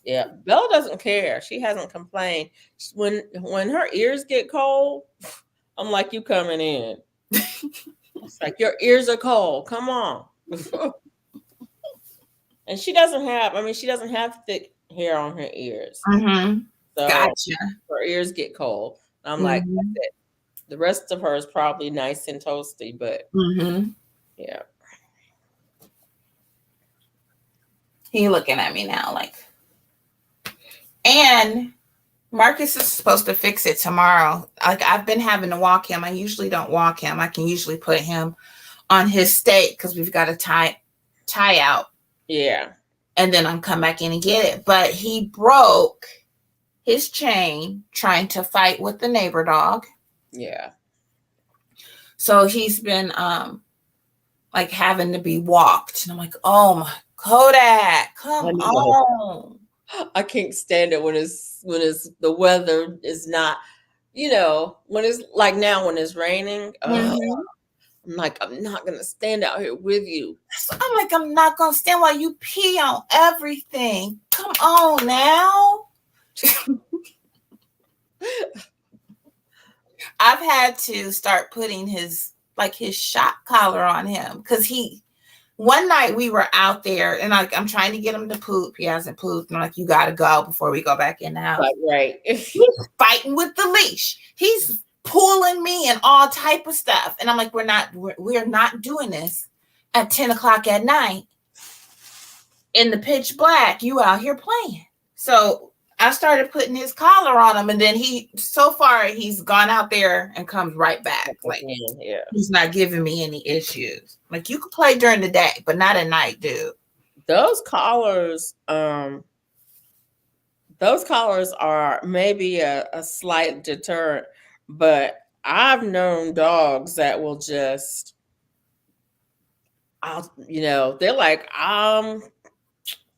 Yeah. Bella doesn't care. She hasn't complained. When her ears get cold, I'm like, you coming in. It's like, your ears are cold. Come on. And she doesn't have thick hair on her ears. Mm-hmm. So Gotcha. her ears get cold. I'm like, that's it. The rest of her is probably nice and toasty, but yeah. He looking at me now like, and Marcus is supposed to fix it tomorrow. Like I've been having to walk him. I usually don't walk him. I can usually put him on his stake because we've got a tie out. Yeah. And then I'm come back in and get it. But he broke his chain trying to fight with the neighbor dog. Yeah. So he's been like having to be walked. And I'm like, oh my Kodak, come on. I can't stand it when the weather is not, when it's like now when it's raining. I'm like, I'm not gonna stand out here with you. So I'm like, I'm not gonna stand while you pee on everything. Come on now. I've had to start putting his shot collar on him because one night we were out there and I'm trying to get him to poop. He hasn't pooped. And I'm like, you gotta go before we go back in the house. Right. He's fighting with the leash. He's pulling me and all type of stuff. And I'm like, we're not doing this at 10 o'clock at night in the pitch black. You out here playing. So I started putting his collar on him, and then so far he's gone out there and comes right back. Like he's not giving me any issues. Like you can play during the day, but not at night, dude. Those collars are maybe a slight deterrent, but I've known dogs that will just, they're like,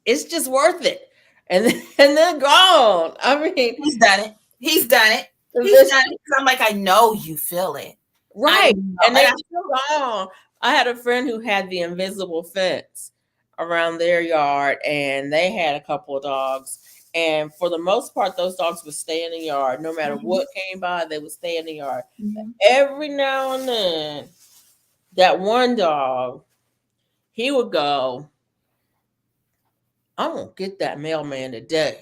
it's just worth it. And they're gone. I mean, he's done it. I'm like, I know you feel it. Right. And they're still gone. I had a friend who had the invisible fence around their yard, and they had a couple of dogs. And for the most part, those dogs would stay in the yard. No matter what came by, they would stay in the yard. Every now and then, that one dog, he would go, I'm going to get that mailman today.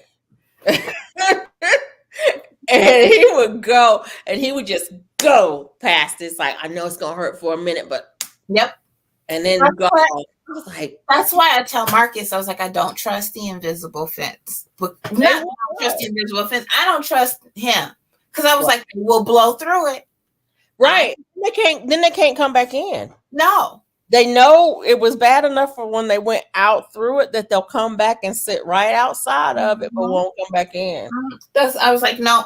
And he would go, and he would just go past. It's like, I know it's going to hurt for a minute, but. Yep. And then go. I was like, that's why I tell Marcus, I was like, I don't trust the invisible fence. But not trust the invisible fence. I don't trust him Because I was like, we'll blow through it. Right. They can't come back in. No. They know it was bad enough for when they went out through it that they'll come back and sit right outside of it, but won't come back in. I was like, no,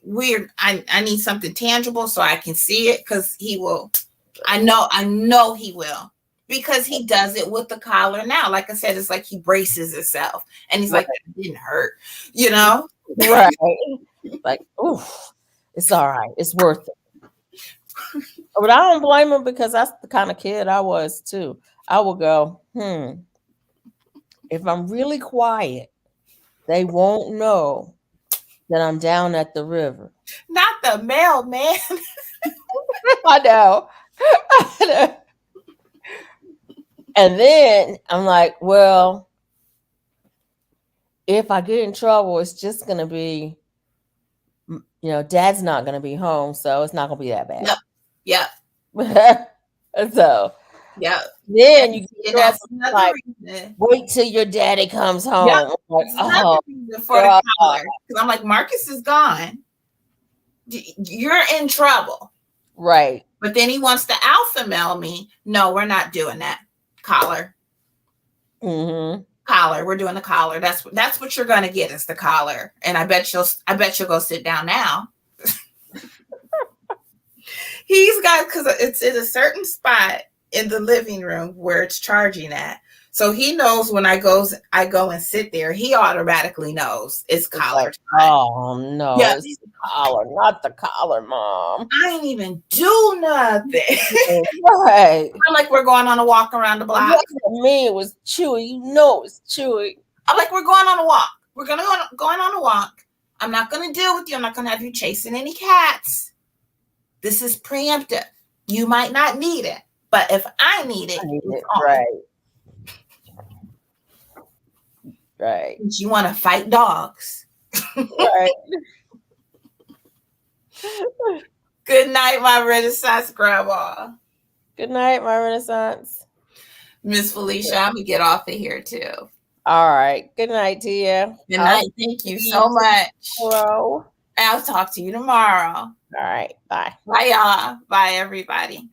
weird. I need something tangible so I can see it, because he will. I know he will, because he does it with the collar now. Like I said, it's like he braces himself, and he's like, it didn't hurt, you know? Right. Like, oof, it's all right. It's worth it. But I don't blame him, because that's the kind of kid I was too. I would go, if I'm really quiet, they won't know that I'm down at the river. Not the mailman. I know. And then I'm like, well, if I get in trouble, it's just going to be, Dad's not going to be home, so it's not going to be that bad. Yep. So, then you get like, wait till your daddy comes home. Yep. Like, oh, for the collar. Because I'm like, Marcus is gone. You're in trouble. Right. But then he wants to alpha male me. No, we're not doing that. Collar. Mm-hmm. Collar. We're doing the collar. That's what you're gonna get, is the collar. And I bet you'll go sit down now. He's got, because it's in a certain spot in the living room where it's charging at. So he knows when I go and sit there, he automatically knows it's collar time. Oh no, it's the collar, not the collar, Mom. I ain't even do nothing. Right. I'm like, we're going on a walk around the block. Me, it was Chewy. You know it's Chewy. I'm like, we're going on a walk. We're going on a walk. I'm not going to deal with you. I'm not going to have you chasing any cats. This is preemptive. You might not need it, but if I need it, it's on. Right. Right. You want to fight dogs. Right. Good night, my Renaissance grandma. Good night, my Renaissance. Miss Felicia, I'm going to get off of here too. All right. Good night to you. Good night. Thank you so much. Hello. I'll talk to you tomorrow. All right. Bye. Bye, y'all. Bye, everybody.